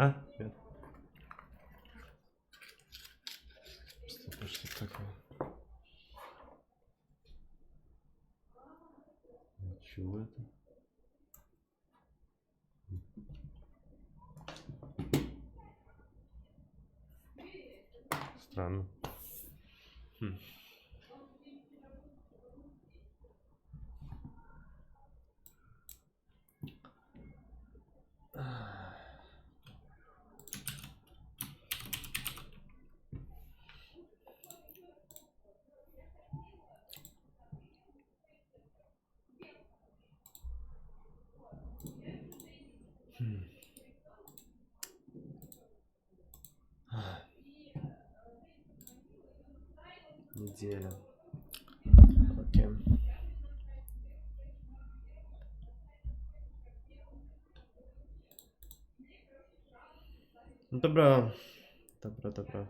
А? Нет. Что такое? Чего это? Странно. Неделя. Окей. Добро. Добро.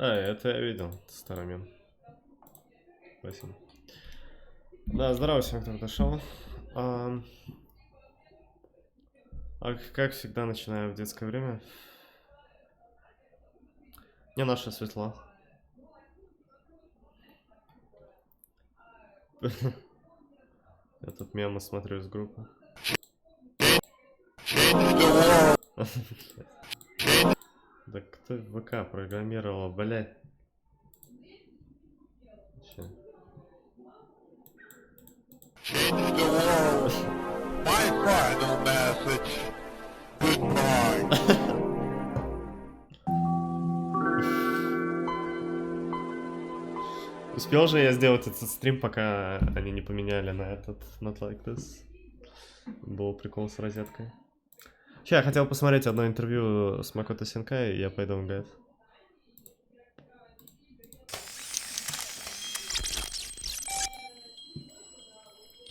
Это я видел, старый мем. Спасибо. Да, здорово всем, кто пришел. Как всегда, начинаю в детское время. Не наше светло. Я тут мемы смотрю из группы. Да кто в ВК программировал, блядь? Успел же я сделать этот стрим, пока они не поменяли на этот Not Like This. Был прикол с розеткой. Я хотел посмотреть одно интервью с Макото Синкай, и я пойду в МГС.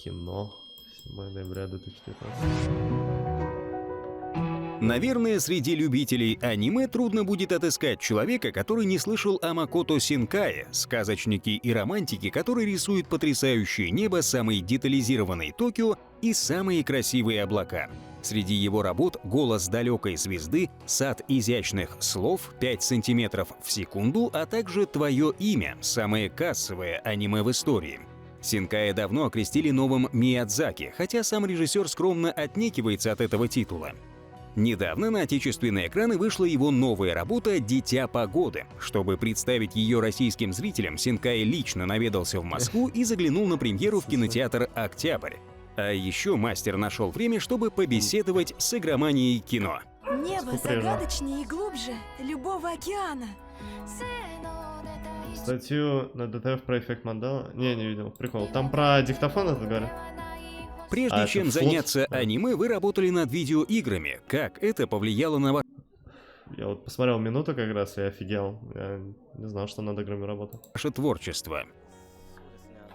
Кино. 7 ноября 2019. Наверное, среди любителей аниме трудно будет отыскать человека, который не слышал о Макото Синкае, сказочнике и романтике, который рисует потрясающее небо, самые детализированные Токио и самые красивые облака. Среди его работ «Голос далекой звезды», «Сад изящных слов», «5 сантиметров в секунду», а также «Твое имя» — самое кассовое аниме в истории. Синкая давно окрестили новым Миядзаки, хотя сам режиссер скромно отнекивается от этого титула. Недавно на отечественные экраны вышла его новая работа «Дитя погоды». Чтобы представить ее российским зрителям, Синкай лично наведался в Москву и заглянул на премьеру в кинотеатр «Октябрь». А еще мастер нашел время, чтобы побеседовать с игроманией кино. Небо загадочнее и глубже любого океана. Статью на ДТФ про эффект Мандала? Не видел. Прикол. Там про диктофон это говорят? Прежде чем заняться аниме, вы работали над видеоиграми. Как это повлияло на Я вот посмотрел минуту как раз и офигел. Я не знал, что над играми работал. Ваше творчество?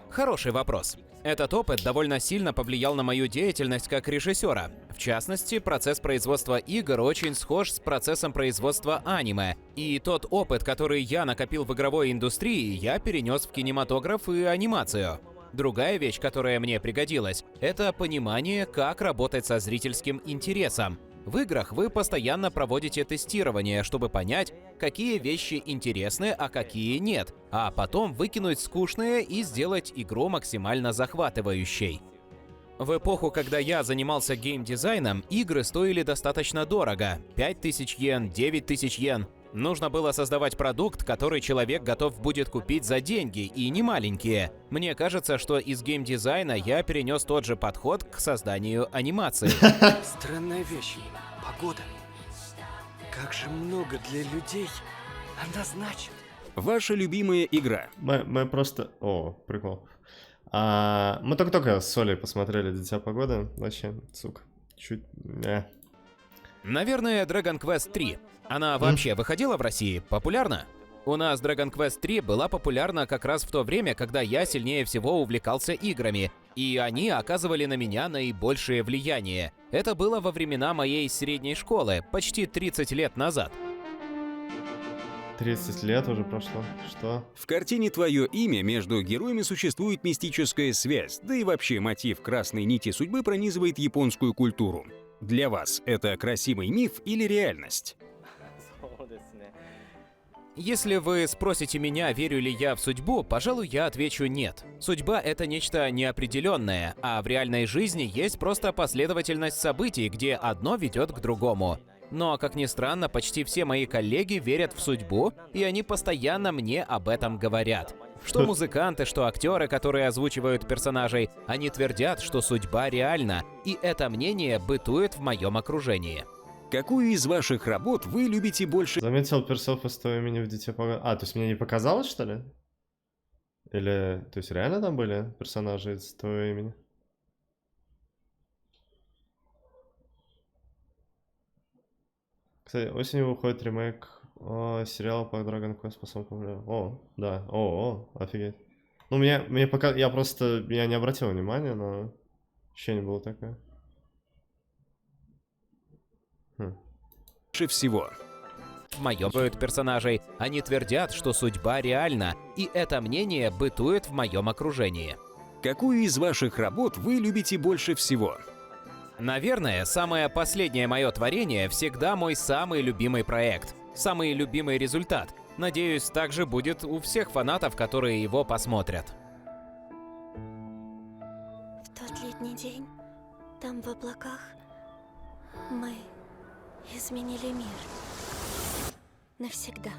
Хороший вопрос. Этот опыт довольно сильно повлиял на мою деятельность как режиссера. В частности, процесс производства игр очень схож с процессом производства аниме. И тот опыт, который я накопил в игровой индустрии, я перенес в кинематограф и анимацию. Другая вещь, которая мне пригодилась, это понимание, как работать со зрительским интересом. В играх вы постоянно проводите тестирование, чтобы понять, какие вещи интересны, а какие нет, а потом выкинуть скучные и сделать игру максимально захватывающей. В эпоху, когда я занимался геймдизайном, игры стоили достаточно дорого – 5000 йен, 9000 йен. Нужно было создавать продукт, который человек готов будет купить за деньги, и не маленькие. Мне кажется, что из геймдизайна я перенес тот же подход к созданию анимации. Странная вещь. Погода. Как же много для людей она значит. Ваша любимая игра. Мы просто... О, прикол. Мы только-только с Солей посмотрели «Дитя погоды». Вообще, сука. Чуть... Наверное, Dragon Quest 3. Она вообще выходила в России? Популярна? У нас Dragon Quest 3 была популярна как раз в то время, когда я сильнее всего увлекался играми, и они оказывали на меня наибольшее влияние. Это было во времена моей средней школы, почти 30 лет назад. 30 лет уже прошло. Что? В картине «Твое имя» между героями существует мистическая связь, да и вообще мотив красной нити судьбы пронизывает японскую культуру. Для вас это красивый миф или реальность? Если вы спросите меня, верю ли я в судьбу, пожалуй, я отвечу нет. Судьба — это нечто неопределенное, а в реальной жизни есть просто последовательность событий, где одно ведет к другому. Но, как ни странно, почти все мои коллеги верят в судьбу, и они постоянно мне об этом говорят. Что музыканты, что актеры, которые озвучивают персонажей, они твердят, что судьба реальна, и это мнение бытует в моем окружении. Какую из ваших работ вы любите больше? Заметил персов из твоего имени в «Дитя погоды». То есть мне не показалось, что ли? Или... То есть реально там были персонажи из твоего имени? Кстати, осенью выходит ремейк сериала по Dragon Quest по самому популярному. О, да. Офигеть. Ну, мне пока... Я просто... Я не обратил внимания, но... Ощущение было такое. Больше всего? В моем персонажей, они твердят, что судьба реальна, и это мнение бытует в моем окружении. Какую из ваших работ вы любите больше всего? Наверное, самое последнее мое творение всегда мой самый любимый проект, самый любимый результат. Надеюсь, так же будет у всех фанатов, которые его посмотрят. В тот летний день, там в облаках, мы изменили мир. Навсегда.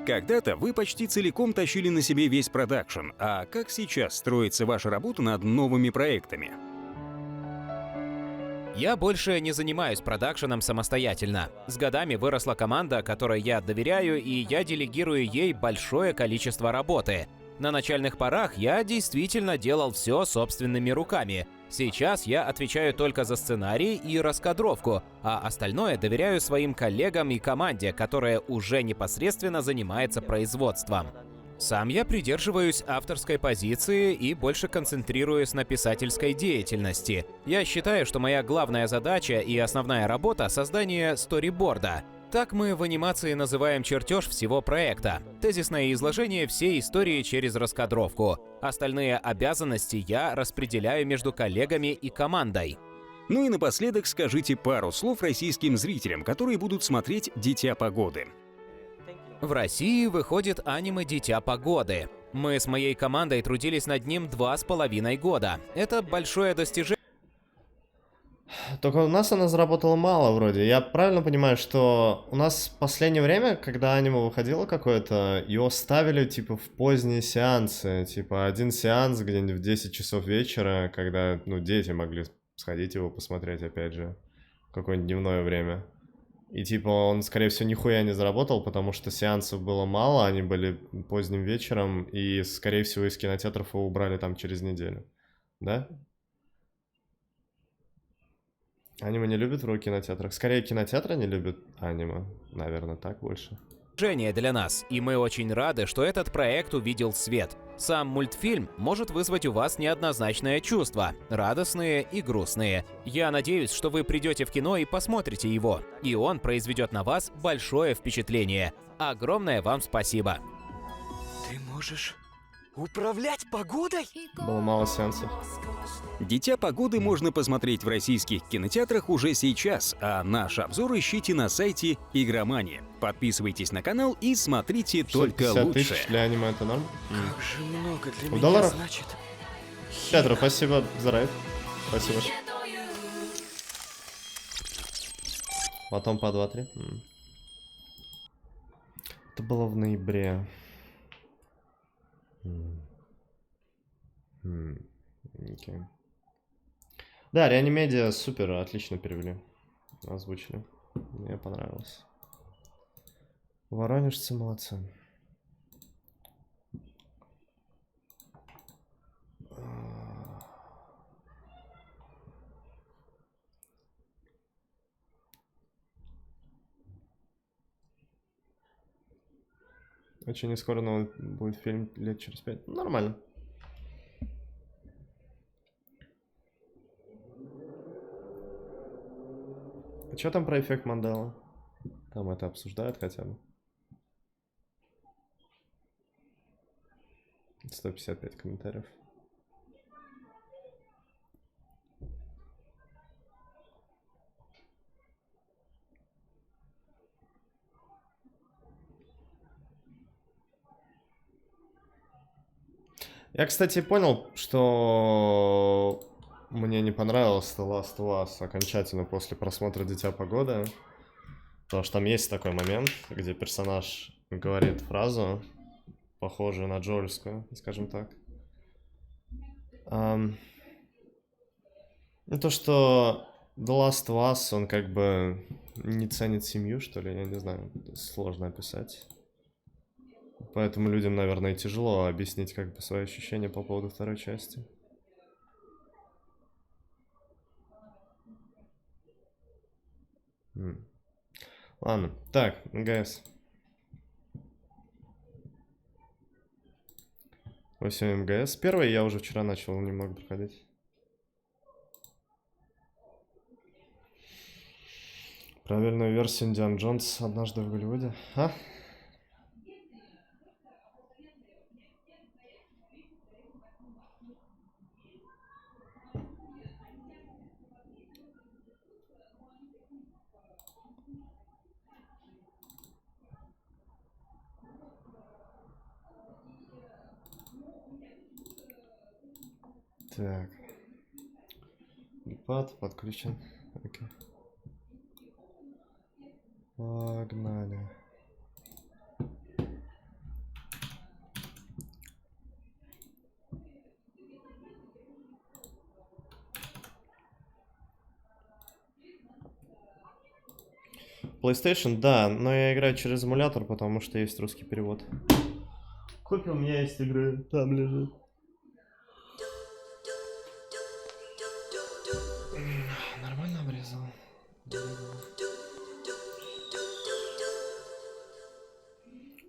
Когда-то вы почти целиком тащили на себе весь продакшн, а как сейчас строится ваша работа над новыми проектами? Я больше не занимаюсь продакшеном самостоятельно. С годами выросла команда, которой я доверяю, и я делегирую ей большое количество работы. На начальных порах я действительно делал все собственными руками. Сейчас я отвечаю только за сценарий и раскадровку, а остальное доверяю своим коллегам и команде, которая уже непосредственно занимается производством. Сам я придерживаюсь авторской позиции и больше концентрируюсь на писательской деятельности. Я считаю, что моя главная задача и основная работа — создание сториборда. Так мы в анимации называем чертеж всего проекта. Тезисное изложение всей истории через раскадровку. Остальные обязанности я распределяю между коллегами и командой. Ну и напоследок скажите пару слов российским зрителям, которые будут смотреть «Дитя погоды». В России выходит аниме «Дитя погоды». Мы с моей командой трудились над ним 2,5 года. Это большое достижение. Только у нас она заработала мало вроде. Я правильно понимаю, что у нас в последнее время, когда аниме выходило какое-то, его ставили типа в поздние сеансы. Типа один сеанс где-нибудь в 10 часов вечера, когда, ну, дети могли сходить его посмотреть, опять же, в какое-нибудь дневное время. И типа он, скорее всего, нихуя не заработал, потому что сеансов было мало, они были поздним вечером, и, скорее всего, из кинотеатров его убрали там через неделю. Да? Аниме не любят в кинотеатрах. Скорее, кинотеатры не любят аниме. Наверное, так больше. Для нас, и мы очень рады, что этот проект увидел свет. Сам мультфильм может вызвать у вас неоднозначное чувство, радостные и грустные. Я надеюсь, что вы придете в кино и посмотрите его, и он произведет на вас большое впечатление. Огромное вам спасибо. Ты можешь управлять погодой? Было мало сеансов. «Дитя погоды» можно посмотреть в российских кинотеатрах уже сейчас, а наш обзор ищите на сайте Игромания. Подписывайтесь на канал и смотрите только 50 лучше. тысяч для аниме это норм? Как же много для меня долларов? значит. Петро, спасибо за райд. Спасибо. Потом по 2-3. Это было в ноябре. Окей. Да, реанимедиа супер, отлично перевели. Озвучили. Мне понравилось. Воронежцы молодцы. Очень не скоро новый будет фильм лет через 5. Нормально. А что там про эффект Мандела? Там это обсуждают хотя бы. 155 комментариев. Я, кстати, понял, что мне не понравилось The Last of Us окончательно после просмотра «Дитя погоды». Потому что там есть такой момент, где персонаж говорит фразу, похожую на джоэльскую, скажем так. То, что The Last of Us, он как бы не ценит семью, что ли, я не знаю, сложно описать. Поэтому людям, наверное, тяжело объяснить как бы свои ощущения по поводу второй части. Ладно, так, МГС. 8 МГС. Первый я уже вчера начал немного проходить. Правильную версию Индиана Джонс однажды в Голливуде. А? Так. Геймпад подключен. Окей. Погнали. PlayStation, да, но я играю через эмулятор, потому что есть русский перевод. Копия у меня есть игры, там лежит. Нормально обрезал.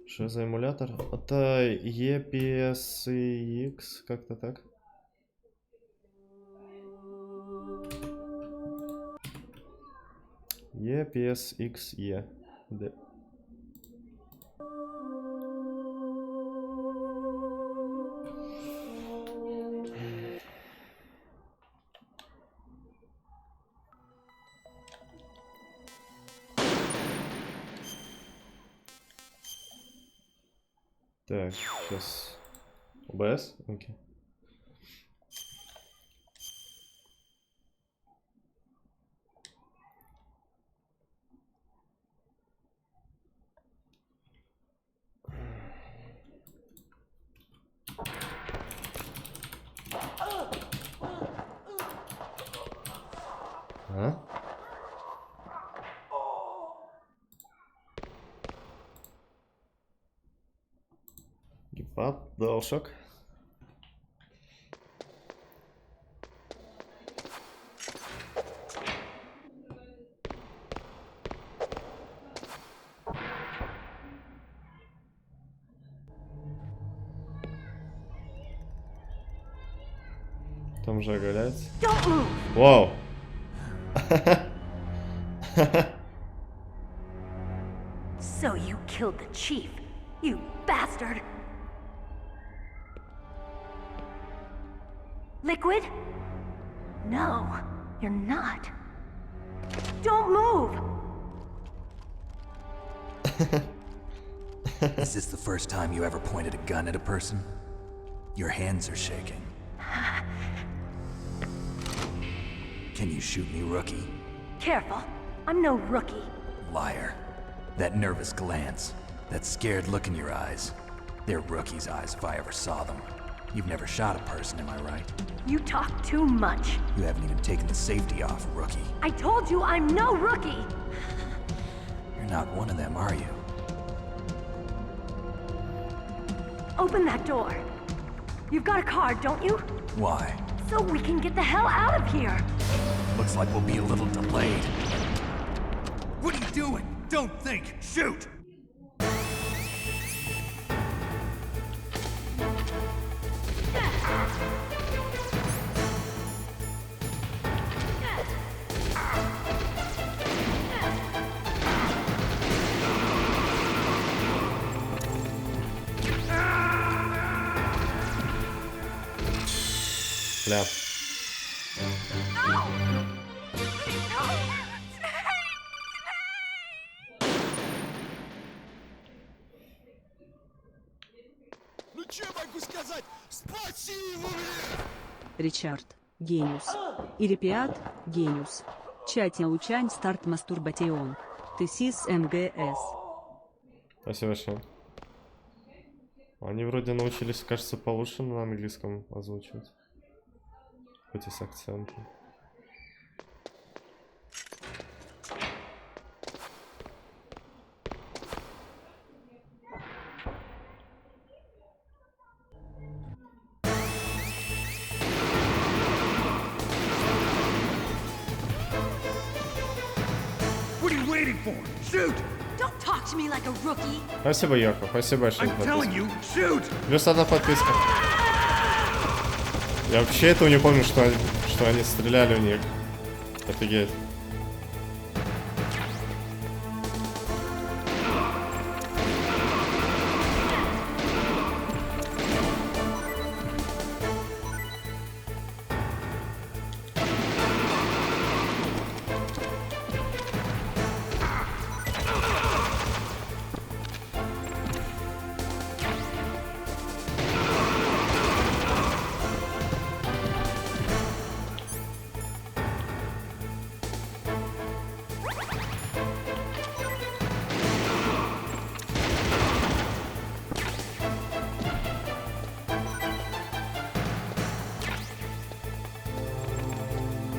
Что за эмулятор? Это EPSX, как-то так. EPSXE. Да. Так, сейчас. ОБС? Окей. А? Геймпад, DualShock. Там же оголяется. Вау! So you killed the chief, you bastard! Liquid? No, you're not. Don't move! Is this the first time you ever pointed a gun at a person? Your hands are shaking. Can you shoot me, rookie? Careful, I'm no rookie. Liar. That nervous glance. That scared look in your eyes. They're rookies' eyes if I ever saw them. You've never shot a person, am I right? You talk too much. You haven't even taken the safety off, rookie. I told you I'm no rookie! You're not one of them, are you? Open that door. You've got a card, don't you? Why? So we can get the hell out of here. Looks like we'll be a little delayed. What are you doing? Don't think! Shoot! Ляп. Ну что могу сказать? Спасибо, блин! Ричард, гениус. Ирипиат, гениус. Чатя учань старт мастурбатион. Тысис МГС. Спасибо большое. Они вроде научились, кажется, получше на английском озвучивать. Хоть и с акцентом. What are you waiting for? Shoot! Don't talk to me like a rookie! Спасибо, Йоко. Спасибо большое за I'm telling подписку. you, shoot! Плюс одна подписка. Я вообще этого не помню, что они стреляли в них. Офигеть.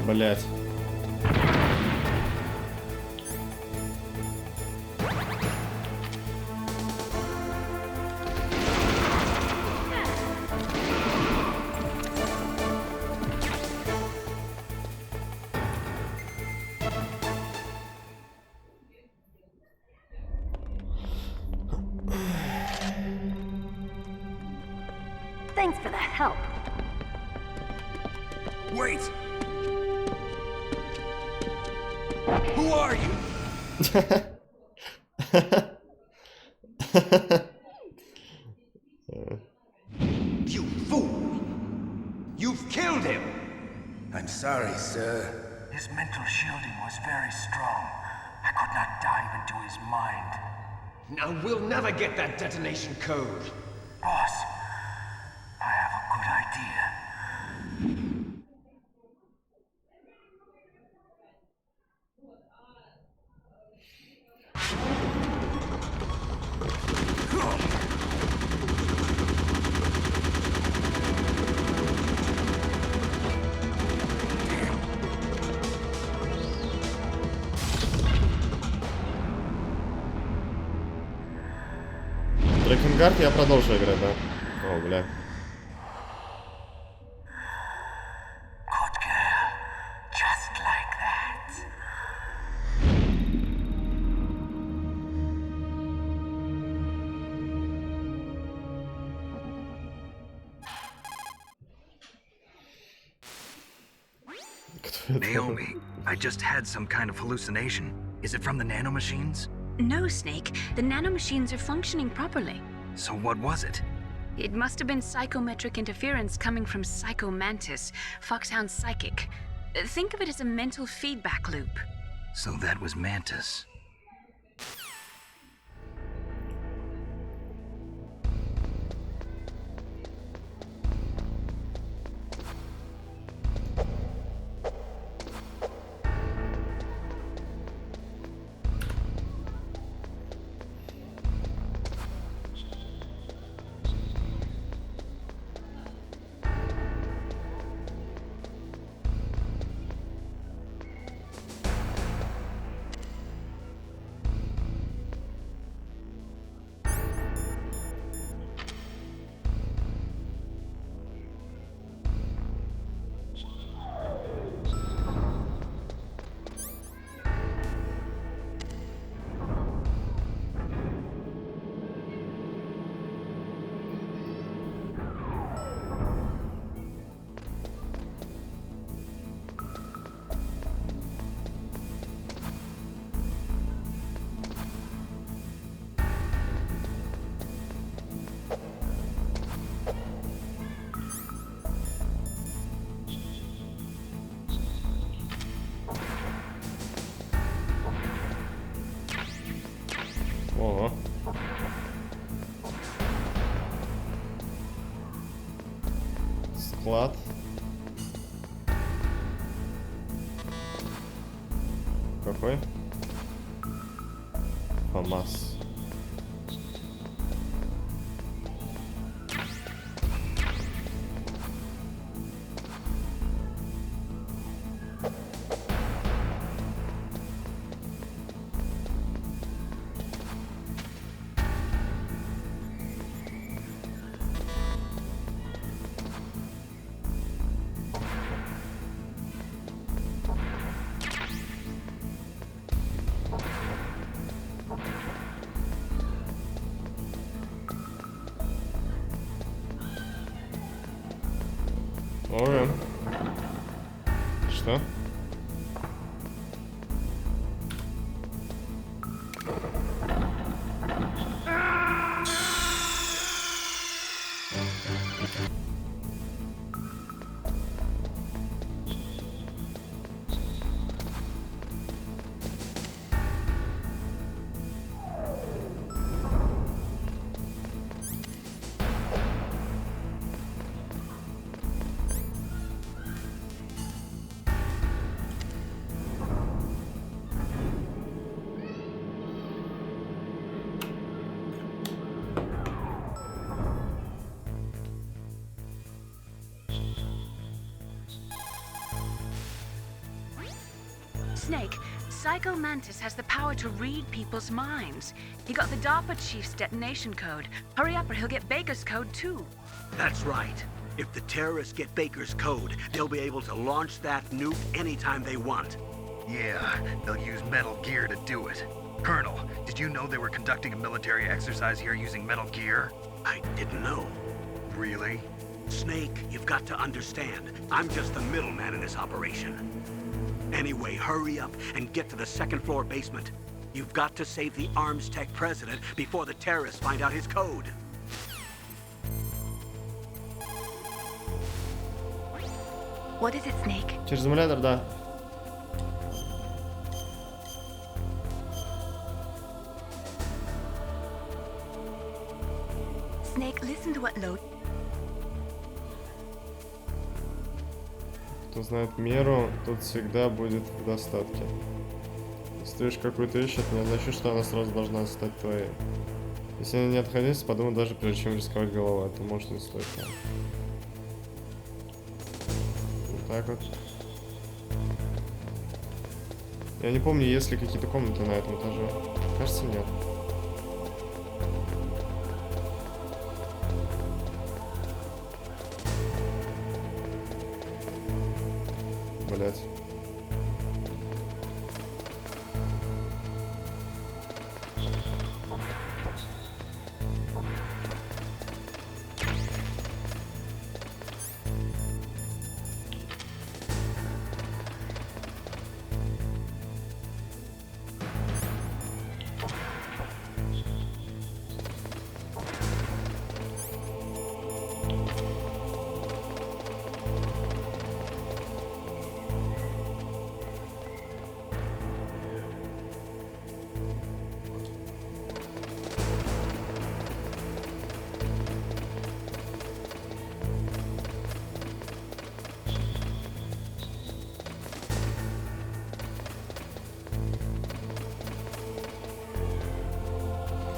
Блять. Thanks for the help. Wait! Who are you? You fool! You've killed him! I'm sorry, sir. His mental shielding was very strong. I could not dive into his mind. Now we'll never get that detonation code. Boss, I have a good idea. Дракенгард я продолжу играть, да? О, бля. Good girl. Just like that. Naomi, I just had some kind of hallucination. Is it from the nanomachines? No, Snake. The nanomachines are functioning properly. So what was it? It must have been psychometric interference coming from Psycho Mantis, Foxhound Psychic. Think of it as a mental feedback loop. So that was Mantis. Склад. Какой? ФАМАС. Ой. Что? Snake, Psycho Mantis has the power to read people's minds. He got the DARPA chief's detonation code. Hurry up or he'll get Baker's code too. That's right. If the terrorists get Baker's code, they'll be able to launch that nuke anytime they want. Yeah, they'll use Metal Gear to do it. Colonel, did you know they were conducting a military exercise here using Metal Gear? I didn't know. Really? Snake, you've got to understand. I'm just the middleman in this operation. Anyway, hurry up and get to the second floor basement. You've got to save the Arms Tech president before the terrorists find out his code. What is it, Snake? Через эмулятор, да. Snake, listen to what Load. Кто знает меру, тот всегда будет в достатке. Если ты ищешь какую-то вещь, это не означает, что она сразу должна стать твоей. Если она не отходится, подумай даже прежде чем рисковать головой, это может не стоит. Да. Вот так вот. Я не помню, есть ли какие-то комнаты на этом этаже. Кажется, нет. Блять.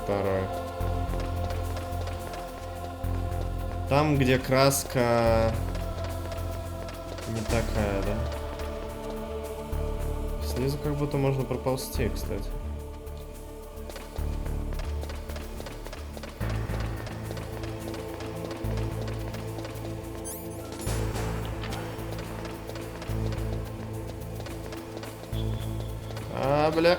Второй. Там, где краска не такая, да? Снизу как будто можно проползти, кстати. А, бля.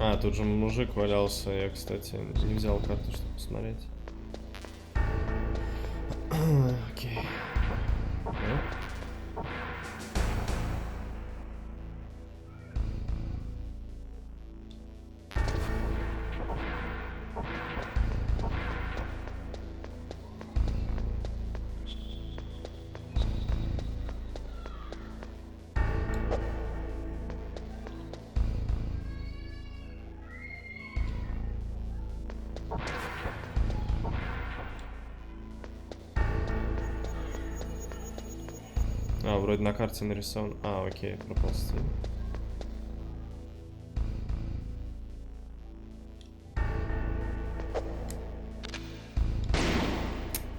А, тут же мужик валялся. Я, кстати, не взял карту, чтобы посмотреть. Окей. А, вроде на карте нарисован. А, окей, проползти.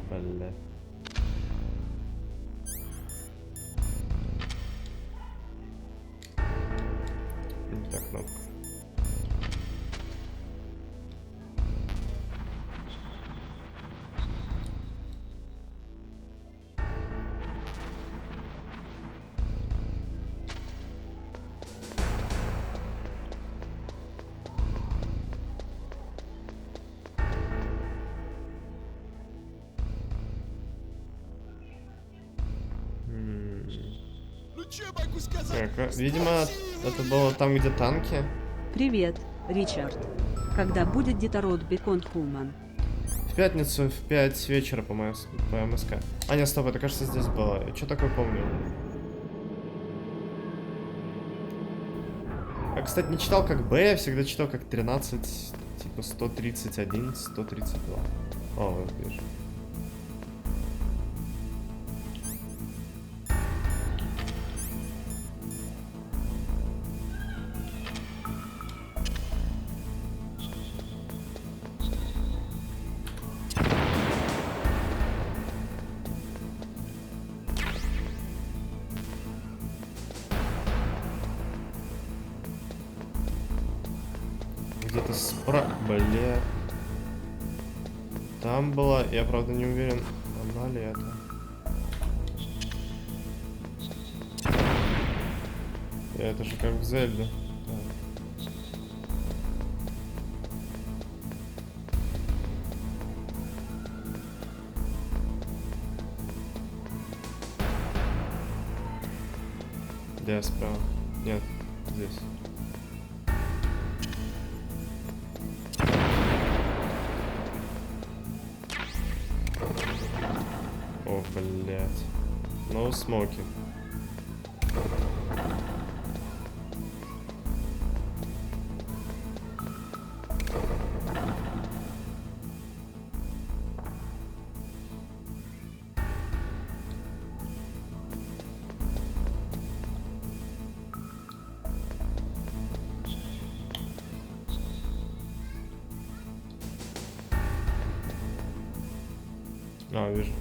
Бля. Не та кнопка. Так, видимо, это было там, где танки. Привет, Ричард. Когда будет Детород Бекон Хуман? В пятницу в 5 вечера по МСК. А, нет, стоп, это, кажется, здесь было. Я что такое помню? Я, кстати, не читал как Б, я всегда читал как 13, типа 131, 132. О, вот вижу. Где-то бля. Там была, я правда не уверен, она ли это. Это же как в Зельде. Где справа? Нет, здесь. О, блядь. No smoking. А, вижу.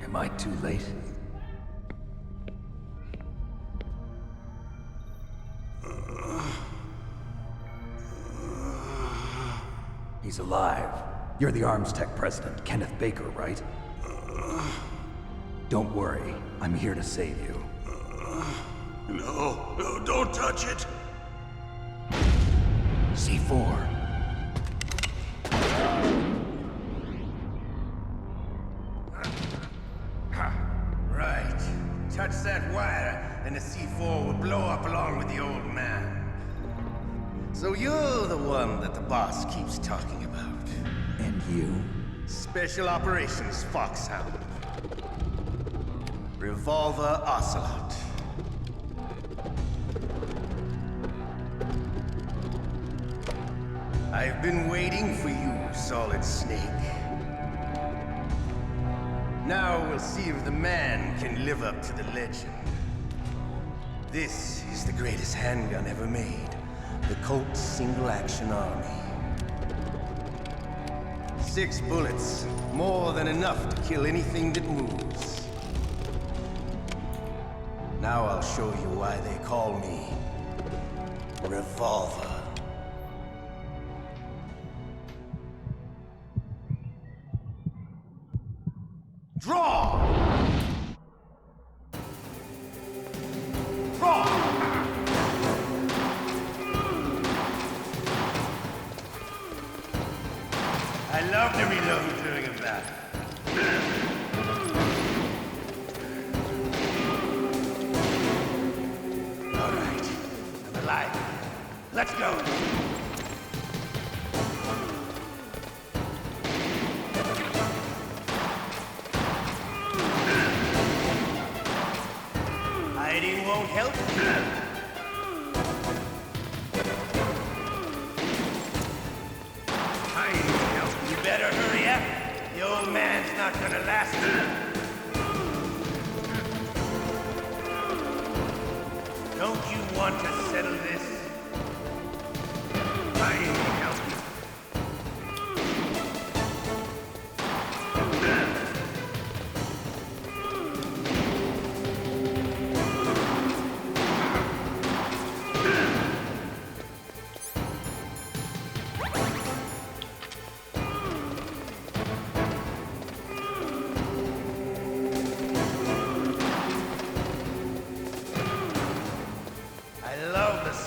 Am I too late? He's alive. You're the Arms Tech president, Kenneth Baker, right? Don't worry. I'm here to save you. No, don't touch it! C4. blow up along with the old man. So you're the one that the boss keeps talking about. And you? Special Operations Foxhound. Revolver Ocelot. I've been waiting for you, Solid Snake. Now we'll see if the man can live up to the legend. This is the greatest handgun ever made. The Colt Single Action Army. 6 bullets, more than enough to kill anything that moves. Now I'll show you why they call me Revolver. Draw! Draw! I love to reload during a battle. All right, I'm alive. Let's go. Hiding won't help. You better hurry up. The old man's not gonna last. Don't you want to settle this? I need help.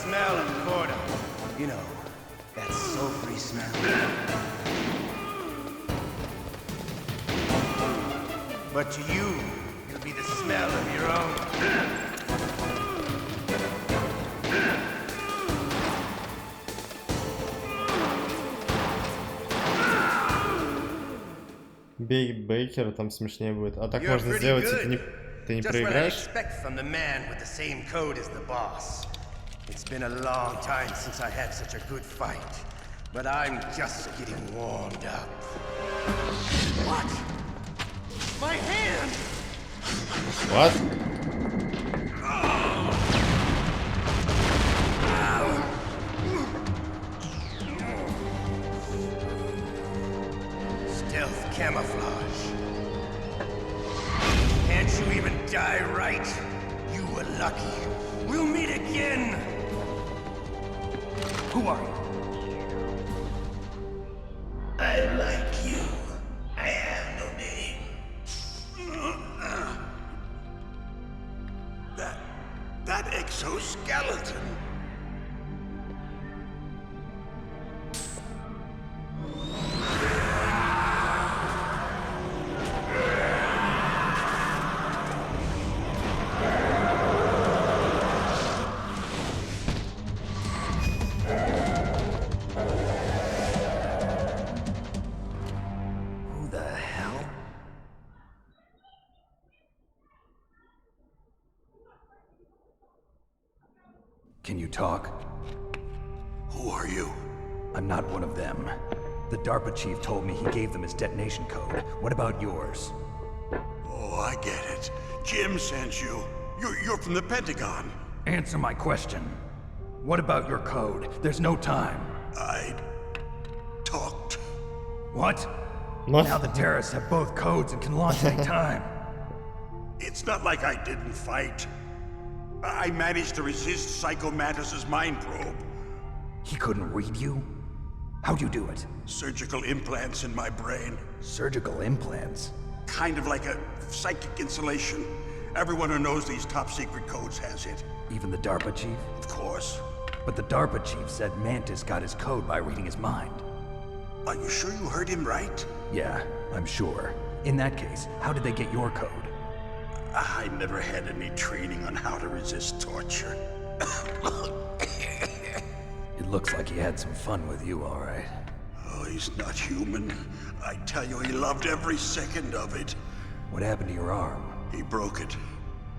Smell of Corda. You know, that sulfury smell. But to you, it'll be the smell of your own. Бей Бейкера, там смешнее будет. А так можно сделать, и ты не проиграешь. It's been a long time since I had such a good fight, but I'm just getting warmed up. What? My hand! What? Stealth camouflage. Can't you even die right? You were lucky. We'll meet again! Who are you? I like you. I have no name. That exoskeleton. Can you talk? Who are you? I'm not one of them. The DARPA chief told me he gave them his detonation code. What about yours? Oh, I get it. Jim sent you. You're from the Pentagon. Answer my question. What about your code? There's no time. I talked. What? Now the terrorists have both codes and can launch any time. It's not like I didn't fight. I managed to resist Psycho Mantis's mind probe. He couldn't read you? How'd you do it? Surgical implants in my brain. Surgical implants? Kind of like a psychic insulation. Everyone who knows these top secret codes has it. Even the DARPA chief? Of course. But the DARPA chief said Mantis got his code by reading his mind. Are you sure you heard him right? Yeah, I'm sure. In that case, how did they get your code? I never had any training on how to resist torture. It looks like he had some fun with you, all right. Oh, he's not human. I tell you, he loved every second of it. What happened to your arm? He broke it.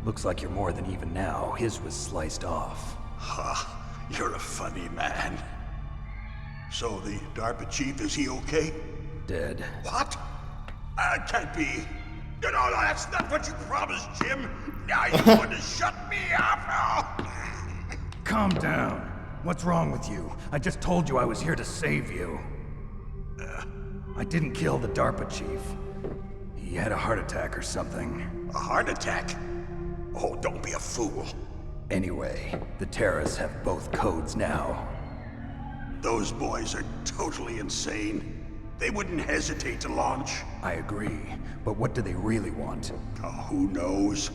Looks like you're more than even now. His was sliced off. Ha, you're a funny man. So the DARPA chief, is he okay? Dead. What? Can't be. No, that's not what you promised, Jim. Now you want to shut me up? Calm down. What's wrong with you? I just told you I was here to save you. I didn't kill the DARPA chief. He had a heart attack or something. A heart attack? Oh, don't be a fool. Anyway, the terrorists have both codes now. Those boys are totally insane. They wouldn't hesitate to launch. I agree, but what do they really want? Oh, who knows?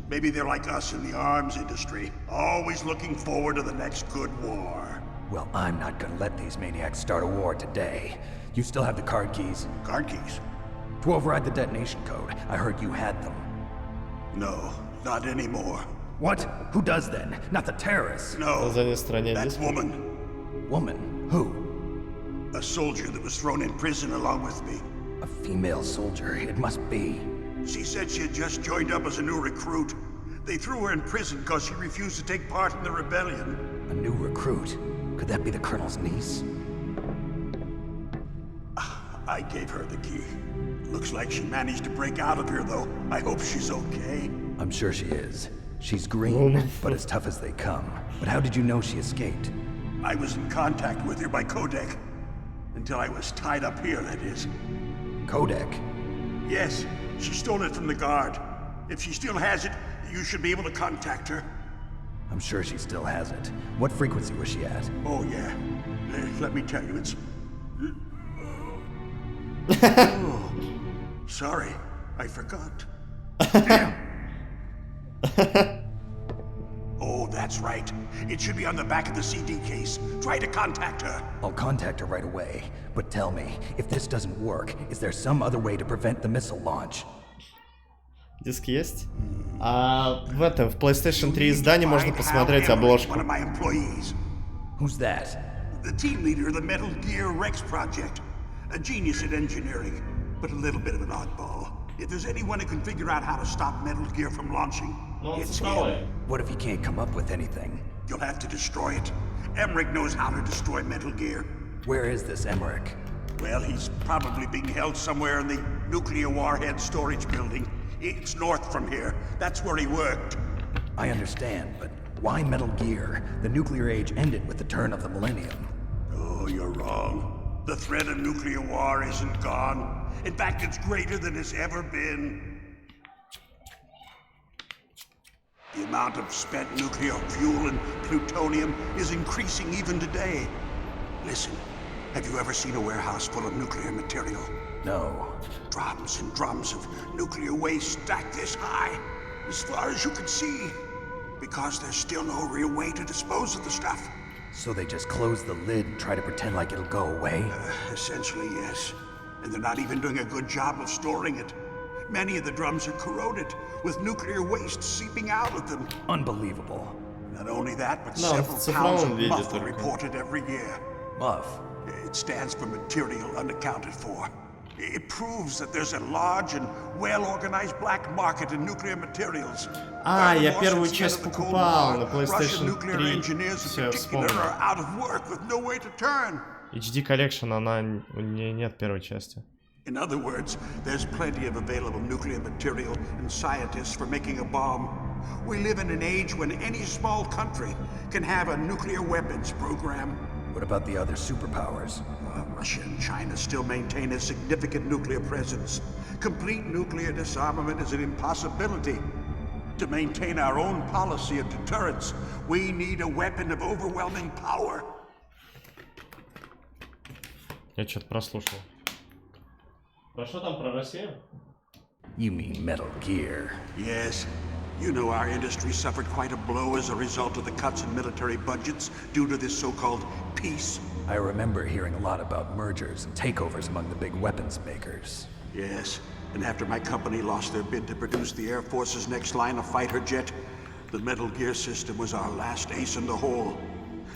Maybe they're like us in the arms industry, always looking forward to the next good war. Well, I'm not gonna let these maniacs start a war today. You still have the card keys? Card keys? To override the detonation code. I heard you had them. No, not anymore. What? Who does then? Not the terrorists? No, that woman. Woman? Who? A soldier that was thrown in prison along with me. A female soldier, it must be. She said she had just joined up as a new recruit. They threw her in prison because she refused to take part in the rebellion. A new recruit? Could that be the Colonel's niece? I gave her the key. Looks like she managed to break out of here, though. I hope she's okay. I'm sure she is. She's green, but as tough as they come. But how did you know she escaped? I was in contact with her by codec. Until I was tied up here, that is. Codec? Yes, she stole it from the guard. If she still has it, you should be able to contact her. I'm sure she still has it. What frequency was she at? Oh, yeah. Let me tell you, it's... Oh, sorry, I forgot. Damn! Oh, that's right. It should be on the back of the CD case. Try to contact her. I'll contact her right away. But tell me, if this doesn't work, is there some other way to prevent the missile launch? Диск есть? В этом, в PlayStation 3 издании можно посмотреть обложку. One of my employees. Who's that? The team leader of the Metal Gear Rex project. A genius at engineering, but a little bit of an oddball. If there's anyone who can figure out how to stop Metal Gear from launching, it's him. What if he can't come up with anything? You'll have to destroy it. Emmerich knows how to destroy Metal Gear. Where is this Emmerich? Well, he's probably being held somewhere in the nuclear warhead storage building. It's north from here. That's where he worked. I understand, but why Metal Gear? The nuclear age ended with the turn of the millennium. Oh, you're wrong. The threat of nuclear war isn't gone. In fact, it's greater than it's ever been. The amount of spent nuclear fuel and plutonium is increasing even today. Listen, have you ever seen a warehouse full of nuclear material? No. Drums and drums of nuclear waste stacked this high, as far as you can see, because there's still no real way to dispose of the stuff. So they just close the lid and try to pretend like it'll go away? Essentially, yes. And they're not even doing a good job of storing it. Many of the drums are corroded, with nuclear waste seeping out of them. Unbelievable. Not only that, but several pounds of MUF are reported every year. MUF? It stands for material unaccounted for. It proves that there's a large and well-organized black market in nuclear materials. Я первую часть покупал на PlayStation 3. Все, вспомнил. HD Collection, у нее нет первой части. In other words, there's plenty of available nuclear material and scientists for making a bomb. We live in an age when any small country can have a nuclear weapons program. What about the other superpowers? Russia and China still maintain a significant nuclear presence. Complete nuclear disarmament is an impossibility. To maintain our own policy of deterrence, we need a weapon of overwhelming power. Я что-то прослушал. Про что там про Россию? You mean Metal Gear? Yes. You know our industry suffered quite a blow as a result of the cuts in military budgets due to this so-called peace. I remember hearing a lot about mergers and takeovers among the big weapons makers. Yes, And after my company lost their bid to produce the Air Force's next line of fighter jet, the Metal Gear system was our last ace in the hole.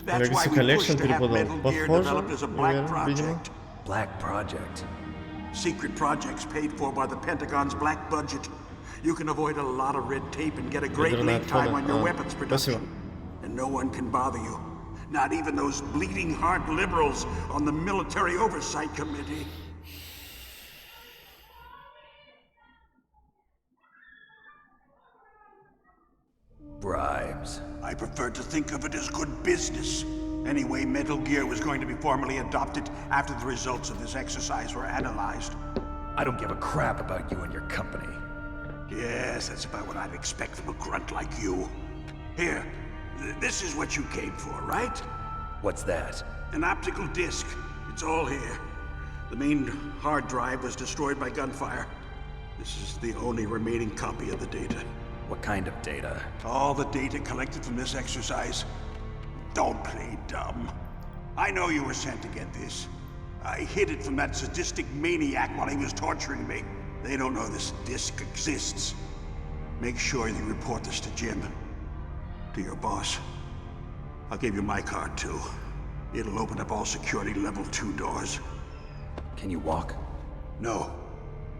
That's why we pushed to have Metal Gear developed as a black project. Black project? Secret projects paid for by the Pentagon's black budget. You can avoid a lot of red tape and get a great lead time on your weapons production. And no one can bother you. Not even those bleeding heart liberals on the Military Oversight Committee. Bribes. I prefer to think of it as good business. Anyway, Metal Gear was going to be formally adopted after the results of this exercise were analyzed. I don't give a crap about you and your company. Yes, that's about what I'd expect from a grunt like you. Here, this is what you came for, right? What's that? An optical disc. It's all here. The main hard drive was destroyed by gunfire. This is the only remaining copy of the data. What kind of data? All the data collected from this exercise. Don't play dumb. I know you were sent to get this. I hid it from that sadistic maniac while he was torturing me. They don't know this disc exists. Make sure you report this to Jim. To your boss. I'll give you my card too. It'll open up all security level 2 doors. Can you walk? No.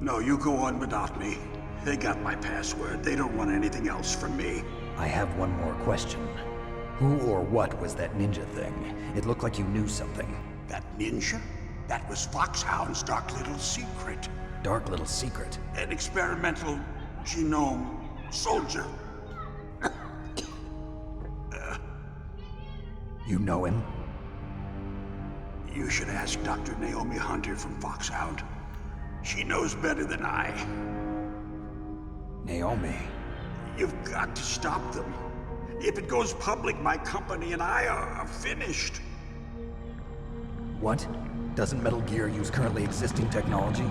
No, you go on without me. They got my password. They don't want anything else from me. I have one more question. Who or what was that ninja thing? It looked like you knew something. That ninja? That was Foxhound's dark little secret. Dark little secret? An experimental genome soldier. You know him? You should ask Dr. Naomi Hunter from Foxhound. She knows better than I. Naomi? You've got to stop them. If it goes public, my company and I are finished. What? Doesn't Metal Gear use currently existing technology?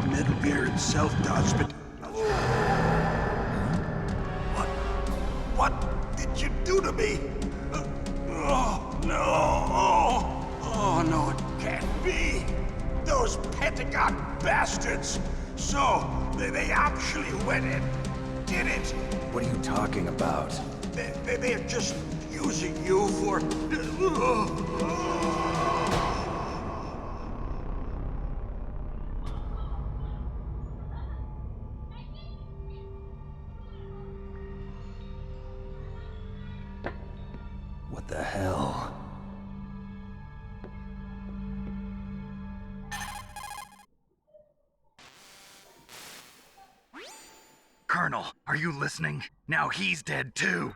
Metal Gear itself does, but... What did you do to me? Oh, no. Oh, no, it can't be. Those Pentagon bastards. So, they actually went and did it. What are you talking about? They're just using you for... What the hell? Colonel, are you listening? Now he's dead too.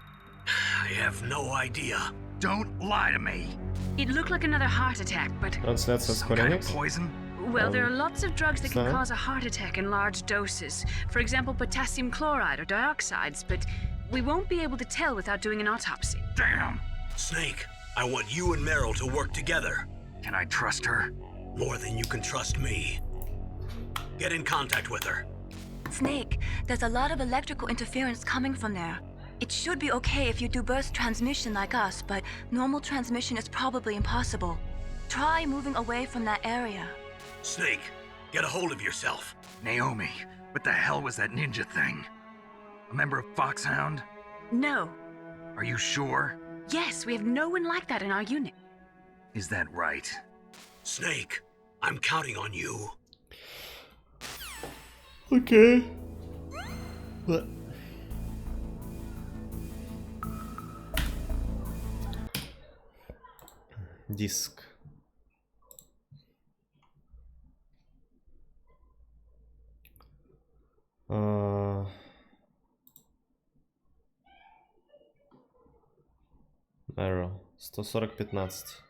I have no idea. Don't lie to me. It looked like another heart attack, but... Some kind of poison? Well, there are lots of drugs that can cause a heart attack in large doses. For example, potassium chloride or dioxides, but we won't be able to tell without doing an autopsy. Damn! Snake, I want you and Meryl to work together. Can I trust her? More than you can trust me. Get in contact with her. Snake, there's a lot of electrical interference coming from there. It should be okay if you do burst transmission like us, but normal transmission is probably impossible. Try moving away from that area. Snake, get a hold of yourself. Naomi, what the hell was that ninja thing? A member of Foxhound? No. Are you sure? Yes, we have no one like that in our unit. Is that right? Snake, I'm counting on you. Okay. What? Диск. Arrow. 140-15.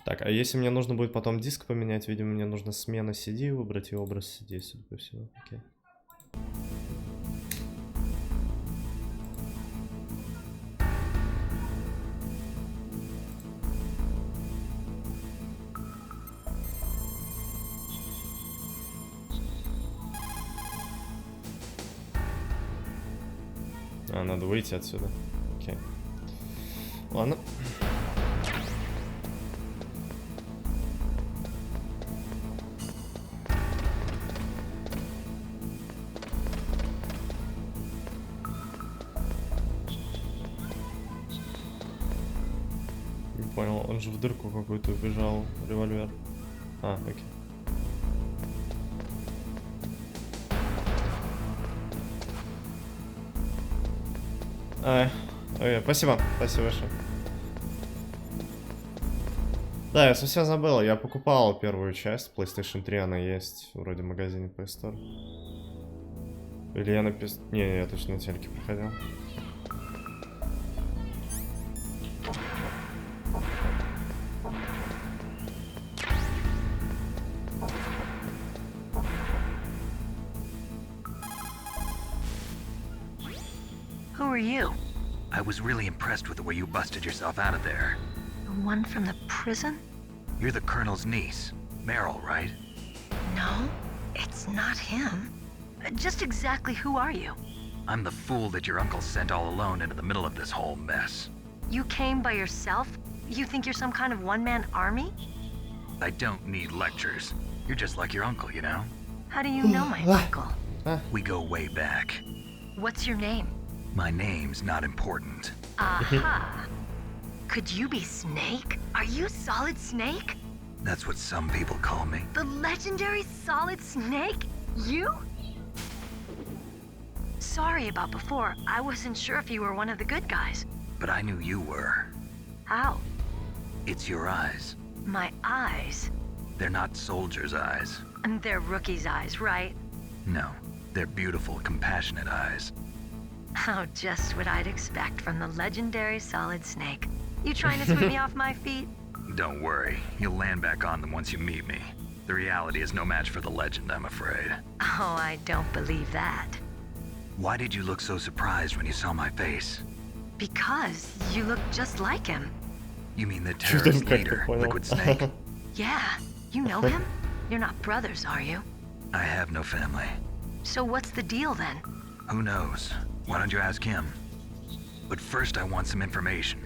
Так, а если мне нужно будет потом диск поменять, видимо, мне нужно смена CD выбрать и образ CD, судя по всему. Окей. А, надо выйти отсюда. Окей. Ладно. Не понял, он же в дырку какую-то убежал, револьвер. А, окей. Спасибо, спасибо большое. Да, я совсем забыл, я покупал первую часть PlayStation 3, она есть вроде в магазине Play Store. Или я написал... Не, я точно на телеке проходил. Who are you? I was really impressed with the way you busted yourself out of there. The one from the prison? You're the Colonel's niece, Meryl, right? No, it's not him. Just exactly who are you? I'm the fool that your uncle sent all alone into the middle of this whole mess. You came by yourself? You think you're some kind of one-man army? I don't need lectures. You're just like your uncle, you know? How do you know my uncle? We go way back. What's your name? My name's not important. Aha. Could you be Snake? Are you Solid Snake? That's what some people call me. The legendary Solid Snake? You? Sorry about before. I wasn't sure if you were one of the good guys. But I knew you were. How? It's your eyes. My eyes? They're not soldiers' eyes. And they're rookies' eyes, right? No, they're beautiful, compassionate eyes. Oh, just what I'd expect from the legendary Solid Snake. You trying to sweep me off my feet? Don't worry, you'll land back on them once you meet me. The reality is no match for the legend, I'm afraid. Oh, I don't believe that. Why did you look so surprised when you saw my face? Because you look just like him. You mean the terrorist leader, Liquid Snake? Yeah, you know him? You're not brothers, are you? I have no family. So what's the deal then? Who knows? Why don't you ask him? But first I want some information.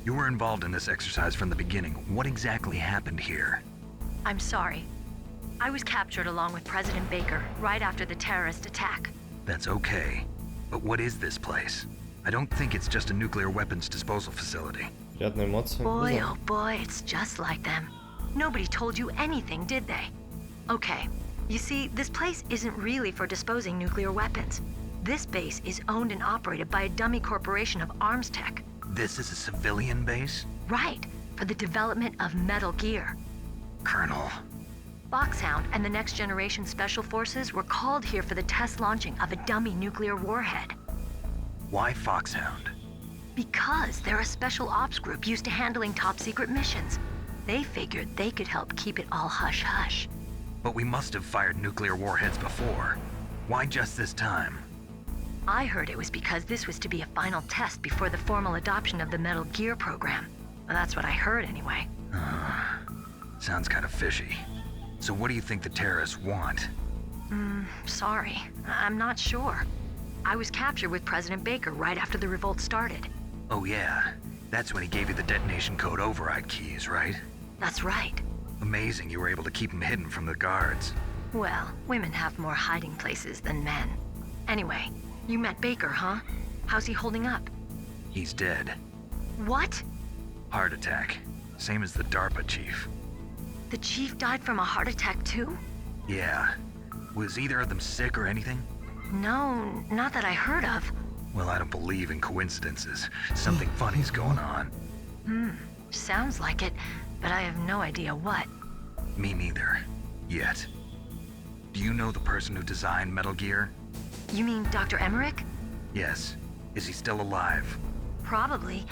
You were involved in this exercise from the beginning. What exactly happened here? I'm sorry. I was captured along with President Baker right after the terrorist attack. That's okay. But what is this place? I don't think it's just a nuclear weapons disposal facility. Boy, oh boy, it's just like them. Nobody told you anything, did they? Okay, you see, this place isn't really for disposing nuclear weapons. This base is owned and operated by a dummy corporation of arms tech. This is a civilian base? Right, for the development of Metal Gear. Colonel. Foxhound and the Next Generation Special Forces were called here for the test launching of a dummy nuclear warhead. Why Foxhound? Because they're a special ops group used to handling top secret missions. They figured they could help keep it all hush-hush. But we must have fired nuclear warheads before. Why just this time? I heard it was because this was to be a final test before the formal adoption of the Metal Gear program. Well, that's what I heard anyway. Sounds kind of fishy. So what do you think the terrorists want? Sorry. I'm not sure. I was captured with President Baker right after the revolt started. Oh yeah, that's when he gave you the detonation code override keys, right? That's right. Amazing you were able to keep him hidden from the guards. Well, women have more hiding places than men. Anyway, you met Baker, huh? How's he holding up? He's dead. What? Heart attack. Same as the DARPA chief. The chief died from a heart attack too? Yeah. Was either of them sick or anything? No, not that I heard of. Well, I don't believe in coincidences. Something funny's going on. Sounds like it, but I have no idea what. Me neither. Yet. Do you know the person who designed Metal Gear? You mean Dr. Emmerich? Yes. Is he still alive? Probably.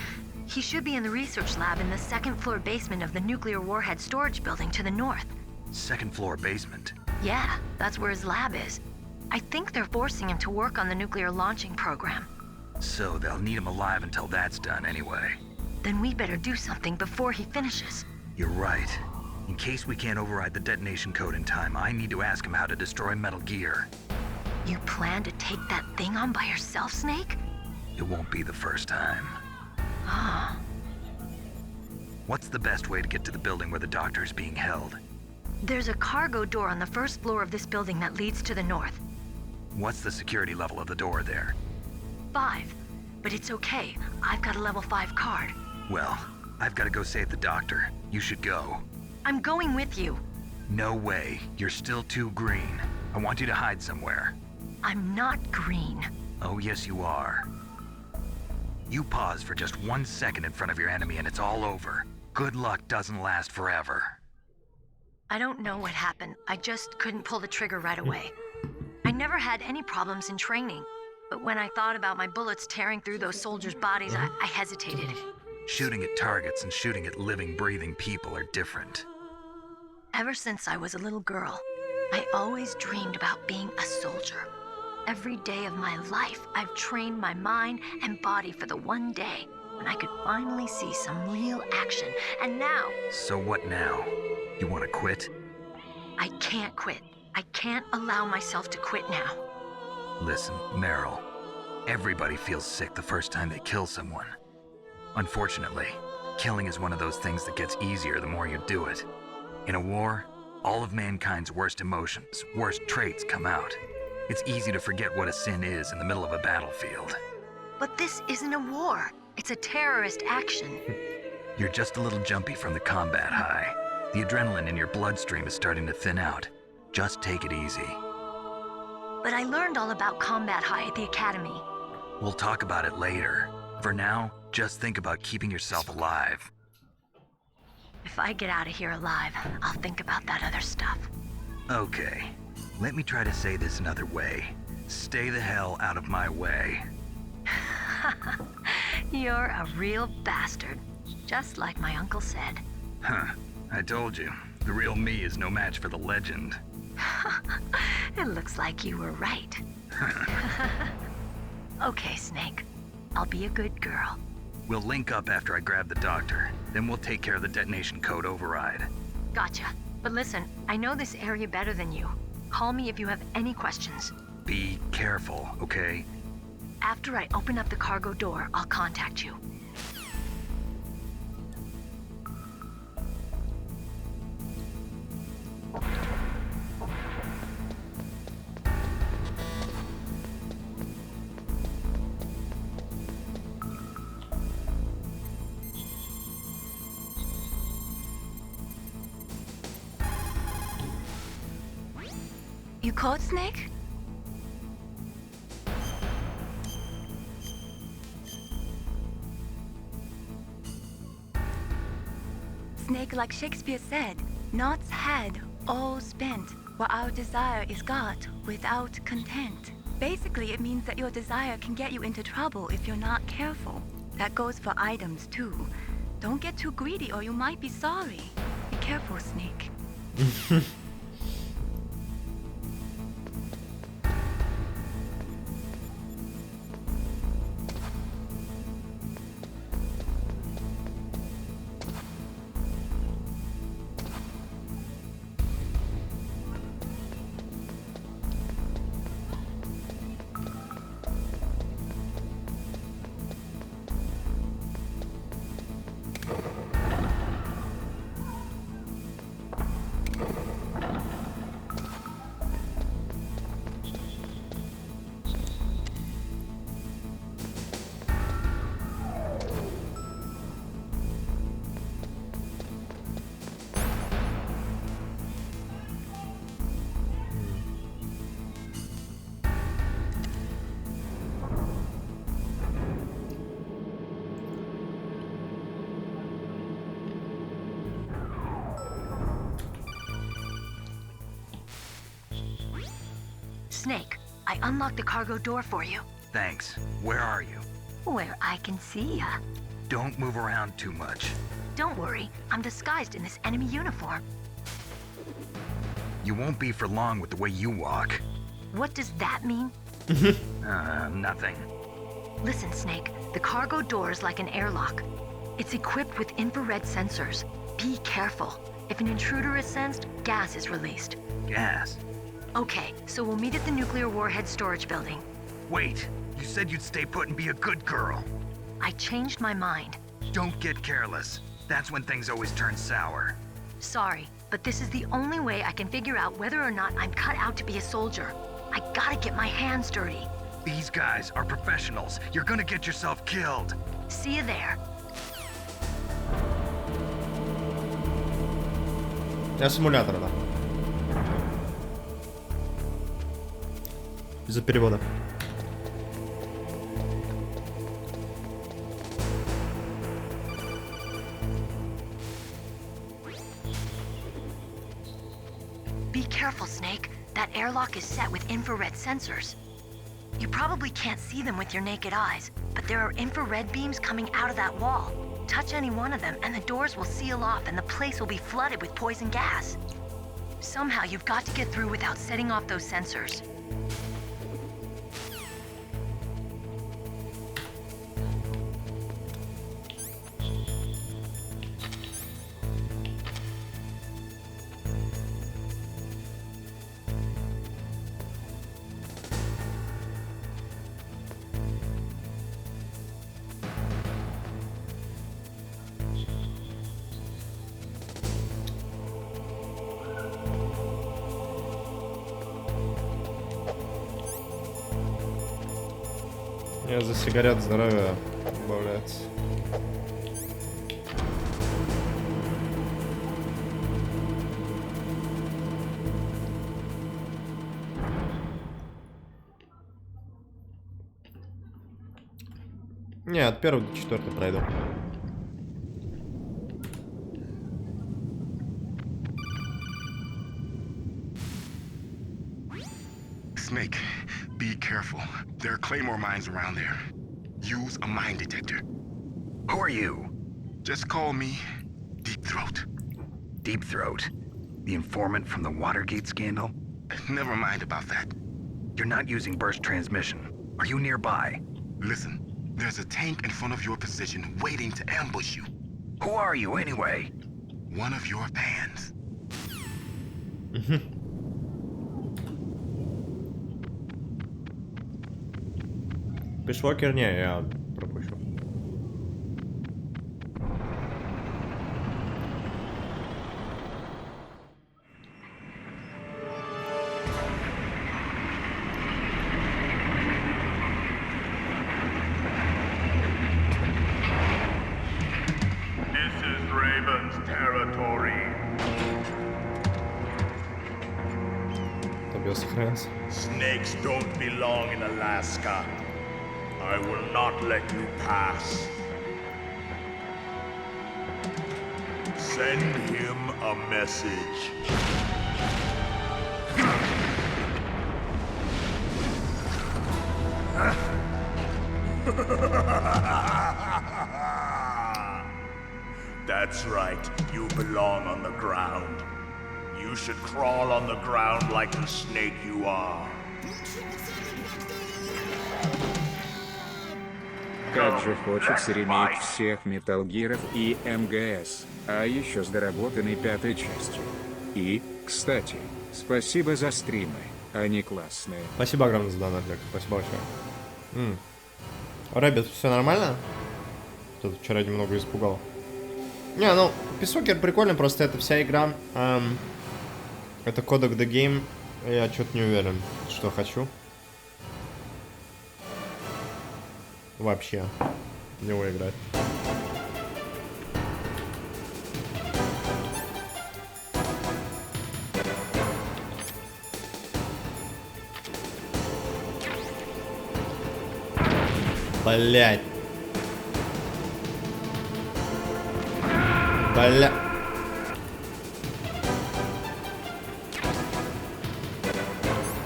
He should be in the research lab in the second floor basement of the nuclear warhead storage building to the north. Second floor basement? Yeah, that's where his lab is. I think they're forcing him to work on the nuclear launching program. So they'll need him alive until that's done anyway. Then we better do something before he finishes. You're right. In case we can't override the detonation code in time, I need to ask him how to destroy Metal Gear. You plan to take that thing on by yourself, Snake? It won't be the first time. Ah. What's the best way to get to the building where the doctor is being held? There's a cargo door on the first floor of this building that leads to the north. What's the security level of the door there? 5. But it's okay. I've got a level 5 card. Well, I've got to go save the doctor. You should go. I'm going with you. No way. You're still too green. I want you to hide somewhere. I'm not green. Oh, yes, you are. You pause for just 1 second in front of your enemy and it's all over. Good luck doesn't last forever. I don't know what happened. I just couldn't pull the trigger right away. I never had any problems in training. But when I thought about my bullets tearing through those soldiers' bodies, I hesitated. Shooting at targets and shooting at living, breathing people are different. Ever since I was a little girl, I always dreamed about being a soldier. Every day of my life, I've trained my mind and body for the one day when I could finally see some real action. And now... So what now? You want to quit? I can't quit. I can't allow myself to quit now. Listen, Meryl. Everybody feels sick the first time they kill someone. Unfortunately, killing is one of those things that gets easier the more you do it. In a war, all of mankind's worst emotions, worst traits come out. It's easy to forget what a sin is in the middle of a battlefield. But this isn't a war. It's a terrorist action. You're just a little jumpy from the combat high. The adrenaline in your bloodstream is starting to thin out. Just take it easy. But I learned all about combat high at the academy. We'll talk about it later. For now, just think about keeping yourself alive. If I get out of here alive, I'll think about that other stuff. Okay. Let me try to say this another way. Stay the hell out of my way. You're a real bastard. Just like my uncle said. Huh. I told you. The real me is no match for the legend. It looks like you were right. Okay, Snake. I'll be a good girl. We'll link up after I grab the doctor. Then we'll take care of the detonation code override. Gotcha. But listen, I know this area better than you. Call me if you have any questions. Be careful, okay? After I open up the cargo door, I'll contact you. You called Snake? Snake, like Shakespeare said, knots had, all spent, while our desire is got without content. Basically, it means that your desire can get you into trouble if you're not careful. That goes for items, too. Don't get too greedy or you might be sorry. Be careful, Snake. Snake, I unlocked the cargo door for you. Thanks. Where are you? Where I can see ya. Don't move around too much. Don't worry, I'm disguised in this enemy uniform. You won't be for long with the way you walk. What does that mean? Nothing. Listen, Snake, the cargo door is like an airlock. It's equipped with infrared sensors. Be careful. If an intruder is sensed, gas is released. Gas? Okay, so we'll meet at the nuclear warhead storage building. Wait, You said you'd stay put and be a good girl. I changed my mind. Don't get careless. That's when things always turn sour. Sorry, but this is the only way I can figure out whether or not I'm cut out to be a soldier. I gotta get my hands dirty. These guys are professionals. You're gonna get yourself killed. See you there. Я симулятор, да. Из-за перевода. Be careful, Snake. That airlock is set with infrared sensors. You probably can't see them with your naked eyes, but there are infrared beams coming out of that wall. Touch any one of them and the doors will seal off and the place will be flooded with poison gas. Somehow you've got to get through without setting off those sensors. За сигарет здоровье добавляется. Не, от 1 до 4 пройду. Snake, be careful. There are claymore mines around there. Use a mine detector. Who are you? Just call me Deep Throat. Deep Throat? The informant from the Watergate scandal? Never mind about that. You're not using burst transmission. Are you nearby? Listen, there's a tank in front of your position waiting to ambush you. Who are you anyway? One of your fans. Пишлокер, не, я пропущу. This is Raven's territory. Тобі сохранился. Snakes don't belong in Alaska. I will not let you pass. Send him a message. That's right, you belong on the ground. You should crawl on the ground like the snake you are. Как же хочется ремейк всех Metal Gear'ов и МГС, а еще с доработанной 5-й частью. И, кстати, спасибо за стримы, они классные. Спасибо огромное за донат, Лёк. Спасибо большое. Рэббит, все нормально? Кто-то вчера немного испугал. Не, ну, Писокер прикольный, просто это вся игра. Это кодек The Game. Я что-то не уверен, что хочу. Вообще. В него играть. Блять. Бля.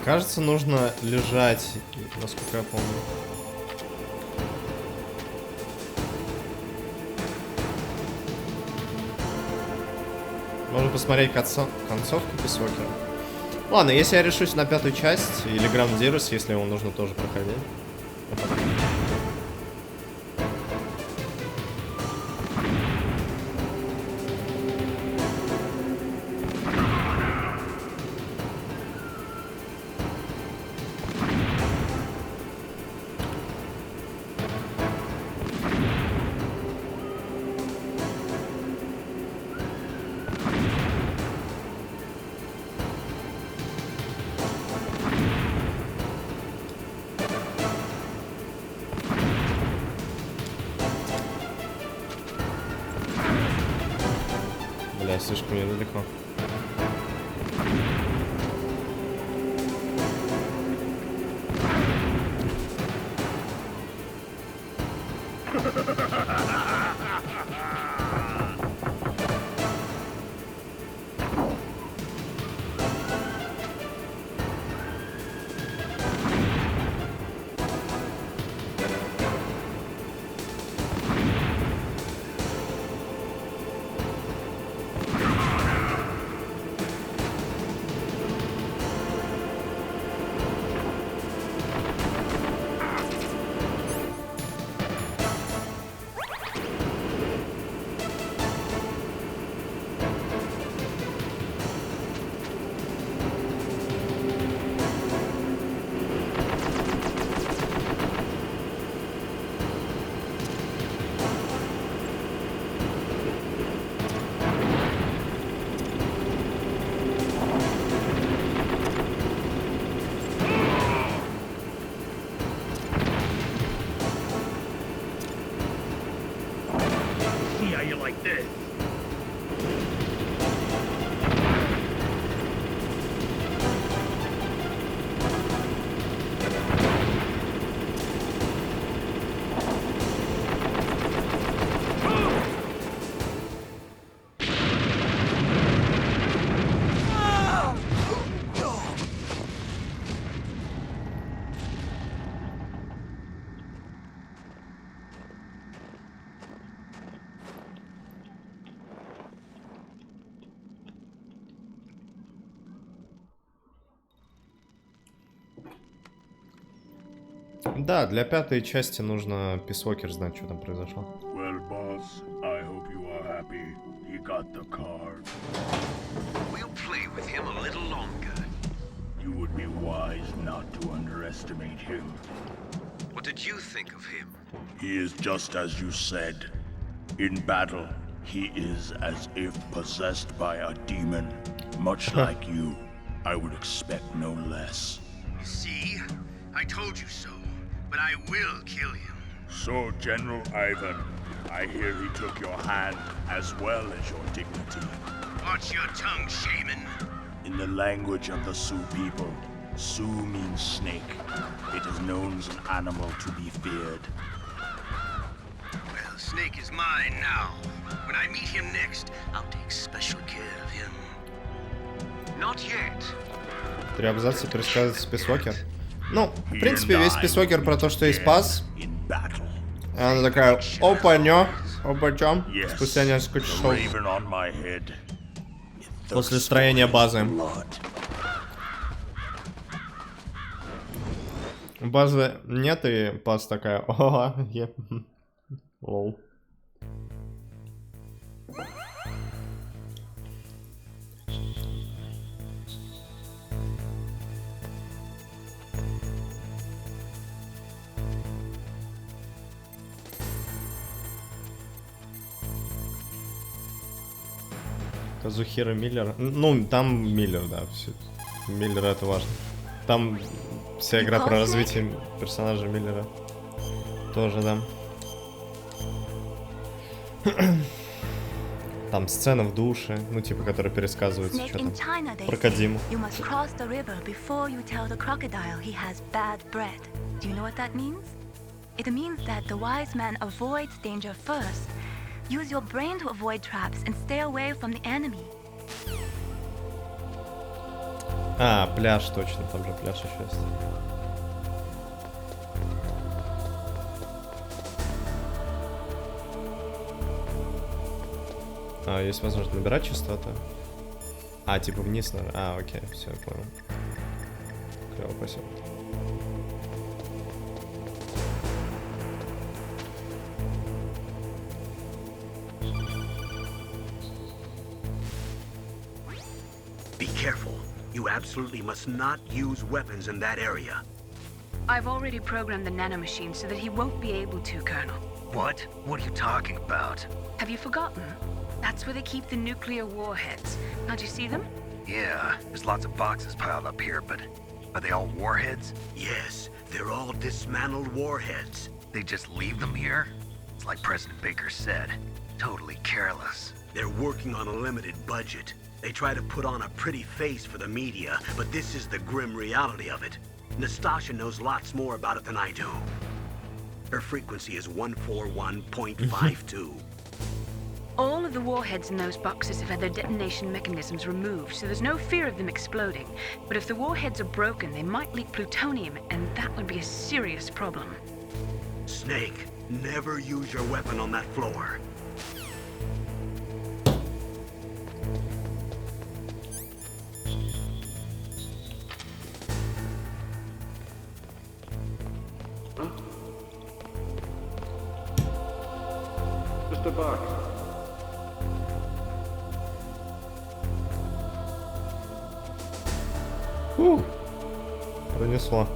Кажется, нужно лежать, насколько я помню. Можно посмотреть концовку Писокера. Ладно, если я решусь на 5-ю часть, или Ground Zeroes, если его нужно тоже проходить. Да, слишком недалеко. Да, для пятой части нужно писвокер знать, что там произошло. Well, boss, I hope you are happy. He got the card. We'll play with him a little longer. You would be wise not to underestimate him. What did you think of him? He is just as you said. In battle, he is as if possessed by a demon. Much like you, I would expect no less. See? I told you so. But I will kill him. So, General Ivan, I hear he took your hand as well as your dignity. Watch your tongue, shaman. In the language of the Sioux people, Sioux means snake. It is known as an animal to be feared. Well, Snake is mine now. When I meet him next, I'll take special care of him. Not yet. 3 абзаца пересказывает списвокер. Ну, в принципе, весь списвокер про то, что есть пас. И она такая, опа-нё, опа-чё, спустя несколько часов. После строения базы. Базы нет, и пас такая, ого, лол. Казухира Миллер. Ну, там Миллер, да. Все. Миллер это важно. Там вся игра про развитие персонажа Миллера. Тоже, да. Там сцена в душе, ну, типа, которая пересказывается, что там. Про Кодзиму. Use your brain to avoid traps and stay away from the enemy. А, пляж, точно, там же пляж еще есть. А, есть возможность набирать частоту? А, типа вниз, наверное. А, окей, все, я понял. Клево, спасибо. Be careful. You absolutely must not use weapons in that area. I've already programmed the nanomachine so that he won't be able to, Colonel. What? What are you talking about? Have you forgotten? That's where they keep the nuclear warheads. Can't you see them? Yeah, there's lots of boxes piled up here, but are they all warheads? Yes, they're all dismantled warheads. They just leave them here? It's like President Baker said, totally careless. They're working on a limited budget. They try to put on a pretty face for the media, but this is the grim reality of it. Nastasha knows lots more about it than I do. Her frequency is 141.52. All of the warheads in those boxes have had their detonation mechanisms removed, so there's no fear of them exploding. But if the warheads are broken, they might leak plutonium, and that would be a serious problem. Snake, never use your weapon on that floor. Just a box. Пронесло.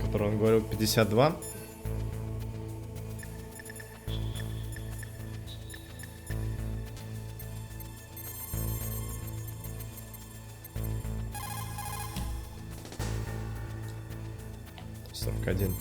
Который он говорил 52. Один.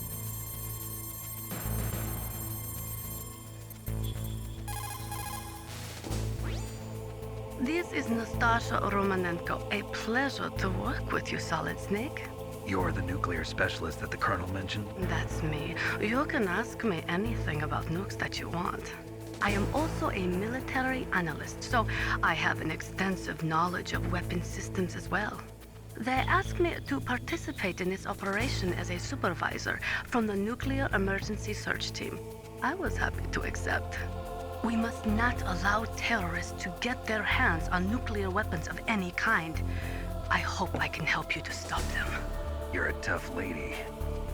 This is Nastasha Romanenko. A pleasure to work with you, Solid Snake. You're the nuclear specialist that the Colonel mentioned? That's me. You can ask me anything about nukes that you want. I am also a military analyst, so I have an extensive knowledge of weapon systems as well. They asked me to participate in this operation as a supervisor from the Nuclear Emergency Search Team. I was happy to accept. We must not allow terrorists to get their hands on nuclear weapons of any kind. I hope I can help you to stop them. You're a tough lady.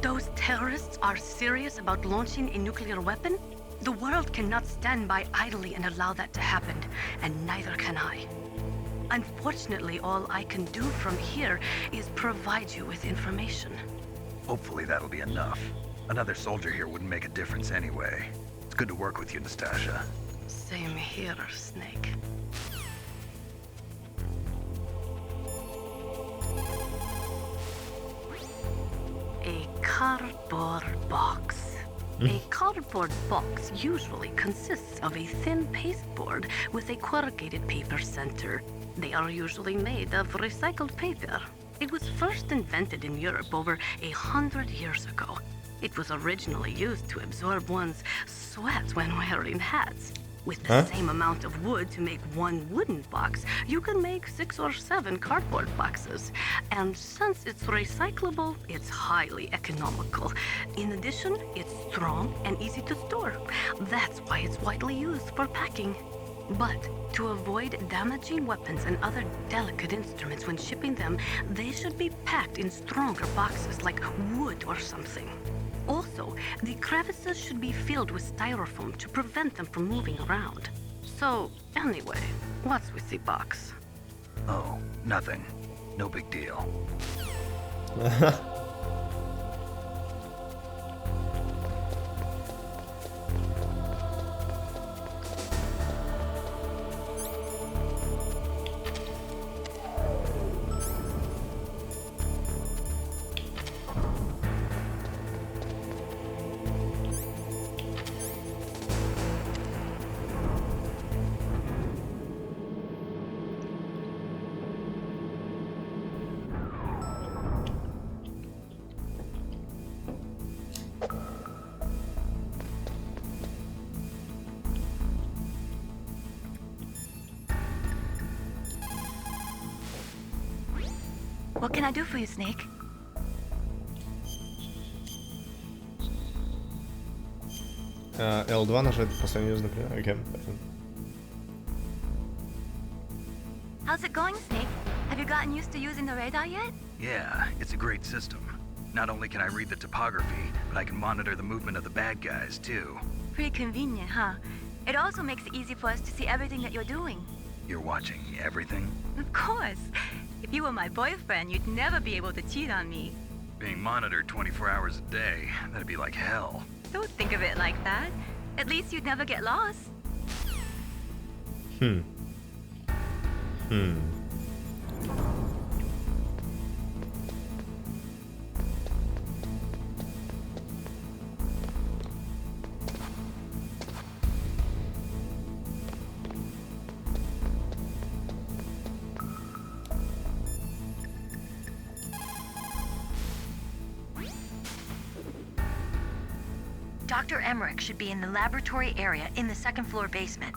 Those terrorists are serious about launching a nuclear weapon? The world cannot stand by idly and allow that to happen, and neither can I. Unfortunately, all I can do from here is provide you with information. Hopefully that'll be enough. Another soldier here wouldn't make a difference anyway. It's good to work with you, Nastasha. Same here, Snake. A cardboard box. A cardboard box usually consists of a thin pasteboard with a corrugated paper center. They are usually made of recycled paper. It was first invented in Europe over 100 years ago. It was originally used to absorb one's sweat when wearing hats. With the same amount of wood to make one wooden box, you can make 6 or 7 cardboard boxes. And since it's recyclable, it's highly economical. In addition, it's strong and easy to store. That's why it's widely used for packing. But to avoid damaging weapons and other delicate instruments when shipping them, they should be packed in stronger boxes like wood or something. Also, the crevices should be filled with styrofoam to prevent them from moving around. So, anyway, what's with the box? Oh, nothing. No big deal. What can I do for you, Snake? L2 нажать последний юз, например. Okay. How's it going, Snake? Have you gotten used to using the radar yet? Yeah, it's a great system. Not only can I read the topography, but I can monitor the movement of the bad guys, too. Pretty convenient, huh? It also makes it easy for us to see everything that you're doing. You're watching everything? Of course. If you were my boyfriend, you'd never be able to cheat on me. Being monitored 24 hours a day, that'd be like hell. Don't think of it like that. At least you'd never get lost. Dr. Emmerich should be in the laboratory area in the second floor basement.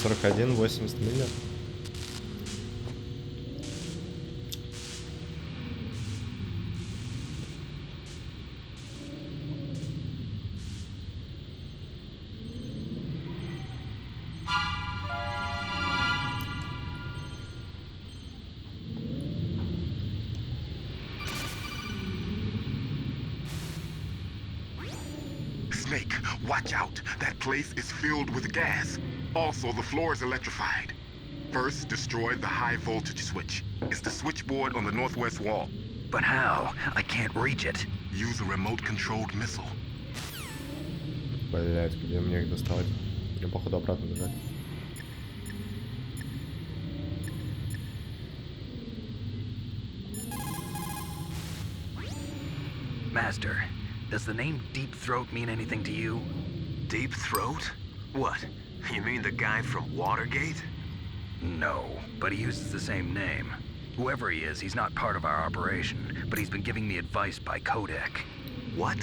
$41, 80 миллионов. Snake, watch out. That place is filled with gas. Also, the floor is electrified. First, destroy the high voltage switch. It's the switchboard on the northwest wall. But how? I can't reach it. Use a remote-controlled missile. Блять, где мне их доставать? Мне походу обратно бежать. Master, does the name Deep Throat mean anything to you? Deep Throat? What? You mean the guy from Watergate? No, but he uses the same name. Whoever he is, he's not part of our operation, but he's been giving me advice by codec. What?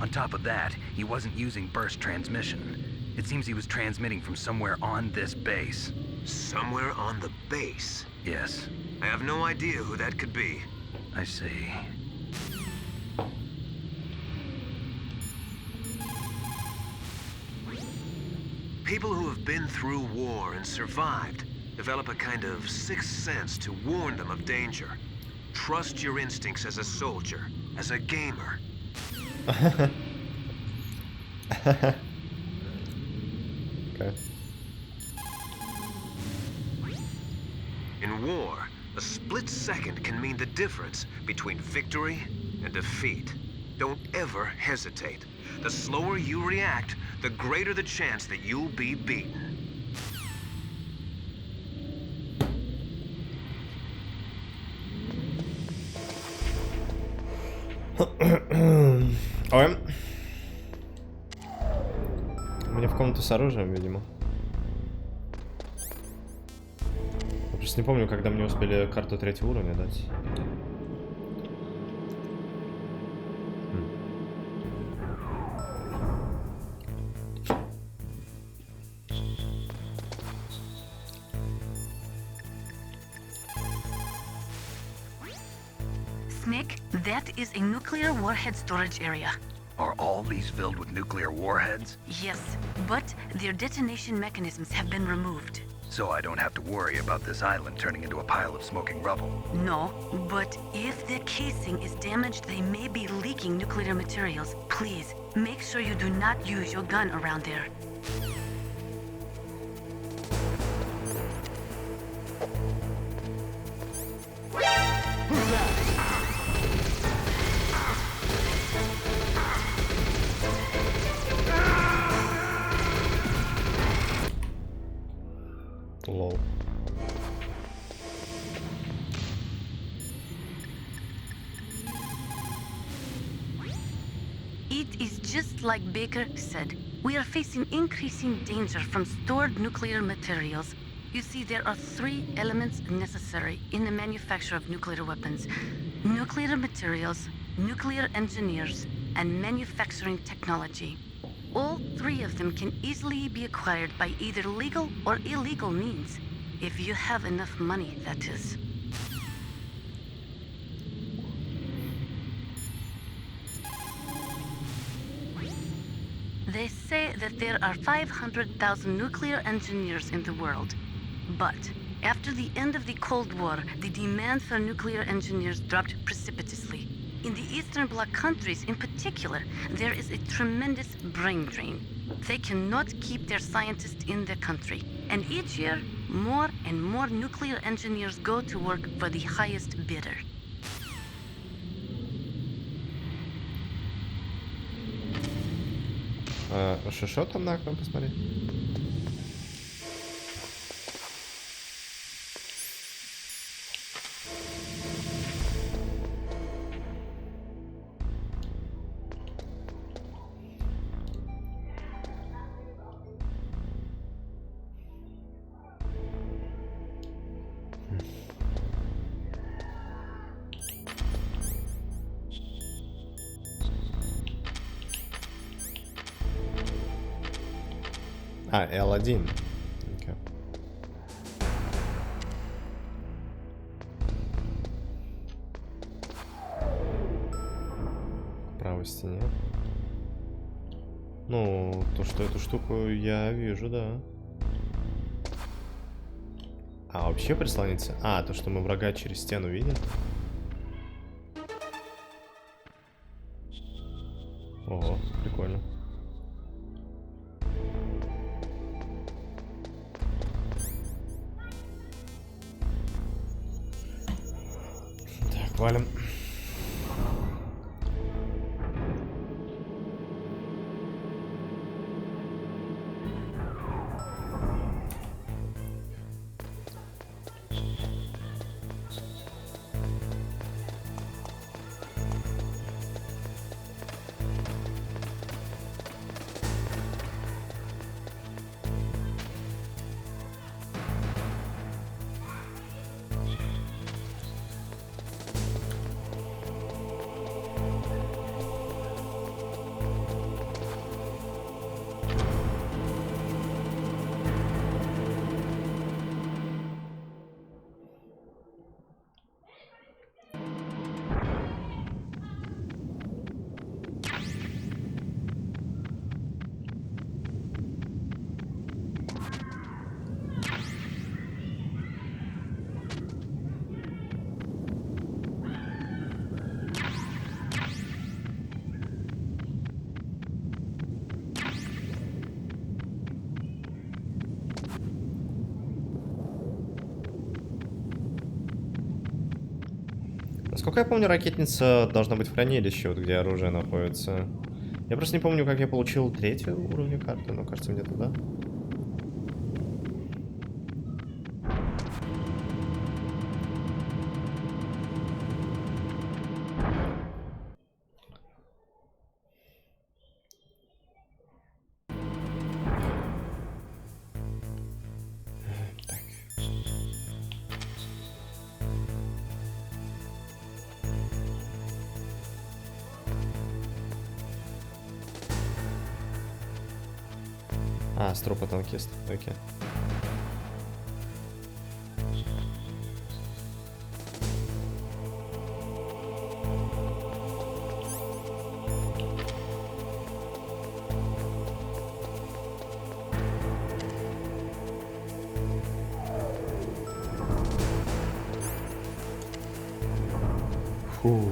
On top of that, he wasn't using burst transmission. It seems he was transmitting from somewhere on this base. Somewhere on the base? Yes. I have no idea who that could be. I see. People who have been through war and survived develop a kind of sixth sense to warn them of danger. Trust your instincts as a soldier, as a gamer. Okay. In war, a split second can mean the difference between victory and defeat. Don't ever hesitate. The slower you react, the greater the chance that you'll be beaten. Ой. Мне в комнату с оружием, видимо. Я просто не помню, когда мне успели карту 3-го уровня дать. Snake, that is a nuclear warhead storage area. Are all these filled with nuclear warheads? Yes, but their detonation mechanisms have been removed. So I don't have to worry about this island turning into a pile of smoking rubble. No, but if the casing is damaged, they may be leaking nuclear materials. Please, make sure you do not use your gun around there. It is just like Baker said. We are facing increasing danger from stored nuclear materials. You see, there are 3 elements necessary in the manufacture of nuclear weapons: nuclear materials, nuclear engineers, and manufacturing technology. All 3 of them can easily be acquired by either legal or illegal means. If you have enough money, that is. They say that there are 500,000 nuclear engineers in the world. But after the end of the Cold War, the demand for nuclear engineers dropped precipitously. In the Eastern Bloc countries in particular, there is a tremendous brain drain. They cannot keep their scientists in their country. And each year, more and more nuclear engineers go to work for the highest bidder. Что там на окно посмотреть? L1. Okay. К правой стене. Ну, то, что эту штуку я вижу, да. А, вообще прислониться? А, то, что мы врага через стену видим. Ого, прикольно. Валим. Насколько я помню, ракетница должна быть в хранилище, вот где оружие находится. Я просто не помню, как я получил 3-й уровень карты, но кажется, где-то да. А, с трупа танкист. Окей. Фу.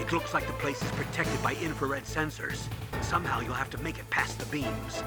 It looks like the place is protected by infrared sensors. Somehow you'll have to make it past the beams.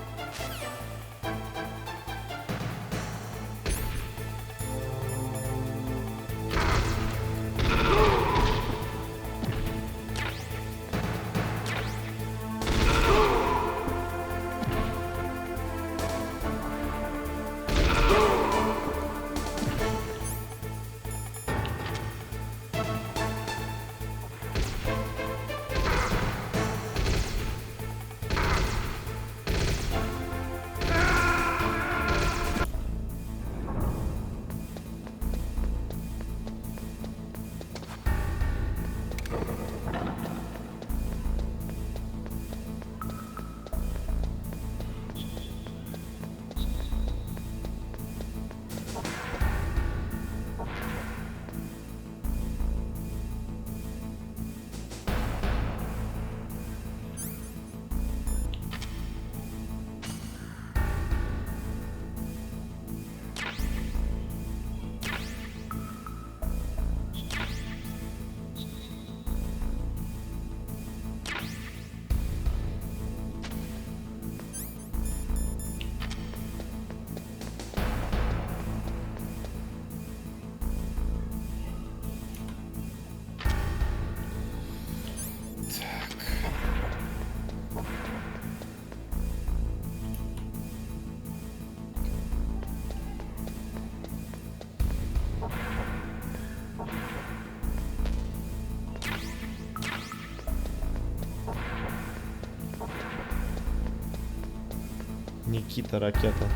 Никита, ракета.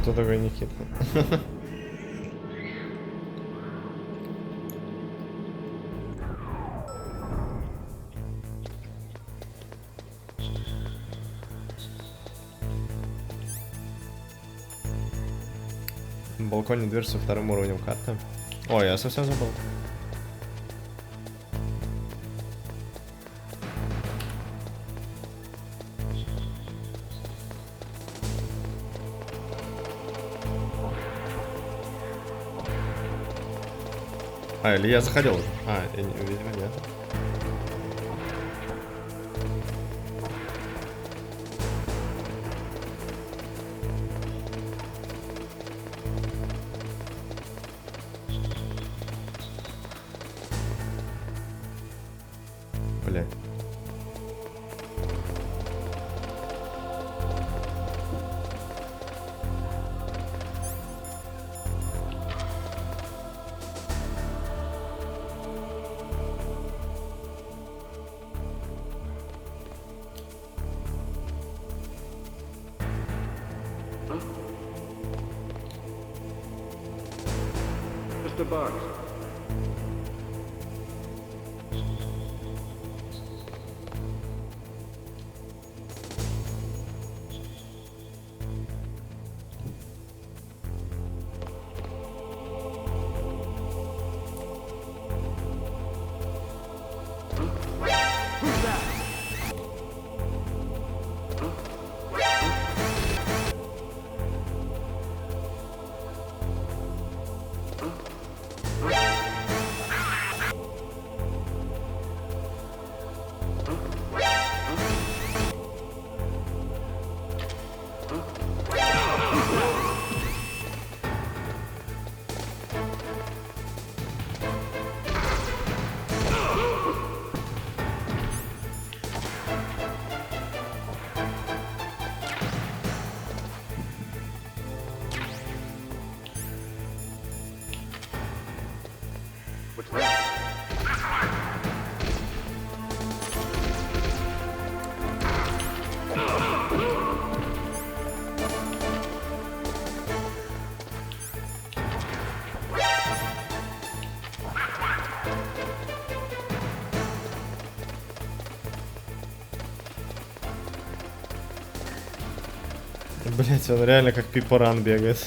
Кто такой Никита? На балконе дверь со вторым уровнем карты. Ой, я совсем забыл. А, или я заходил уже? А, я не, видимо, нет. Бля. Mr. Box. Блять, он реально как пипоран бегает.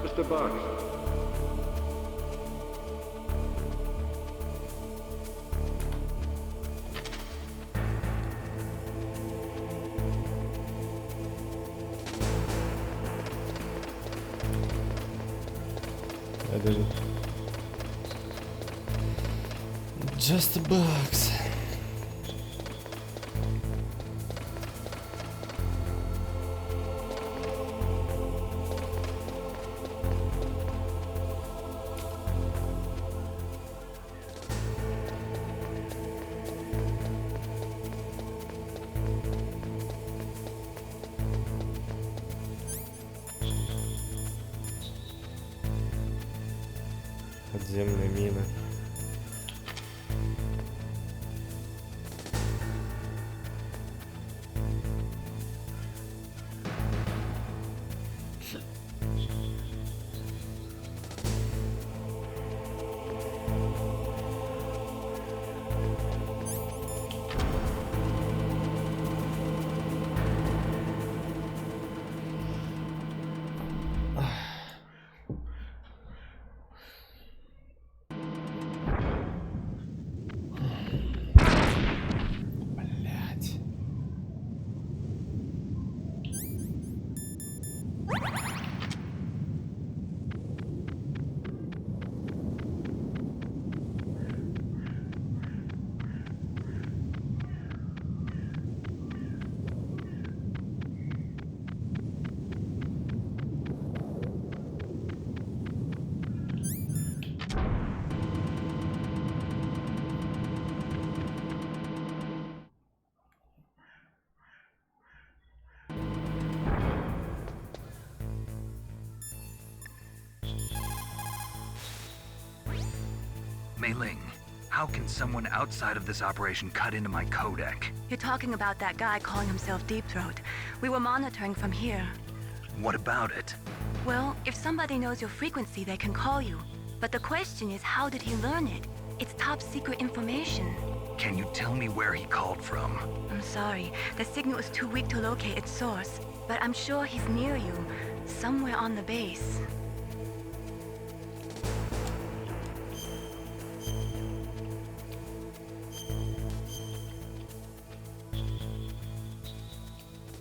Just a box. I did it. Just a box. Подземные мины. Mei Ling, how can someone outside of this operation cut into my codec? You're talking about that guy calling himself Deep Throat. We were monitoring from here. What about it? Well, if somebody knows your frequency, they can call you. But the question is, how did he learn it? It's top secret information. Can you tell me where he called from? I'm sorry, the signal is too weak to locate its source. But I'm sure he's near you, somewhere on the base.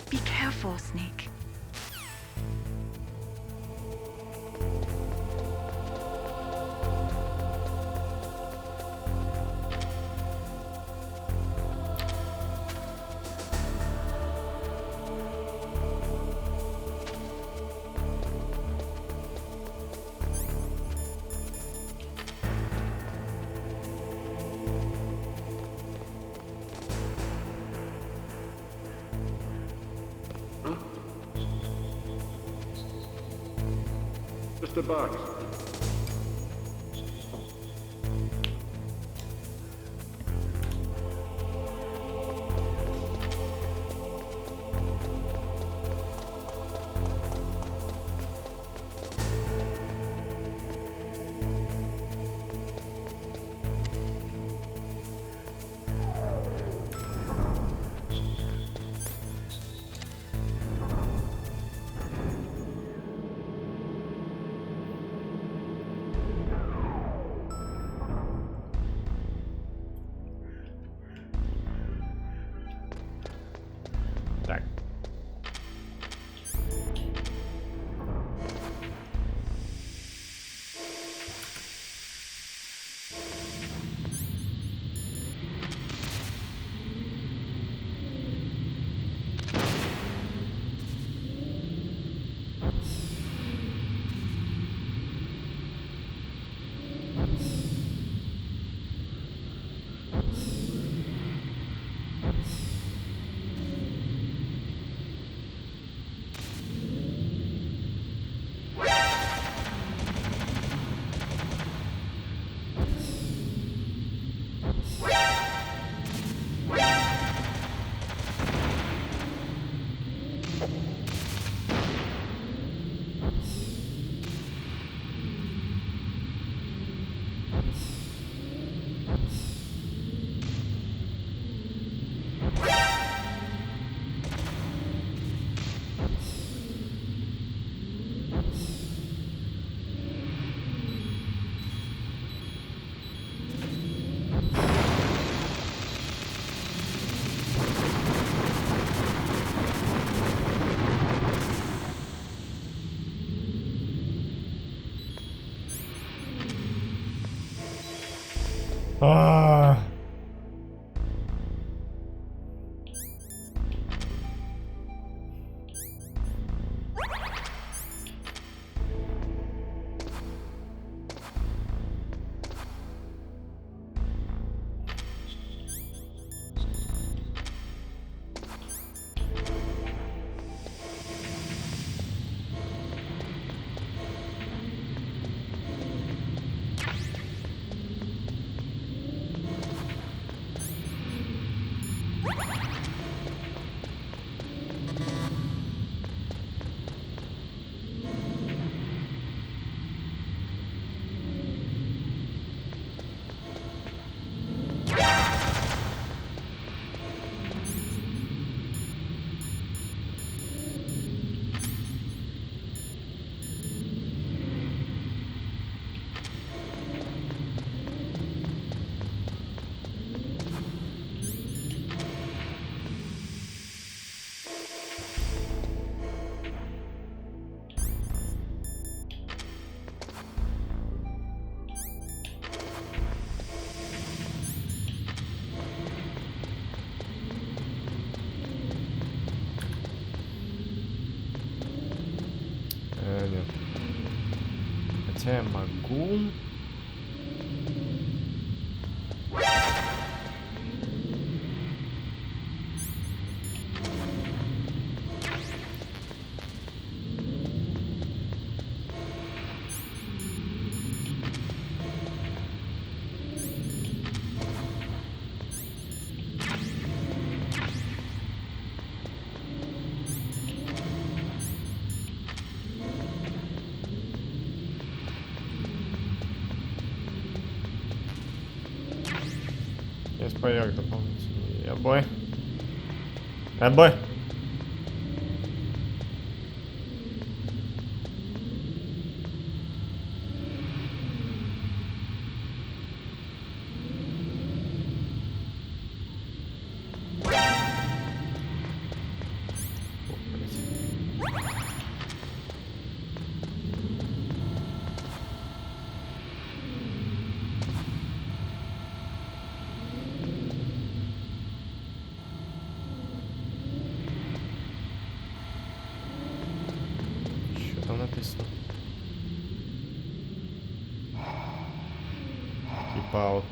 Be careful, Snake. Just a box. Нет. Хотя я могу. Есть паёк дополнительный. Ябой. Ябой. Написано. Keep out.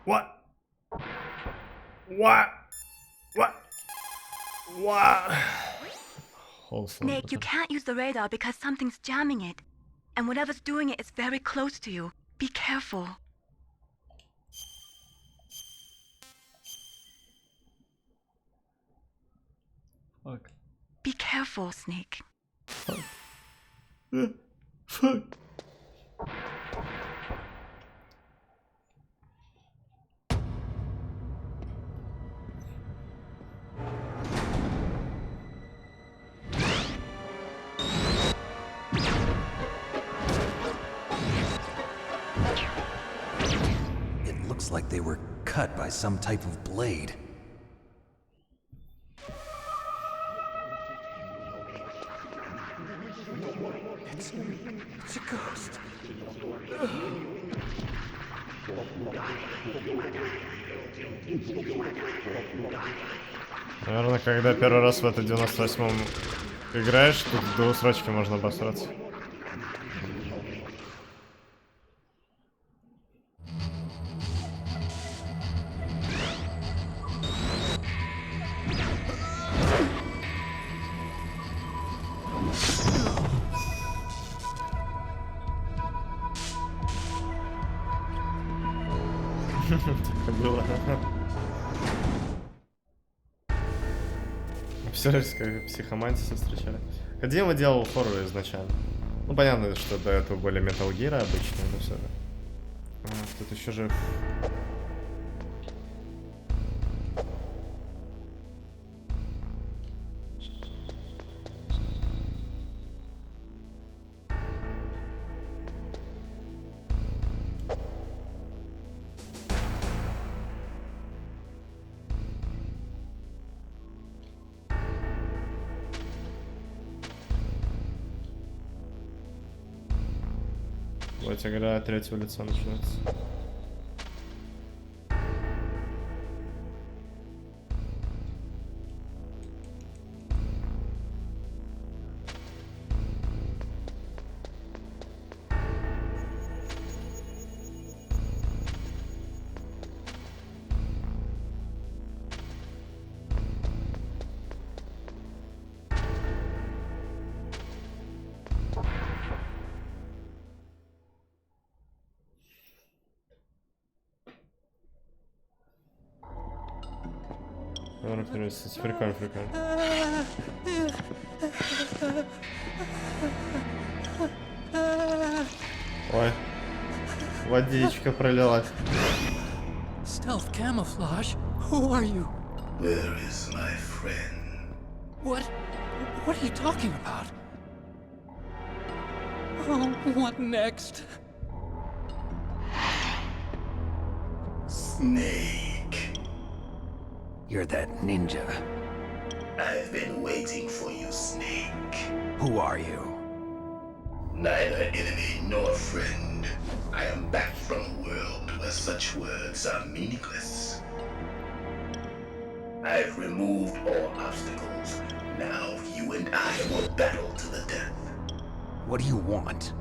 What? What? What? What? Nick, you can't use the radar because something's jamming it. And whatever's doing it is very close to you. Be careful. Fuck. Be careful, Snake. Fuck. Fuck. Looks like they were cut by some type of blade. It's a ghost. Наверное, когда первый раз в это 98-м играешь, тут до усрачки можно обосраться. Так было. Представляешь, как психомантиса встречали. Кодзима делал хоррор изначально. Ну, понятно, что до этого были Metal Gear обычные, но все же. Тут еще жив. Вот игра третьего лица начинается. Прикольно, прикольно. Ой, водичка пролилась. Stealth camouflage? Who are you? Where is my friend? What are you talking about? Oh, what next? Snake. You're that ninja. I've been waiting for you, Snake. Who are you? Neither enemy nor friend. I am back from a world where such words are meaningless. I've removed all obstacles. Now you and I will battle to the death. What do you want?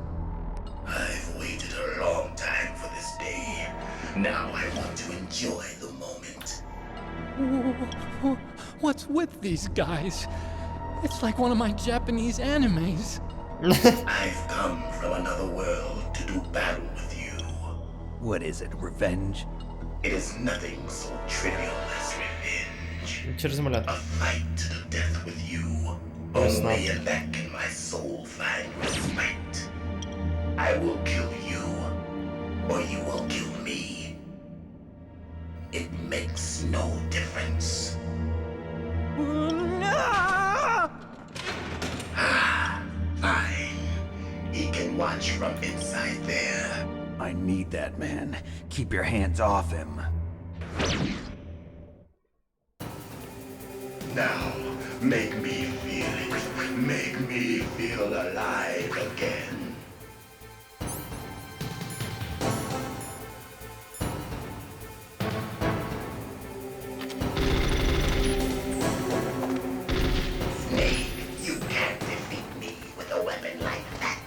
I've waited a long time for this day. Now I want to enjoy the moment. What's with these guys? It's like one of my Japanese animes. I've come from another world to do battle with you. What is it, revenge? It is nothing so trivial as revenge. A fight to the death with you. Only in that can my soul find respite. I will kill you, or you will kill me. It makes no difference. Fine. He can watch from inside there. I need that man. Keep your hands off him. Now, make me feel it. Make me feel alive again. Snake, you can't defeat me with a weapon like that.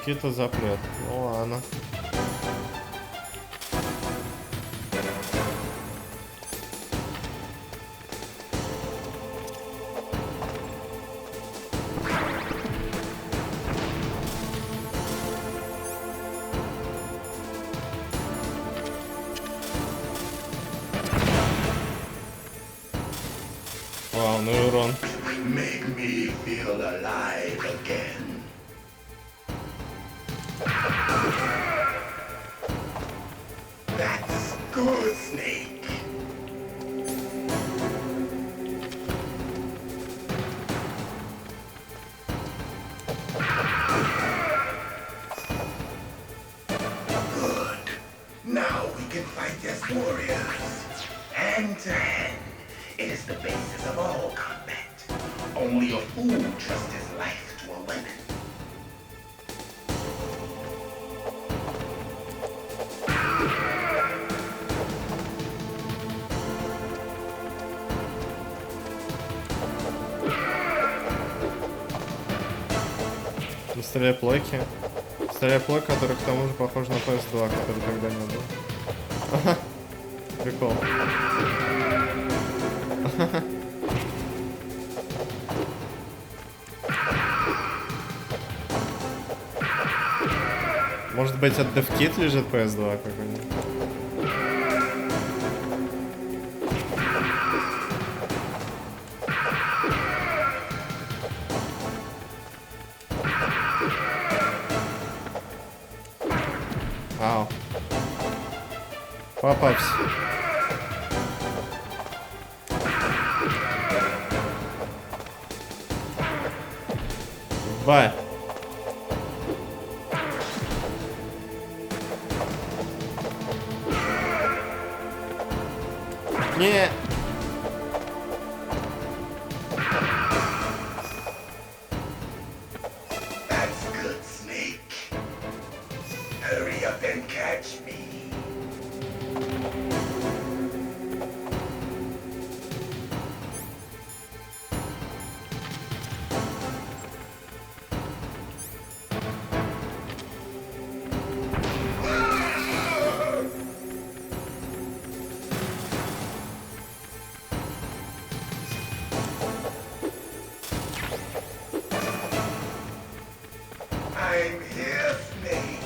Никита запрет. Ну ладно. Вау, ну и урон. Make me feel alive again. Good, Snake. Good. Now we can fight as warriors. Hand to hand. It is the basis of all combat. Only a fool trusts his life to a weapon. Стреляй плойки. Стреляй плойк, который к тому же похож на PS2, который тогда не был. Ага. Прикол. Может быть, от DevKit лежит PS2 какой-нибудь? Ау. Попався. Бай. Не. That's good, Snake. Hurry up and catch me. I'm here, Snake.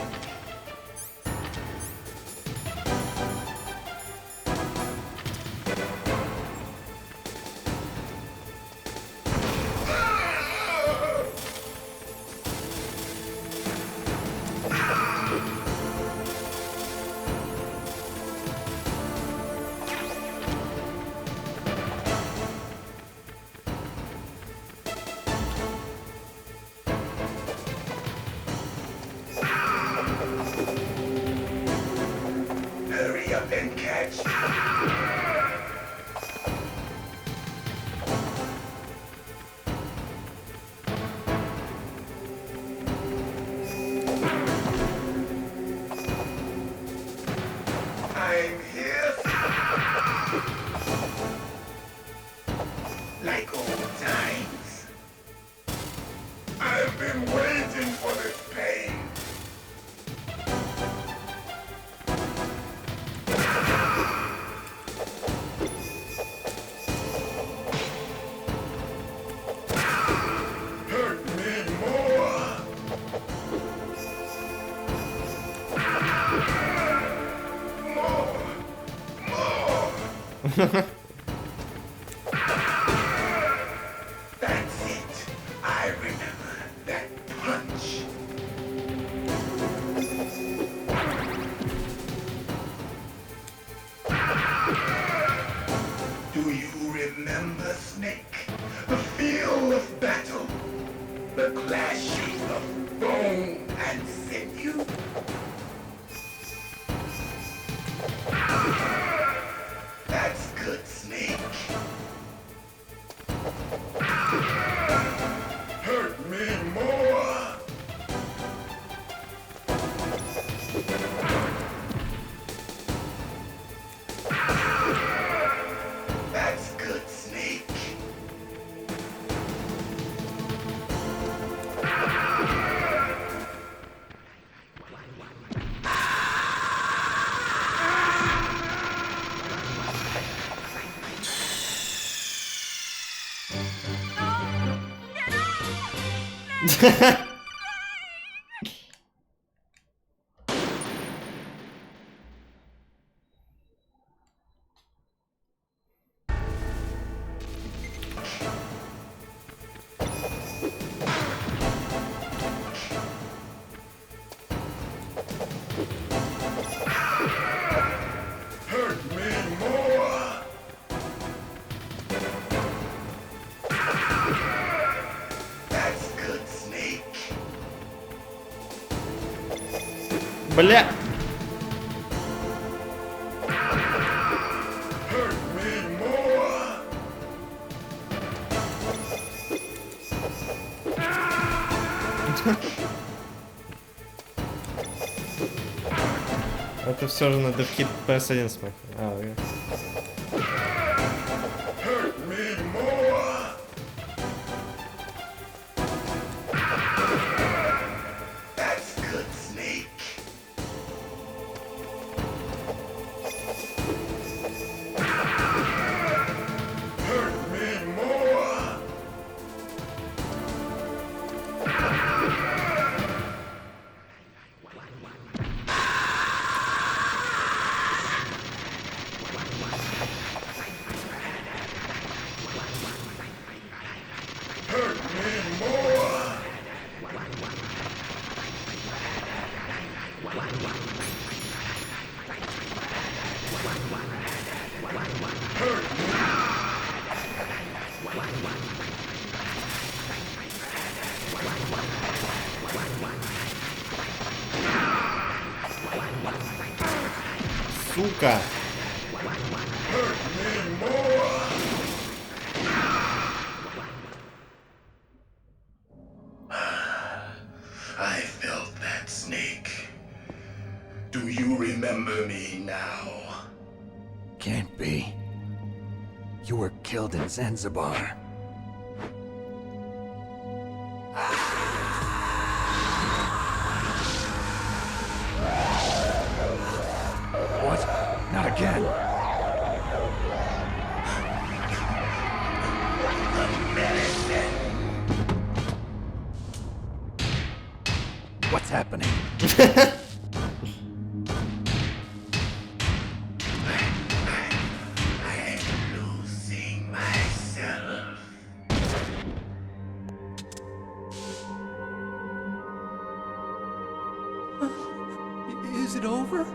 Hurry up and catch me. I'm here. Like old times. I've been waiting for this pain. Hurt me more. More. That's it. I remember that punch. Do you remember, Snake? The feel of battle. The clashing of bone and sinew. That's good, Snake. Hurt me more. That's good, Snake. Hurt Бля! Это все же на DevKit PS1 смотрю. Сука! I felt that snake. Do you remember me now? Can't be. You were killed in Zanzibar. What? Not again. What's happening? Is it over?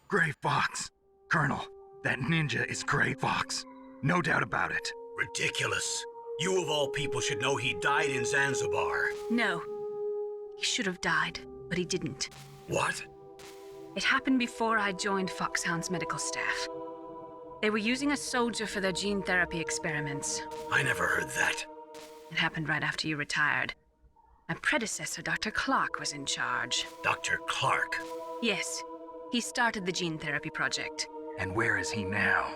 Gray Fox. Colonel, that ninja is Gray Fox. No doubt about it. Ridiculous. You of all people should know he died in Zanzibar. No. He should have died, but he didn't. What? It happened before I joined Foxhound's medical staff. They were using a soldier for their gene therapy experiments. I never heard that. It happened right after you retired. My predecessor, Dr. Clark, was in charge. Dr. Clark? Yes. He started the gene therapy project. And where is he now?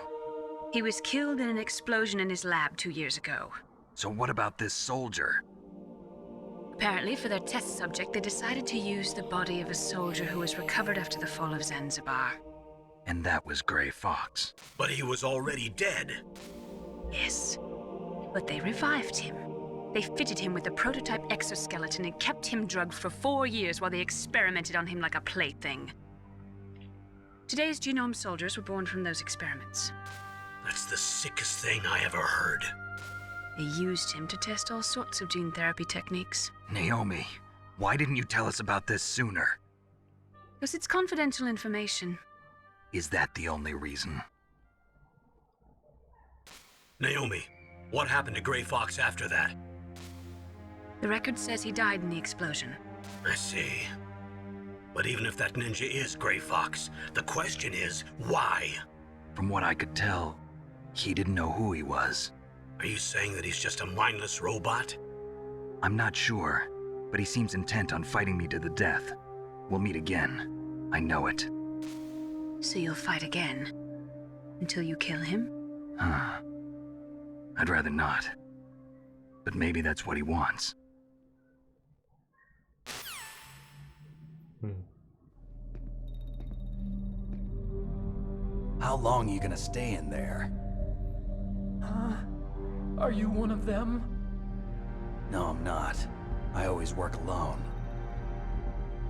He was killed in an explosion in his lab 2 years ago. So what about this soldier? Apparently, for their test subject, they decided to use the body of a soldier who was recovered after the fall of Zanzibar. And that was Gray Fox. But he was already dead. Yes. But they revived him. They fitted him with a prototype exoskeleton and kept him drugged for 4 years while they experimented on him like a plaything. Today's genome soldiers were born from those experiments. That's the sickest thing I ever heard. They used him to test all sorts of gene therapy techniques. Naomi, why didn't you tell us about this sooner? Because it's confidential information. Is that the only reason? Naomi, what happened to Gray Fox after that? The record says he died in the explosion. I see. But even if that ninja is Gray Fox, the question is, why? From what I could tell, he didn't know who he was. Are you saying that he's just a mindless robot? I'm not sure, but he seems intent on fighting me to the death. We'll meet again. I know it. So you'll fight again? Until you kill him? I'd rather not. But maybe that's what he wants. How long are you gonna stay in there? Huh? Are you one of them? No, I'm not. I always work alone.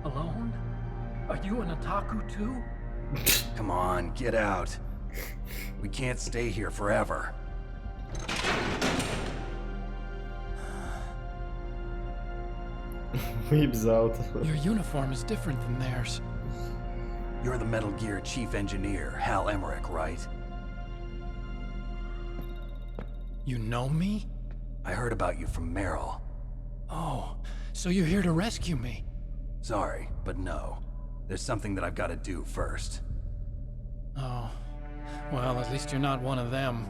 Alone? Are you an otaku too? Come on, get out. We can't stay here forever. Weeps out. Your uniform is different than theirs. You're the Metal Gear chief engineer, Hal Emmerich, right? You know me? I heard about you from Meryl. Oh, so you're here to rescue me? Sorry, but no. There's something that I've got to do first. Oh, well, at least you're not one of them.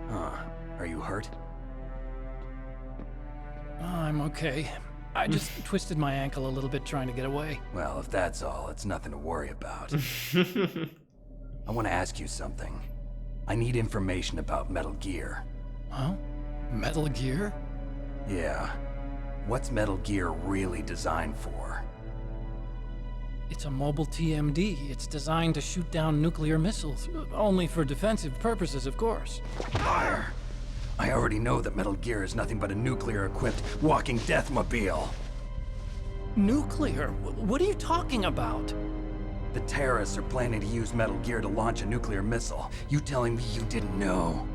Huh. Are you hurt? Oh, I'm okay. I just twisted my ankle a little bit trying to get away. Well, if that's all, it's nothing to worry about. I want to ask you something. I need information about Metal Gear. Huh? Metal Gear? Yeah. What's Metal Gear really designed for? It's a mobile TMD. It's designed to shoot down nuclear missiles. Only for defensive purposes, of course. Fire! I already know that Metal Gear is nothing but a nuclear-equipped walking deathmobile. Nuclear? What are you talking about? The terrorists are planning to use Metal Gear to launch a nuclear missile. You telling me you didn't know?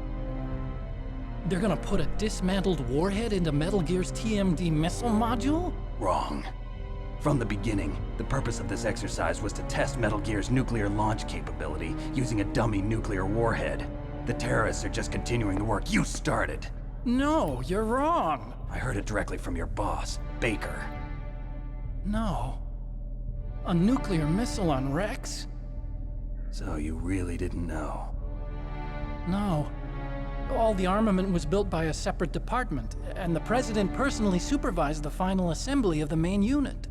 They're gonna put a dismantled warhead into Metal Gear's TMD missile module? Wrong. From the beginning, the purpose of this exercise was to test Metal Gear's nuclear launch capability using a dummy nuclear warhead. The terrorists are just continuing the work you started. No, you're wrong. I heard it directly from your boss, Baker. No. A nuclear missile on Rex? So you really didn't know? No. All the armament was built by a separate department, and the president personally supervised the final assembly of the main unit.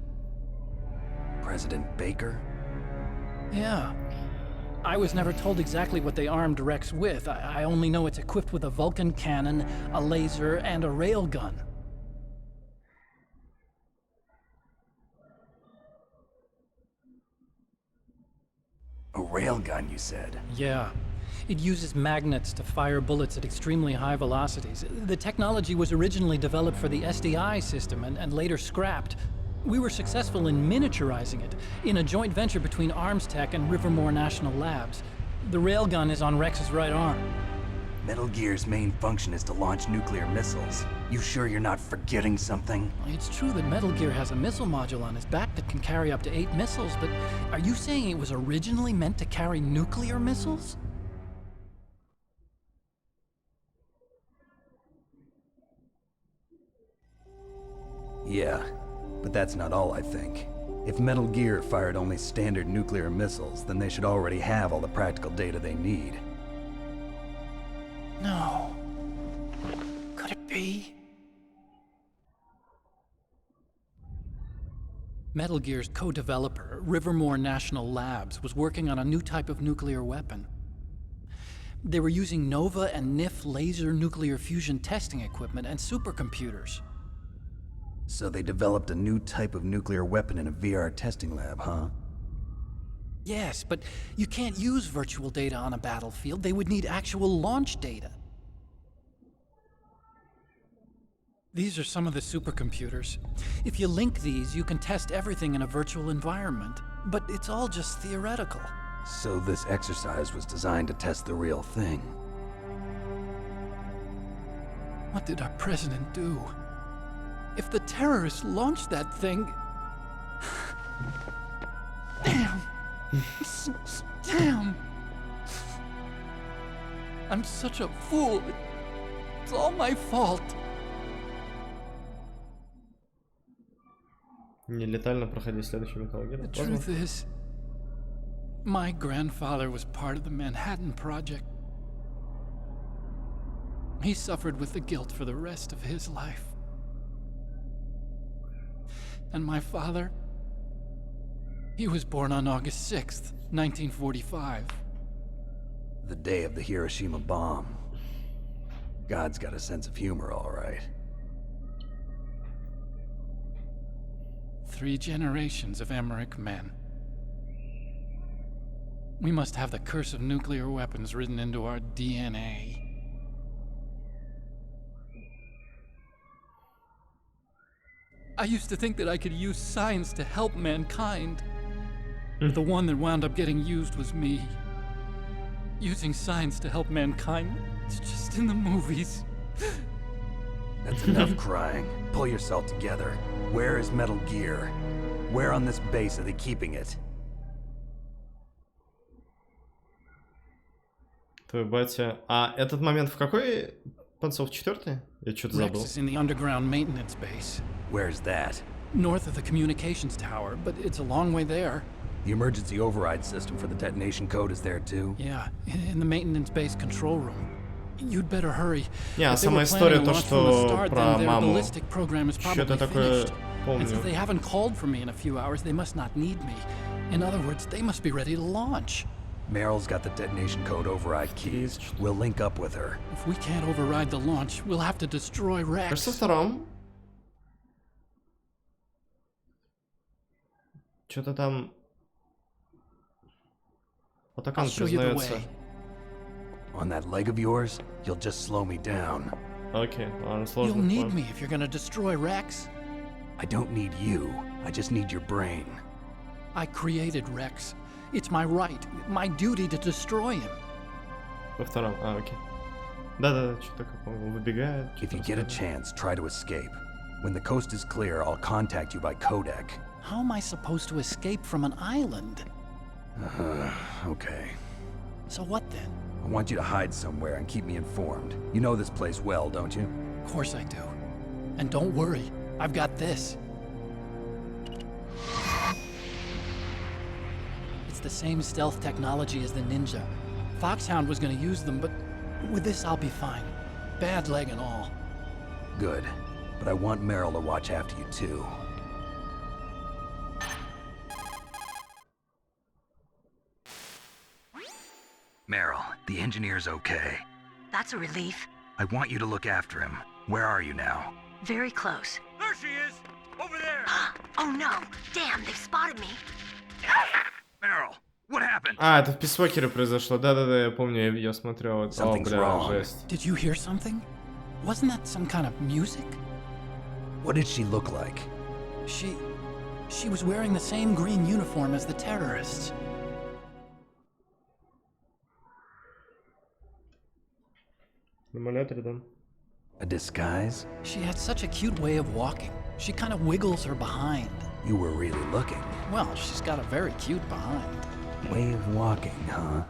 President Baker? Yeah. I was never told exactly what they armed Rex with. I only know it's equipped with a Vulcan cannon, a laser, and a railgun. A railgun, you said? Yeah. It uses magnets to fire bullets at extremely high velocities. The technology was originally developed for the SDI system and later scrapped. We were successful in miniaturizing it in a joint venture between Arms Tech and Rivermore National Labs. The railgun is on Rex's right arm. Metal Gear's main function is to launch nuclear missiles. You sure you're not forgetting something? It's true that Metal Gear has a missile module on his back that can carry up to 8 missiles, but are you saying it was originally meant to carry nuclear missiles? Yeah, but that's not all I think. If Metal Gear fired only standard nuclear missiles, then they should already have all the practical data they need. No. Could it be? Metal Gear's co-developer, Rivermore National Labs, was working on a new type of nuclear weapon. They were using NOVA and NIF laser nuclear fusion testing equipment and supercomputers. So they developed a new type of nuclear weapon in a VR testing lab, huh? Yes, but you can't use virtual data on a battlefield. They would need actual launch data. These are some of the supercomputers. If you link these, you can test everything in a virtual environment. But it's all just theoretical. So this exercise was designed to test the real thing. What did our president do? If the terrorists launched that thing... Damn! Damn! I'm such a fool. It's all my fault. Нелетально проходить следующий Metal Gear. The truth is, my grandfather was part of the Manhattan Project. He suffered with the guilt for the rest of his life. And my father, he was born on August 6th, 1945. The day of the Hiroshima bomb. God's got a sense of humor, all right. 3 generations of Emmerich men. We must have the curse of nuclear weapons written into our DNA. I used to think that I could use science to help mankind. But the one that wound up getting used was me. Using science to help mankind, it's just in the movies. That's enough crying. Pull yourself together. Where is Metal Gear? Where on this base are they keeping it? Твой батя... А этот момент в какой концов? Четвертый? Я что-то забыл. Rex is in the underground maintenance base. Where's that? North of the communications tower, but it's a long way there. The emergency override system for the detonation code is there too? Yeah, in the maintenance base control room. You'd better hurry. Не, сама история то, что про маму. Что-то такое And since помню. they haven't called for me in a few hours, they must not need me. In other words, they must be ready to launch. Meryl's got the detonation code override keys. We'll link up with her. If we can't override the launch, we'll have to destroy Rex. Кажется, втором. Что-то там... Атакан признается. On that leg of yours, you'll just slow me down. Окей, ладно, You'll сложно. need me if you're gonna destroy Rex. I don't need you. I just need your brain. I created Rex. It's my right, my duty to destroy him. Во втором, окей. Да-да-да, что-то такое, по-моему, выбегает. If you get a chance, try to escape. When the coast is clear, I'll contact you by codec. How am I supposed to escape from an island? Okay. So what then? I want you to hide somewhere and keep me informed. You know this place well, don't you? Of course I do. And don't worry, I've got this. It's the same stealth technology as the Ninja. Foxhound was gonna use them, but with this I'll be fine. Bad leg and all. Good. But I want Meryl to watch after you too. Meryl, the engineer's okay. That's a relief. I want you to look after him. Where are you now? Very close. There she is! Over there! Oh no! Damn, they've spotted me. Meryl, what happened? А, это в Писвокере произошло. Да-да-да, я помню, я видео смотрел. О, бля, жесть. Did you hear something? Wasn't that some kind of music? What did she look like? She was wearing the same green uniform as the terrorists. A disguise? She had such a cute way of walking. She kind of wiggles her behind. You were really looking. Well, she's got a very cute behind. Way of walking, huh?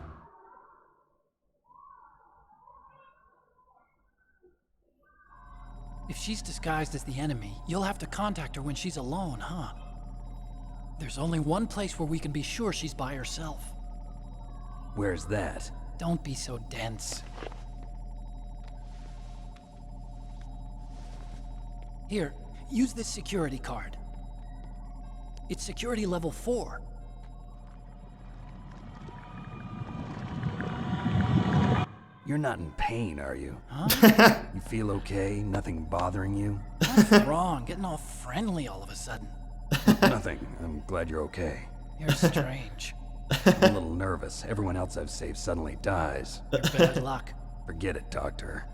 If she's disguised as the enemy, you'll have to contact her when she's alone, huh? There's only one place where we can be sure she's by herself. Where's that? Don't be so dense. Here, use this security card. It's security level 4. You're not in pain, are you? Huh? You feel okay? Nothing bothering you? What's wrong? Getting all friendly all of a sudden. Nothing. I'm glad you're okay. You're strange. I'm a little nervous. Everyone else I've saved suddenly dies. You're bad luck. Forget it, Doctor.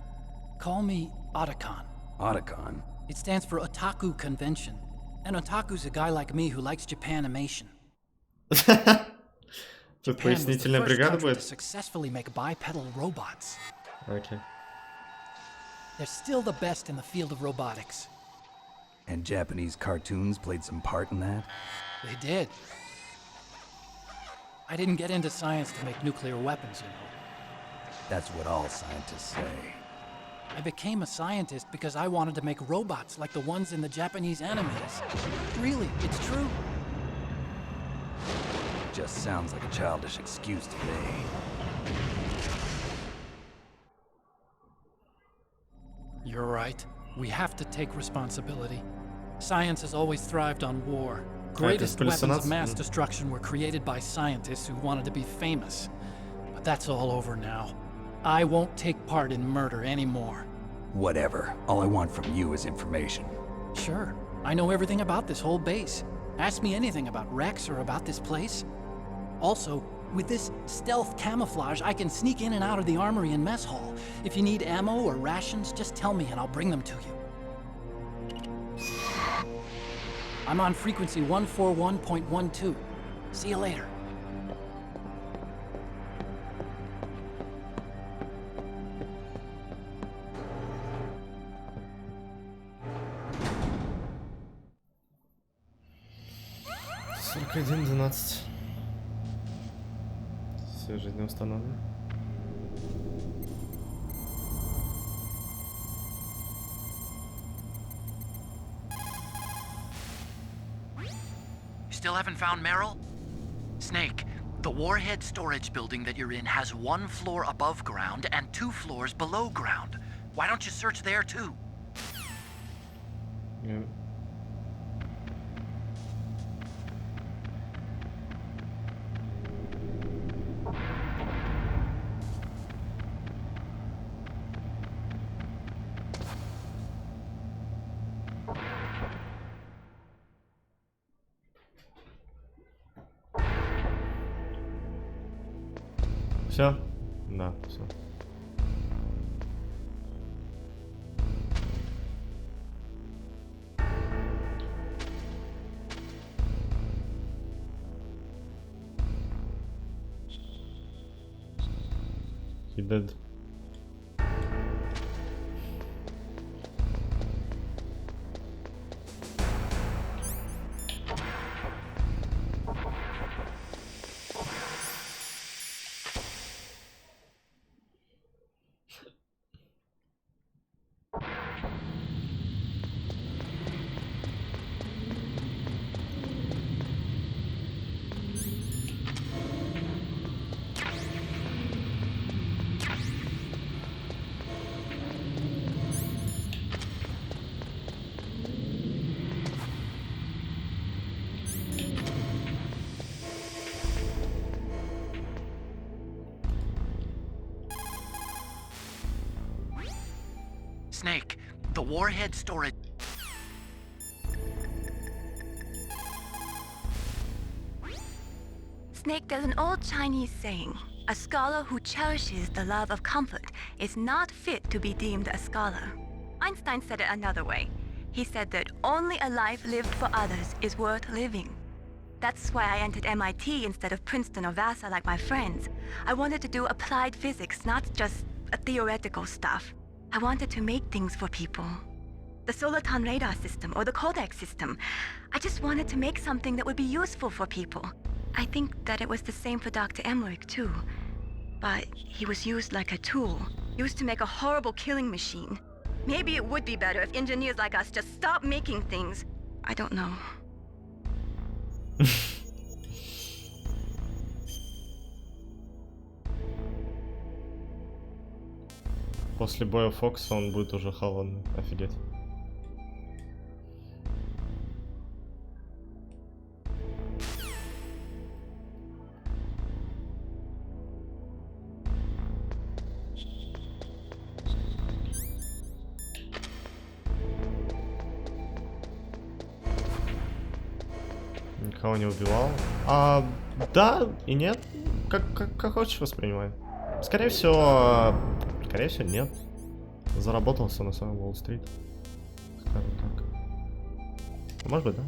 Call me Otacon. Otacon? It stands for Otaku Convention. And Otaku's a guy like me who likes Japanimation. Тут пояснительная бригада to будет? successfully make bipedal robots. Окей. They're still the best in the field of robotics. And Japanese cartoons played some part in that? They did. I didn't get into science to make nuclear weapons, you know. That's what all scientists say. I became a scientist because I wanted to make robots like the ones in the Japanese animes. Really, it's true. Just sounds like a childish excuse to me. You're right. We have to take responsibility. Science has always thrived on war. Greatest weapons of mass destruction were created by scientists who wanted to be famous. But that's all over now. I won't take part in murder anymore. Whatever. All I want from you is information. Sure. I know everything about this whole base. Ask me anything about Rex or about this place. Also, with this stealth camouflage, I can sneak in and out of the armory and mess hall. If you need ammo or rations, just tell me and I'll bring them to you. I'm on frequency 141.12. See you later. 41-12. Все жизнь установлена. Still haven't found Meryl? Snake, the warhead storage building that you're in has 1 floor above ground and 2 floors below ground. Why don't you search there too? Yeah. Все? Да, все. He did. Snake, the warhead storage... Snake, there's an old Chinese saying, a scholar who cherishes the love of comfort is not fit to be deemed a scholar. Einstein said it another way. He said that only a life lived for others is worth living. That's why I entered MIT instead of Princeton or Vassar like my friends. I wanted to do applied physics, not just theoretical stuff. I wanted to make things for people. The Soliton radar system or the Codex system. I just wanted to make something that would be useful for people. I think that it was the same for Dr. Emmerich too. But he was used like a tool, used to make a horrible killing machine. Maybe it would be better if engineers like us just stopped making things. I don't know. После боя Фокса он будет уже холодный. Офигеть. Никого не убивал. Да и нет. Как хочешь воспринимай. Скорее всего, нет. Заработался на своем Уолл-стрит. Скажем так. Может быть, да?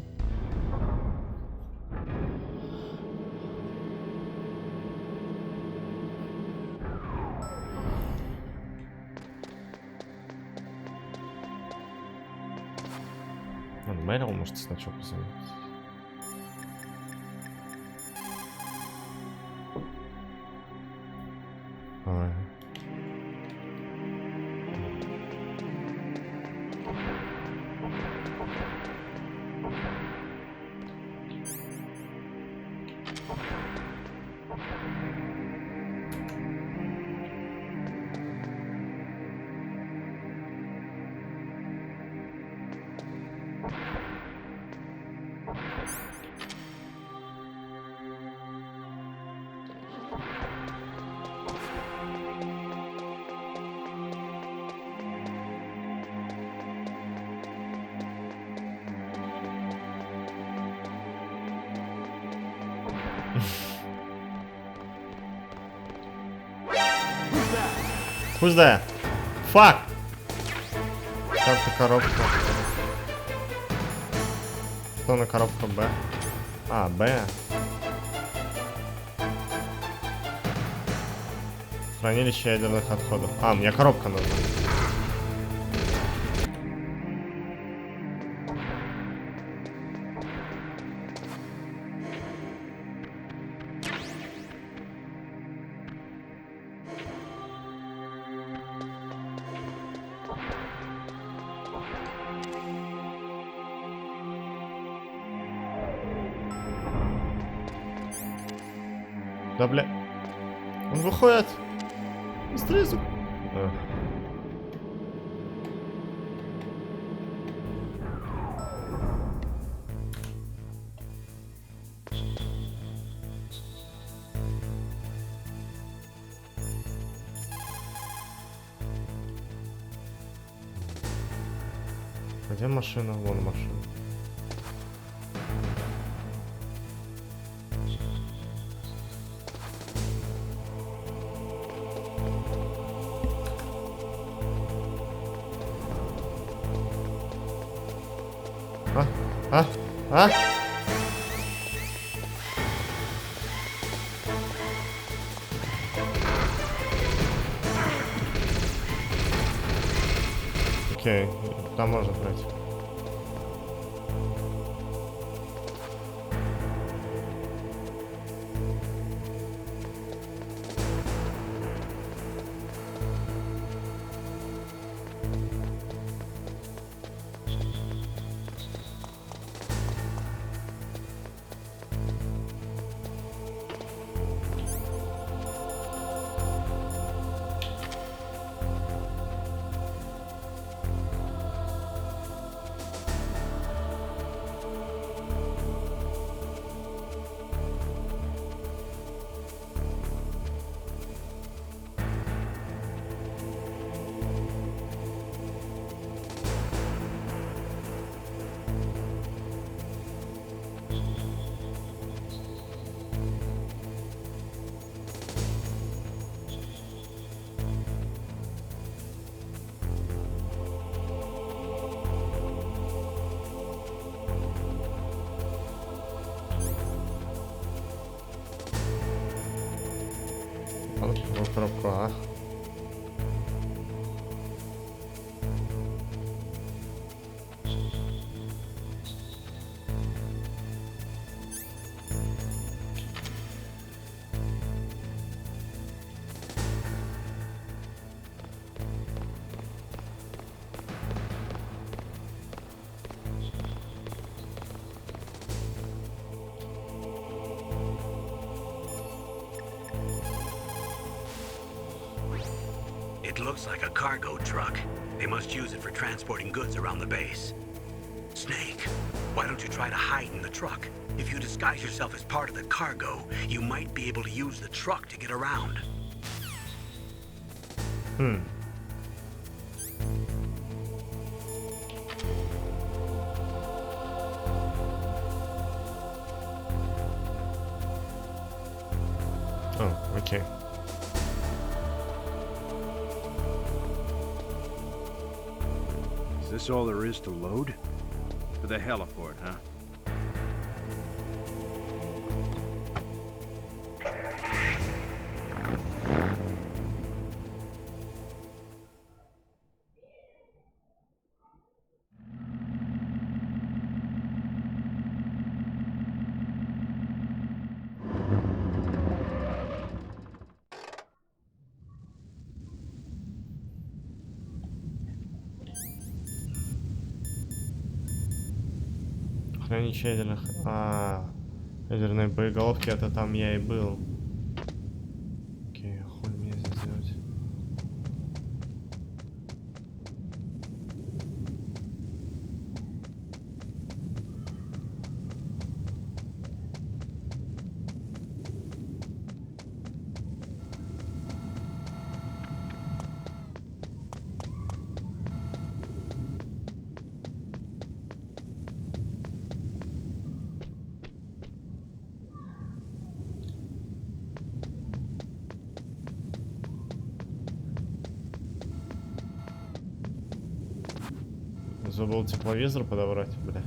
Мэрил может сначала позвонить. Who's that? Fuck! Как-то коробка. Что на коробка Б? А, Б. Хранилище ядерных отходов. А, мне коробка нужна. Да, бля. Он выходит. Быстрее, сука. Где машина? Вон машина. А? Окей, там можно пройти. Пробку, а? It looks like a cargo truck. They must use it for transporting goods around the base. Snake, why don't you try to hide in the truck? If you disguise yourself as part of the cargo, you might be able to use the truck to get around. Oh, okay. Is this all there is to load? To the heliport, huh? Хранить ядерных... ядерные боеголовки, это там я и был. Окей, хуй мне здесь делать. Забыл тепловизор подобрать, бля.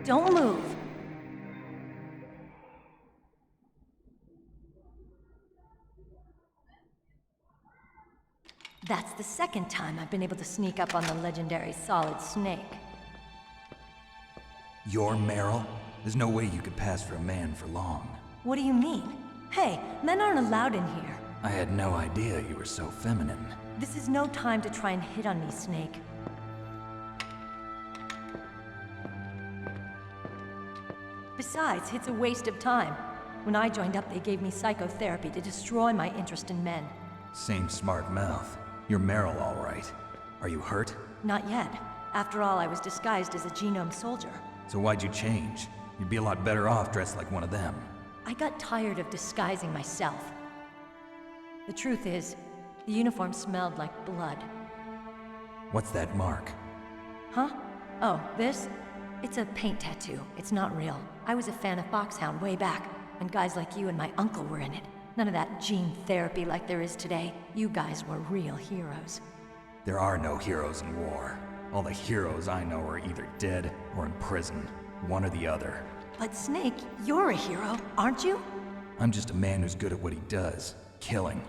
Don't move. That's the second time I've been able to sneak up on the legendary Solid Snake. You're Meryl? There's no way you could pass for a man for long. What do you mean? Hey, men aren't allowed in here. I had no idea you were so feminine. This is no time to try and hit on me, Snake. Besides, it's a waste of time. When I joined up, they gave me psychotherapy to destroy my interest in men. Same smart mouth. You're Meryl, all right. Are you hurt? Not yet. After all, I was disguised as a genome soldier. So why'd you change? You'd be a lot better off dressed like one of them. I got tired of disguising myself. The truth is, the uniform smelled like blood. What's that mark? Huh? Oh, this? It's a paint tattoo. It's not real. I was a fan of Foxhound way back, when guys like you and my uncle were in it. None of that gene therapy like there is today. You guys were real heroes. There are no heroes in war. All the heroes I know are either dead or in prison. One or the other. But Snake, you're a hero, aren't you? I'm just a man who's good at what he does. Killing.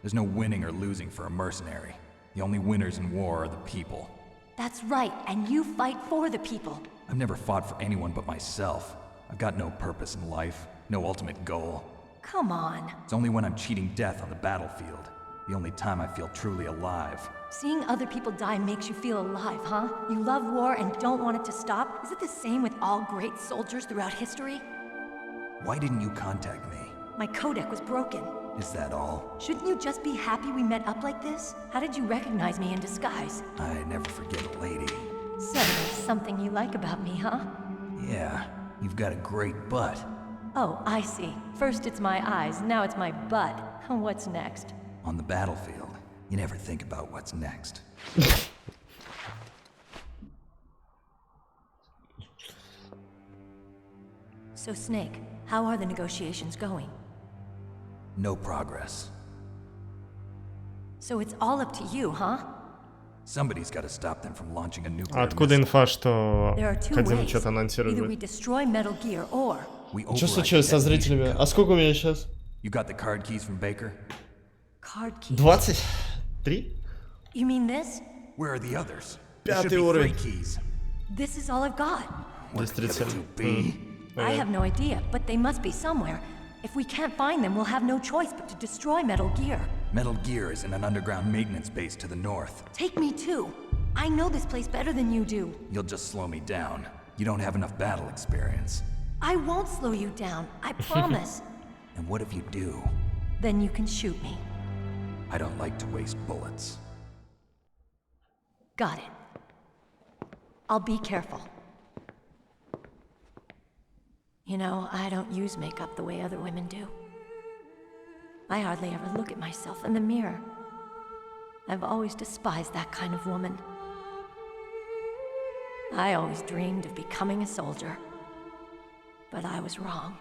There's no winning or losing for a mercenary. The only winners in war are the people. That's right, and you fight for the people. I've never fought for anyone but myself. I've got no purpose in life, no ultimate goal. Come on. It's only when I'm cheating death on the battlefield. The only time I feel truly alive. Seeing other people die makes you feel alive, huh? You love war and don't want it to stop? Is it the same with all great soldiers throughout history? Why didn't you contact me? My codec was broken. Is that all? Shouldn't you just be happy we met up like this? How did you recognize me in disguise? I never forget a lady. So there's something you like about me, huh? Yeah, you've got a great butt. Oh, I see. First it's my eyes, now it's my butt. What's next? On the battlefield, you never think about what's next. So Snake, how are the negotiations going? No progress. So it's all up to you, huh? Somebody's got to stop them from launching a nuclear Откуда инфа, что Кодзима что-то анонсирует? Either we destroy Metal Gear or... Что случилось со зрителями? А сколько у меня сейчас? You got the card keys from Baker? Card keys? 23? You mean this? Where are the others? Пятый уровень. This is all I've got. What could it be? I have no idea, but they must be somewhere. If we can't find them, we'll have no choice but to destroy Metal Gear. Metal Gear is in an underground maintenance base to the north. Take me too. I know this place better than you do. You'll just slow me down. You don't have enough battle experience. I won't slow you down, I promise. And what if you do? Then you can shoot me. I don't like to waste bullets. Got it. I'll be careful. You know, I don't use makeup the way other women do. I hardly ever look at myself in the mirror. I've always despised that kind of woman. I always dreamed of becoming a soldier. But I was wrong.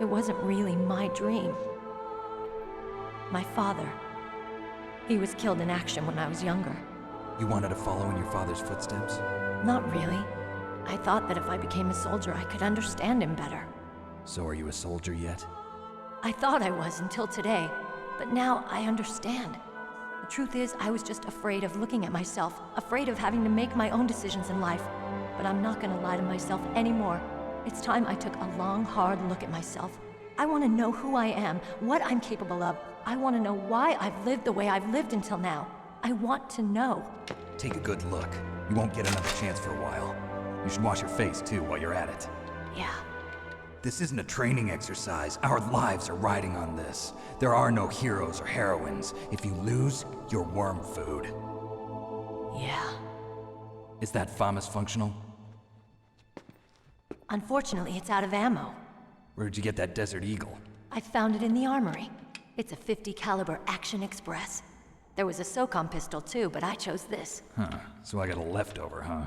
It wasn't really my dream. My father, he was killed in action when I was younger. You wanted to follow in your father's footsteps? Not really. I thought that if I became a soldier, I could understand him better. So are you a soldier yet? I thought I was until today, but now I understand. The truth is, I was just afraid of looking at myself, afraid of having to make my own decisions in life. But I'm not gonna lie to myself anymore. It's time I took a long, hard look at myself. I want to know who I am, what I'm capable of. I want to know why I've lived the way I've lived until now. I want to know. Take a good look. You won't get another chance for a while. You should wash your face too while you're at it. Yeah. This isn't a training exercise. Our lives are riding on this. There are no heroes or heroines. If you lose, you're worm food. Yeah. Is that FAMAS functional? Unfortunately, it's out of ammo. Where'd you get that Desert Eagle? I found it in the armory. It's a .50 caliber Action Express. There was a SOCOM pistol too, but I chose this. Huh, so I got a leftover, huh?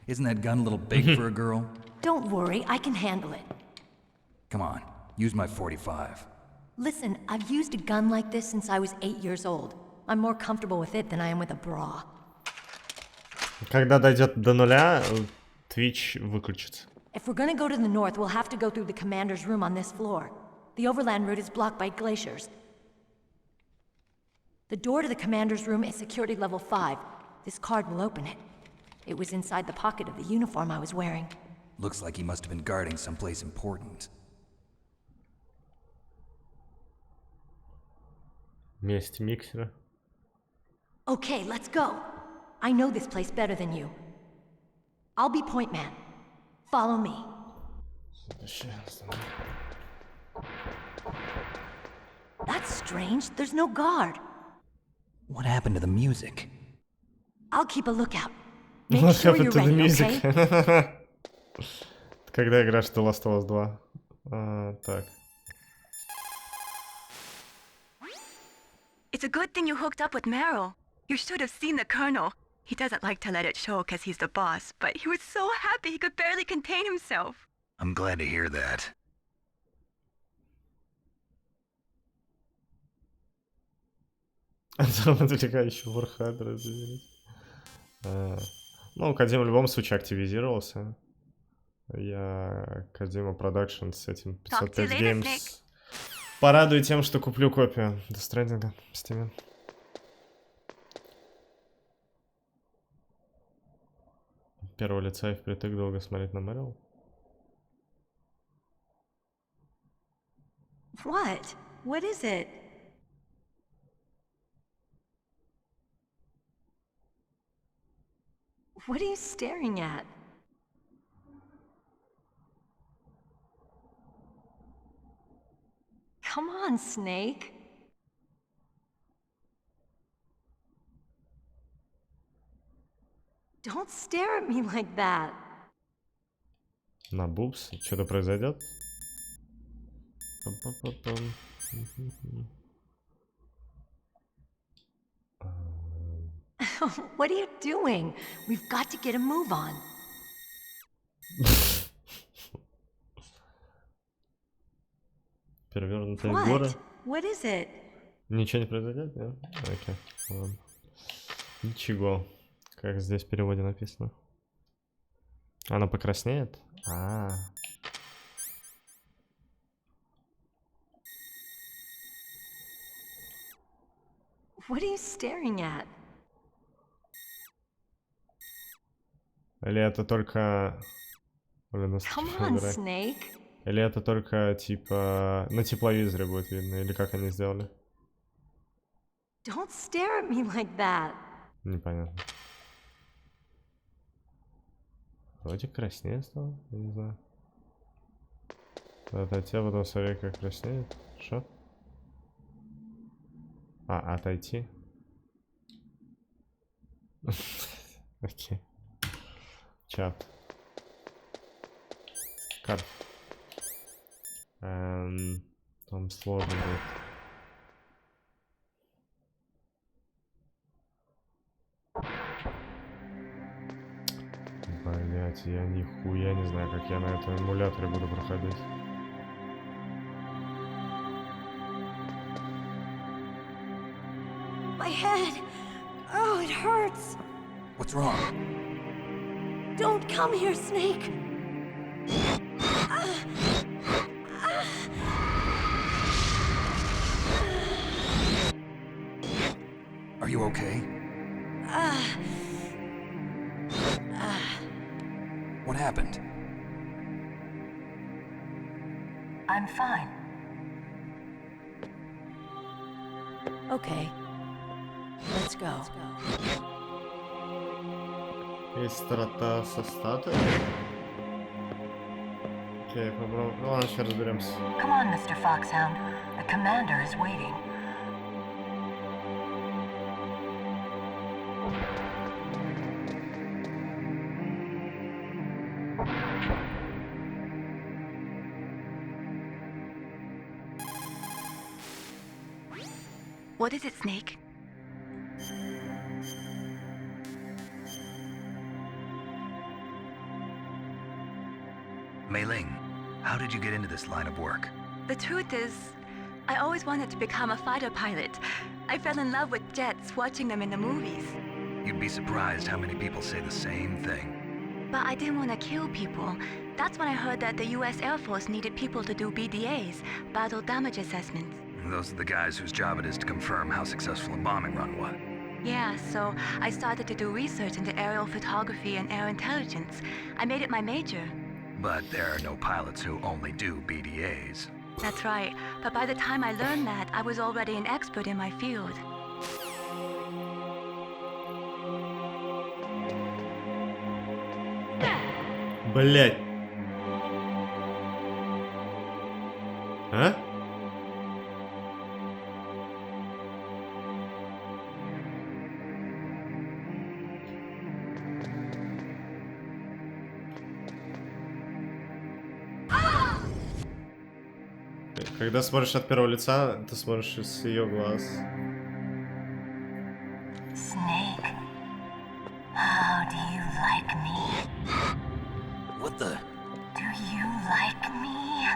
Isn't that gun a little big for a girl? Don't worry, I can handle it. Come on, use my .45. Listen, I've used a gun like this since I was 8 years old. I'm more comfortable with it than I am with a bra. Когда дойдет до нуля, Twitch выключится. If we're gonna go to the north, we'll have to go through the commander's room on this floor. The overland route is blocked by glaciers. The door to the commander's room is security level 5. This card will open it. It was inside the pocket of the uniform I was wearing. Looks like he must have been guarding someplace important. Месть миксера. Okay, let's go. I know this place better than you. I'll be point man. Follow me. That's strange. There's no guard. What happened to the music? I'll keep a lookout. What Make sure happened you're to the ready, music? okay? Когда играешь в The Last of Us 2? Так. It's a good thing you hooked up with Meryl. You should have seen the Colonel. He doesn't like to let it show because he's the boss, but he was so happy he could barely contain himself. I'm glad to hear that. Отвлекающий Warhammer разделить. Ну, Кодзима в любом случае активизировался. Я Кодзима Productions с этим 505 Games порадую тем, что куплю копию Death Stranding в Steam. Первого лица и впритык долго смотреть на Мэрил. What? What is it? What are you staring at? Come on, Snake. Don't stare at me like that. На бубс. Что-то произойдет? Пам-пам-пам-пам. What are you doing? We've got to get a move on. Перевернутые горы. What is it? Ничего не произойдет, да? Окей, ладно. Ничего. Как здесь в переводе написано. Она покраснеет? What are you staring at? Или это только... Блин, Come on, Snake. Или это только, типа, на тепловизоре будет видно? Или как они сделали? Don't stare at me like that. Непонятно. Вроде краснее стало, я не знаю. Отойти, а потом смотреть, как краснеет. Что? Отойти. Окей. Чат. Карт. Там сложно будет. Блять, я нихуя не знаю, как я на этом эмуляторе буду проходить. My head. Oh, it hurts. What's wrong? Don't come here, Snake. Are you okay? What happened? I'm fine. Okay. Let's go. Есть строта со статуей. Окей, попробуем. Ну ладно, сейчас разберемся. Come on, Mr. Foxhound. The commander is waiting. What is it, Snake? Mei Ling, how did you get into this line of work? The truth is, I always wanted to become a fighter pilot. I fell in love with jets watching them in the movies. You'd be surprised how many people say the same thing. But I didn't want to kill people. That's when I heard that the US Air Force needed people to do BDAs, battle damage assessments. Those are the guys whose job it is to confirm how successful a bombing run was. Yeah, so I started to do research into aerial photography and air intelligence. I made it my major. But there are no pilots who only do BDAs. That's right. But by the time I learned that, I was already an expert in my field. Блять. А? Когда смотришь от первого лица, ты смотришь с ее глаз. Snake, how do you like me? What the? Do you like me?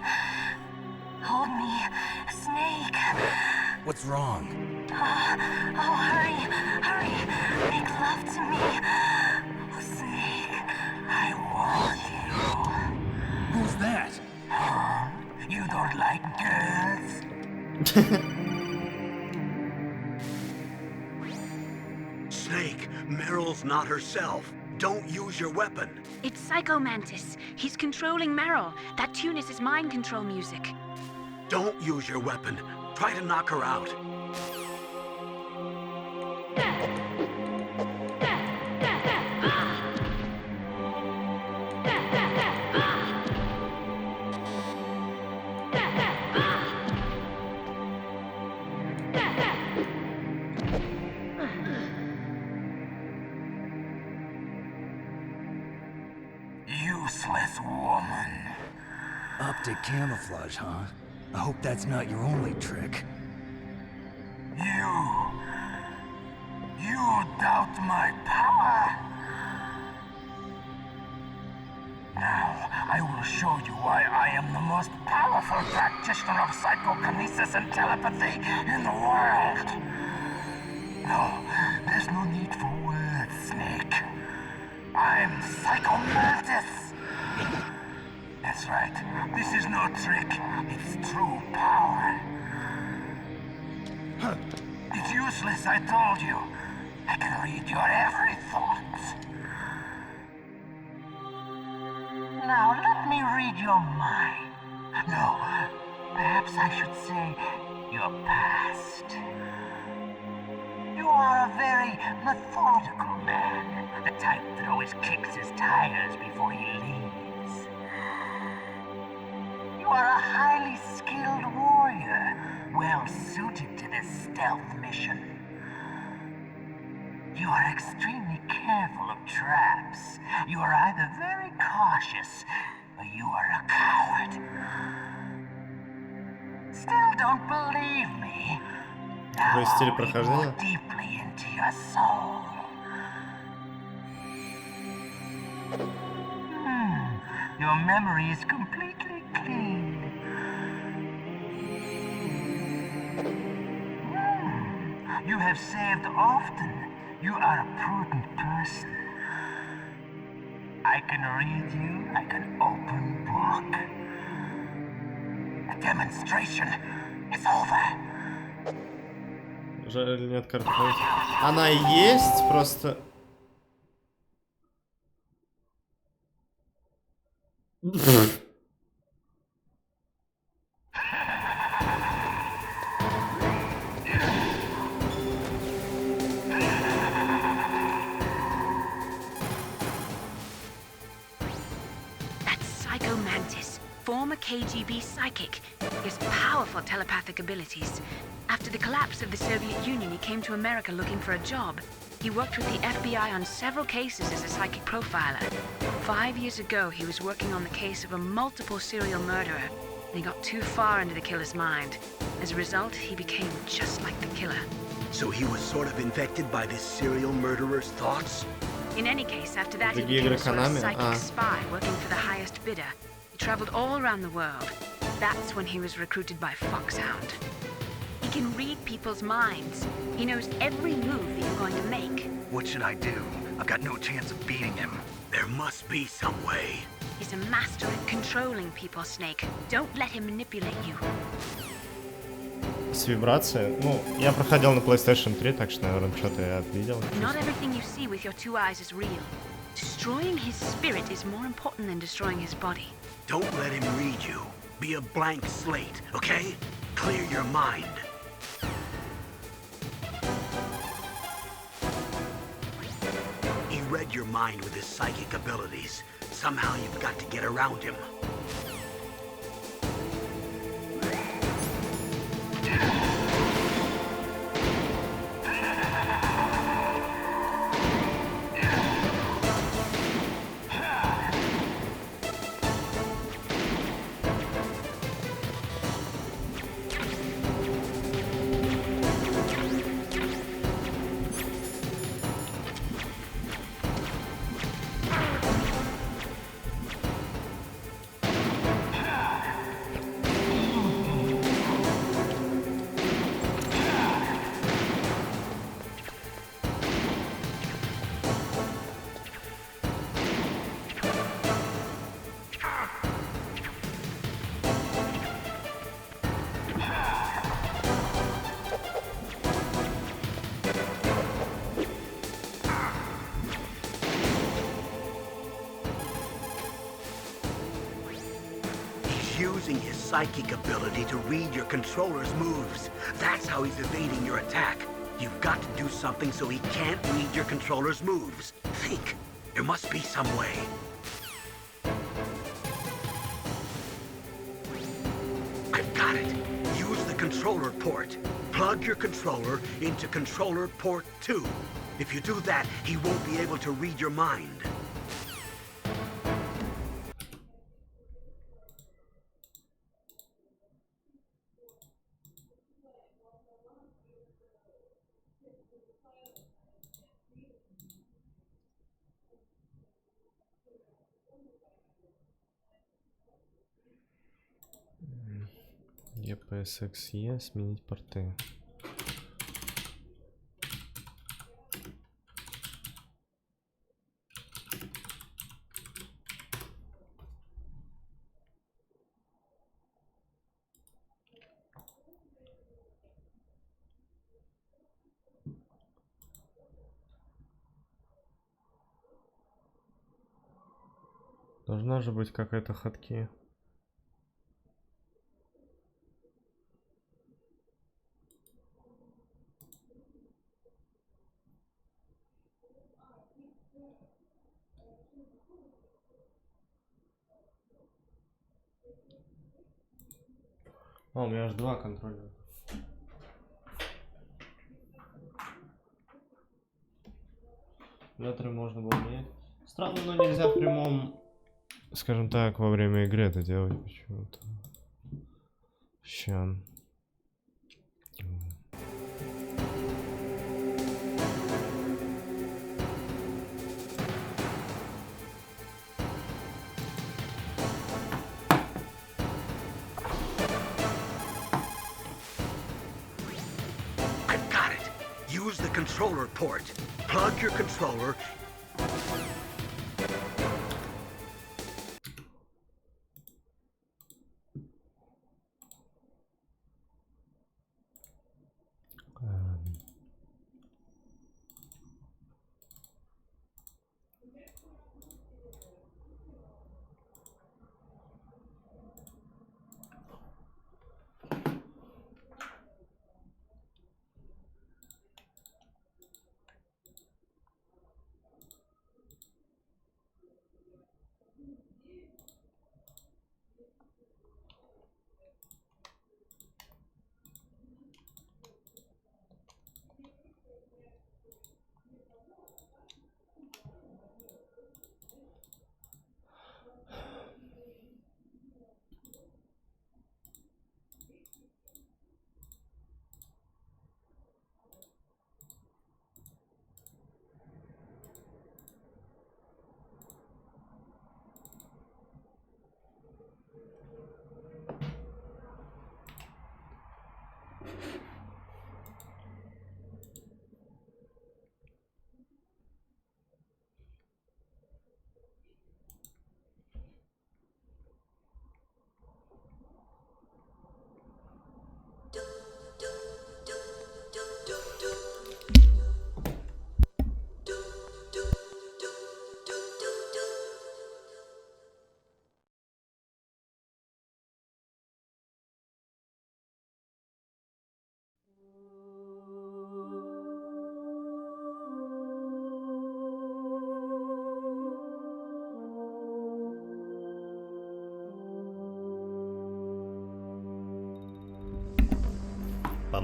Hold me, Snake. What's wrong? Oh, hurry, hurry. Make love to me. Oh, Snake, I want you. Who's that? Oh, you don't like girls? Snake, Meryl's not herself. Don't use your weapon. It's Psycho Mantis. He's controlling Meryl. That tune is his mind control music. Don't use your weapon. Try to knock her out. Useless woman. Optic camouflage, huh? I hope that's not your only trick. You doubt my power? Now, I will show you why I am the most powerful practitioner of psychokinesis and telepathy in the world. No, there's no need for words, Snake. I'm Psycho Mantis. That's right. This is no trick. It's true power. It's useless, I told you. I can read your every thought. Now, let me read your mind. No, perhaps I should say your past. You are a very methodical man. The type that always kicks his tires before he leaves. You are a highly skilled warrior, well suited to this stealth mission. You are extremely careful of traps. You are either very cautious, or you are a coward. Still don't believe me? Какой стиль Now, прохождения? look deeply into your soul. Your memory is completely clean. You have saved often. You are a prudent person. I can read you like an open book. The demonstration is over. Жаль, нет карты памяти. Она есть, просто... That's Psycho Mantis, former KGB psychic. He has powerful telepathic abilities. After the collapse of the Soviet Union, he came to America looking for a job. He worked with the FBI on several cases as a psychic profiler. 5 years ago, he was working on the case of a multiple serial murderer, and he got too far into the killer's mind. As a result, he became just like the killer. So he was sort of infected by this serial murderer's thoughts? In any case, after that, he Другие became a игры sort of Konami? psychic spy working for the highest bidder. He traveled all around the world. That's when he was recruited by Foxhound. He can read people's minds. He knows every move that you're going to make. What should I do? I've got no chance of beating him. There There must be some way. He's a master at controlling people, Snake. Don't let him manipulate you. С вибрацией? Ну, я проходил на PlayStation 3, так что, наверное, что-то я видел. Not everything you see with your 2 eyes is real. Destroying his spirit is more important than destroying his body. Don't let him read you. Be a blank slate, okay? Clear your mind. He read your mind with his psychic abilities. Somehow you've got to get around him. Using his psychic ability to read your controller's moves. That's how he's evading your attack. You've got to do something so he can't read your controller's moves. Think. There must be some way. I've got it. Use the controller port. Plug your controller into controller port 2. If you do that, he won't be able to read your mind. EPSXE, сменить порты. Должна же быть какая-то хатки. А, у меня аж 2 контроллера. Ветры можно было менять. Странно, но нельзя в прямом, скажем так, во время игры это делать почему-то. Ща. Use the controller port. Plug your controller.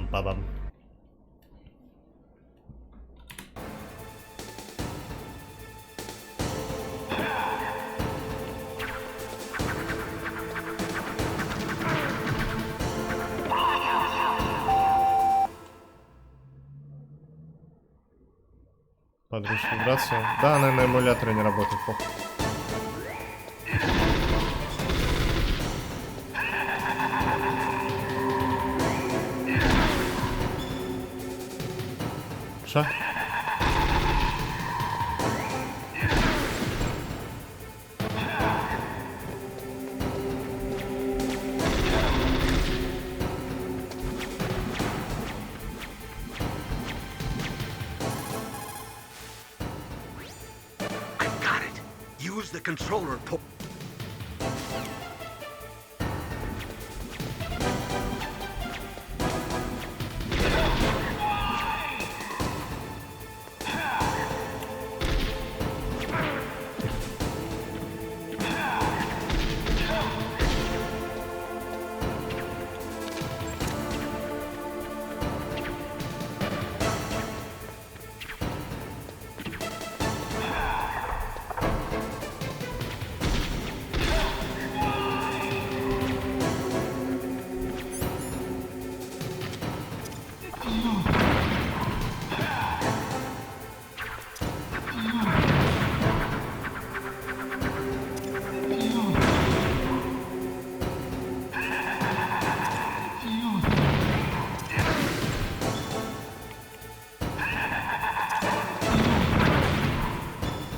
Пам-пам-пам. Подручь вибрацию. Да, она на эмуляторе не работает. Похуй. Что? Use the controller port.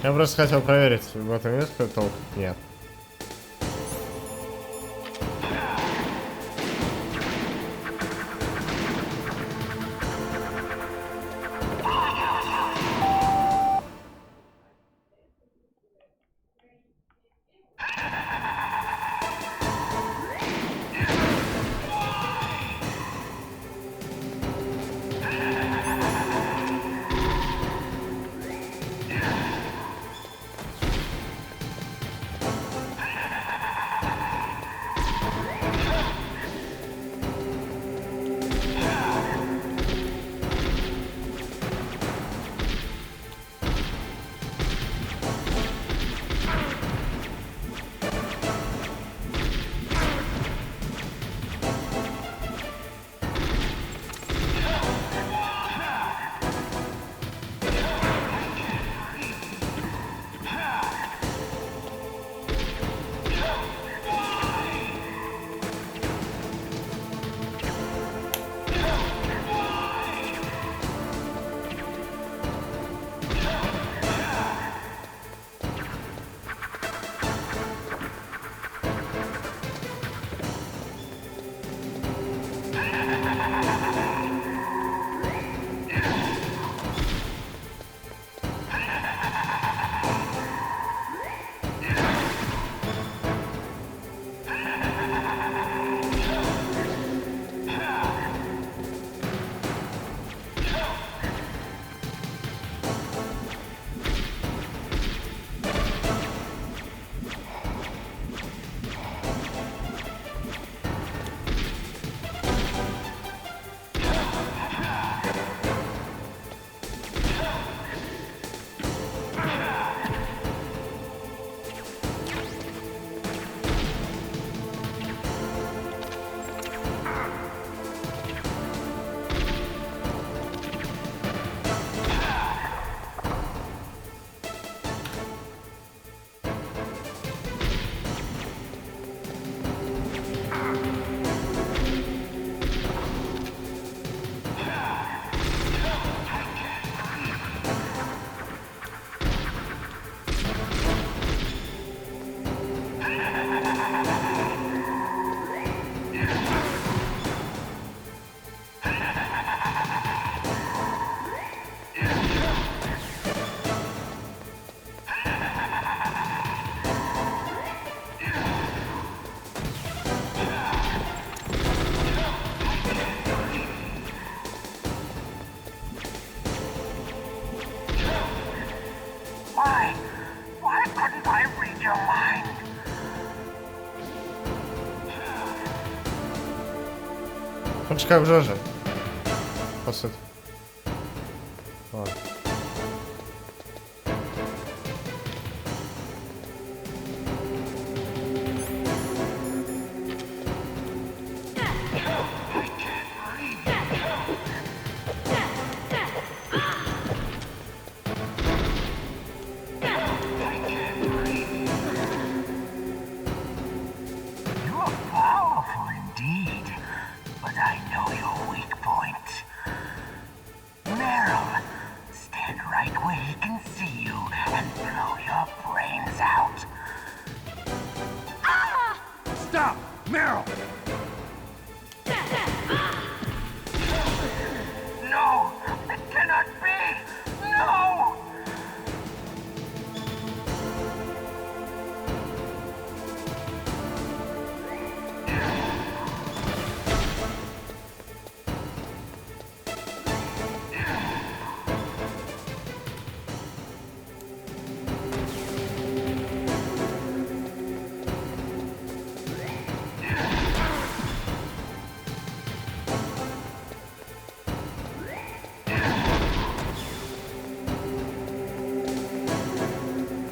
Я просто хотел проверить, в этом есть какой-то толк? Нет. Хочешь как в Жоже? по сути. Ладно.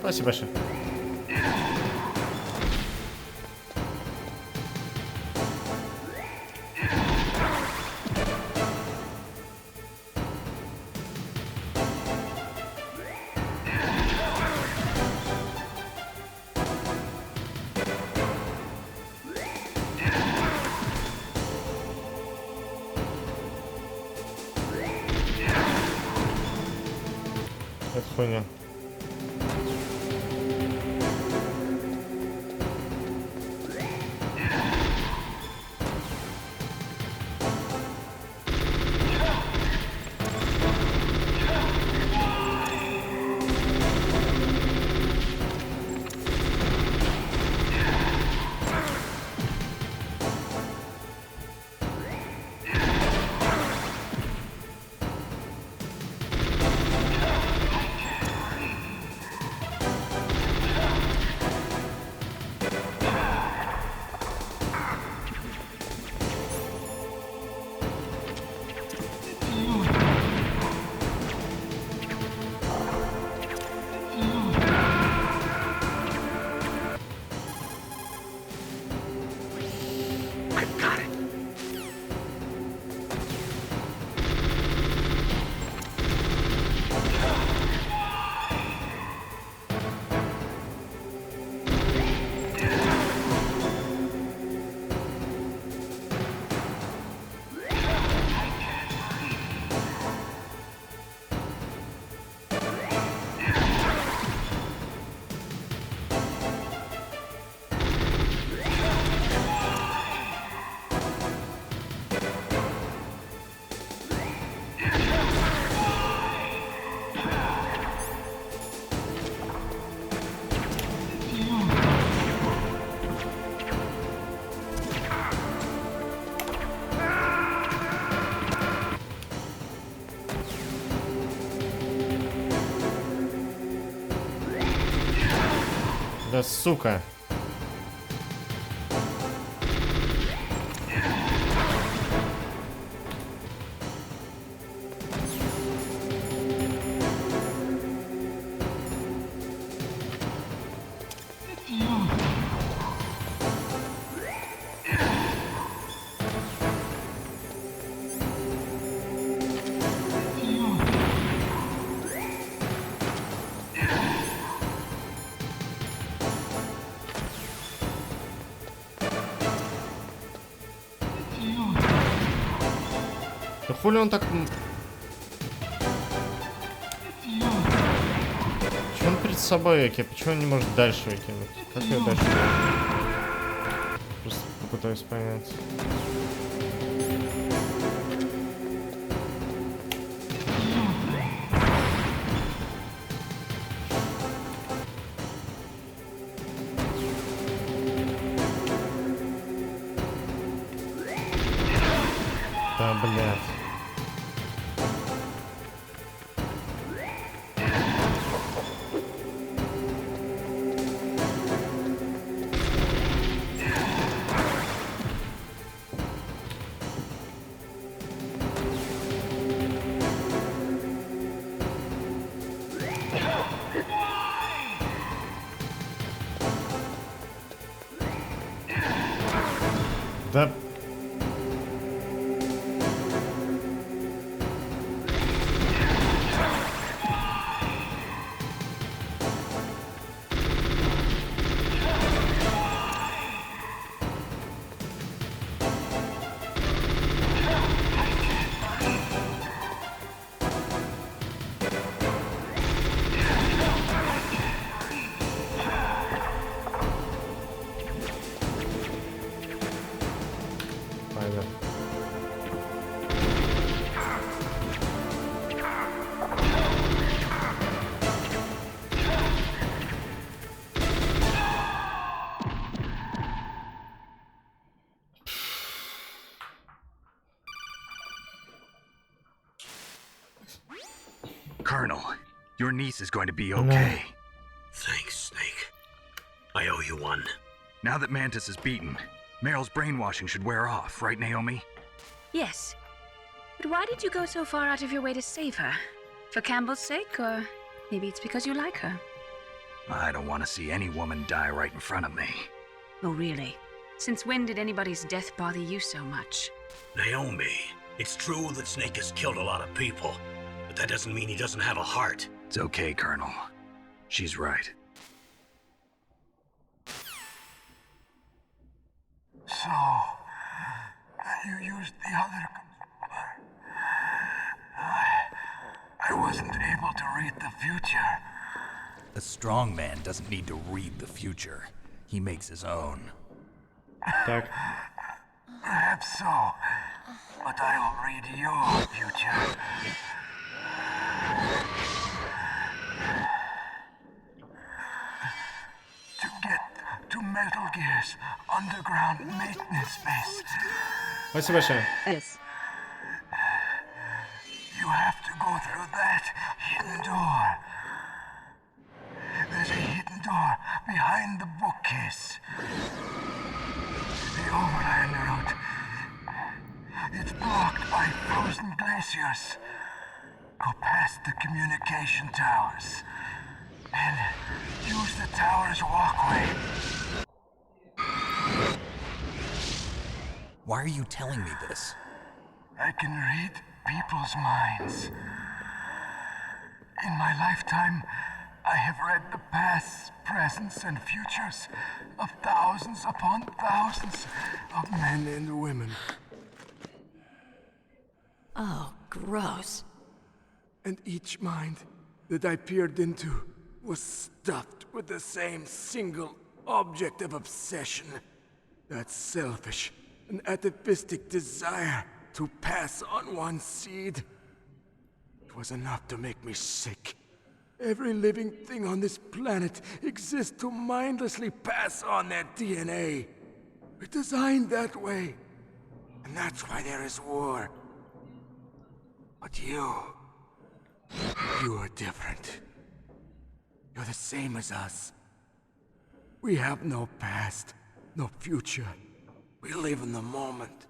Спасибо большое. Это хуйня. Да сука. Да хули он так... Почему он перед собой выкинет? Почему он не может дальше выкинуть? Как его дальше? Просто попытаюсь понять. Да, блядь. Да. Colonel, your niece is going to be okay. Thanks, Snake. I owe you one. Now that Mantis is beaten, Meryl's brainwashing should wear off, right, Naomi? Yes. But why did you go so far out of your way to save her? For Campbell's sake, or maybe it's because you like her? I don't want to see any woman die right in front of me. Oh, really? Since when did anybody's death bother you so much? Naomi, it's true that Snake has killed a lot of people, but that doesn't mean he doesn't have a heart. It's okay, Colonel. She's right. So, you used the other... I wasn't able to read the future. A strong man doesn't need to read the future. He makes his own. Perhaps so, but I will read your future. To get to Metal Gear's underground maintenance base. Спасибо большое. Yes. You have to go through that hidden door. There's a hidden door behind the bookcase. The overland route. It's blocked by frozen glaciers. Go past the communication towers. And use the tower's walkway. Why are you telling me this? I can read people's minds. In my lifetime, I have read the pasts, presents, and futures of thousands upon thousands of men and women. Oh, gross. And each mind that I peered into was stuffed with the same single object of obsession. That selfish and atavistic desire to pass on one seed. It was enough to make me sick. Every living thing on this planet exists to mindlessly pass on their DNA. We're designed that way. And that's why there is war. But you are different. You're the same as us. We have no past, no future. We live in the moment.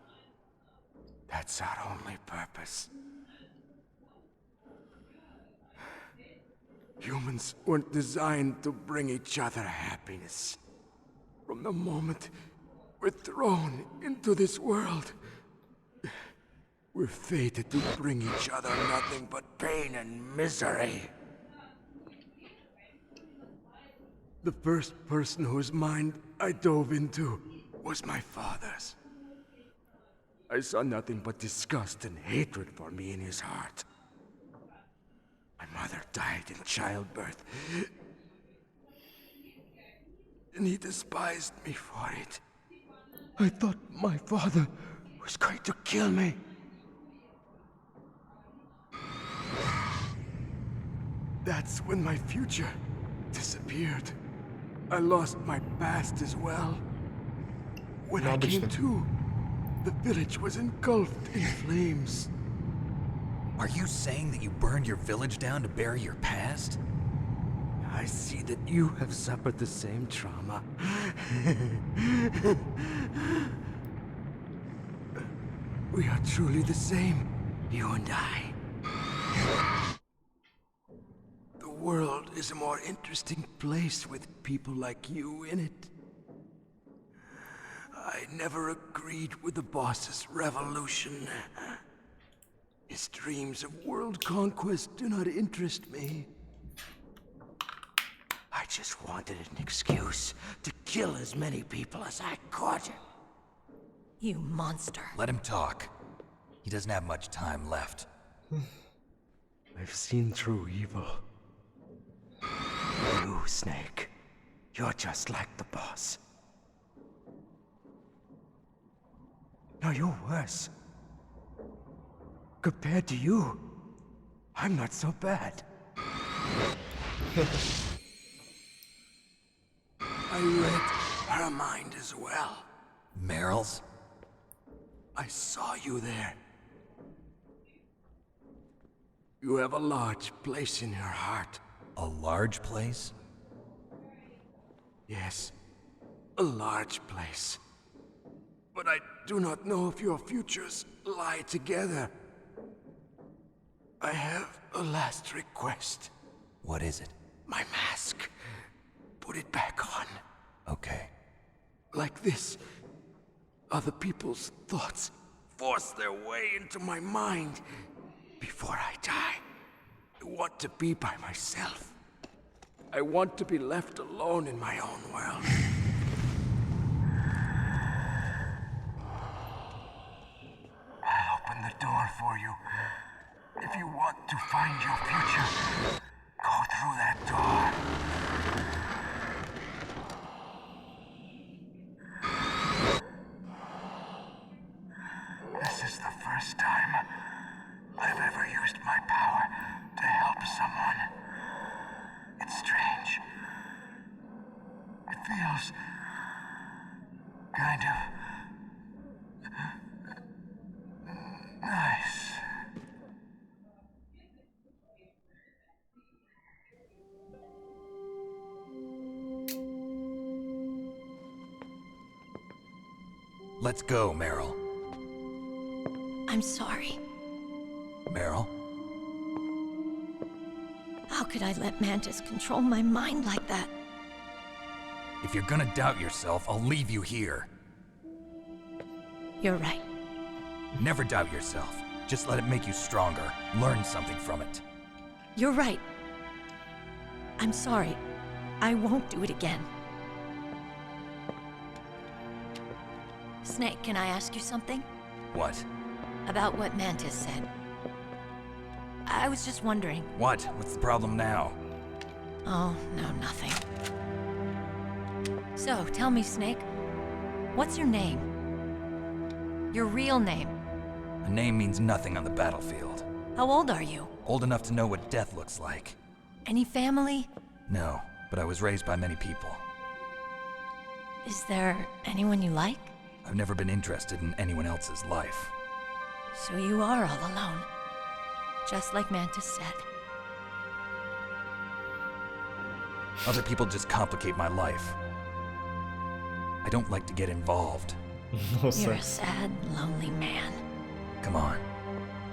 That's our only purpose. Humans weren't designed to bring each other happiness. From the moment we're thrown into this world, we're fated to bring each other nothing but pain and misery. The first person whose mind I dove into was my father's. I saw nothing but disgust and hatred for me in his heart. My mother died in childbirth, and he despised me for it. I thought my father was going to kill me. That's when my future disappeared. I lost my past as well. When I came to, the village was engulfed in flames. Are you saying that you burned your village down to bury your past? I see that you have suffered the same trauma. We are truly the same, you and I. The world is a more interesting place with people like you in it. I never agreed with the boss's revolution. His dreams of world conquest do not interest me. I just wanted an excuse to kill as many people as I could. You monster. Let him talk. He doesn't have much time left. I've seen through evil. You, Snake. You're just like the boss. No, you're worse. Compared to you, I'm not so bad. I read her mind as well. Meryl's? I saw you there. You have a large place in her heart. A large place? Yes, a large place. But I do not know if your futures lie together. I have a last request. What is it? My mask. Put it back on. Okay. Like this, other people's thoughts force their way into my mind. Before I die, I want to be by myself. I want to be left alone in my own world. I'll open the door for you. If you want to find your future, go through that door. This is the first time I've ever used my power to help someone. It's strange. It feels kind of nice. Let's go, Meryl. I'm sorry. Meryl? How could I let Mantis control my mind like that? If you're gonna doubt yourself, I'll leave you here. You're right. Never doubt yourself. Just let it make you stronger. Learn something from it. You're right. I'm sorry. I won't do it again. Snake, can I ask you something? What? About what Mantis said. I was just wondering. What? What's the problem now? Oh, no, nothing. So, tell me, Snake. What's your name? Your real name? A name means nothing on the battlefield. How old are you? Old enough to know what death looks like. Any family? No, but I was raised by many people. Is there anyone you like? I've never been interested in anyone else's life. So you are all alone. Just like Mantis said. Other people just complicate my life. I don't like to get involved. No, You're a sad, lonely man. Come on,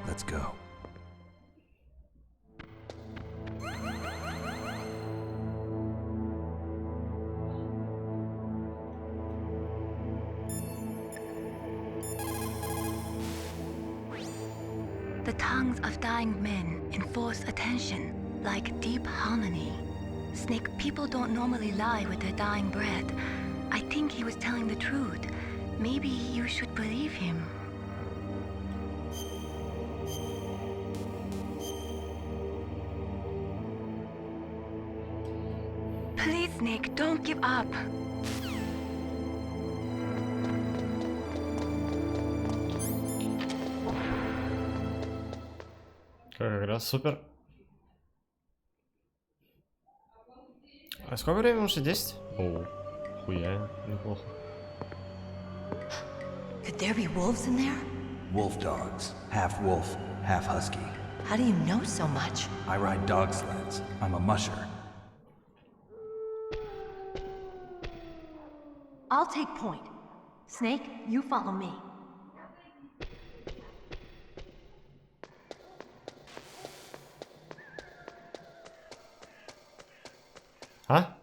let's go. The tongues of dying men enforce attention, like deep harmony. Snake, people don't normally lie with their dying breath. I think he was telling the truth. Maybe you should believe him. Please, Snake, don't give up. Как раз супер. А сколько времени уже? 10? О, хуя, неплохо. Could there be wolves in there? Wolf dogs. Half wolf, half husky. How do you know so much? I ride dog sleds. I'm a musher. I'll take point. Snake, you follow me. А?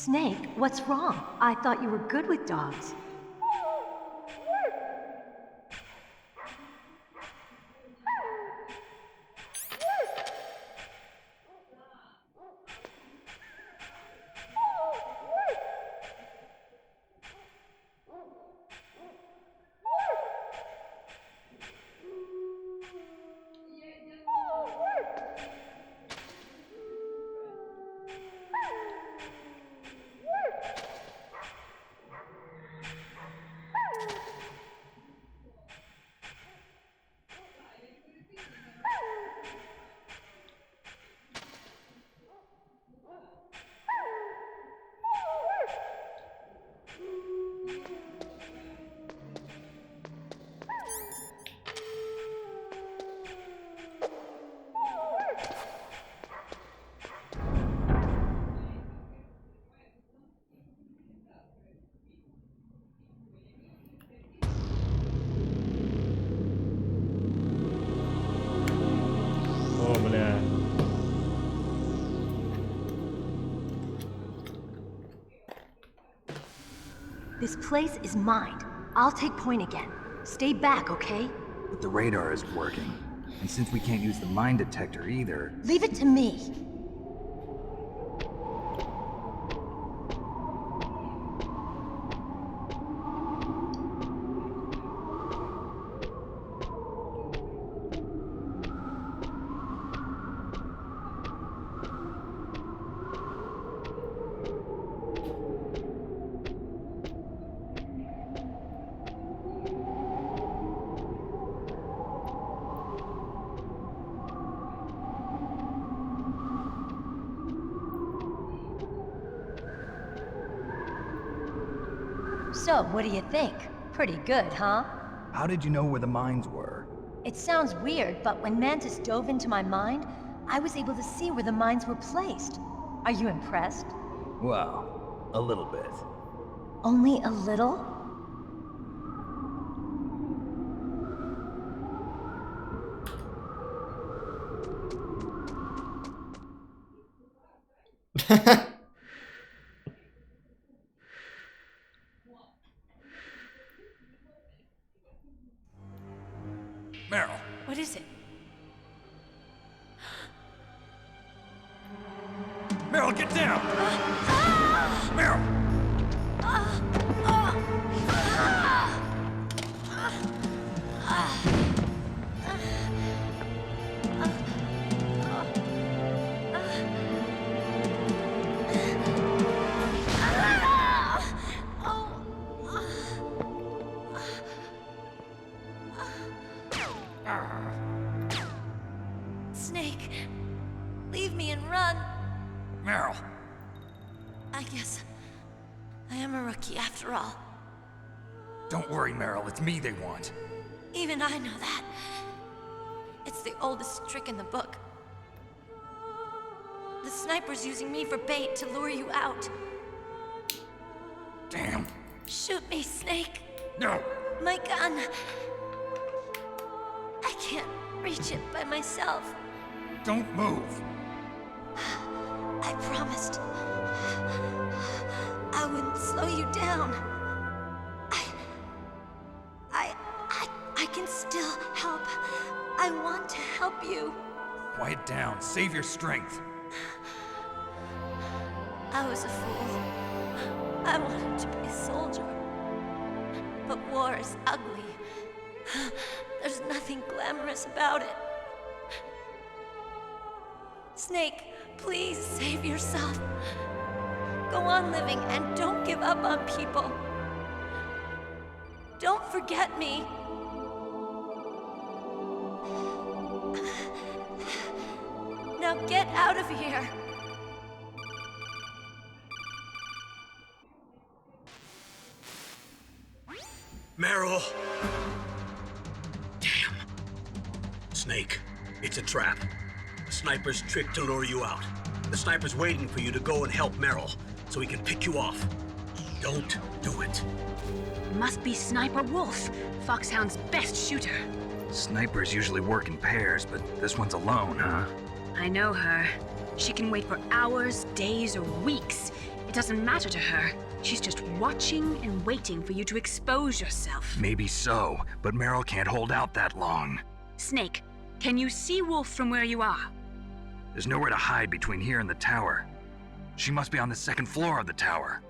Snake, what's wrong? I thought you were good with dogs. This place is mine. I'll take point again. Stay back, okay? But the radar isn't working. And since we can't use the mine detector either... Leave it to me. So, what do you think? Pretty good, huh? How did you know where the mines were? It sounds weird, but when Mantis dove into my mind, I was able to see where the mines were placed. Are you impressed? Well, a little bit. Only a little? Meryl. What is it? Meryl, get down! Meryl! Snake, leave me and run. Meryl. I guess I am a rookie after all. Don't worry, Meryl. It's me they want. Even I know that. It's the oldest trick in the book. The sniper's using me for bait to lure you out. Damn. Shoot me, Snake. No. My gun. I can't reach it by myself. Don't move. I promised I wouldn't slow you down. I can still help. I want to help you. Quiet down. Save your strength. I was a fool. I wanted to be a soldier. But war is ugly. There's nothing glamorous about it. Snake, please save yourself. Go on living and don't give up on people. Don't forget me. Now get out of here. Meryl! Damn. Snake, it's a trap. The sniper's trick to lure you out. The sniper's waiting for you to go and help Meryl, so he can pick you off. Don't do it. Must be Sniper Wolf, Foxhound's best shooter. Snipers usually work in pairs, but this one's alone, huh? I know her. She can wait for hours, days, or weeks. It doesn't matter to her. She's just watching and waiting for you to expose yourself. Maybe so, but Meryl can't hold out that long. Snake, can you see Wolf from where you are? There's nowhere to hide between here and the tower. She must be on the second floor of the tower.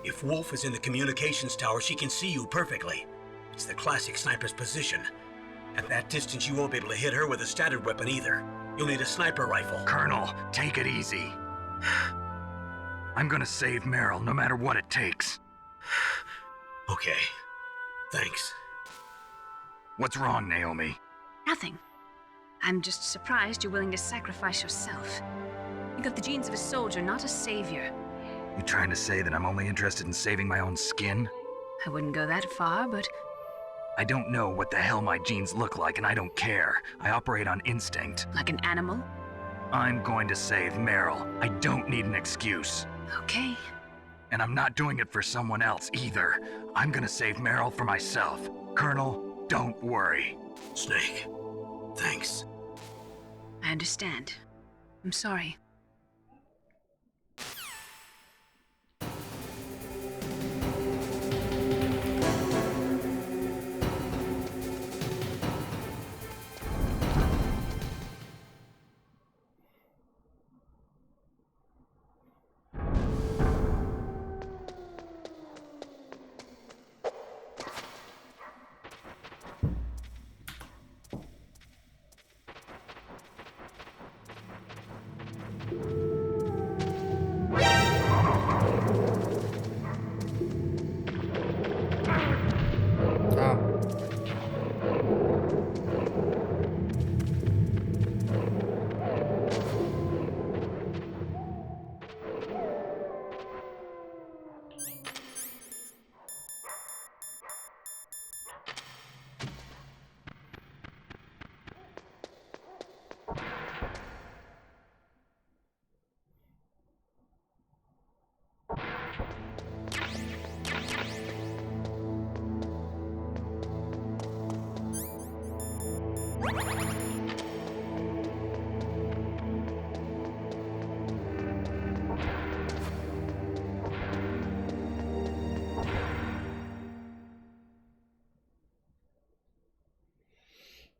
If Wolf is in the communications tower, she can see you perfectly. It's the classic sniper's position. At that distance, you won't be able to hit her with a standard weapon either. You'll need a sniper rifle. Colonel, take it easy. I'm gonna save Meryl, no matter what it takes. Okay. Thanks. What's wrong, Naomi? Nothing. I'm just surprised you're willing to sacrifice yourself. You got the genes of a soldier, not a savior. You trying to say that I'm only interested in saving my own skin? I wouldn't go that far, but... I don't know what the hell my genes look like, and I don't care. I operate on instinct. Like an animal? I'm going to save Meryl. I don't need an excuse. Okay. And I'm not doing it for someone else either. I'm gonna save Meryl for myself. Colonel, don't worry. Snake, thanks. I understand. I'm sorry.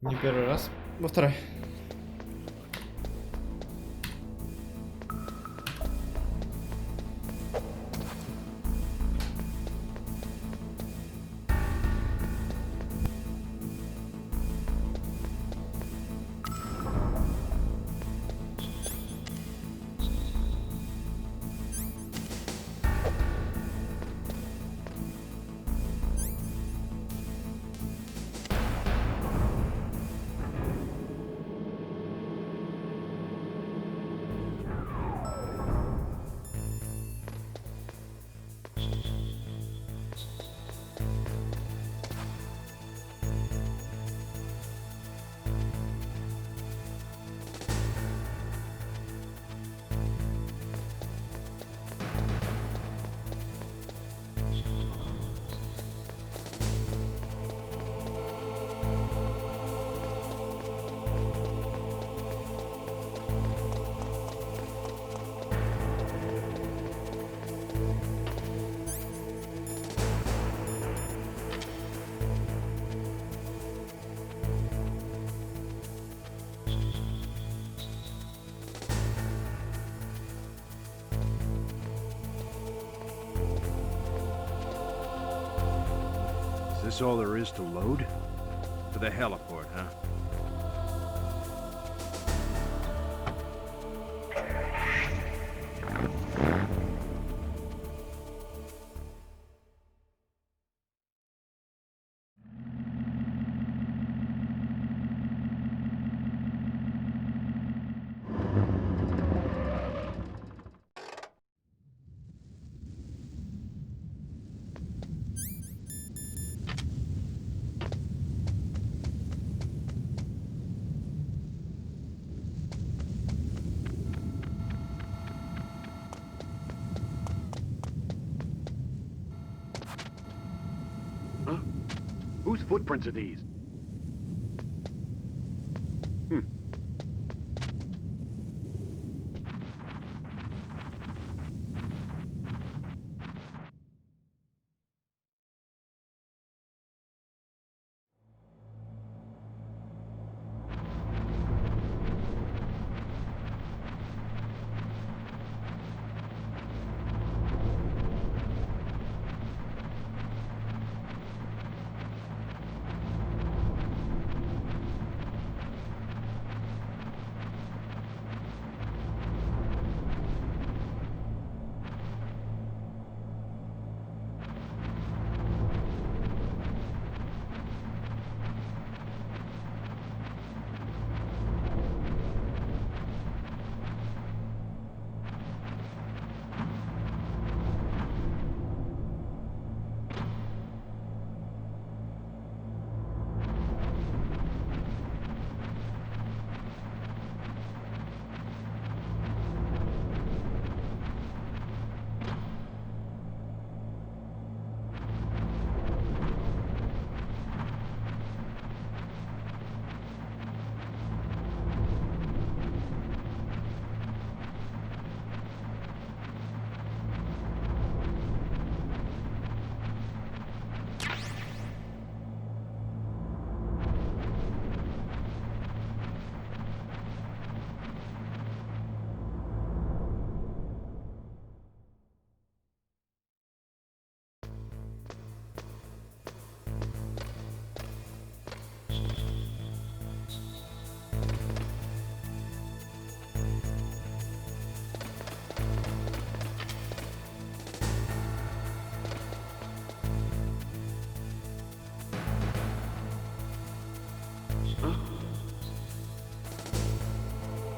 Не первый раз, во второй. Is this all there is to load? To the heliport, huh? Whose footprints are these?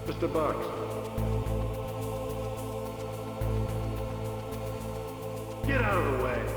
Mr. Box. Get out of the way.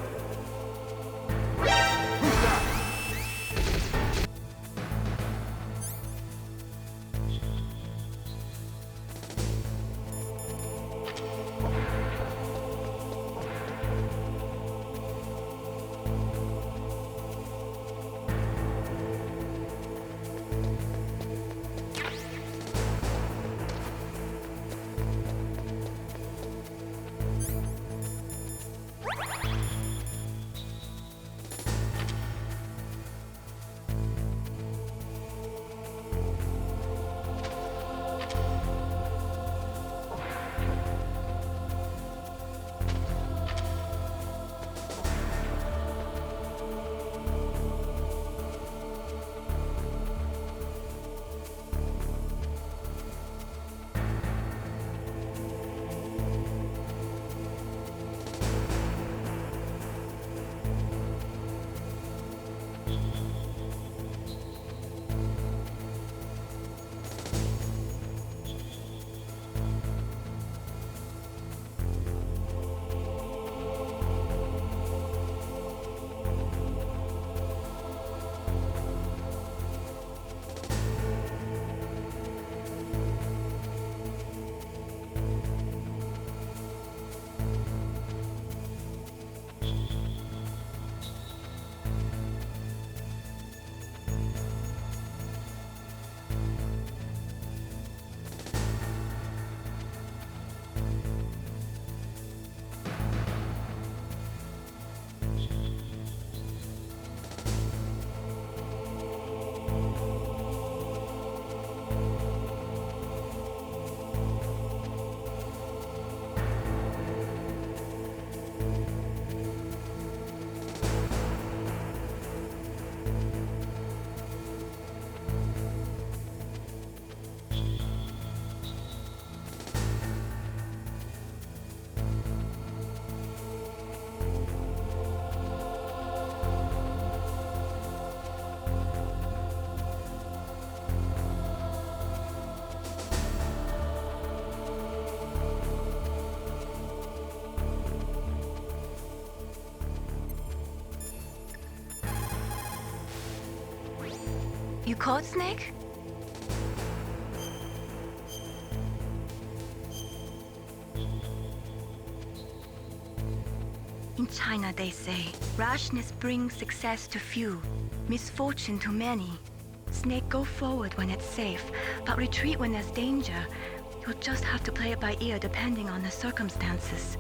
You caught Snake? In China, they say, rashness brings success to few, misfortune to many. Snake, go forward when it's safe, but retreat when there's danger. You'll just have to play it by ear depending on the circumstances.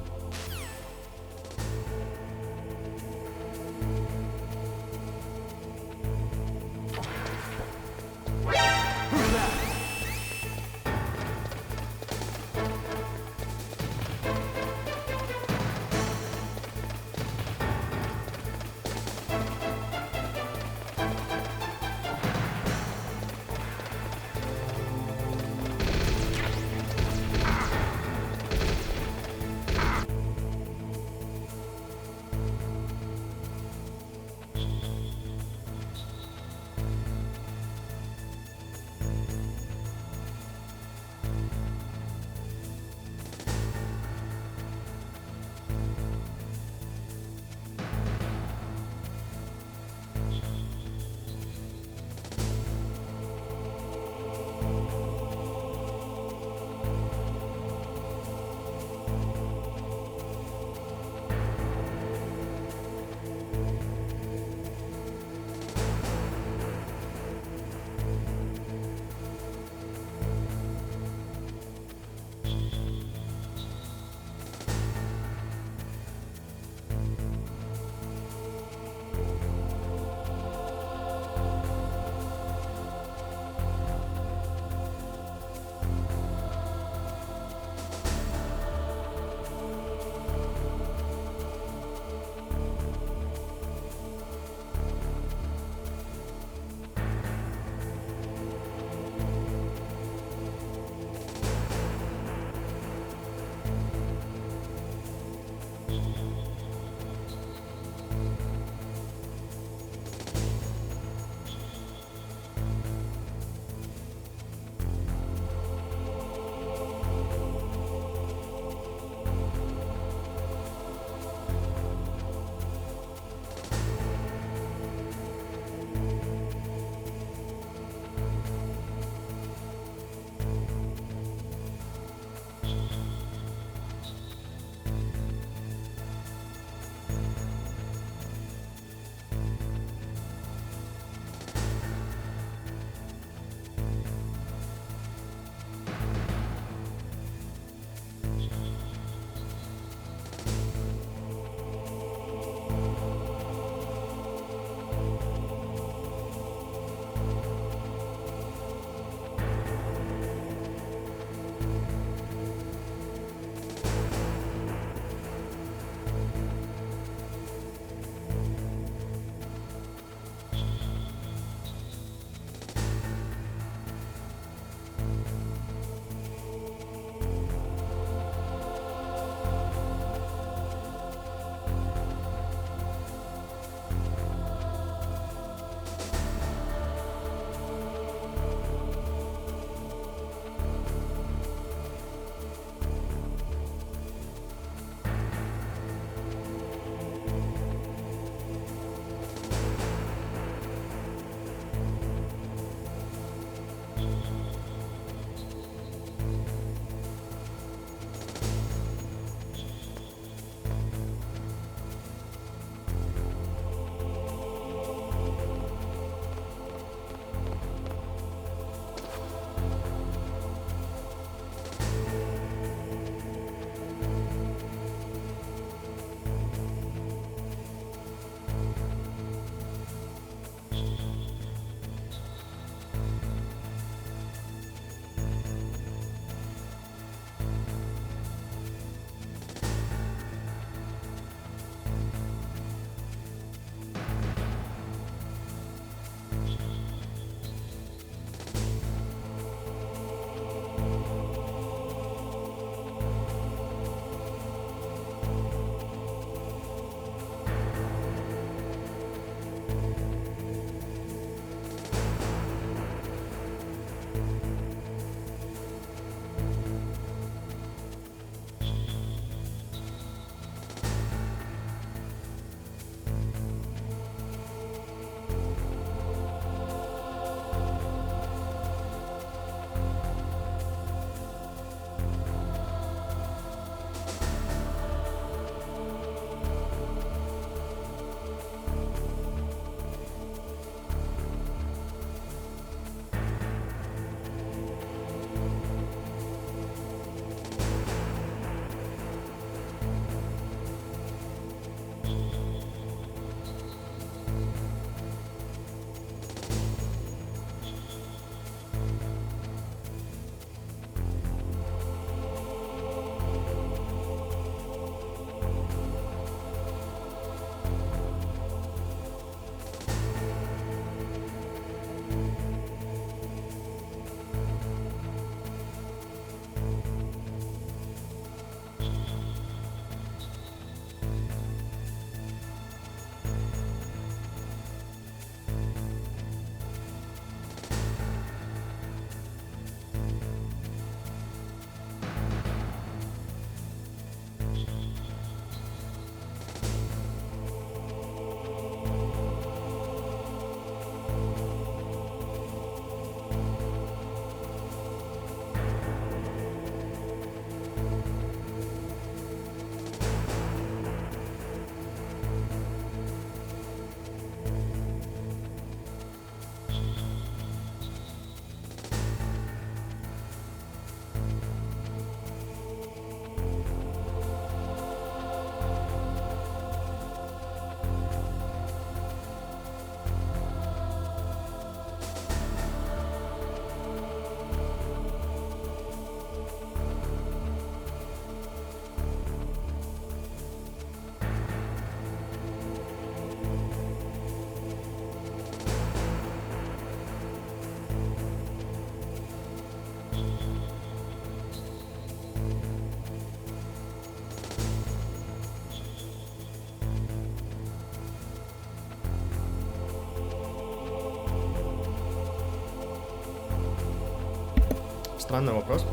странный вопрос.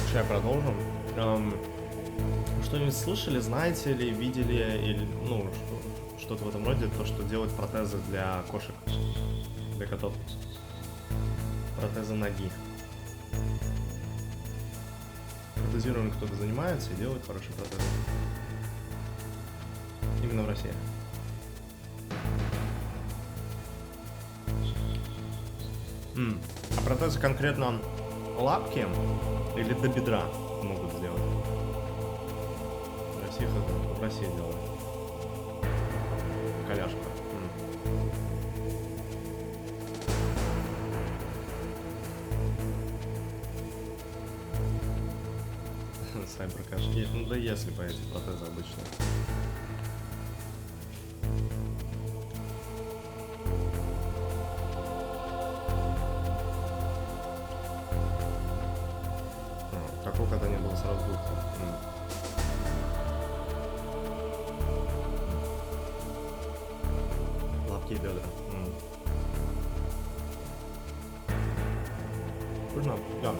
Сейчас продолжим. Что-нибудь слышали, знаете ли, видели, или, ну, что-то в этом роде, то, что делают протезы для кошек, для котов? Протезы ноги. Протезированием кто-то занимается и делает хорошие протезы. Именно в России. А протезы конкретно лапки или до бедра могут сделать? В России делают. Коляшка. Сайберкашки. Ну да если бы эти протезы обычные. Какого кота не было сразу будет? Лапки и бедра. Вкусно? Да.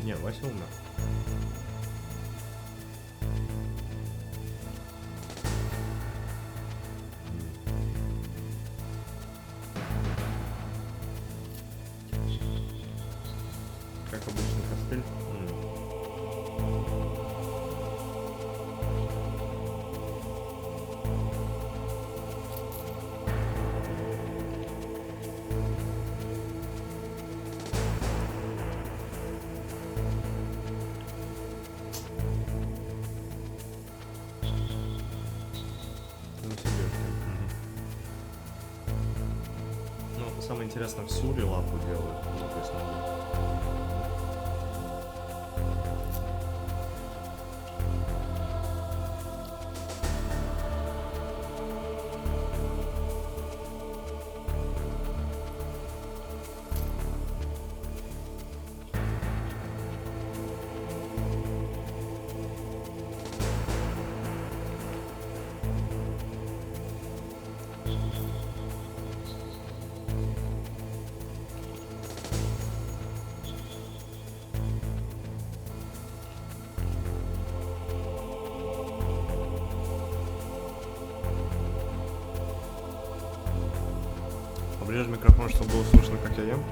Не, Вася умер. Как обычный костыль. Самое интересное, всю ли лапу делают? Ну, то есть надо... Обрежь микрофон, чтобы было слышно, как я ем.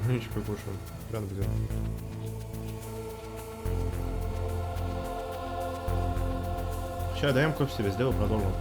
Ничего покушаем. Прям где. Сейчас даем кофе себе, сделаю, продолжим.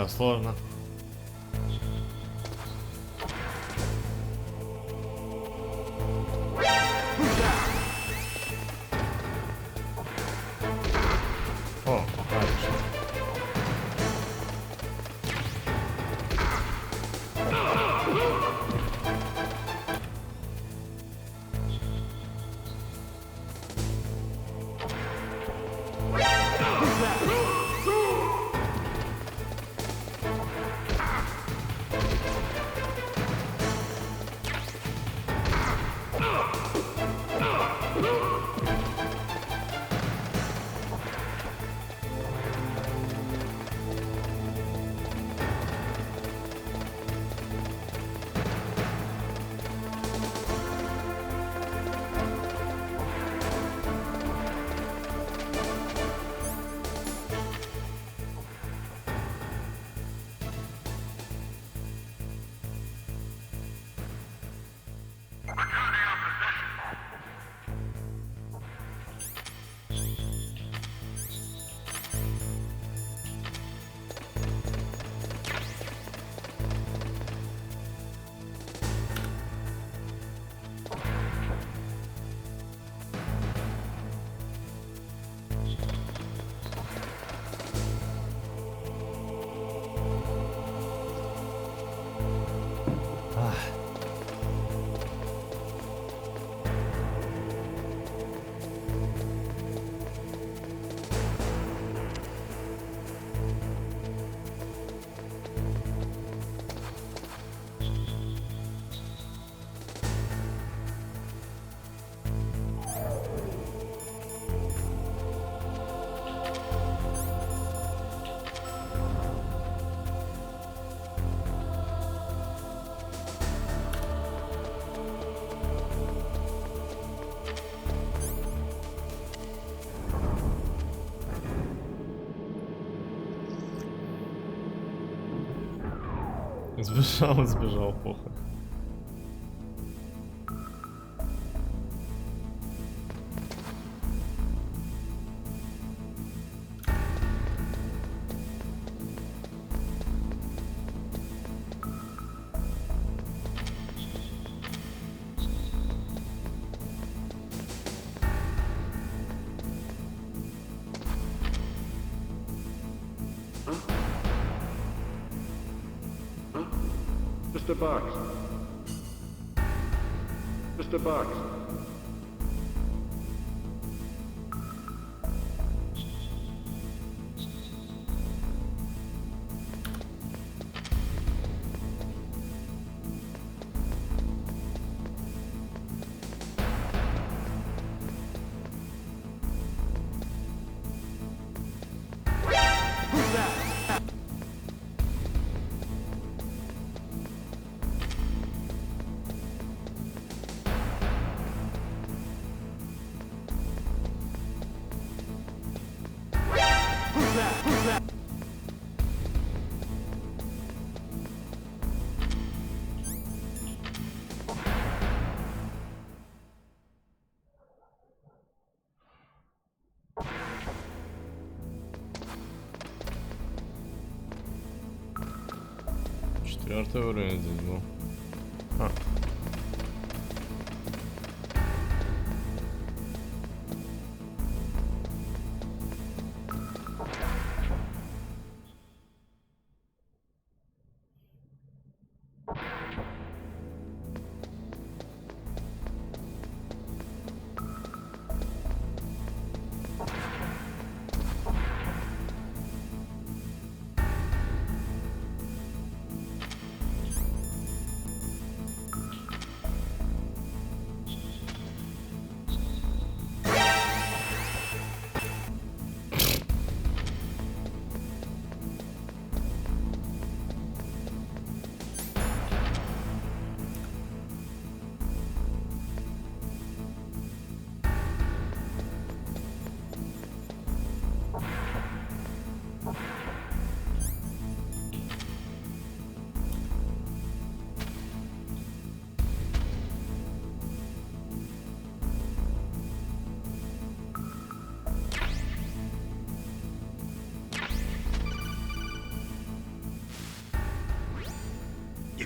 Так, сложно. О, отлично. Сбежал, похуй. Just a box. Just a box. Четвертый уровень здесь был.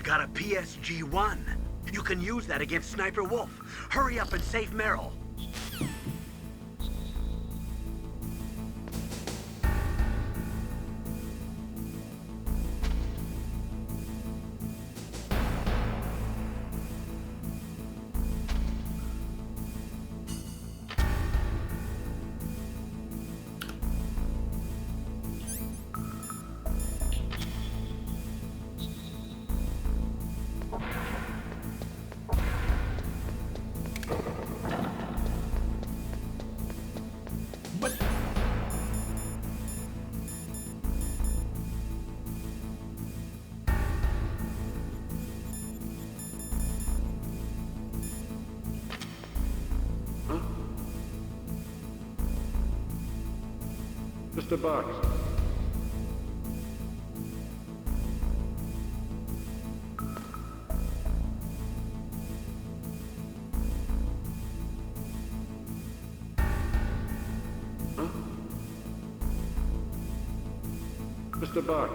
got a PSG-1. You can use that against Sniper Wolf. Hurry up and save Merrill. Just a box. Huh? Just a box.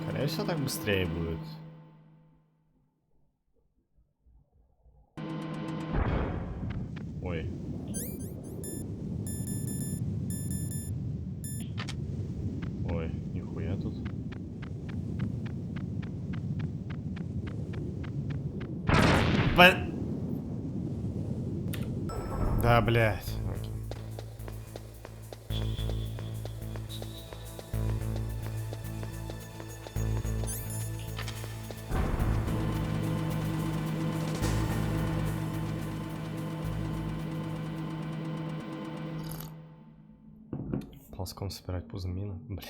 Конечно, так быстрее будет. Ой. Ой, нихуя тут. Да, блядь. Ползком собирать пузомины, бля.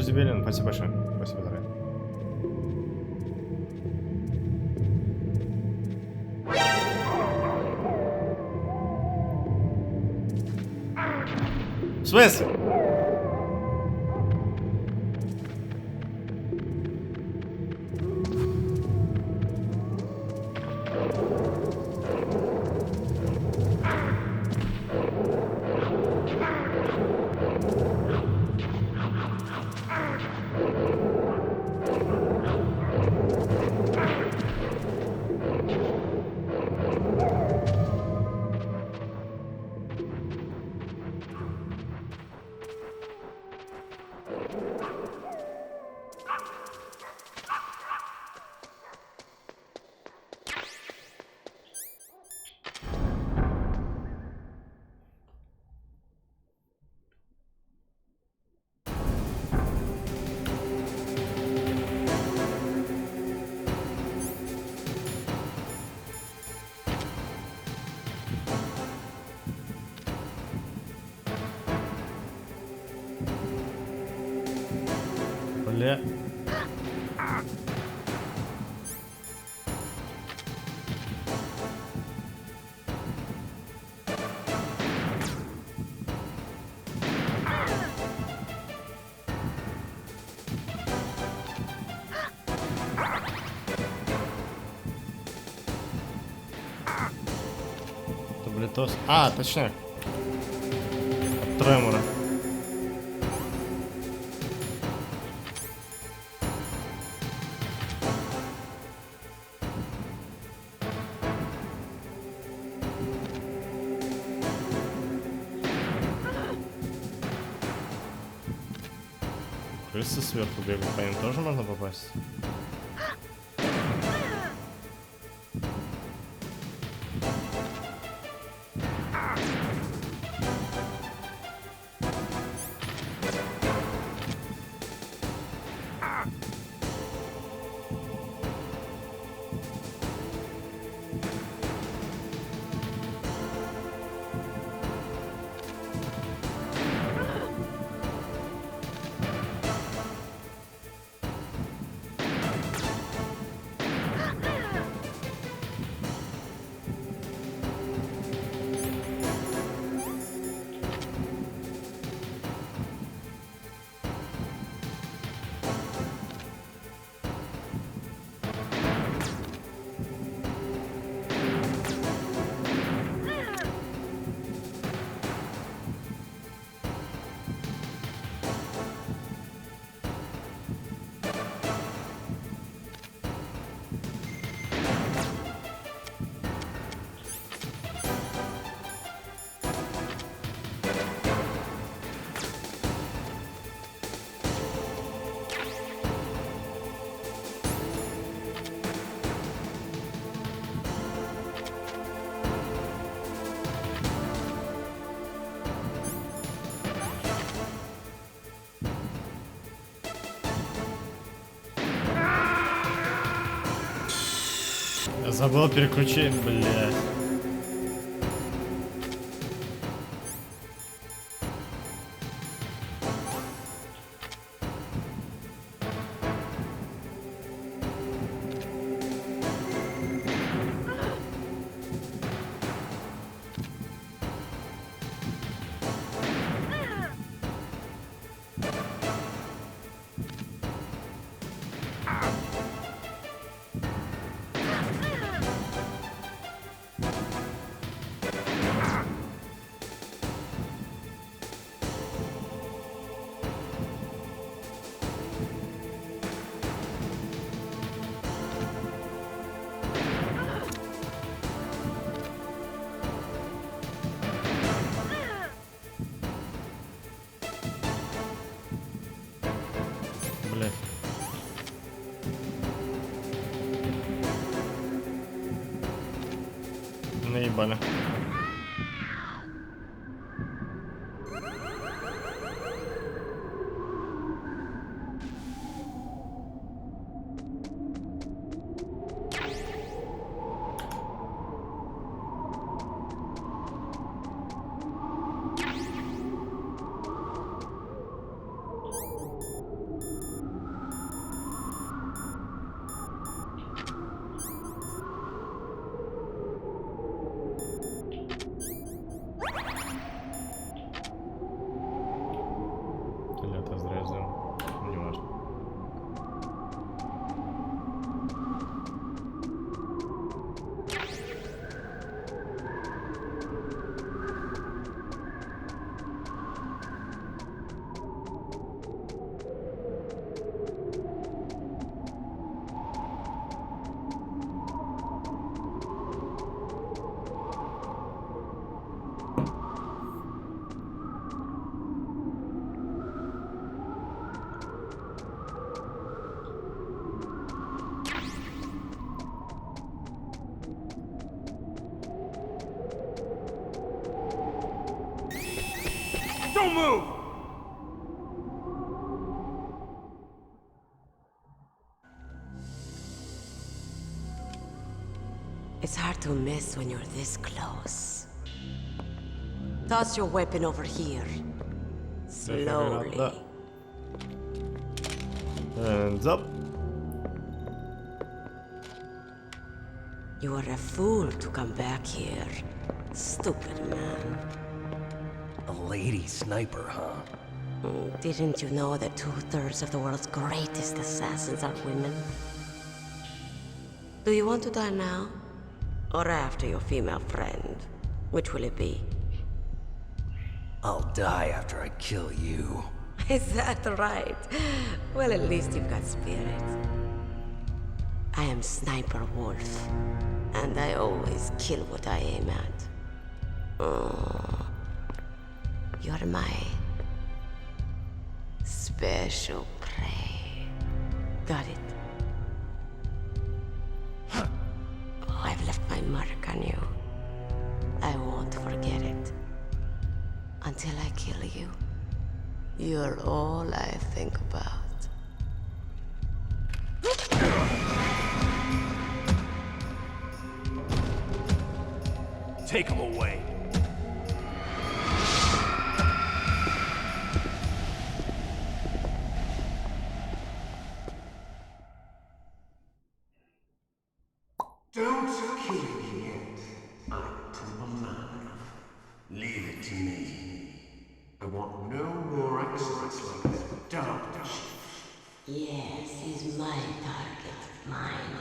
Кузибелин, спасибо большое. Спасибо, дорогой. В смысле? Бля. Таблетос. А, точно. От тремора. Крысы сверху бегают, по ним тоже можно попасть? Забыл переключить, блядь. Наебали. Don't move! It's hard to miss when you're this close. Toss your weapon over here. Slowly. Hands up. You are a fool to come back here. Stupid man. A lady sniper, huh? Didn't you know that 2/3 of the world's greatest assassins are women? Do you want to die now? Or after your female friend? Which will it be? I'll die after I kill you. Is that right? Well, at least you've got spirit. I am Sniper Wolf, and I always kill what I aim at. Oh, you're my special prey. Got it? I've left my mark on you. I won't forget it. Until I kill you. You're all I think about. Take him away. Don't kill me yet, Item. Leave it to me. I want no more accidents like that. Don't. Yes, he's my target. Mine.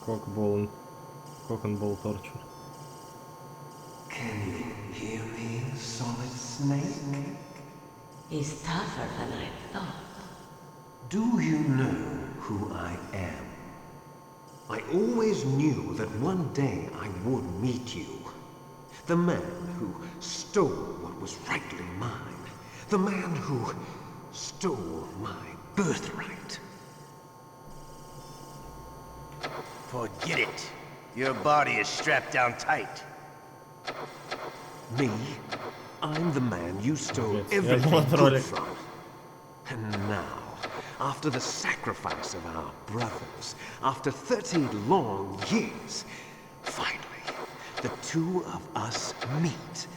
Cock and ball torture. Can you hear me, Solid Snake? He's tougher than I thought. Do you know who I am? I always knew that one day I would meet you. The man who stole what was rightly mine. The man who stole my birthright. Forget it. Your body is strapped down tight. Me? I'm the man you stole everything good from. And now, after the sacrifice of our brothers, after 30 long years, finally, the two of us meet.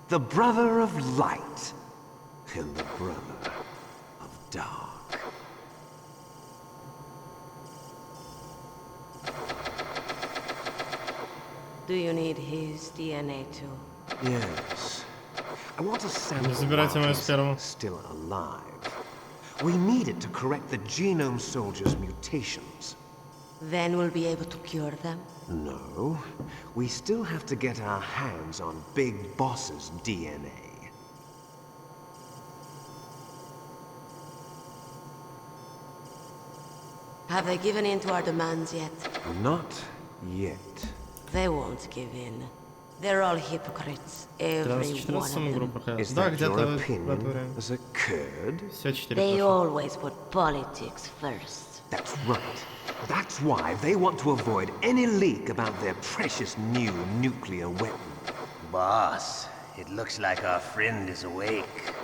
The brother of light and the brother of dark. Do you need his DNA too? Yes. I want a sample Забирайте мою сперму. still alive. We need it to correct the genome soldier's mutations. Then we'll be able to cure them? No. We still have to get our hands on Big Boss's DNA. Have they given in to our demands yet? Not yet. They won't give in. They're all hypocrites. Every one of them. Is that your opinion as a Kurd? They always put politics first. That's right. That's why they want to avoid any leak about their precious new nuclear weapon. Boss, it looks like our friend is awake.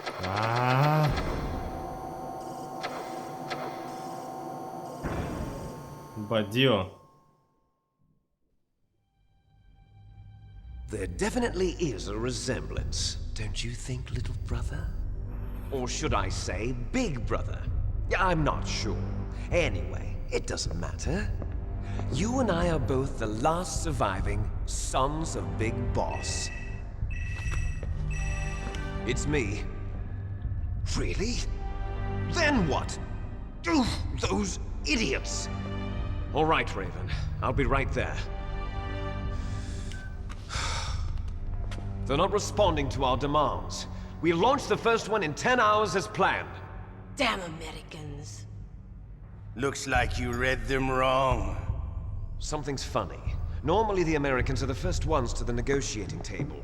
Бадио. There definitely is a resemblance, don't you think, little brother? Or should I say, big brother? I'm not sure. Anyway, it doesn't matter. You and I are both the last surviving sons of Big Boss. It's me. Really? Then what? Oof, those idiots! All right, Raven. I'll be right there. They're not responding to our demands. We launched the first one in 10 hours as planned. Damn Americans. Looks like you read them wrong. Something's funny. Normally the Americans are the first ones to the negotiating table.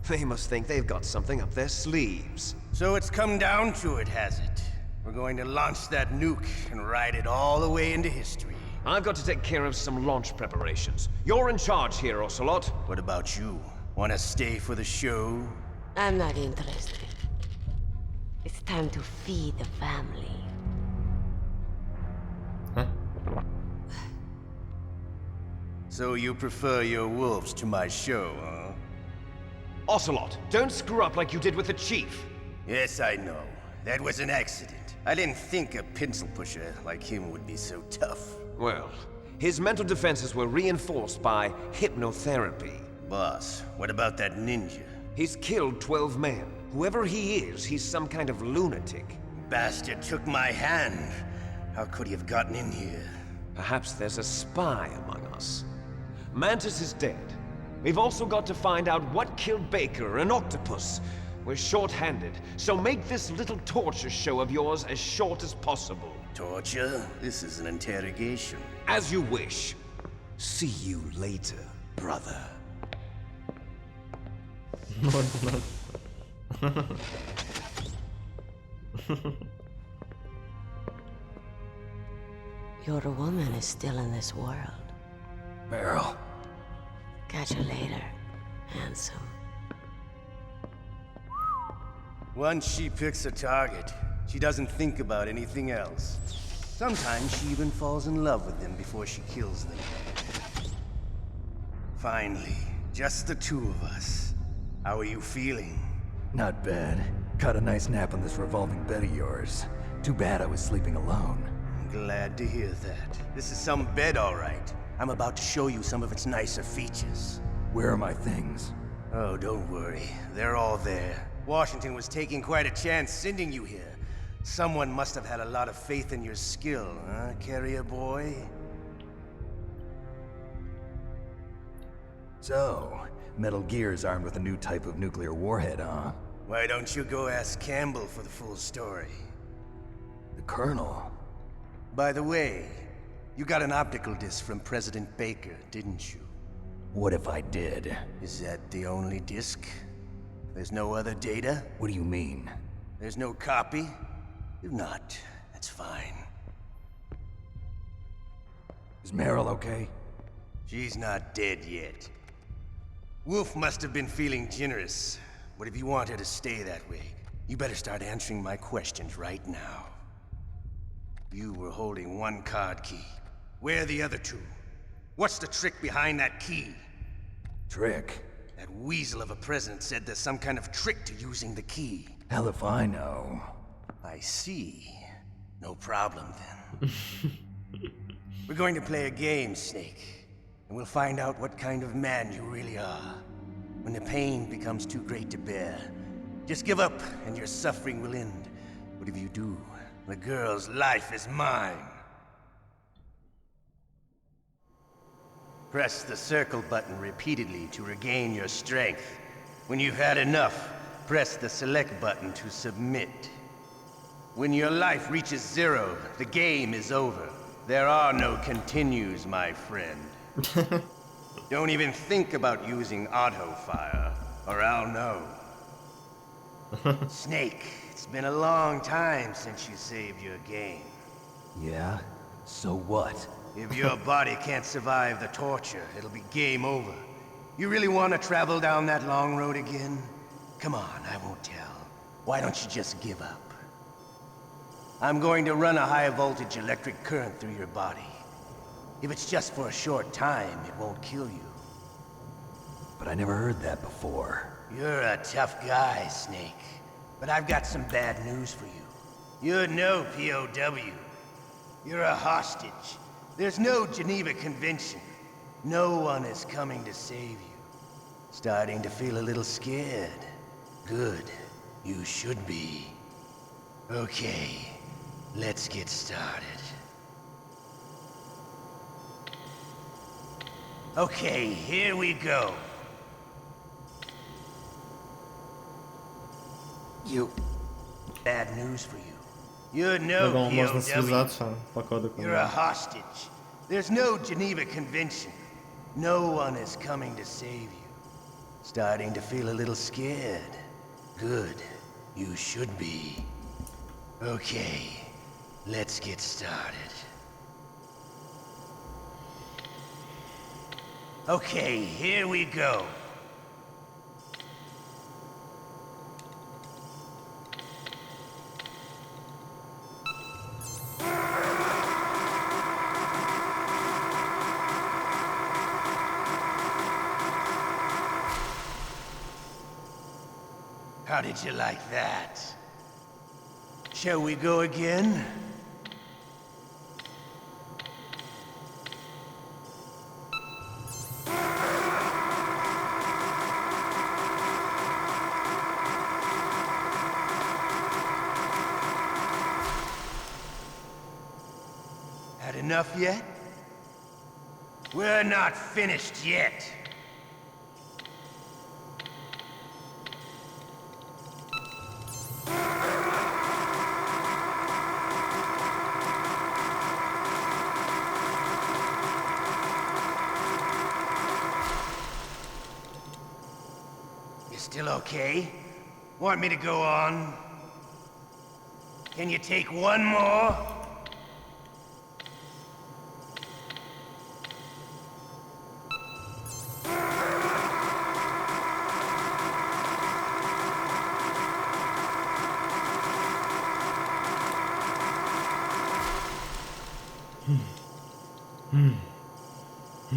They must think they've got something up their sleeves. So it's come down to it, has it? We're going to launch that nuke and ride it all the way into history. I've got to take care of some launch preparations. You're in charge here, Ocelot. What about you? Wanna stay for the show? I'm not interested. It's time to feed the family. Huh? So you prefer your wolves to my show, huh? Ocelot, don't screw up like you did with the chief. Yes, I know. That was an accident. I didn't think a pencil pusher like him would be so tough. Well, his mental defenses were reinforced by hypnotherapy. Boss, what about that ninja? He's killed 12 men. Whoever he is, he's some kind of lunatic. Bastard took my hand. How could he have gotten in here? Perhaps there's a spy among us. Mantis is dead. We've also got to find out what killed Baker and Octopus. We're short-handed, so make this little torture show of yours as short as possible. Torture? This is an interrogation. As you wish. See you later, brother. Your woman is still in this world. Meryl. Catch you later, handsome. Once she picks a target, she doesn't think about anything else. Sometimes she even falls in love with them before she kills them. Finally, just the two of us. How are you feeling? Not bad. Caught a nice nap on this revolving bed of yours. Too bad I was sleeping alone. I'm glad to hear that. This is some bed, all right. I'm about to show you some of its nicer features. Where are my things? Oh, don't worry. They're all there. Washington was taking quite a chance sending you here. Someone must have had a lot of faith in your skill, huh, carrier boy? So, Metal Gear's armed with a new type of nuclear warhead, huh? Why don't you go ask Campbell for the full story? The Colonel? By the way, you got an optical disc from President Baker, didn't you? What if I did? Is that the only disc? There's no other data? What do you mean? There's no copy? If not, that's fine. Is Meryl okay? She's not dead yet. Wolf must have been feeling generous. But if you want her to stay that way, you better start answering my questions right now. You were holding one card key. Where are the other two? What's the trick behind that key? Trick? That weasel of a president said there's some kind of trick to using the key. Hell if I know. I see. No problem then. We're going to play a game, Snake. And we'll find out what kind of man you really are. When the pain becomes too great to bear, just give up and your suffering will end. But if you do, the girl's life is mine. Press the circle button repeatedly to regain your strength. When you've had enough, press the select button to submit. When your life reaches 0, the game is over. There are no continues, my friend. Don't even think about using auto fire, or I'll know. Snake, it's been a long time since you saved your game. Yeah? So what? If your body can't survive the torture, it'll be game over. You really want to travel down that long road again? Come on, I won't tell. Why don't you just give up? I'm going to run a high-voltage electric current through your body. If it's just for a short time, it won't kill you. But I never heard that before. You're a tough guy, Snake. But I've got some bad news for you. You're no POW. You're a hostage. There's no Geneva Convention. No one is coming to save you. Starting to feel a little scared. Good. You should be. Okay, let's get started. Okay, here we go. You... Bad news for you. You're no POW. You're a hostage. There's no Geneva Convention. No one is coming to save you. Starting to feel a little scared. Good. You should be. Okay, let's get started. Okay, here we go. How did you like that? Shall we go again? Had enough yet? We're not finished yet. Still okay? Want me to go on? Can you take one more?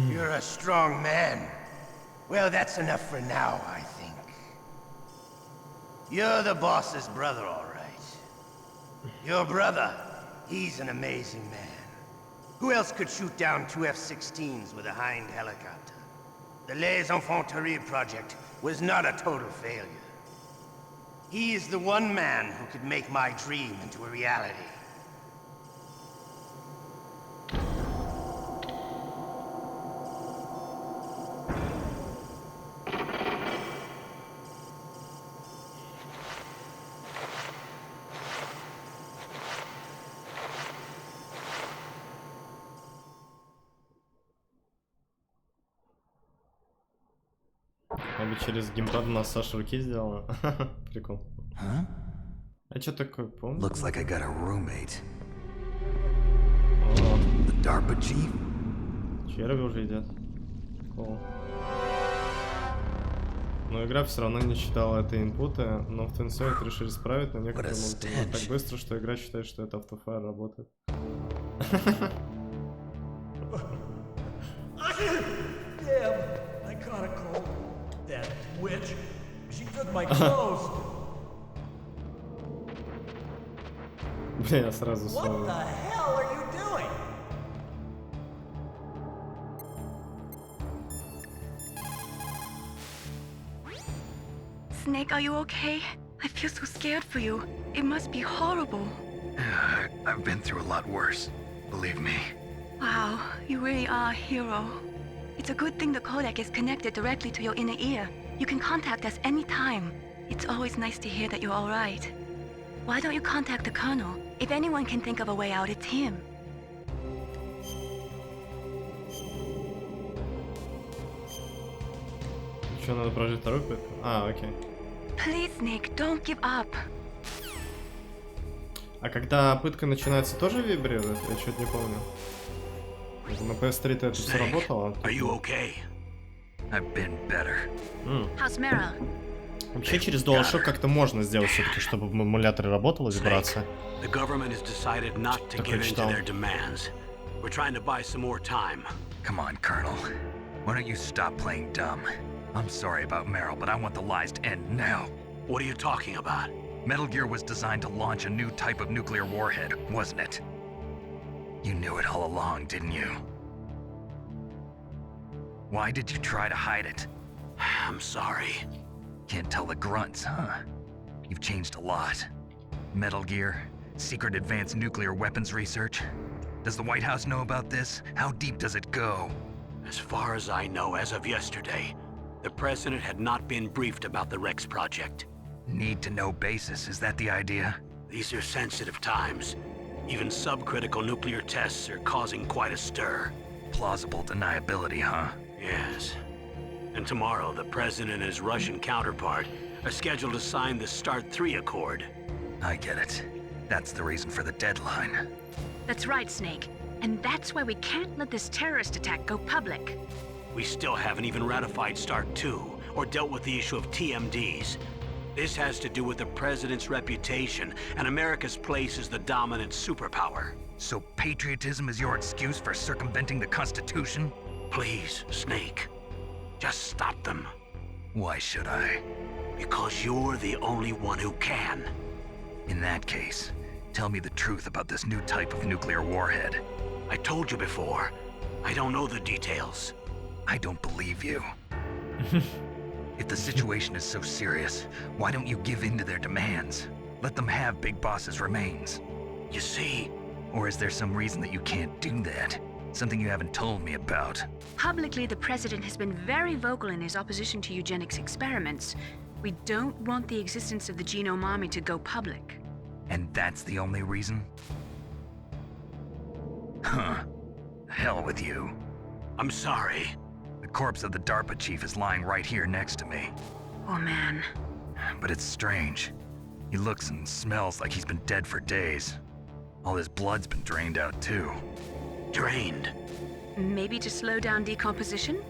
You're a strong man. Well, that's enough for now, I think. You're the boss's brother, all right. Your brother, he's an amazing man. Who else could shoot down 2 F-16s with a Hind helicopter? The Les Enfants Terribles project was not a total failure. He is the one man who could make my dream into a reality. Она через геймпад массаж руки сделала. Прикол. А что такое, помню? Looks like I got a roommate. О, The DARPA chief? черви уже идет. Прикол. Но игра все равно не считала это инпуты, но в Twin это решили исправить, но некоторые могут делать так быстро, что игра считает, что это автофайл работает. Damn, I caught a cold. That witch, she took my clothes. Бля, я сразу What слово. the hell are you doing? Snake, are you okay? I feel so scared for you. It must be horrible. I've been through a lot worse, believe me. Wow, you really are a hero. It's a good thing the codec is connected directly to your inner ear. You can contact us anytime. It's always nice to hear that you're all right. Why don't you contact the Colonel? If anyone can think of a way out, it's him. Еще надо прожить вторую пытку? А, окей. Please, Snake, don't give up. А когда пытка начинается, тоже вибрирует? Я что-то не помню. На PS3 это все работало? Are you okay? I've been better. How's Meryl? Вообще через DualShock как-то можно сделать все-таки, чтобы в эмуляторе работала вибрация. The government has decided not to give in to their demands. We're trying to buy some more time. Come on, Colonel. Why don't you stop playing dumb? I'm sorry about Meryl, but I want the lies to end now. What are you talking about? Metal Gear was designed to launch a new type of nuclear warhead, wasn't it? You knew it all along, didn't you? Why did you try to hide it? I'm sorry. Can't tell the grunts, huh? You've changed a lot. Metal Gear, secret advanced nuclear weapons research. Does the White House know about this? How deep does it go? As far as I know, as of yesterday, the president had not been briefed about the Rex project. Need to know basis, is that the idea? These are sensitive times. Even subcritical nuclear tests are causing quite a stir. Plausible deniability, huh? Yes. And tomorrow, the president and his Russian counterpart are scheduled to sign the START 3 Accord. I get it. That's the reason for the deadline. That's right, Snake. And that's why we can't let this terrorist attack go public. We still haven't even ratified START 2 or dealt with the issue of TMDs. This has to do with the president's reputation and America's place as the dominant superpower. So patriotism is your excuse for circumventing the Constitution? Please, Snake. Just stop them. Why should I? Because you're the only one who can. In that case, tell me the truth about this new type of nuclear warhead. I told you before. I don't know the details. I don't believe you. If the situation is so serious, why don't you give in to their demands? Let them have Big Boss's remains. You see? Or is there some reason that you can't do that? Something you haven't told me about? Publicly, the president has been very vocal in his opposition to eugenics experiments. We don't want the existence of the genome army to go public. And that's the only reason? Huh. Hell with you. I'm sorry. The corpse of the DARPA chief is lying right here next to me. Oh man. But it's strange. He looks and smells like he's been dead for days. All his blood's been drained out too. Drained? Maybe to slow down decomposition?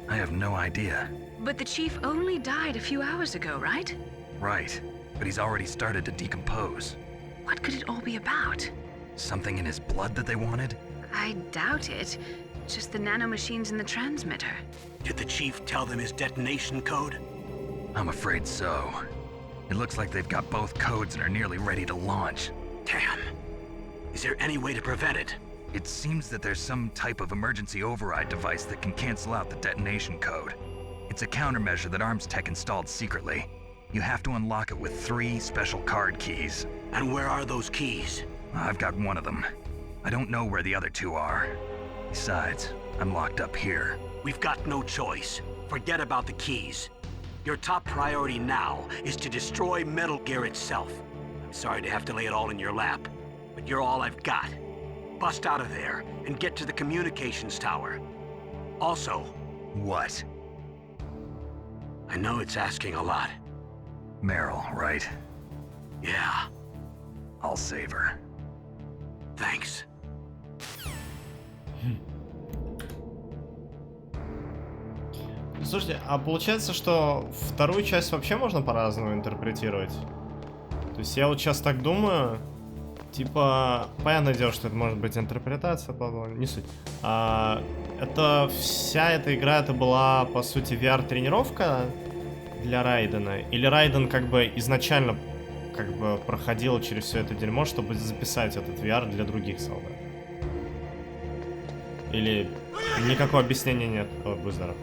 I have no idea. But the chief only died a few hours ago, right? Right, but he's already started to decompose. What could it all be about? Something in his blood that they wanted? I doubt it. Just the nanomachines in the transmitter. Did the chief tell them his detonation code? I'm afraid so. It looks like they've got both codes and are nearly ready to launch. Damn. Is there any way to prevent it? It seems that there's some type of emergency override device that can cancel out the detonation code. It's a countermeasure that Arms Tech installed secretly. You have to unlock it with 3 special card keys. And where are those keys? I've got one of them. I don't know where the other 2 are. Besides, I'm locked up here. We've got no choice. Forget about the keys. Your top priority now is to destroy Metal Gear itself. I'm sorry to have to lay it all in your lap, but you're all I've got. Bust out of there and get to the communications tower. Also... What? I know it's asking a lot. Meryl, right? Yeah. I'll save her. Thanks. Слушайте, а получается, что вторую часть вообще можно по-разному интерпретировать? То есть я вот сейчас так думаю, типа, понятное дело, что это может быть интерпретация, не суть. Это вся эта игра, это была, по сути, VR-тренировка для Райдена? Или Райден как бы изначально как бы проходил через все это дерьмо, чтобы записать этот VR для других солдат? Или никакого объяснения нет? О, будь здоров.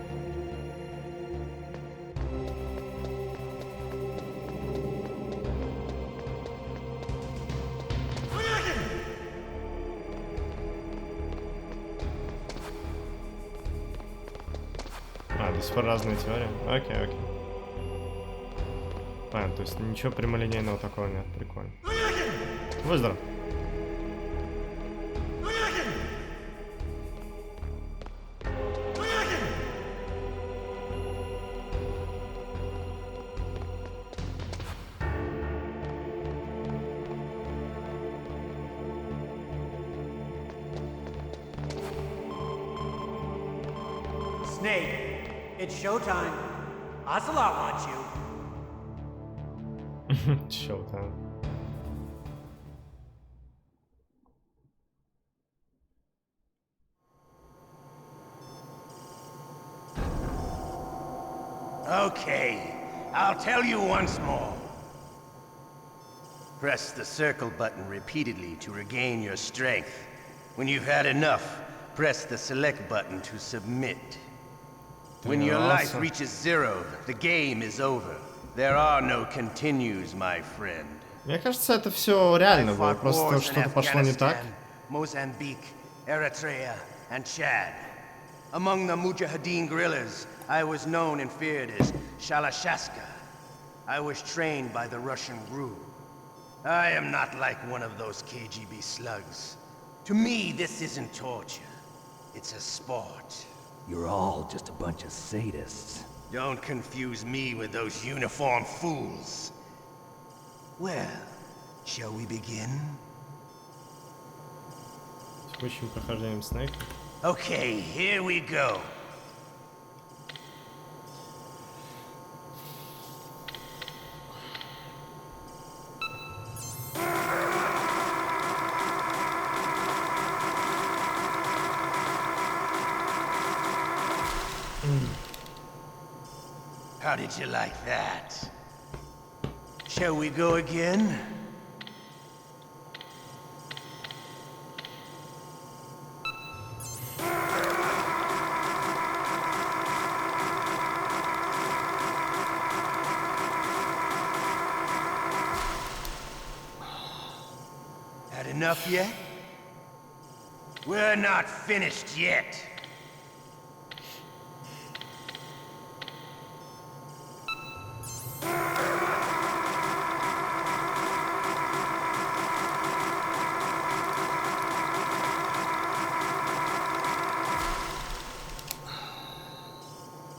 До сих пор разные теории. Окей. Понятно, то есть ничего прямолинейного такого нет. Прикольно. Выздоров. Snake, it's showtime. Ocelot wants you. Showtime. Okay, I'll tell you once more. Press the circle button repeatedly to regain your strength. When you've had enough, press the select button to submit. When your life reaches 0, the game is over. There are no continues, my friend. Мне кажется, это все реально было, просто что-то пошло не так. Mozambique, Eritrea, and Chad. Among the Mujahideen guerrillas, I was known and feared as Shalashaska. I was trained by the Russian GRU. I am not like one of those KGB slugs. To me, this isn't torture. It's a sport. You're all just a bunch of sadists. Don't confuse me with those uniformed fools. Well, shall we begin? Текущим прохождением Снейка. Okay, here we go. How did you like that? Shall we go again? Had enough yet? We're not finished yet.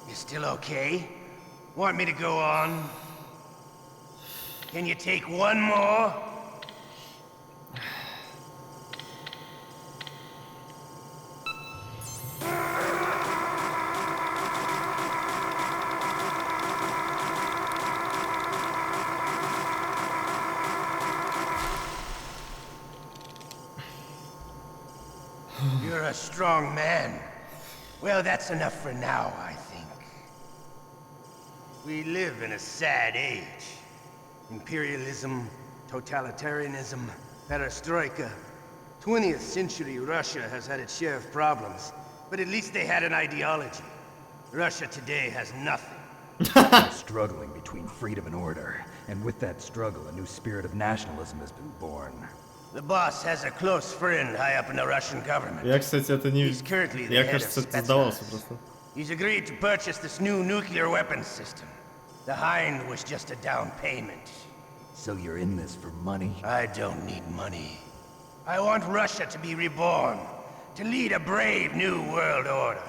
You still okay? Want me to go on? Can you take one more? You're a strong man. Well, that's enough for now, I think. We live in a sad age. Imperialism, totalitarianism, perestroika. 20th century Russia has had its share of problems, but at least they had an ideology. Russia today has nothing. Struggling between freedom and order, and with that struggle, a new spirit of nationalism has been born. The boss has a close friend high up in the Russian government. Я, кстати, это не... He's currently the Я, head кажется, of это сдавался spetsnaz. просто. He's agreed to purchase this new nuclear weapons system. The Hind was just a down payment. So you're in this for money? I don't need money. I want Russia to be reborn, to lead a brave new world order.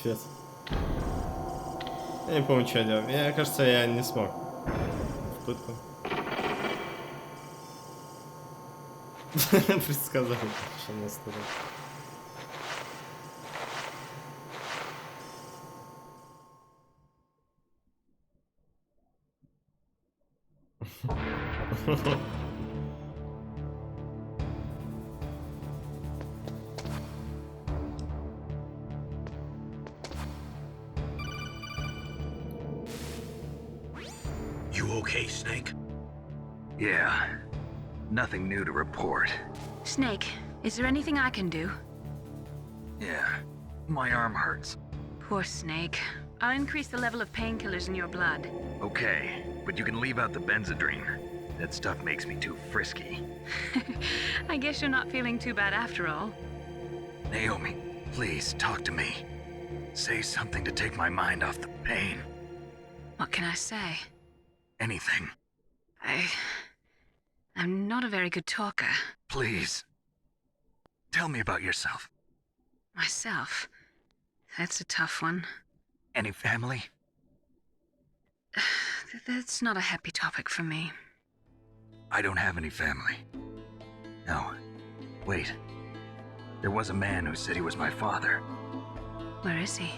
Фет. Я не помню, что я делал. Мне кажется, я не смог. В пытку. Предсказал, что у нас тут. You okay, Snake? Yeah. Nothing new to report. Snake, is there anything I can do? Yeah. My arm hurts. Poor Snake. I'll increase the level of painkillers in your blood. Okay, but you can leave out the Benzedrine. That stuff makes me too frisky. I guess you're not feeling too bad after all. Naomi, please talk to me. Say something to take my mind off the pain. What can I say? Anything. I'm not a very good talker. Please. Tell me about yourself. Myself? That's a tough one. Any family? That's not a happy topic for me. I don't have any family. No. Wait. There was a man who said he was my father. Where is he?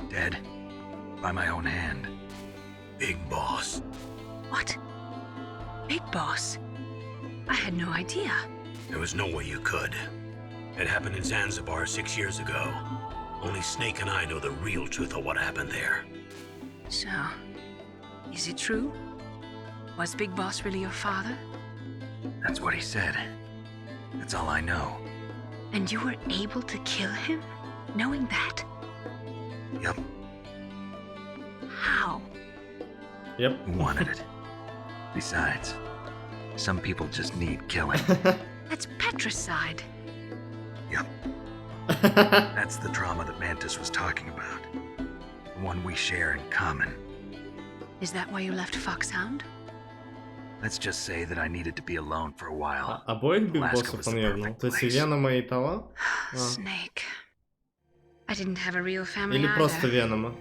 Dead. By my own hand. Big Boss. What? Big Boss? I had no idea. There was no way you could. It happened in Zanzibar 6 years ago. Only Snake and I know the real truth of what happened there. So, is it true? Was Big Boss really your father? That's what he said. That's all I know. And you were able to kill him, knowing that? Yep. How? Yep. He wanted it. Besides, some people just need killing. That's patricide. Yep. That's the trauma that Mantis was talking about. The one we share in common. Is that why you left Foxhound? Let's just say that I needed to be alone for a while. Обоих бигбоссов он ебнул. То есть и Венома, и того? Snake. I didn't have a real family Или either. просто Венома?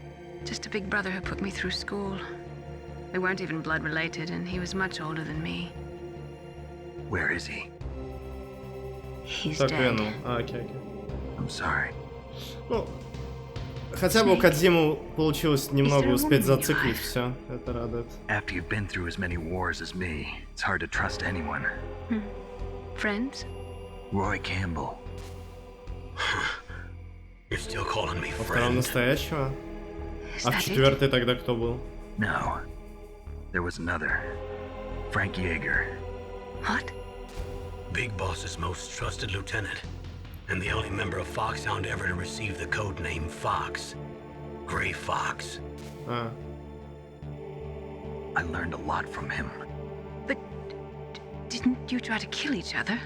Just a big brother who put me through school. We weren't even blood related, and he was much older than me. Where is he? He's Так, dead. Веном. Окей. I'm sorry. Ну, хотя бы у Кодзимы получилось немного успеть зациклить все. Это радует. After you've been through as many wars as me, it's hard to trust anyone. Friends? Roy Campbell. You're still calling me Во втором friend? настоящего? А в четвертой тогда кто был? No. There was another. Frank Yeager. What? Big Boss's most trusted lieutenant, and the only member of Foxhound ever to receive the code name Fox. Gray Fox. I learned a lot from him. But didn't you try to kill each other?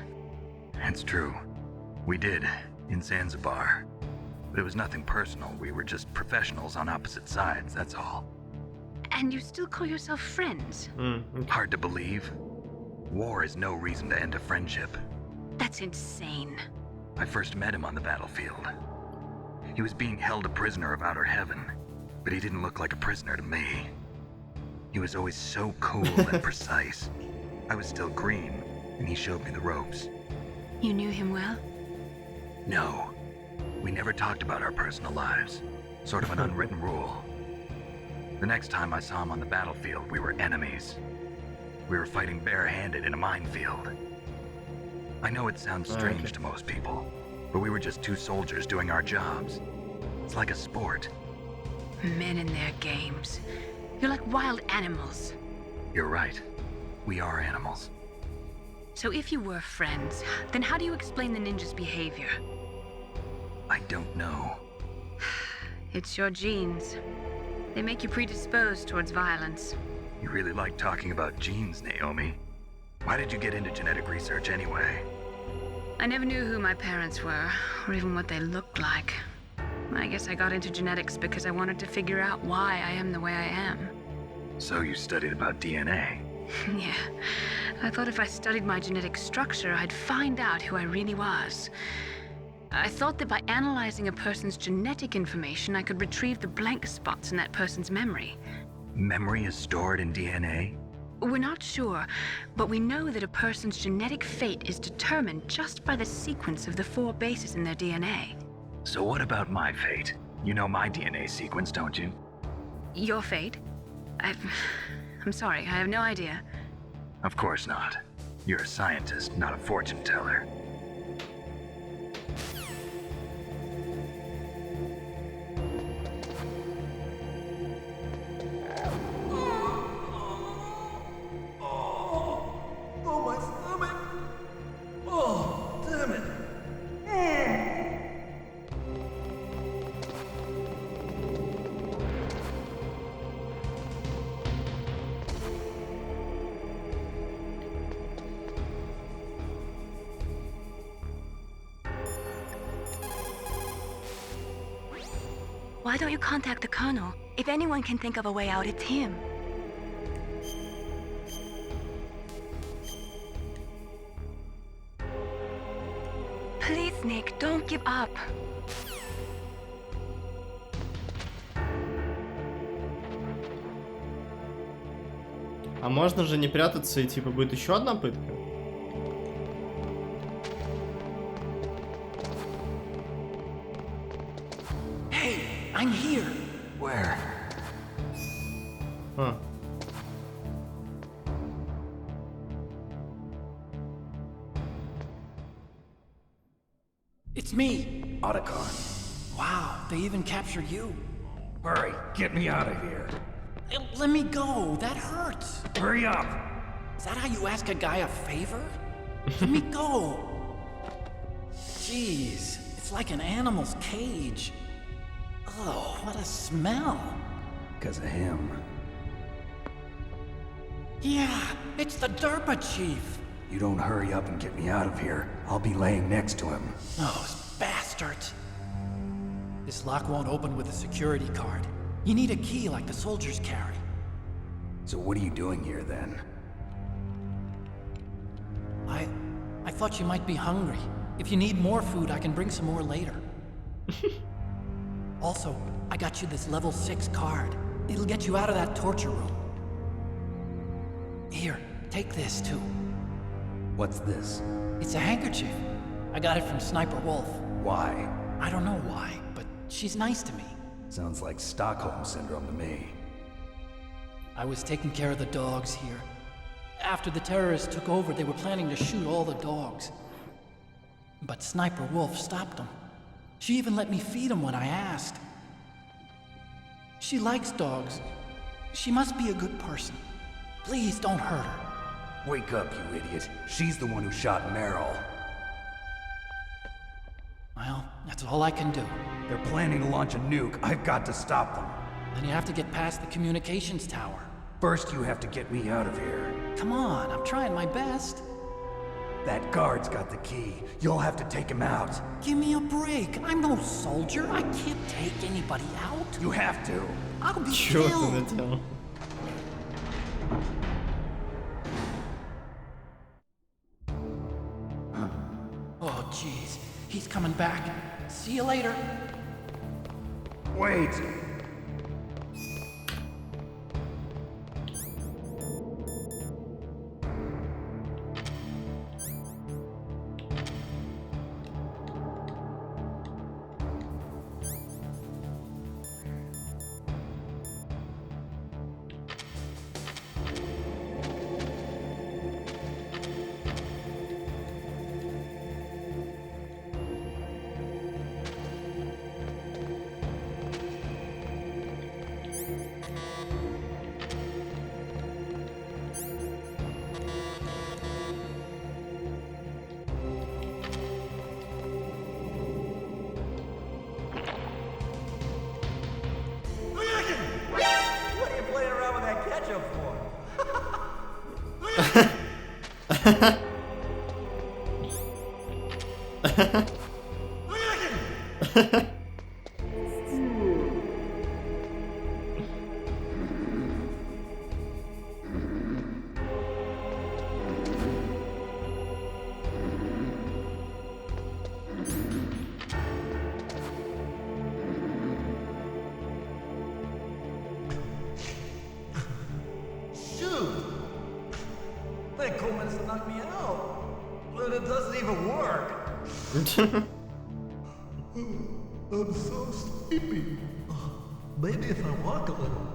It's true. We did, in Zanzibar. But it was nothing personal. We were just professionals on opposite sides, that's all. And you still call yourself friends? Hard to believe. War is no reason to end a friendship. That's insane. I first met him on the battlefield. He was being held a prisoner of outer heaven, but he didn't look like a prisoner to me. He was always so cool and precise. I was still green, and he showed me the ropes. You knew him well? No. We never talked about our personal lives. Sort of an unwritten rule. The next time I saw him on the battlefield, we were enemies. We were fighting barehanded in a minefield. I know it sounds strange to most people, but we were just two soldiers doing our jobs. It's like a sport. Men and their games. You're like wild animals. You're right. We are animals. So if you were friends, then how do you explain the ninja's behavior? I don't know. It's your genes. They make you predisposed towards violence. You really like talking about genes, Naomi. Why did you get into genetic research anyway? I never knew who my parents were, or even what they looked like. I guess I got into genetics because I wanted to figure out why I am the way I am. So you studied about DNA? Yeah. I thought if I studied my genetic structure, I'd find out who I really was. I thought that by analyzing a person's genetic information, I could retrieve the blank spots in that person's memory. Memory is stored in DNA? We're not sure, but we know that a person's genetic fate is determined just by the sequence of the 4 bases in their DNA. So what about my fate? You know my DNA sequence, don't you? Your fate? I'm sorry, I have no idea. Of course not. You're a scientist, not a fortune teller. Oh, my stomach! Oh, damn it! Why don't you contact the Colonel? If anyone can think of a way out, it's him. Please, Nick, don't give up. А можно же не прятаться и типа будет еще одна пытка? Hey, I'm here. Where? Huh. It's me. Otacon. Wow, they even captured you. Hurry, get me out of here. Let me go. That hurts. Hurry up. Is that how you ask a guy a favor? Let me go. Jeez, it's like an animal's cage. Oh, what a smell. Because of him. Yeah, it's the DARPA chief. You don't hurry up and get me out of here, I'll be laying next to him. Those bastards. This lock won't open with a security card. You need a key like the soldiers carry. So what are you doing here then? I thought you might be hungry. If you need more food, I can bring some more later. Also, I got you this level 6 card. It'll get you out of that torture room. Here, take this too. What's this? It's a handkerchief. I got it from Sniper Wolf. Why? I don't know why, but she's nice to me. Sounds like Stockholm Syndrome to me. I was taking care of the dogs here. After the terrorists took over, they were planning to shoot all the dogs. But Sniper Wolf stopped them. She even let me feed them when I asked. She likes dogs. She must be a good person. Please don't hurt her. Wake up, you idiot. She's the one who shot Meryl. Well, that's all I can do. They're planning to launch a nuke. I've got to stop them. Then you have to get past the communications tower. First, you have to get me out of here. Come on, I'm trying my best. That guard's got the key. You'll have to take him out. Give me a break. I'm no soldier. I can't take anybody out. You have to. I'll be Чё killed. ты наделал? Oh, jeez. He's coming back. See you later. Wait. What are you playing around with that ketchup for? Shoot! That cool medicine knocked me out. But it doesn't even work. I'm so sleepy. Maybe if I walk a little.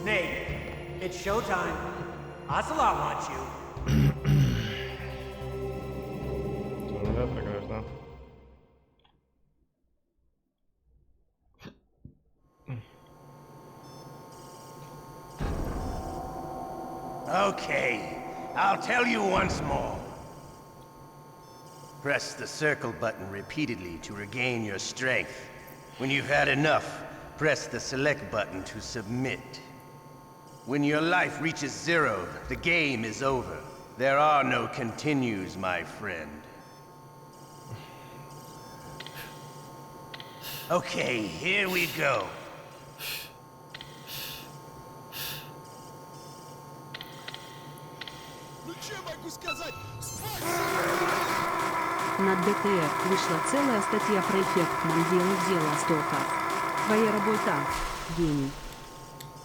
Snake, it's showtime. Ocelot wants you. Да, прекрасно. Okay, I'll tell you once more. Press the circle button repeatedly to regain your strength. When you've had enough, press the select button to submit. When your life reaches 0, the game is over. There are no continues, my friend. Okay, here we go. На ДТФ вышла целая статья про эффект «Нам делать дело стока». Твоя работа, гений.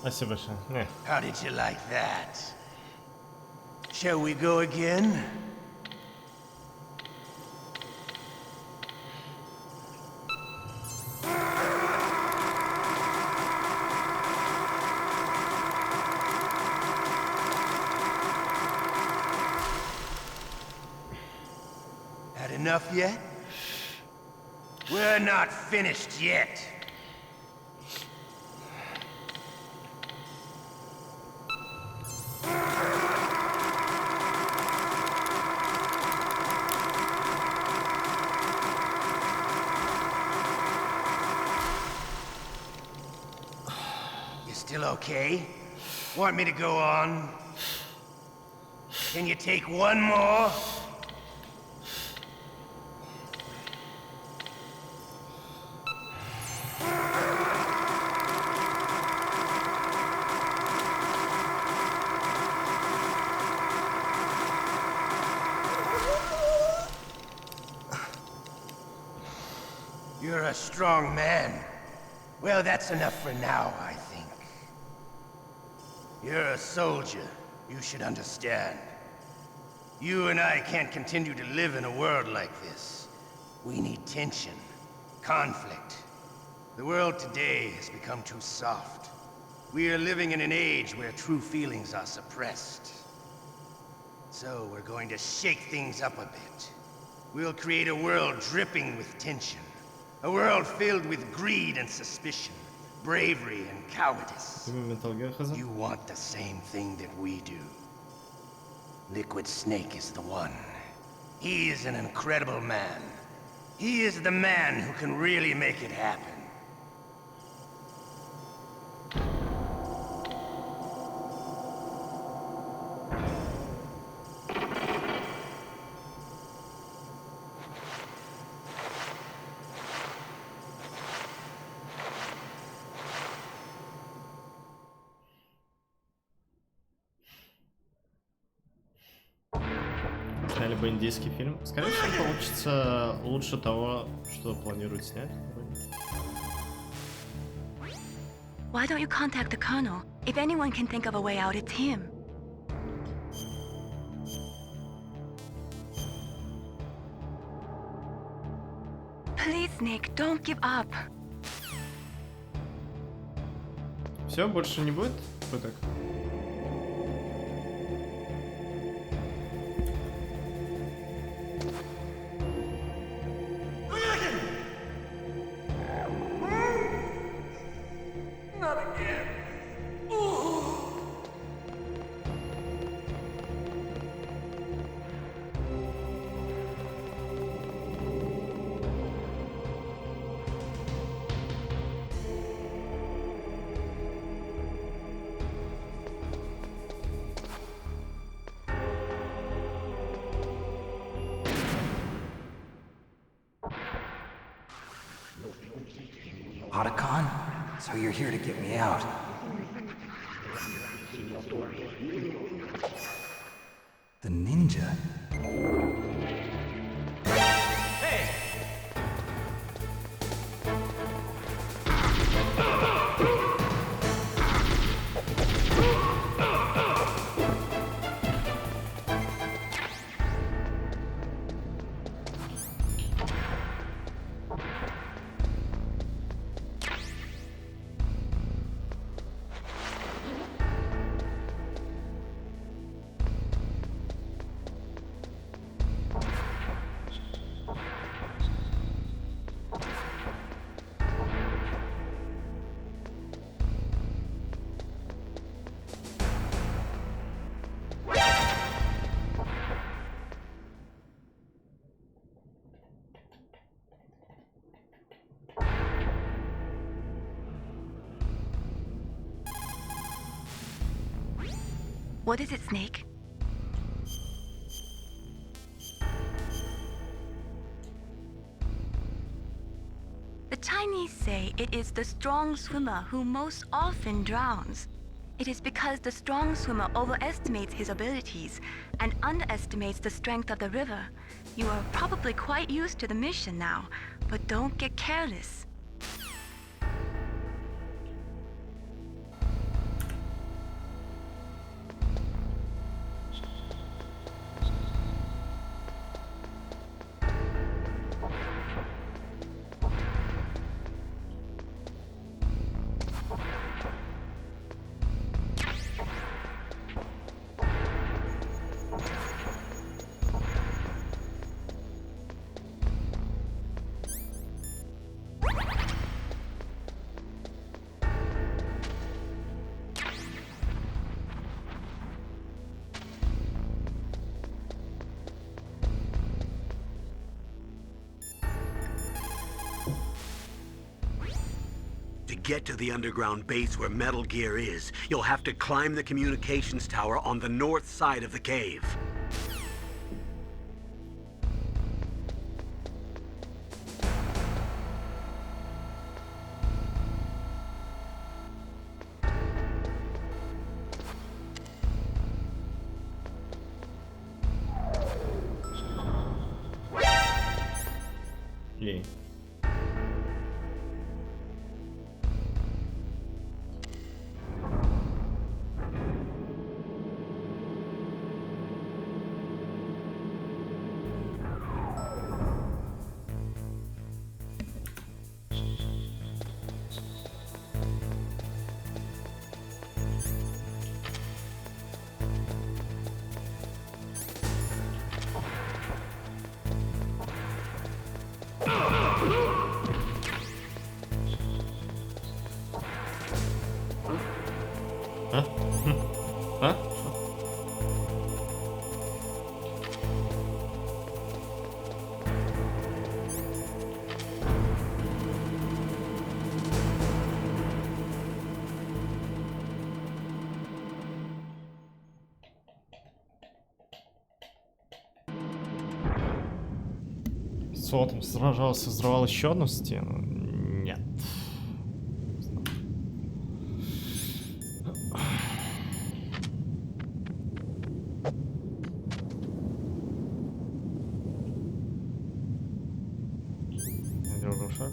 Спасибо большое. Не. How did you like that? Shall we go again? Had enough yet? We're not finished yet. Still okay? Want me to go on? Can you take one more? You're a strong man. Well, that's enough for now, I think. You're a soldier. You should understand. You and I can't continue to live in a world like this. We need tension, conflict. The world today has become too soft. We are living in an age where true feelings are suppressed. So we're going to shake things up a bit. We'll create a world dripping with tension. A world filled with greed and suspicion, bravery and cowardice. You want the same thing that we do. Liquid Snake is the one. He is an incredible man. He is the man who can really make it happen. Сняли бы индийский фильм. Скорее всего, получится лучше того, что планируют снять. Why don't you contact the colonel? If anyone can think of a way out, it's him. Please, Nick, don't give up. Все, больше не будет пыток? Otacon? So you're here to get me out. The ninja? What is it, Snake? The Chinese say it is the strong swimmer who most often drowns. It is because the strong swimmer overestimates his abilities and underestimates the strength of the river. You are probably quite used to the mission now, but don't get careless. To get to the underground base where Metal Gear is, you'll have to climb the communications tower on the north side of the cave. Yay. Солотом сражался, взрывал еще одну стену? Нет. Делаю шаг.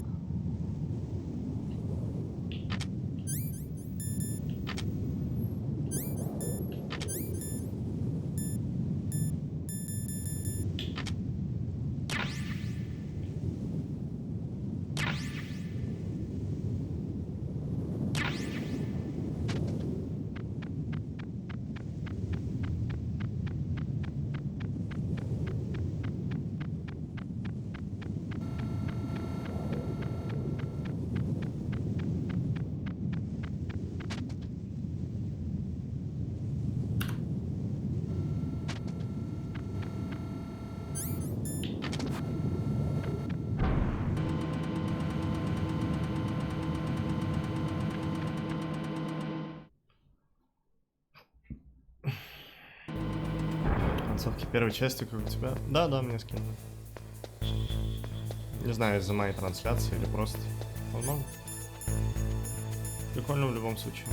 Концовки первой части, как у тебя? Да, мне скинули. Не знаю, из-за моей трансляции или просто. Возможно. Прикольно в любом случае.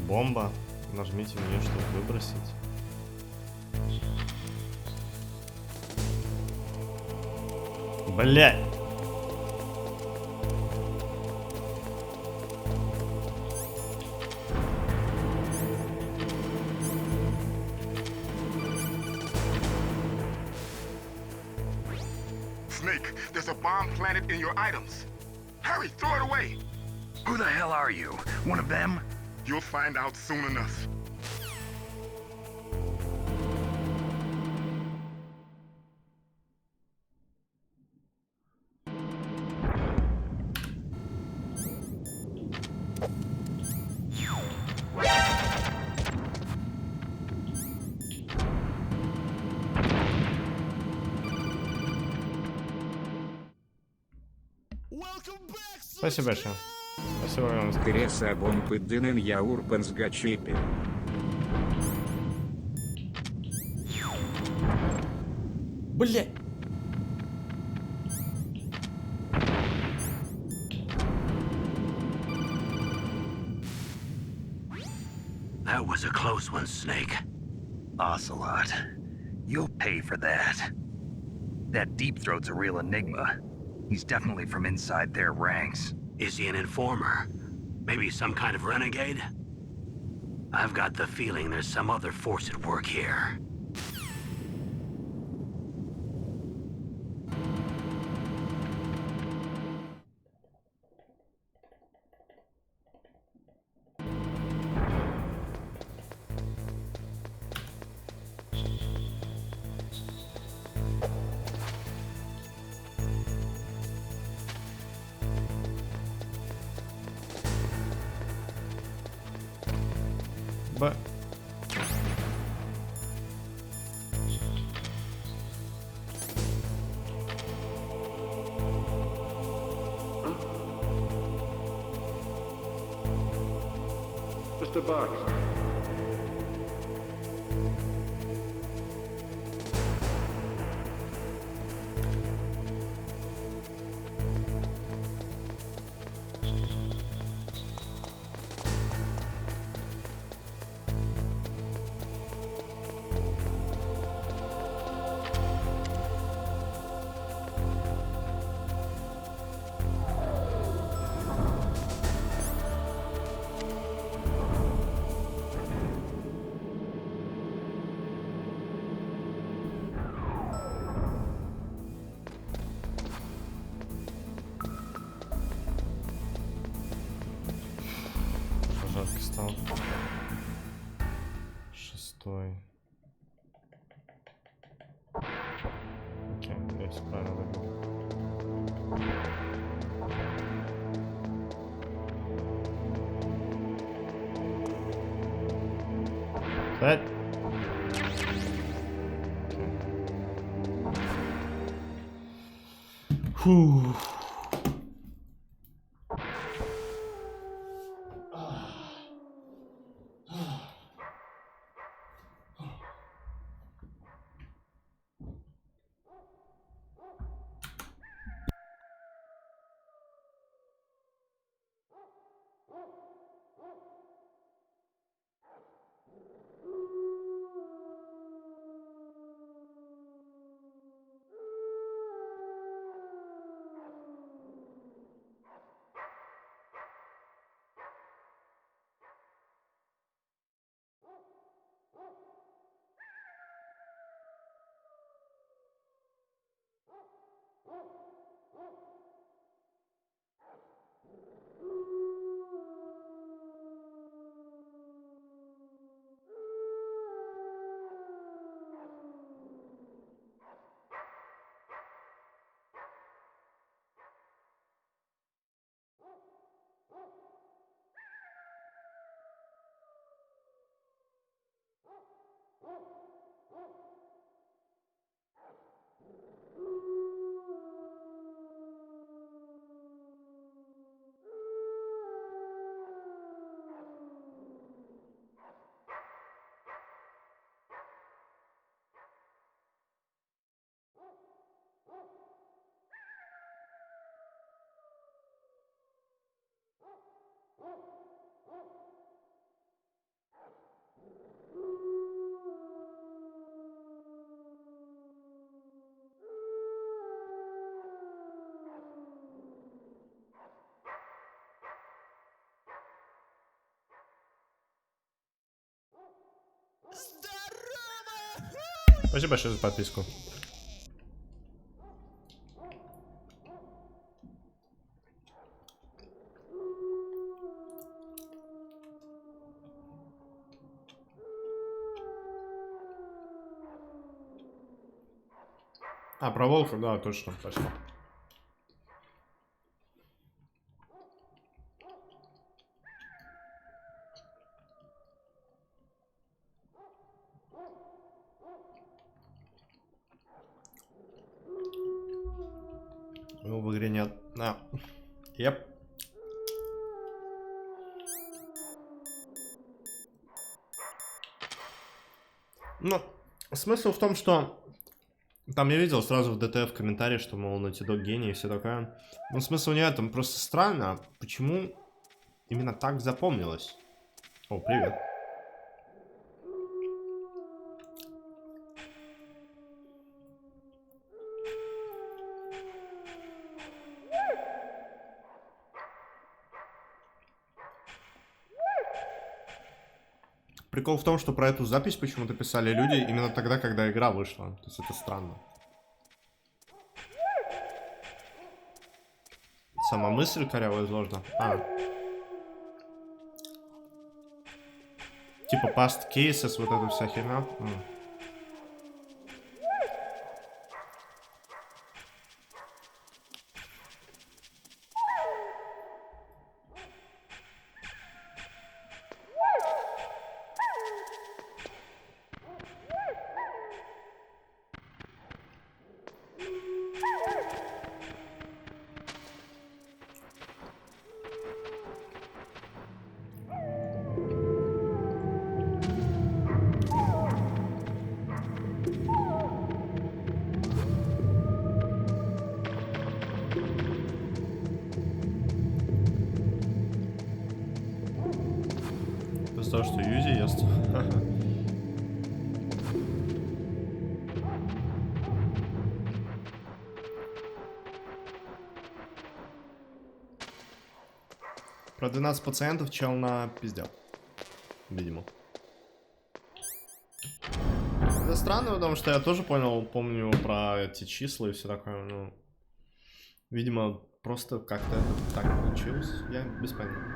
Бомба. Нажмите на нее, чтобы выбросить. Блядь. Snake, there's a bomb planted in your items. Hurry, throw it away. Who the hell are you? One of them? You'll find out soon enough. Спасибо большое. Спасибо вам. Кресабон пыддынен я урпансгачипи. Бля. That was a close one, Snake. Ocelot, you'll pay for that. That Deep Throat's a real enigma. He's definitely from inside their ranks. Is he an informer? Maybe some kind of renegade? I've got the feeling there's some other force at work here. Just a box. Жарко стало. 6-й. Окей, я все правильно выбрал. Так. Фух. Спасибо большое за подписку. А, про волка, да, точно, спасибо. Его в игре нет. А. Еп. Ну, смысл в том, что там я видел сразу в ДТФ в комментарии, что, мол, Naughty Dog гений и все такое. Но смысл не в этом, просто странно, почему именно так запомнилось. О, привет. Прикол в том, что про эту запись почему-то писали люди именно тогда, когда игра вышла. То есть это странно. Сама мысль корявая изложена. А. Типа past cases, вот эта вся херня. То, что Юзи ест. Про 12 пациентов чел на пиздел. Видимо. Это странно, потому что я тоже помню про эти числа и все такое. Ну, видимо, просто как-то это так получилось. Я без понятия.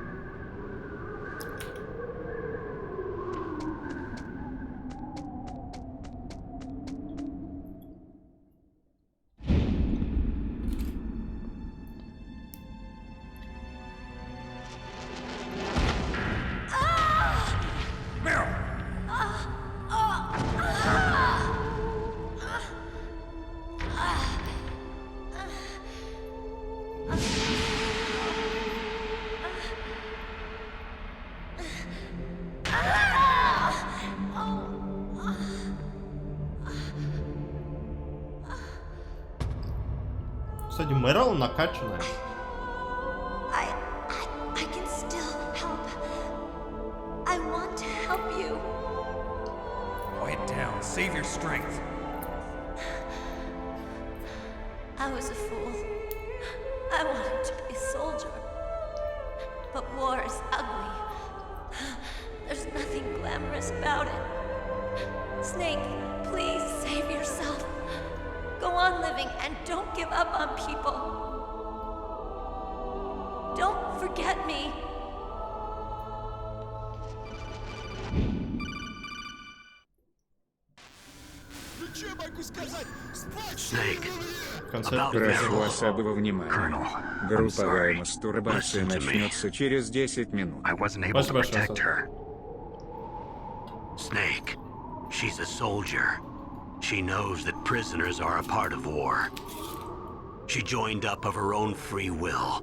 Кстати, Мэрил накачанная. I can still help. I want to help you. Quiet down. Save your strength. I was a fool. I wanted to be a soldier. But war is ugly. There's nothing glamorous about it. Snake, please save yourself. Go on living and don't give up on people. Don't forget me. Прошу особого внимания. Групповая мастурбация начнется через 10 минут. I wasn't able to protect her. Snake, she's a soldier. She knows that prisoners are a part of war. She joined up of her own free will.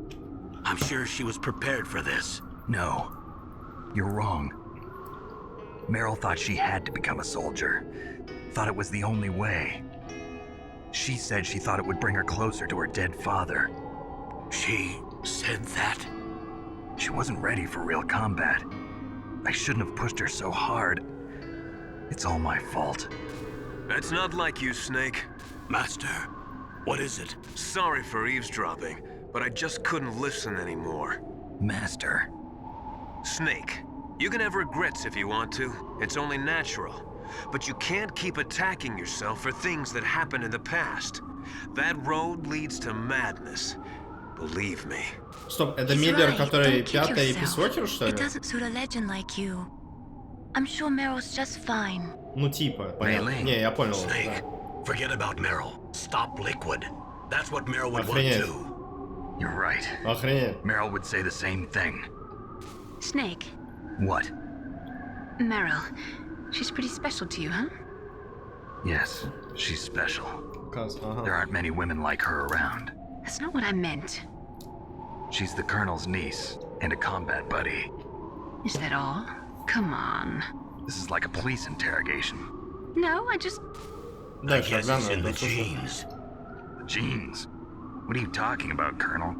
I'm sure she was prepared for this. No, you're wrong. Meryl thought she had to become a soldier. Thought it was the only way. She said she thought it would bring her closer to her dead father. She said that? She wasn't ready for real combat. I shouldn't have pushed her so hard. It's all my fault. That's not like you, Snake. Master, what is it? Sorry for eavesdropping, but I just couldn't listen anymore. Master. Snake, you can have regrets if you want to. It's only natural. But you can't keep attacking yourself for things that happened in the past. That road leads to madness. Believe me. Стоп, это Миллер, который пятый эпизодер, что ли? It doesn't suit a legend like you. I'm sure Meryl's just fine. Ну типа, понятно. Не, я понял. Snake, forget about Meryl. Stop Liquid. That's what Meryl would want Охренеть. too. You're right. Охренеть. Meryl would say the same thing. Snake. What? Meryl. She's pretty special to you, huh? Yes, she's special. Uh-huh. There aren't many women like her around. That's not what I meant. She's the Colonel's niece and a combat buddy. Is that all? Come on. This is like a police interrogation. No, I just... I guess it's in the genes. The genes? What are you talking about, Colonel?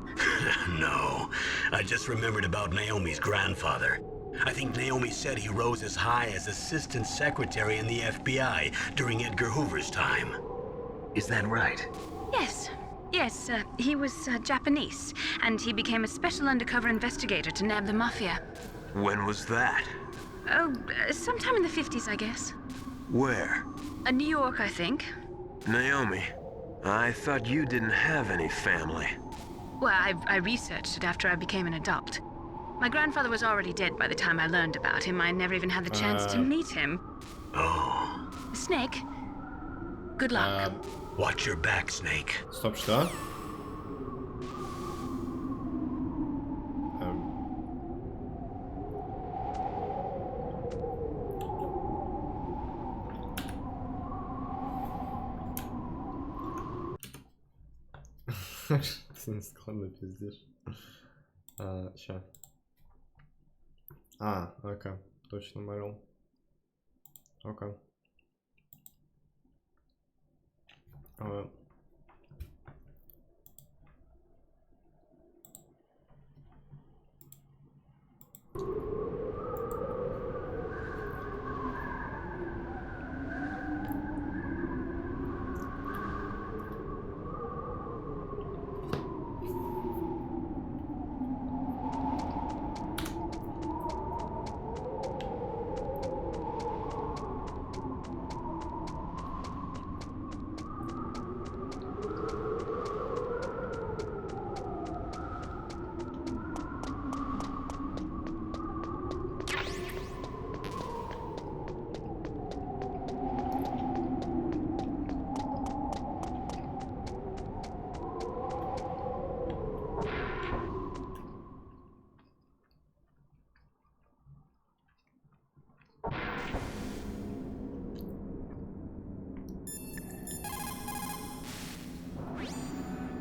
No, I just remembered about Naomi's grandfather. I think Naomi said he rose as high as assistant secretary in the FBI during Edgar Hoover's time. Is that right? Yes. Yes, he was Japanese, and he became a special undercover investigator to nab the mafia. When was that? Oh, sometime in the 50s, I guess. Where? New York, I think. Naomi, I thought you didn't have any family. Well, I researched it after I became an adult. My grandfather was already dead by the time I learned about him. I never even had the chance to meet him. Oh. Snake, good luck. Watch your back, Snake. Стоп, что? Ты складно пиздишь. Ща. Окей. Точно морил. Окей.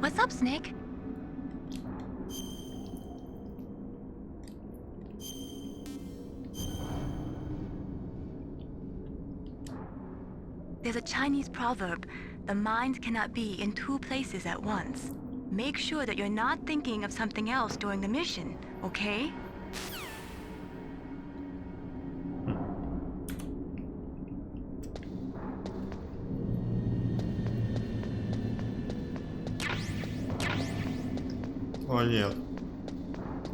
What's up, Snake? There's a Chinese proverb, the mind cannot be in two places at once. Make sure that you're not thinking of something else during the mission, okay? О, нет.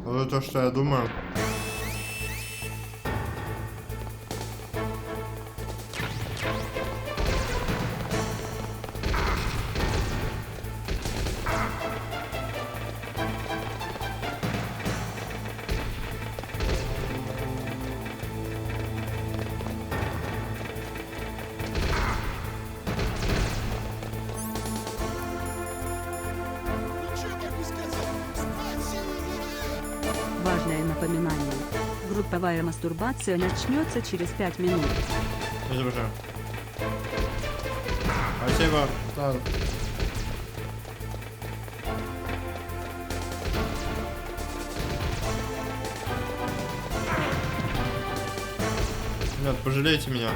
Это то, что я думаю. Важное напоминание. Групповая мастурбация начнется через 5 минут. Изображаю. Спасибо. Да. Ребят, пожалейте меня.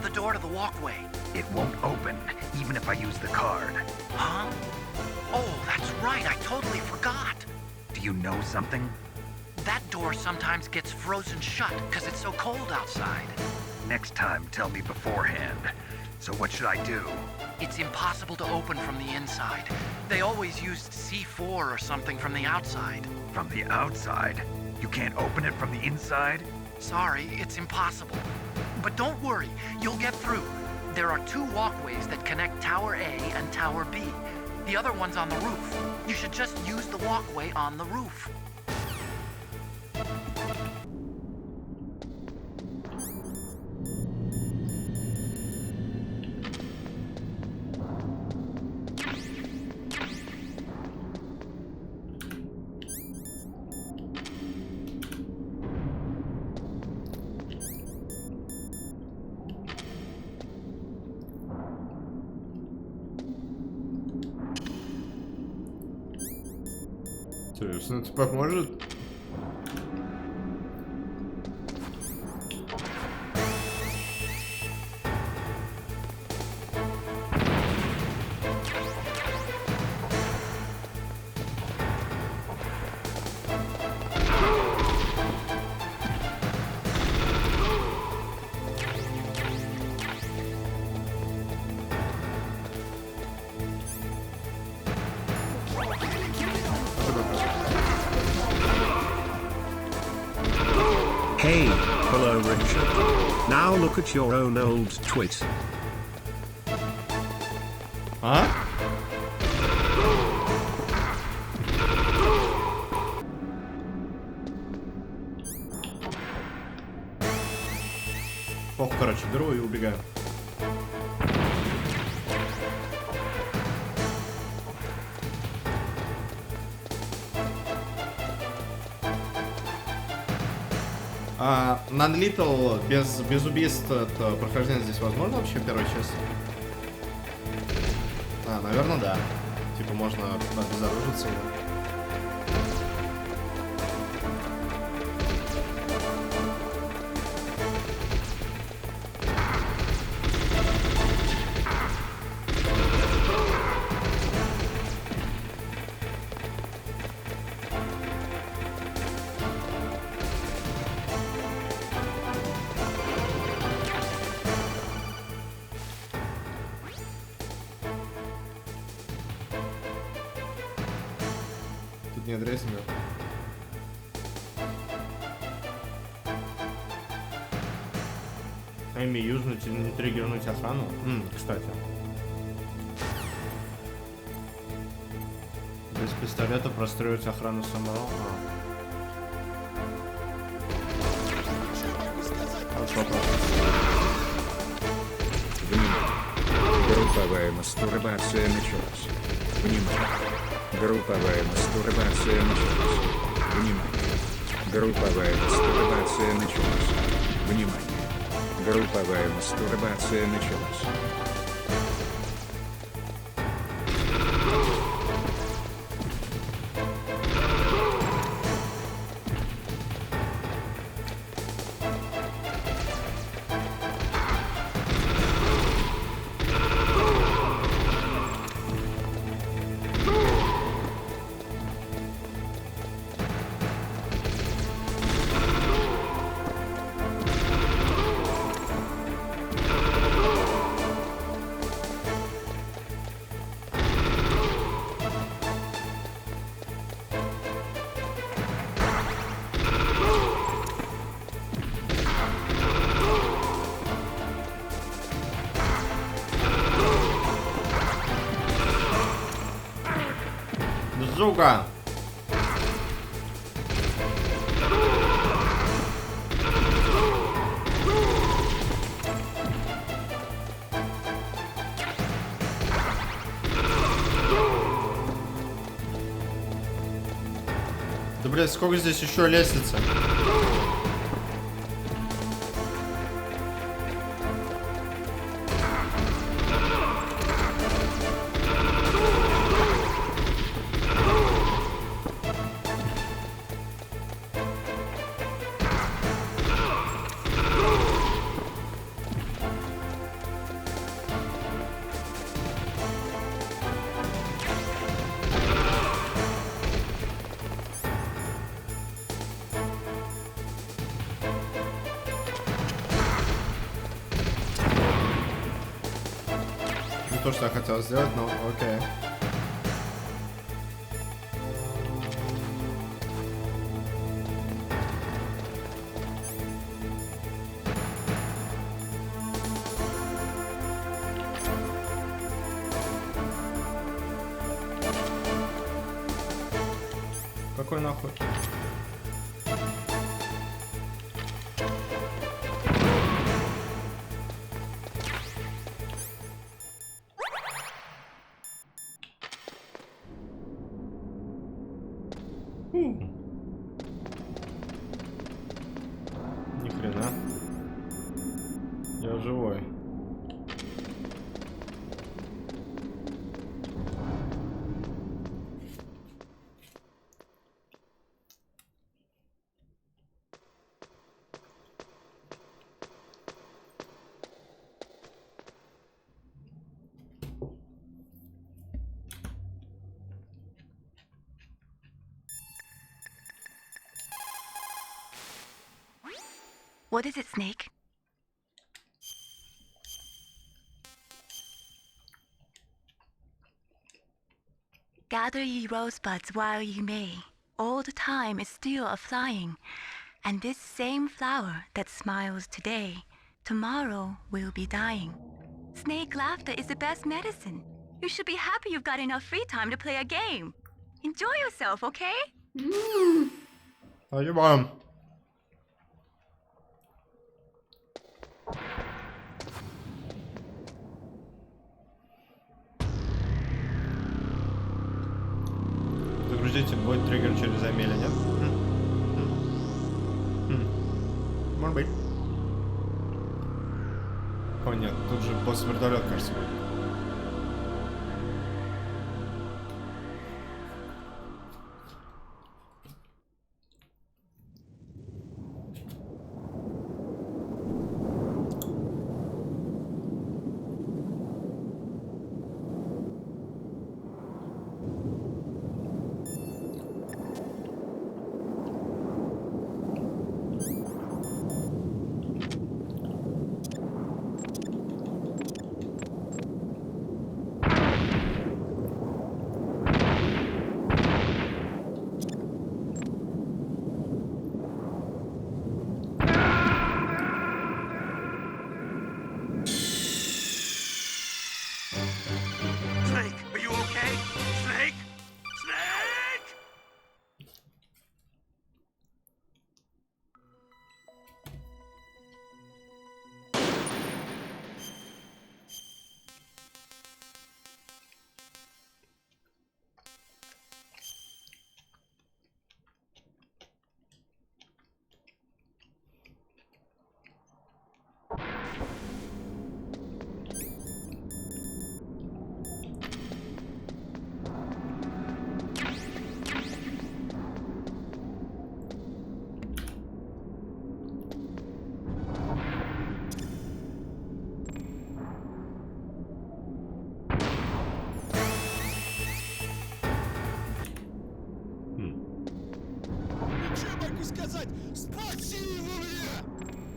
the door to the walkway. It won't open, even if I use the card. Huh? Oh, that's right, I totally forgot. Do you know something? That door sometimes gets frozen shut because it's so cold outside. Next time, tell me beforehand. So what should I do? It's impossible to open from the inside. They always used C4 or something from the outside. From the outside? You can't open it from the inside? Sorry, it's impossible. But don't worry, you'll get through. There are 2 walkways that connect Tower A and Tower B. The other one's on the roof. You should just use the walkway on the roof. Интересно, это поможет? Hey, hello Richard. Now look at your own old tweet. А? Ох, короче, беру и убегаю. Non-Lethal без убийств это прохождение здесь возможно вообще первой части? Наверное, да. Типа можно обезоружиться его. Не адресами. Эми юзнуть и не триггернуть охрану. Кстати. Без пистолета простроить охрану самого. Внимание. Групповая мастурбация началась. Внимание. Групповая мастурбация началась. Внимание. Групповая мастурбация началась. Внимание. Групповая мастурбация началась. Сука! Да, блядь, сколько здесь еще лестница? то, что я хотел сделать, но окей. Какой нахуй? Ни хрена. Я живой. What is it, Snake? Gather ye rosebuds while ye may. Old time is still a-flying, and this same flower that smiles today, tomorrow will be dying. Snake laughter is the best medicine. You should be happy you've got enough free time to play a game. Enjoy yourself, okay? Are you mom? Загрузите, будет триггер через Амеля, нет? Может быть. О нет, тут же босс вертолет, кажется, будет.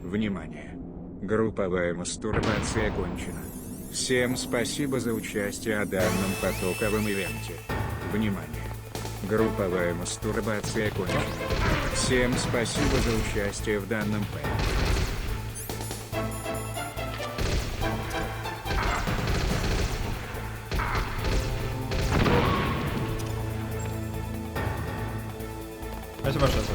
Внимание! Групповая мастурбация окончена. Всем спасибо за участие в данном потоковом ивенте. Внимание! Групповая мастурбация окончена. Всем спасибо за участие в данном пэке. Спасибо, Шаза.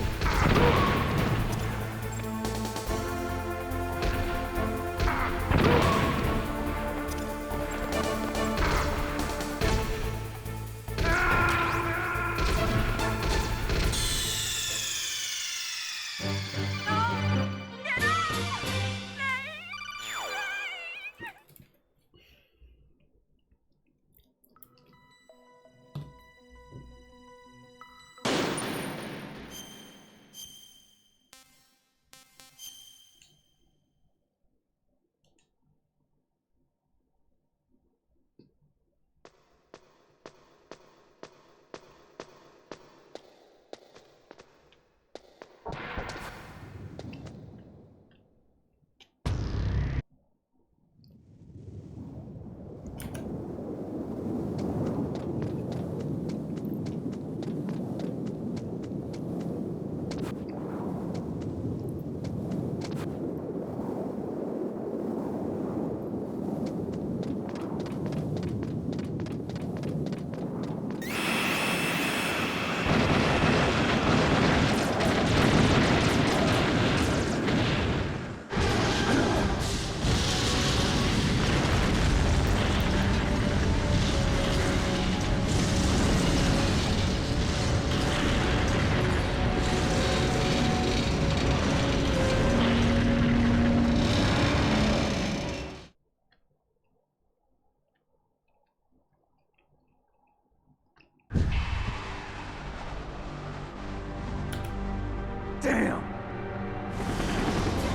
Damn!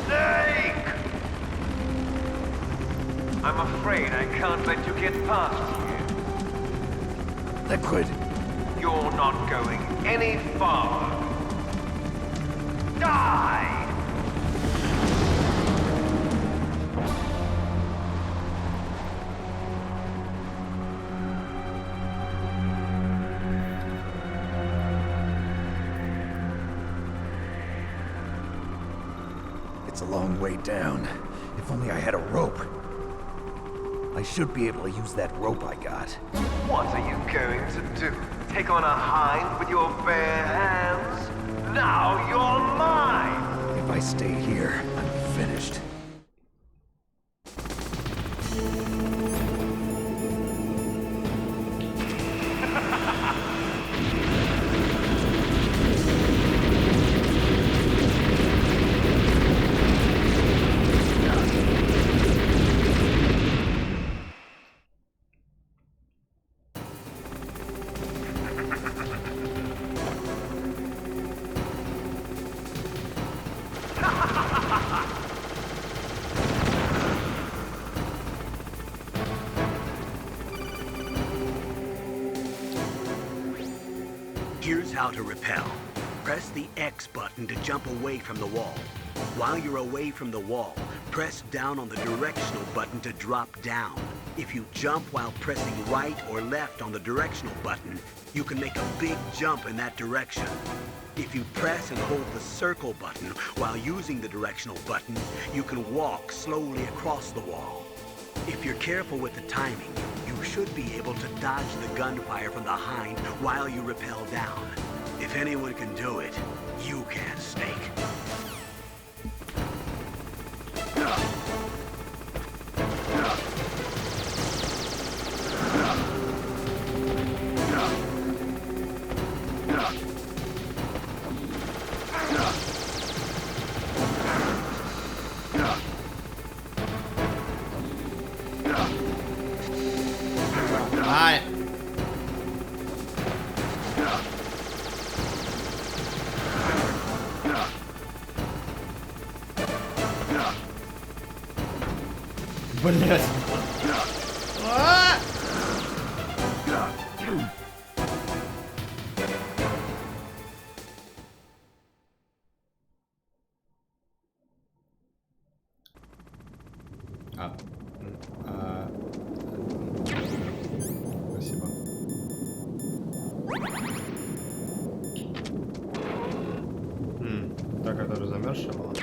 Snake! I'm afraid I can't let you get past here. Liquid. You're not going any farther. Die! It's a long way down. If only I had a rope. I should be able to use that rope I got. What are you going to do? Take on a hind with your bare hands? Now you're mine! If I stay here, I'm finished. Here's how to repel. Press the X button to jump away from the wall. While you're away from the wall, press down on the directional button to drop down. If you jump while pressing right or left on the directional button, you can make a big jump in that direction. If you press and hold the circle button while using the directional button, you can walk slowly across the wall. If you're careful with the timing, you should be able to dodge the gunfire from the hind while you rappel down. If anyone can do it, you can, Snake. Alright. Блять. Спасибо. Та, которая замерзшая была.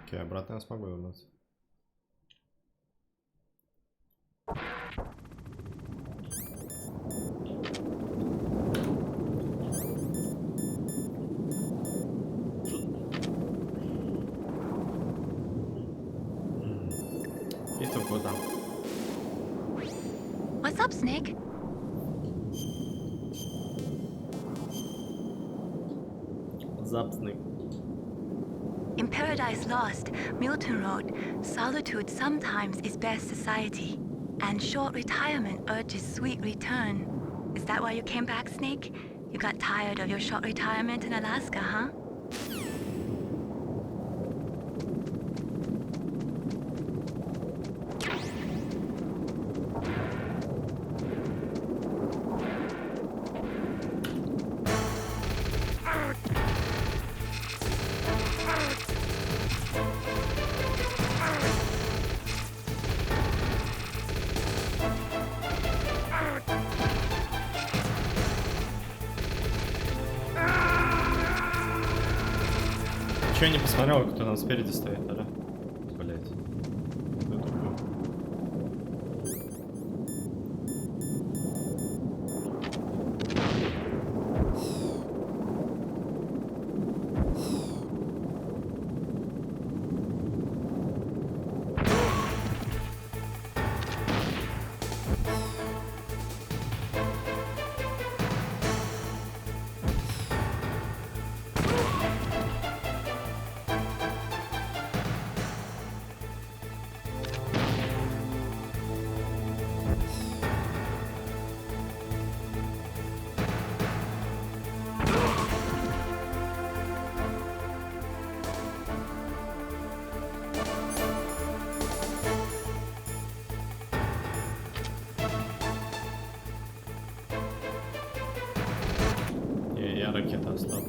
Окей, обратно я смогу вернуться. И то куда. What's up, Snake? Запсный. In Paradise Lost, Milton wrote, "Solitude sometimes is best society, and short retirement urges sweet return." Is that why you came back, Snake? You got tired of your short retirement in Alaska, huh? Че, я не посмотрел, кто там спереди стоит, да? Блять. ракета, стоп.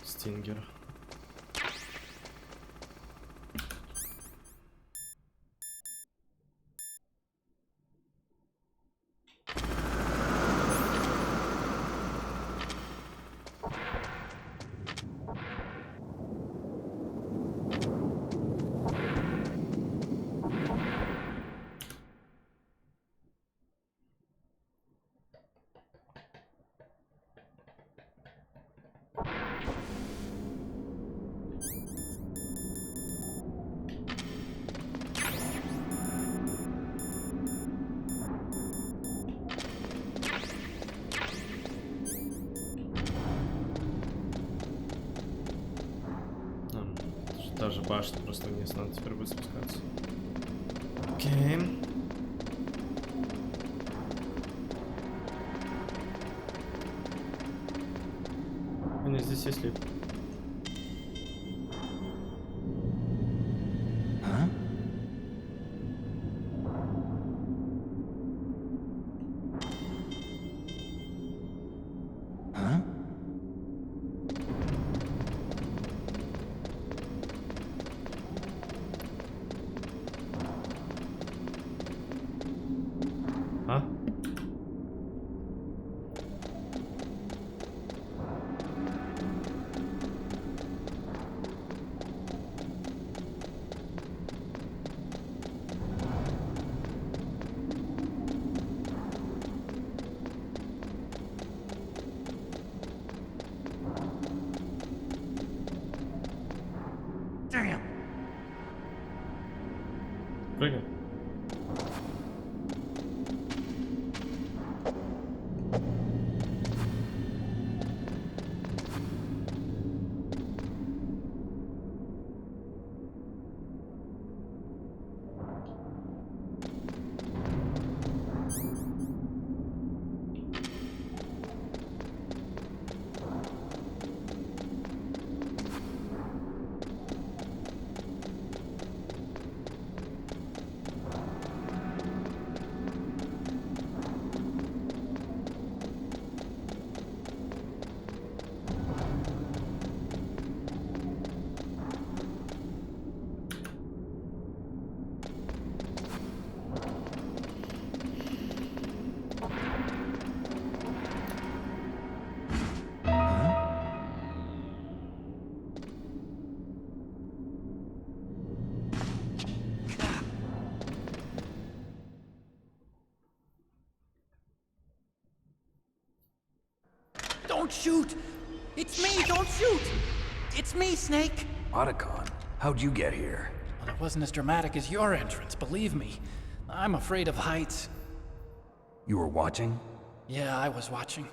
Стингер. Даже башня просто вниз надо теперь будет спускаться. Окей. У меня здесь есть лифт. Прыгай. Don't shoot! It's me! Don't shoot! It's me, Snake! Otacon, how'd you get here? Well, it wasn't as dramatic as your entrance, believe me. I'm afraid of heights. You were watching? Yeah, I was watching.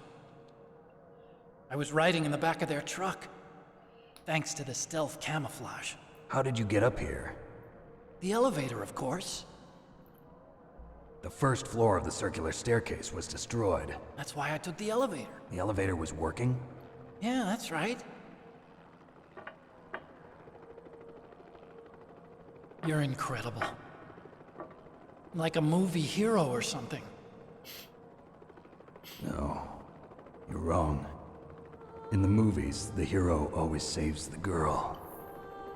I was riding in the back of their truck. Thanks to the stealth camouflage. How did you get up here? The elevator, of course. The first floor of the circular staircase was destroyed. That's why I took the elevator. The elevator was working? Yeah, that's right. You're incredible. Like a movie hero or something. No, you're wrong. In the movies, the hero always saves the girl.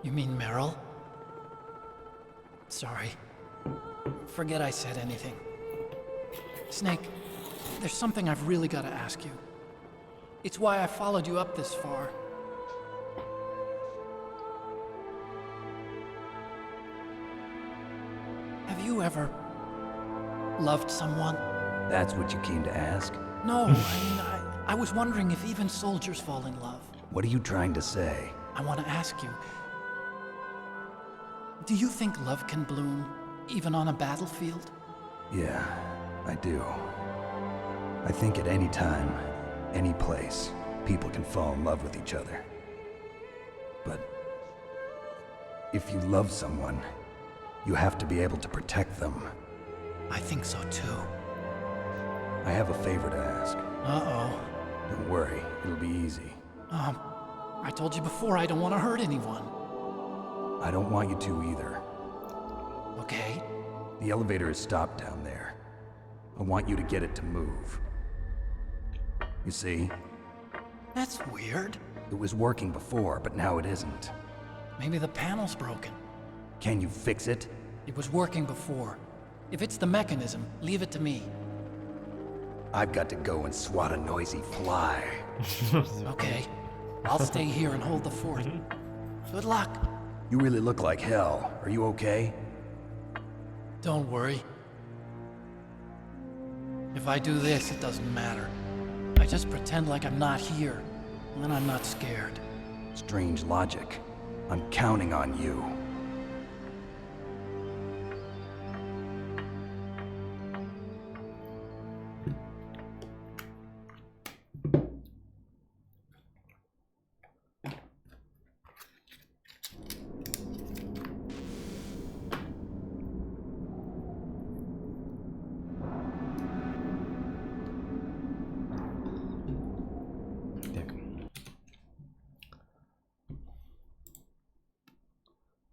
You mean Meryl? Sorry. Forget I said anything. Snake, there's something I've really got to ask you. It's why I followed you up this far. Have you ever loved someone? That's what you came to ask? No, I mean, I was wondering if even soldiers fall in love. What are you trying to say? I want to ask you, do you think love can bloom even on a battlefield? Yeah, I do. I think at any time, any place, people can fall in love with each other. But if you love someone, you have to be able to protect them. I think so too. I have a favor to ask. Uh-oh. Don't worry, it'll be easy. I told you before I don't want to hurt anyone. I don't want you to either. Okay. The elevator is stopped down there. I want you to get it to move. You see? That's weird. It was working before, but now it isn't. Maybe the panel's broken. Can you fix it? It was working before. If it's the mechanism, leave it to me. I've got to go and swat a noisy fly. Okay. I'll stay here and hold the fort. Good luck. You really look like hell. Are you okay? Don't worry. If I do this, it doesn't matter. I just pretend like I'm not here, and then I'm not scared. Strange logic. I'm counting on you.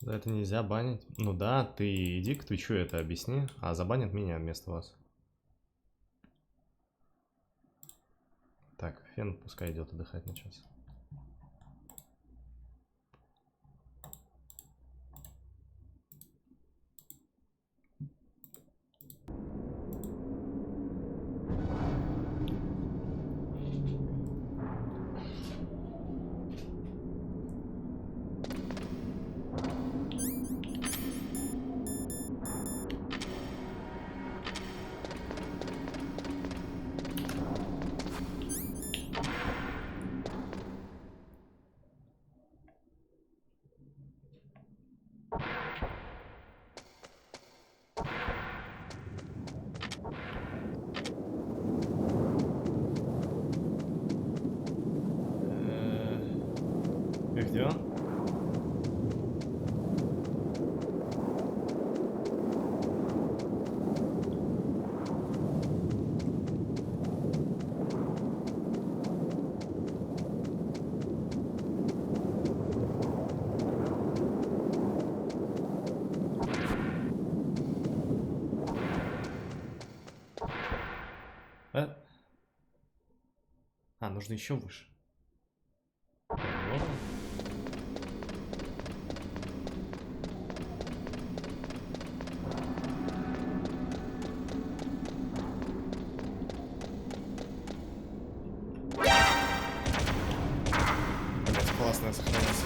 За это нельзя банить. Ну да, ты иди к твичу, это объясни, а забанят меня вместо вас. Так, Фен пускай идет отдыхать на час. Где? А, нужно еще выше. Вот. Классная сохранилась.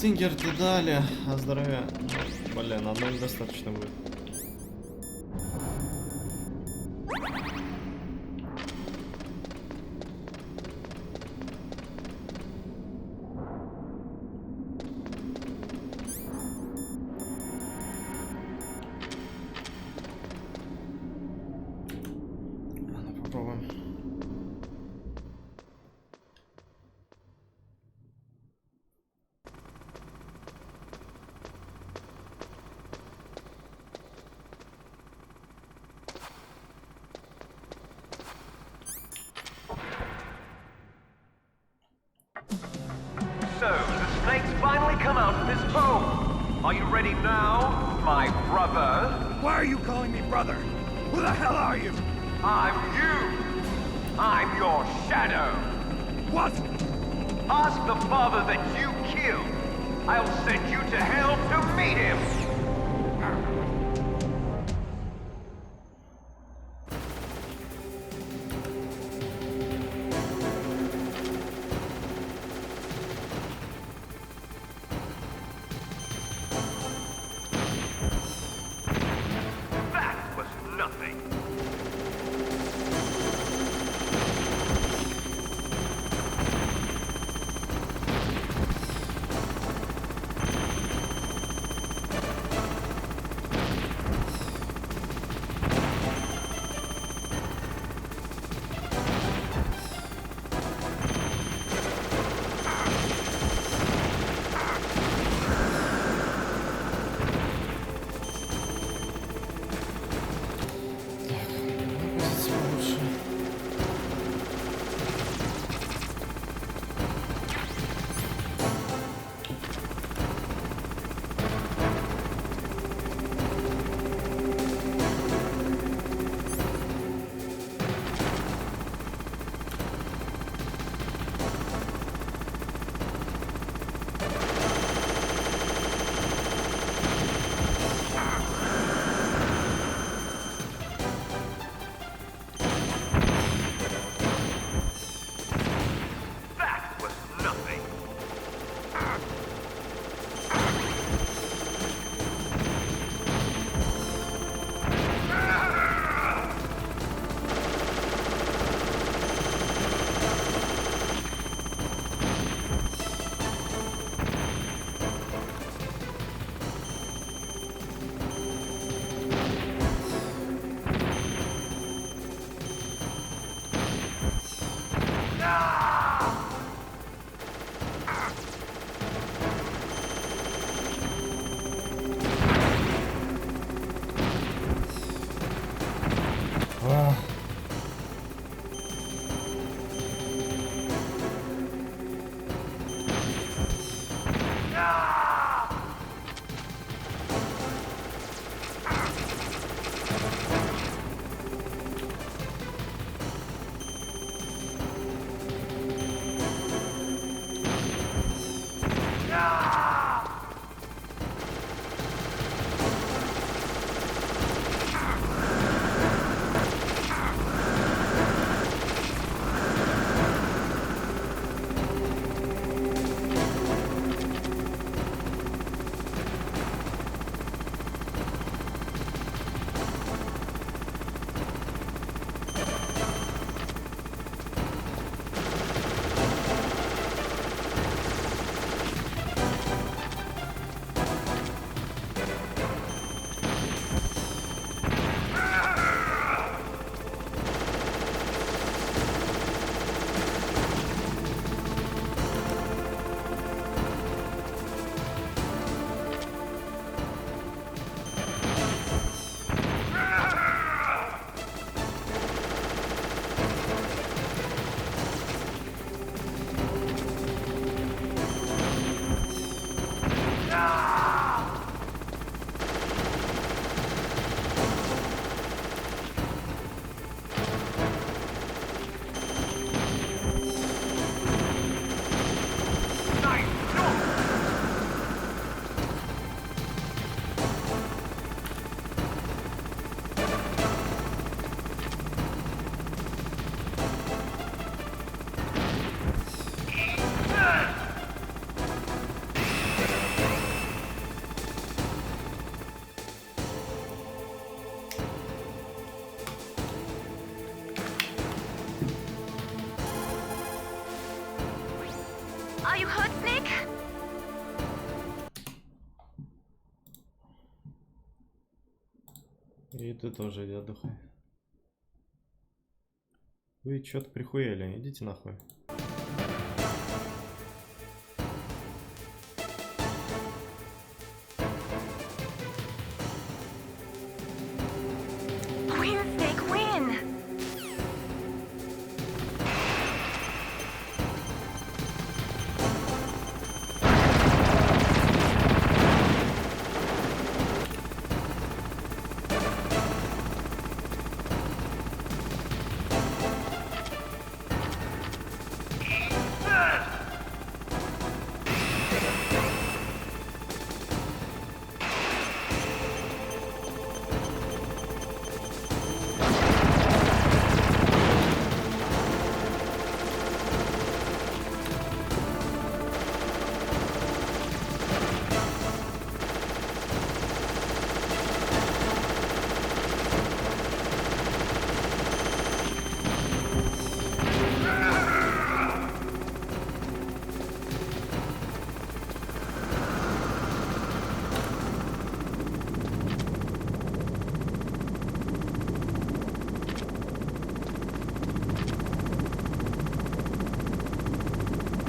Сингер ты дали, а здоровье. Блин, одного недостаточно будет. So, the snakes finally come out of this hole. Are you ready now, my brother? Why are you calling me brother? Who the hell are you? I'm you. I'm your shadow. What? Ask the father that you killed. I'll send you to hell to meet him. Are you hurt, Snake? И ты тоже иди отдыхай. Вы что-то прихуели, идите нахуй. Win, Snake, win!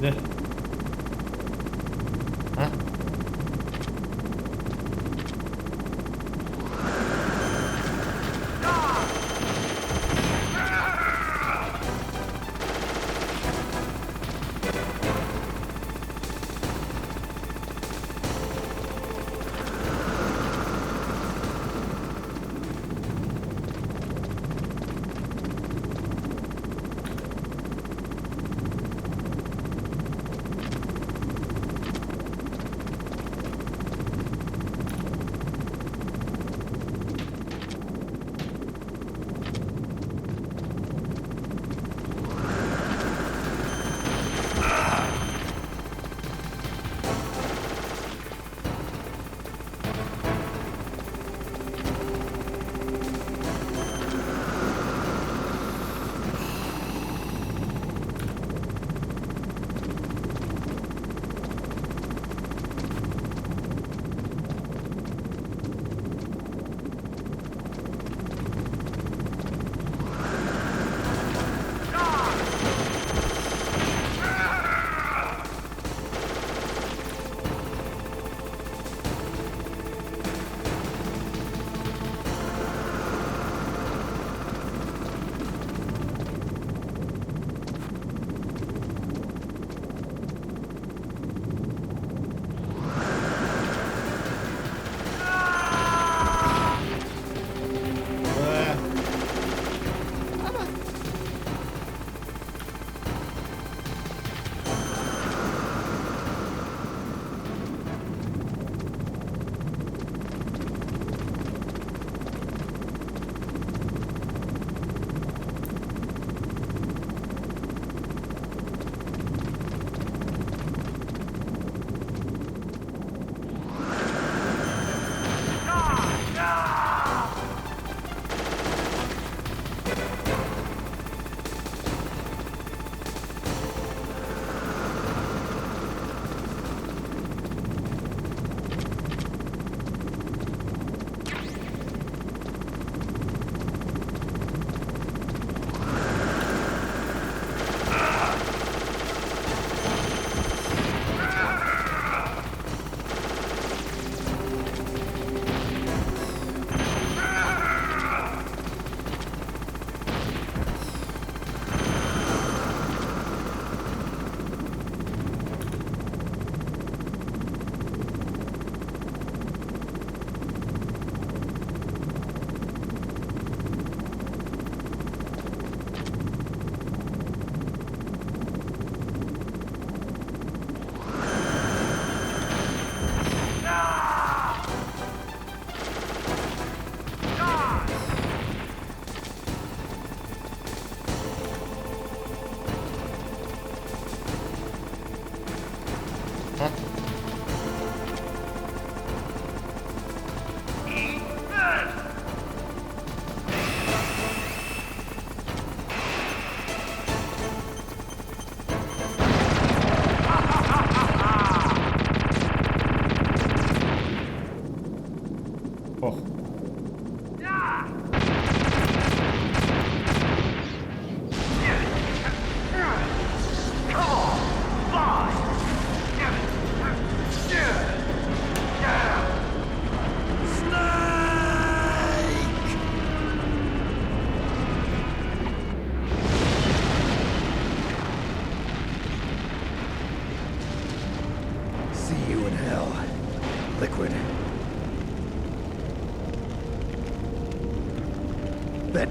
Да. А?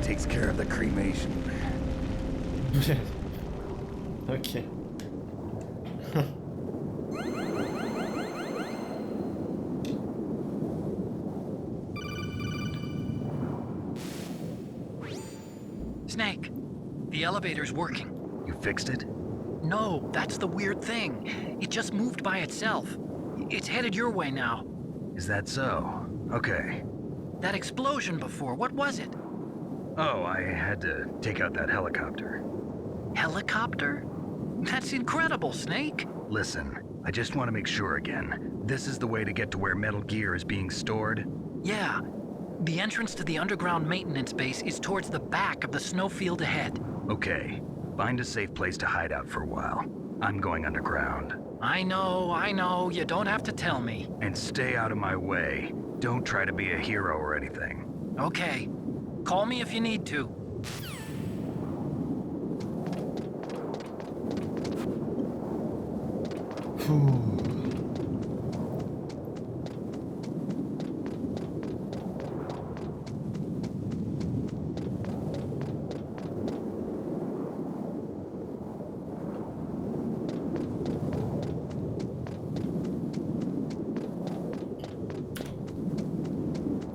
takes care of the cremation. Блядь. Окей. Snake, the elevator's working. You fixed it? No, that's the weird thing. It just moved by itself. It's headed your way now. Is that so? Okay. That explosion before, what was it? Oh, I had to take out that helicopter. Helicopter? That's incredible, Snake. Listen, I just want to make sure again. This is the way to get to where Metal Gear is being stored? Yeah. The entrance to the underground maintenance base is towards the back of the snowfield ahead. Okay. Find a safe place to hide out for a while. I'm going underground. I know. You don't have to tell me. And stay out of my way. Don't try to be a hero or anything. Okay. Call me if you need to.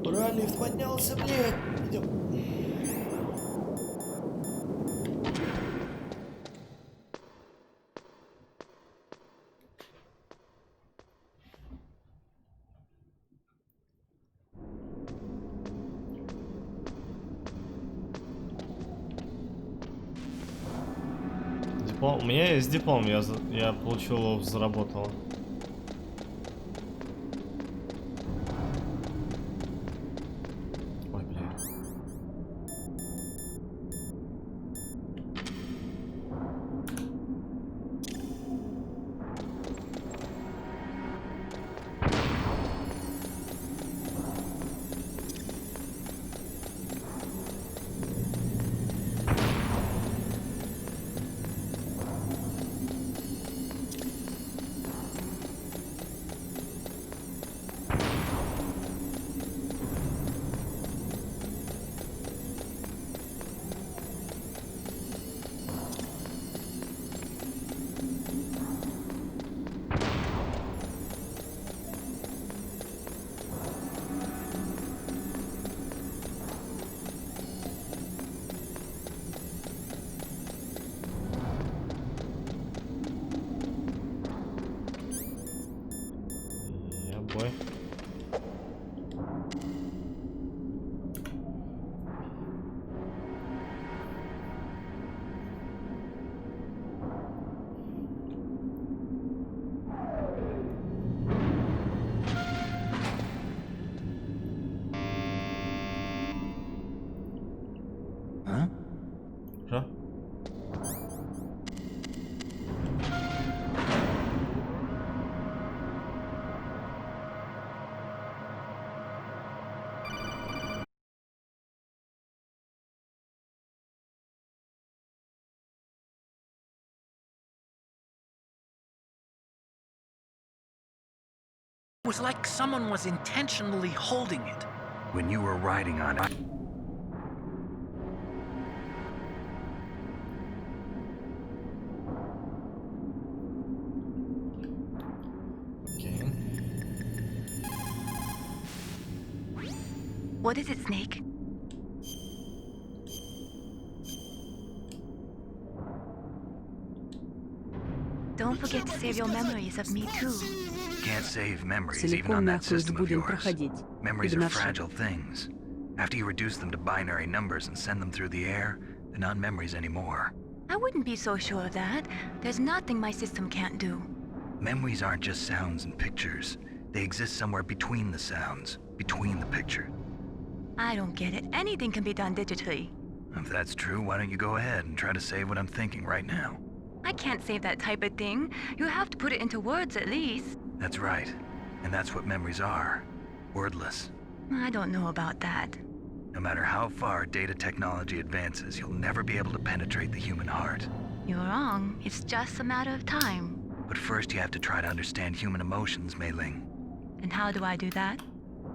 Ура, лифт поднялся, блядь. Идем. Диплом. У меня есть диплом, я получил его, заработал. It was like someone was intentionally holding it. When you were riding on it. Okay. What is it, Snake? Don't forget to save your memories of me too. Can't save memories even Целиком on that насквозь system of будем yours. проходить. Memories are Игнаши. fragile things. After you reduce them to binary numbers and send them through the air, they're not memories anymore. I wouldn't be so sure of that. There's nothing my system can't do. Memories aren't just sounds and pictures. They exist somewhere between the sounds, between the picture. I don't get it. Anything can be done digitally. If that's true, why don't you go ahead and try to save what I'm thinking right now? I can't save that type of thing. You have to put it into words at least. That's right. And that's what memories are. Wordless. I don't know about that. No matter how far data technology advances, you'll never be able to penetrate the human heart. You're wrong. It's just a matter of time. But first you have to try to understand human emotions, Mei Ling. And how do I do that?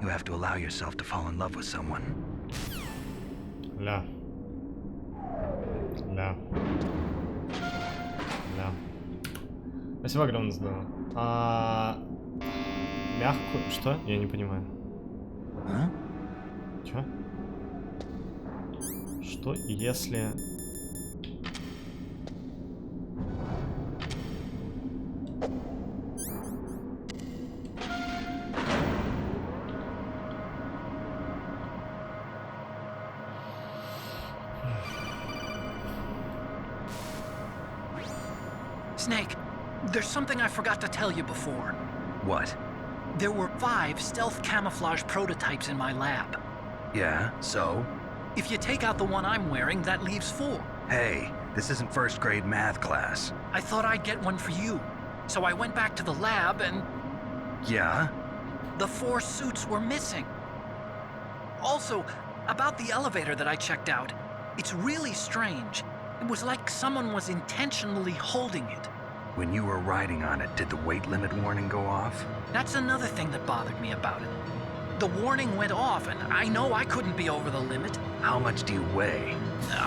You have to allow yourself to fall in love with someone. Ля. Да. Да. Спасибо огромное за донат. Мягкую... Что? Я не понимаю. А? Чё? Что если... Snake, there's something I forgot to tell you before. What? There were 5 stealth camouflage prototypes in my lab. Yeah, so? If you take out the one I'm wearing, that leaves 4. Hey, this isn't first grade math class. I thought I'd get one for you. So I went back to the lab and... Yeah? The 4 suits were missing. Also, about the elevator that I checked out, it's really strange. It was like someone was intentionally holding it. When you were riding on it, did the weight limit warning go off? That's another thing that bothered me about it. The warning went off, and I know I couldn't be over the limit. How much do you weigh?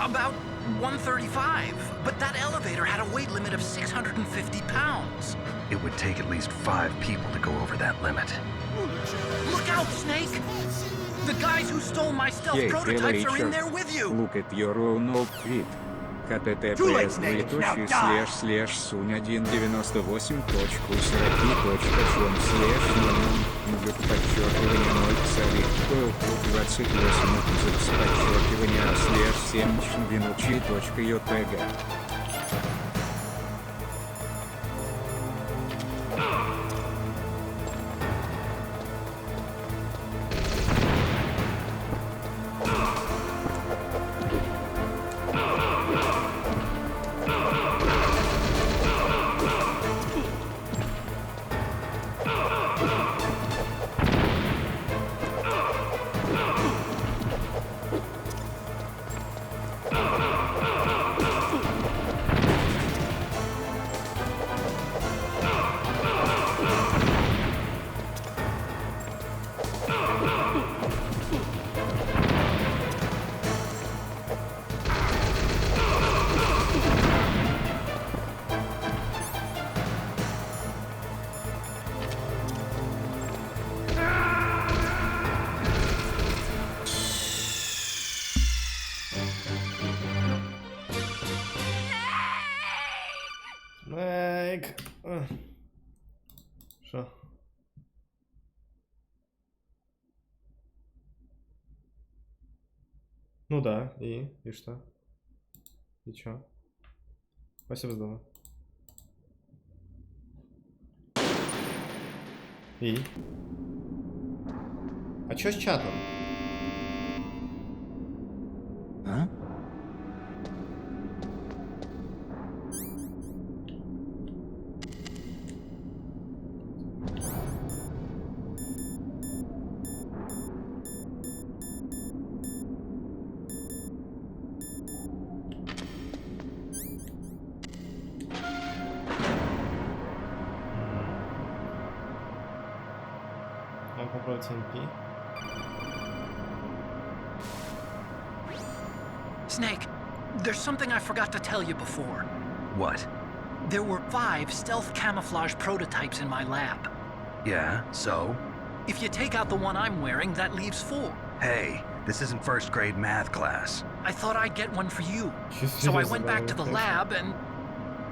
About 135, but that elevator had a weight limit of 650 pounds. It would take at least 5 people to go over that limit. Look out, Snake! The guys who stole my stealth prototypes are in there with you! Look at your own old tweet. https://sunya198/7/7/7/jpg. Что? Ну да, и что? И чё? Спасибо за донат. И? А чё с чатом? А? Попробуйте MP. Snake, there's something I forgot to tell you before. What? There were 5 stealth camouflage prototypes in my lab. Yeah, so? If you take out the one I'm wearing, that leaves 4. Hey, this isn't first grade math class. I thought I'd get one for you. So I went back to the lab and...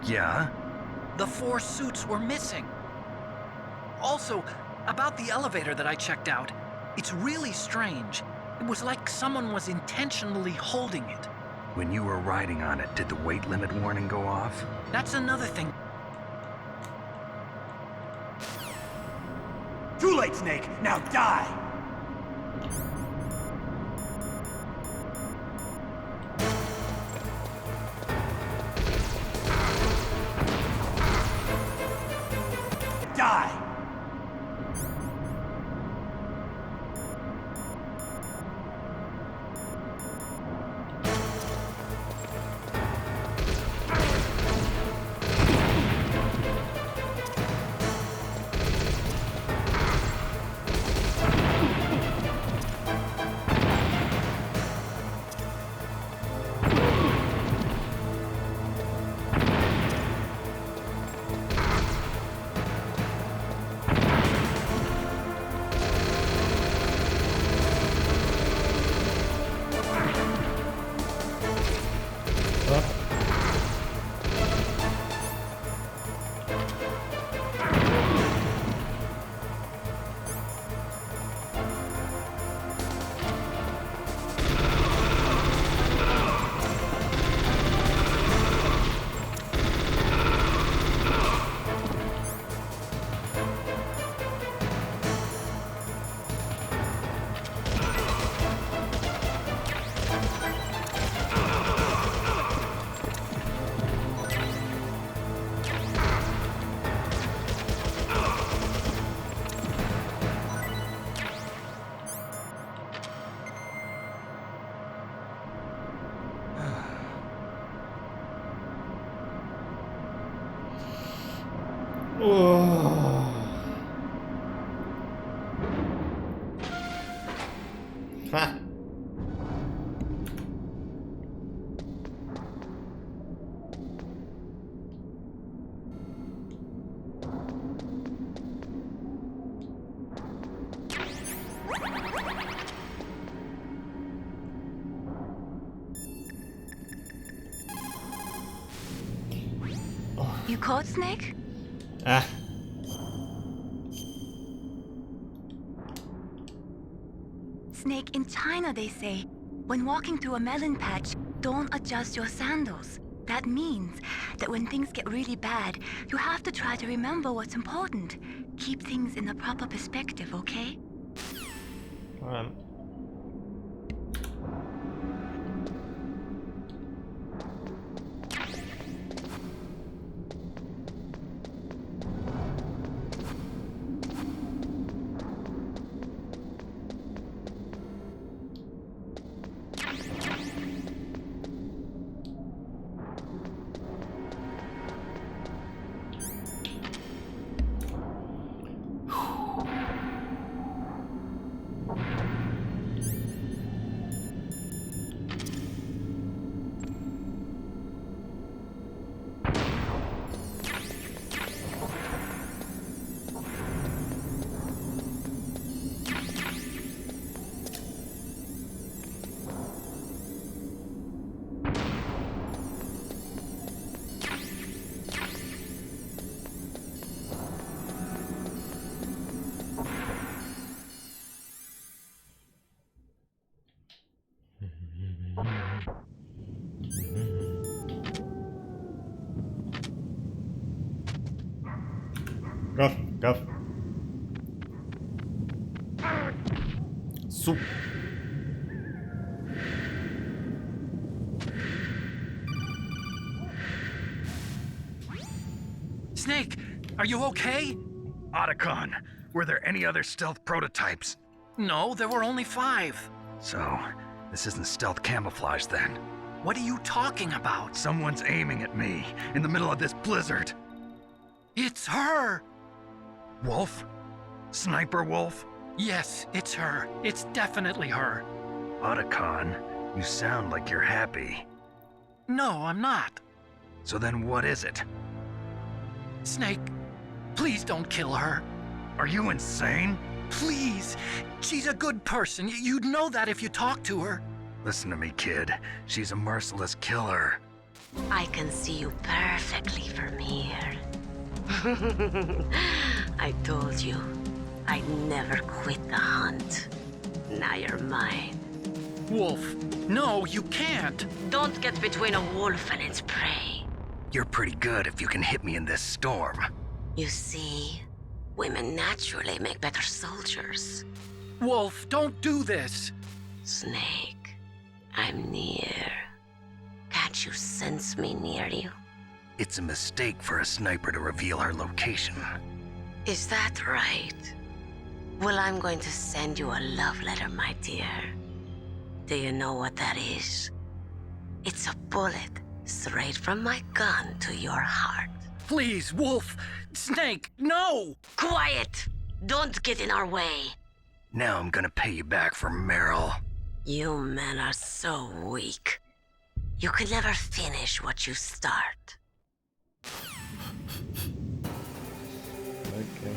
Yeah? The 4 suits were missing. Also, about the elevator that I checked out, it's really strange. It was like someone was intentionally holding it. When you were riding on it, did the weight limit warning go off? That's another thing. Too late, Snake! Now die! Die! Ха. You caught Snake? Ah. Snake, in China they say, when walking through a melon patch, don't adjust your sandals. That means that when things get really bad, you have to try to remember what's important. Keep things in the proper perspective, okay? Гав. Суп. Snake, are you okay? Otacon, were there any other stealth prototypes? No, there were only 5. So, this isn't stealth camouflage then? What are you talking about? Someone's aiming at me, in the middle of this blizzard. It's her! Wolf? Sniper Wolf? Yes, it's her. It's definitely her. Otacon, you sound like you're happy. No, I'm not. So then what is it? Snake, please don't kill her. Are you insane? Please. She's a good person. You'd know that if you talked to her. Listen to me, kid. She's a merciless killer. I can see you perfectly from here. I told you, I'd never quit the hunt. Now you're mine. Wolf, no, you can't. Don't get between a wolf and its prey. You're pretty good if you can hit me in this storm. You see, women naturally make better soldiers. Wolf, don't do this. Snake, I'm near. Can't you sense me near you? It's a mistake for a sniper to reveal her location. Is that right? Well, I'm going to send you a love letter, my dear. Do you know what that is? It's a bullet straight from my gun to your heart. Please, Wolf! Snake, no! Quiet! Don't get in our way. Now I'm gonna pay you back for Meryl. You men are so weak. You can never finish what you start. Okay.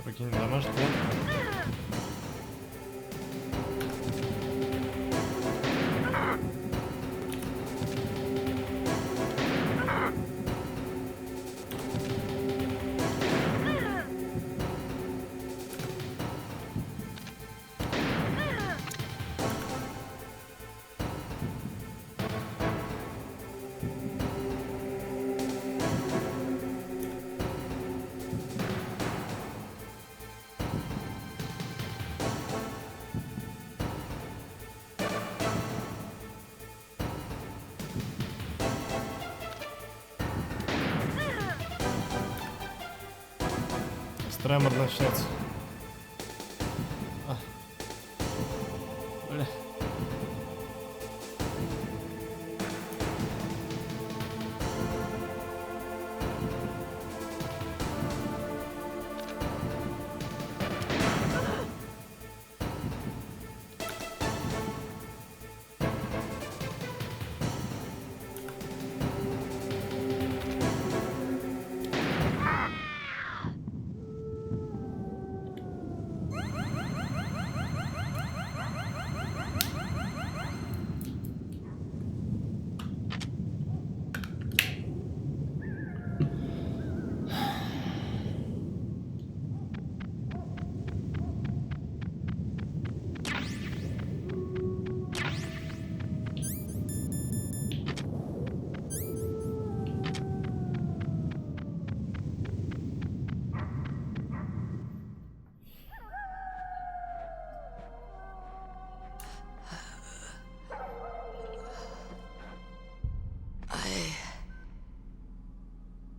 Покинь домашний план. Тремор начнется. Бля.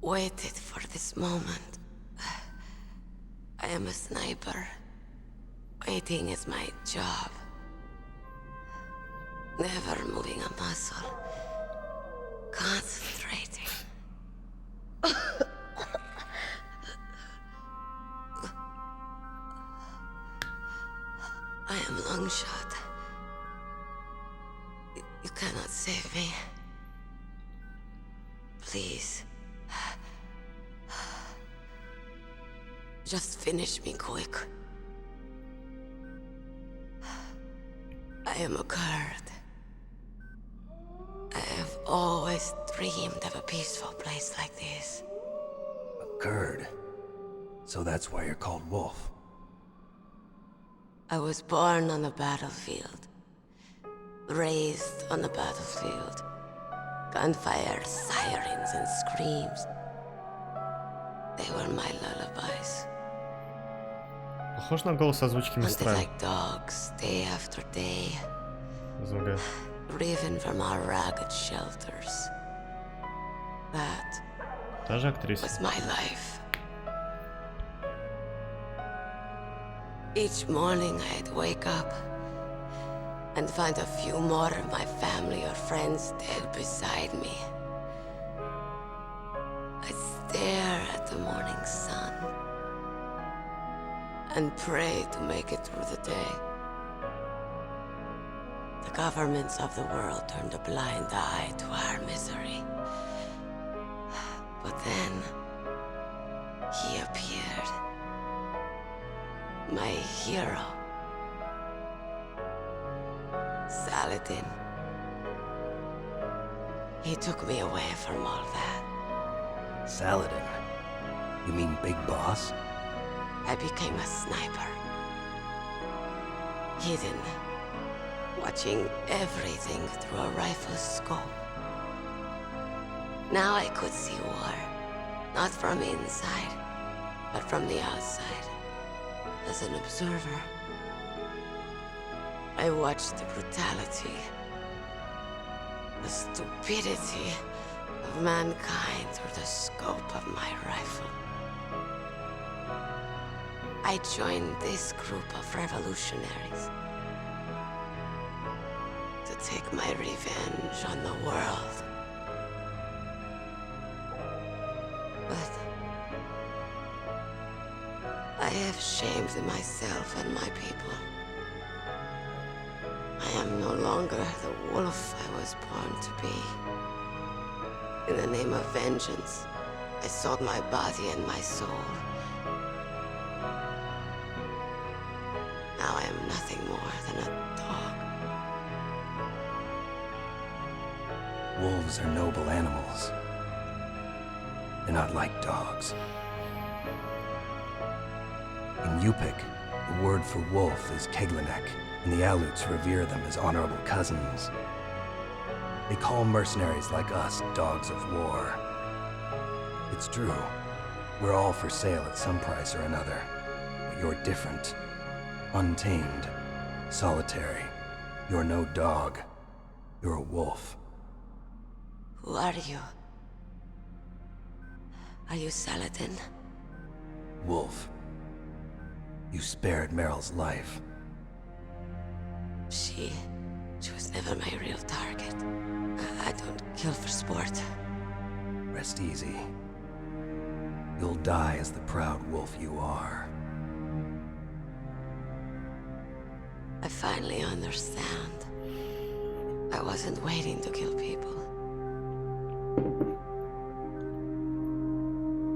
Waited for this moment. I am a sniper. Waiting is my job. Never moving a muscle. Concentrating. I am long shot. You cannot save me. Please. Just finish me quick. I am a Kurd. I have always dreamed of a peaceful place like this. A Kurd? So that's why you're called Wolf. I was born on the battlefield. Raised on the battlefield. Gunfire, sirens, and screams. They were my lullabies. Похож на голос озвучки Мистраля. Like dogs, day after day. Звука. Driven from our ragged shelters. That Та же актриса. was my life. Each morning I'd wake up and find a few more of my family or friends dead beside me. I'd stare at the morning sun and pray to make it through the day. The governments of the world turned a blind eye to our misery. But then, he appeared. My hero. Saladin. He took me away from all that. Saladin? You mean Big Boss? I became a sniper. Hidden. Watching everything through a rifle's scope. Now I could see war. Not from inside, but from the outside. As an observer. I watched the brutality, the stupidity of mankind through the scope of my rifle. I joined this group of revolutionaries to take my revenge on the world. But I have shamed myself and my people. I am no longer the wolf I was born to be. In the name of vengeance, I sold my body and my soul. Now I am nothing more than a dog. Wolves are noble animals. They're not like dogs. In Yupik, the word for wolf is Keglenek, and the Aleuts revere them as honorable cousins. They call mercenaries like us dogs of war. It's true. We're all for sale at some price or another. But you're different. Untamed. Solitary. You're no dog. You're a wolf. Who are you? Are you Saladin? Wolf. You spared Meryl's life. She was never my real target. I don't kill for sport. Rest easy. You'll die as the proud wolf you are. I finally understand. I wasn't waiting to kill people.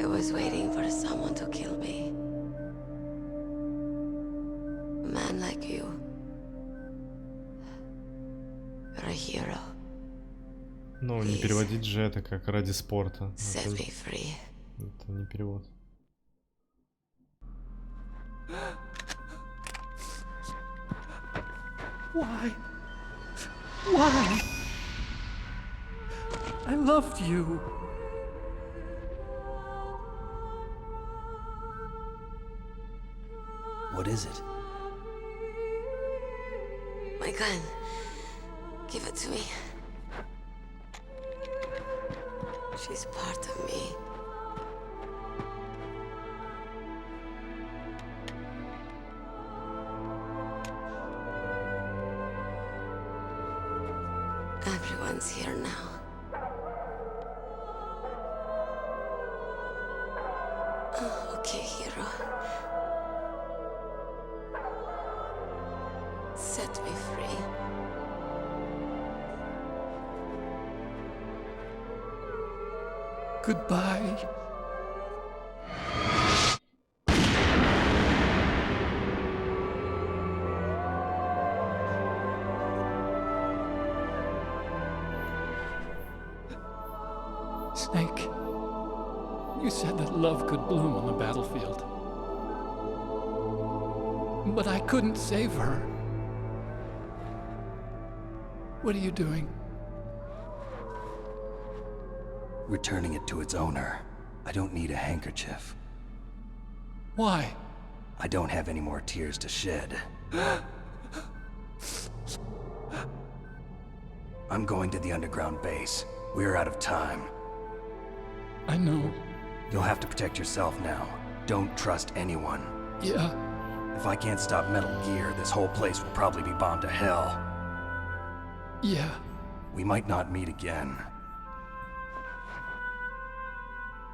I was waiting for someone to kill me. A man like you. You're a hero. Ну, не переводить же это как ради спорта. Set me free. Это не перевод. Why? Why? I loved you. What is it? My gun. Give it to me. She's part of me. Everyone's here now. Oh, okay, hero. Set me free. Goodbye. Snake, you said that love could bloom on the battlefield. But I couldn't save her. What are you doing? Returning it to its owner. I don't need a handkerchief. Why? I don't have any more tears to shed. I'm going to the underground base. We're out of time. I know. You'll have to protect yourself now. Don't trust anyone. Yeah. If I can't stop Metal Gear, this whole place will probably be bombed to hell. Yeah. We might not meet again.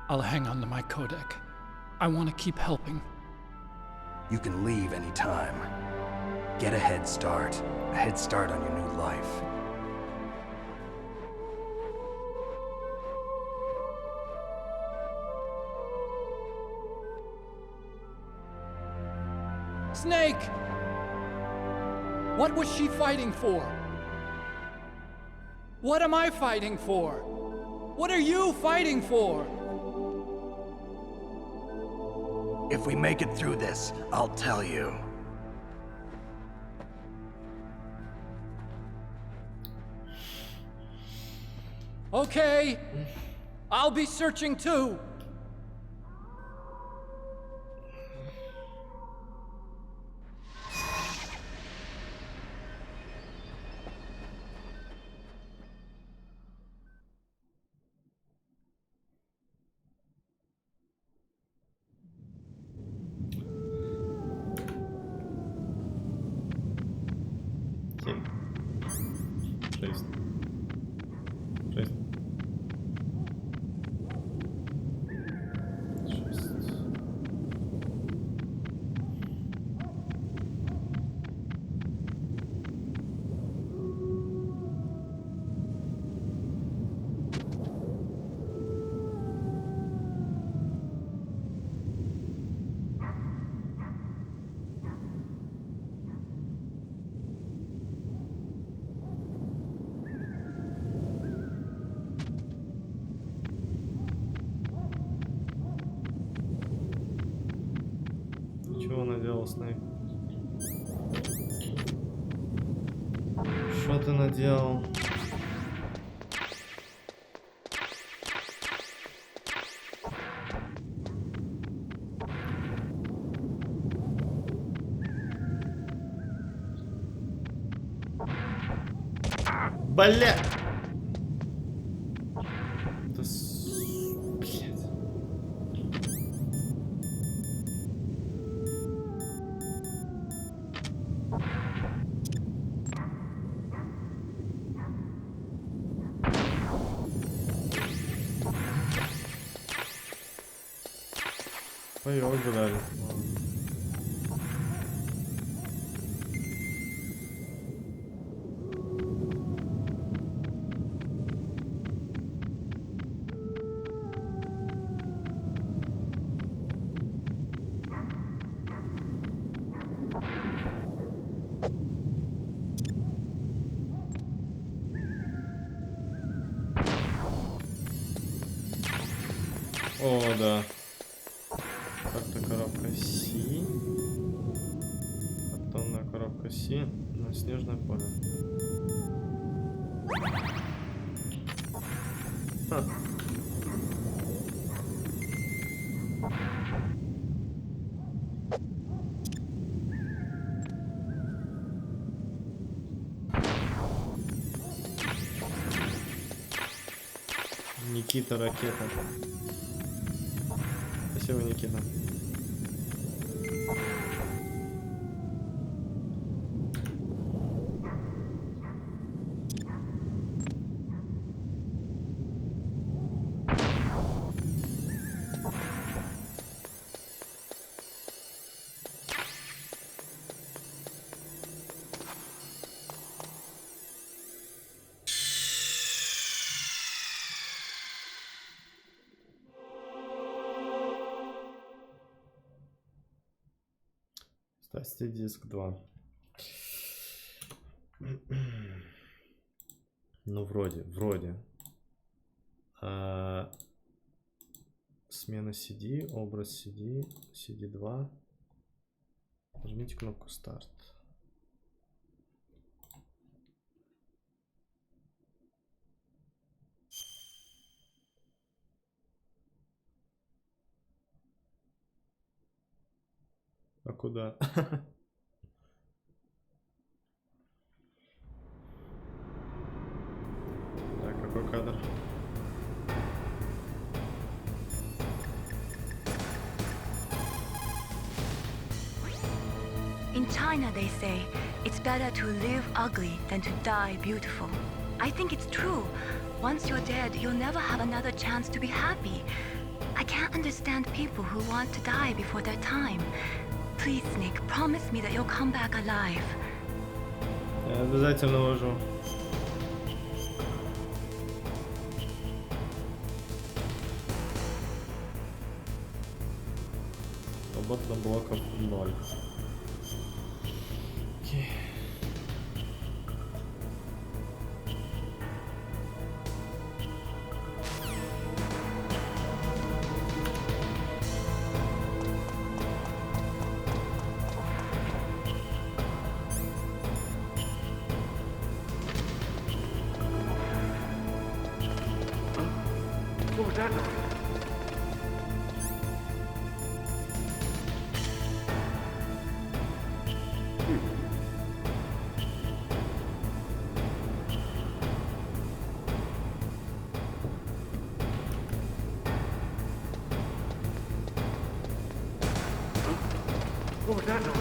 I'll hang on to my codec. I want to keep helping. You can leave anytime. Get a head start. A head start on your new life. Snake! What was she fighting for? What am I fighting for? What are you fighting for? If we make it through this, I'll tell you. Okay. I'll be searching too. Чего наделал, Снейк? Что ты наделал? Бля! Да блядь. Поёк дали. О, да. Как-то коробка С. Картонная коробка С на снежное поле. Ха. Никита ракета. Спасибо, Никита. Ставьте диск 2. Ну, вроде. Смена CD, образ CD, CD2. Нажмите кнопку старт. А куда? Так, какой кадр? In China, they say, it's better to live ugly than to die beautiful. I think it's true. Once you're dead, you'll never have another chance to be happy. I can't understand people who want to die before their time. Please, Nick, promise me that you'll come back alive. Я обязательно вложу. Свободно блоков 0. Окей. What was that noise? What was that noise?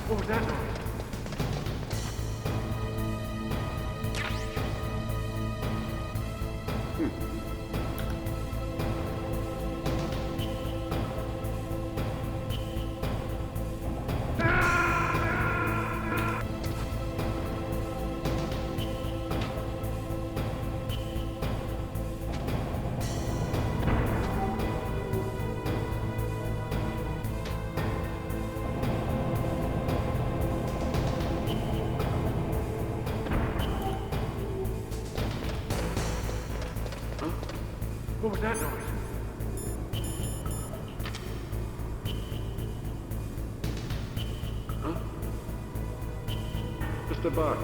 What was that noise? What was that noise? Huh? Just a box.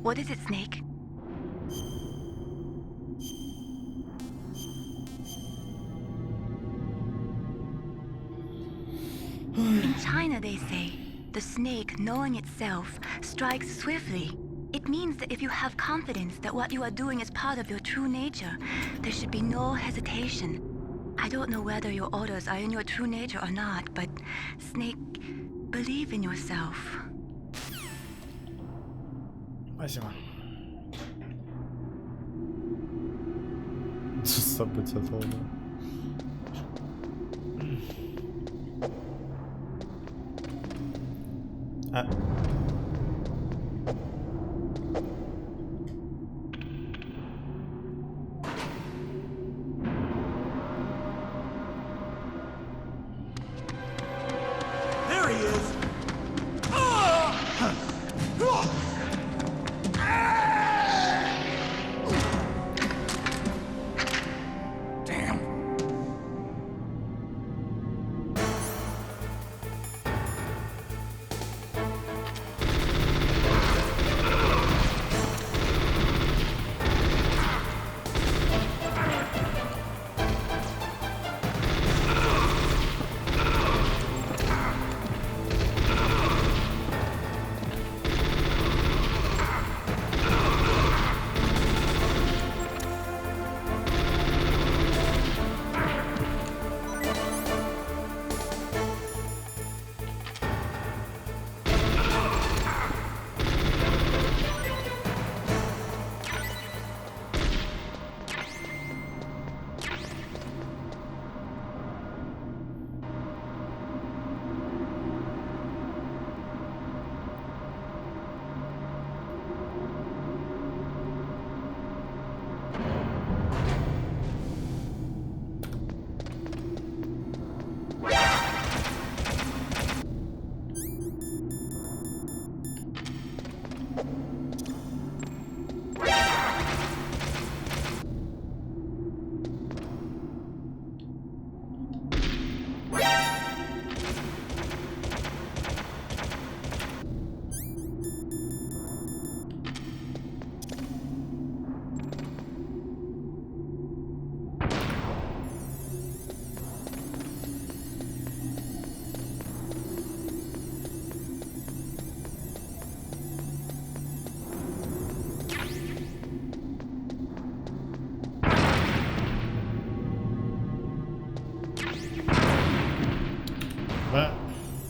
What is it, Snake? In China, they say, the snake, knowing itself, strikes swiftly. It means that if you have confidence that what you are doing is part of your true nature, there should be no hesitation. I don't know whether your orders are in your true nature or not, but, Snake, believe in yourself. Спасибо. Событие полное. There he is!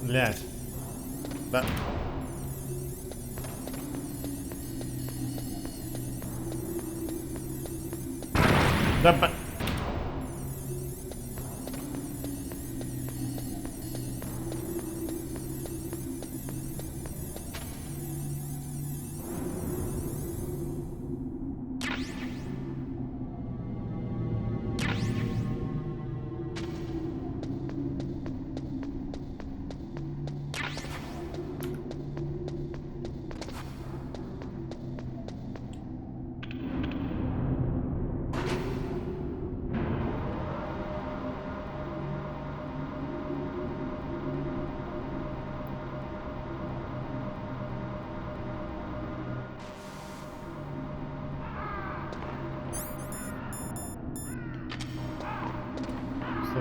Блять. Да. Да.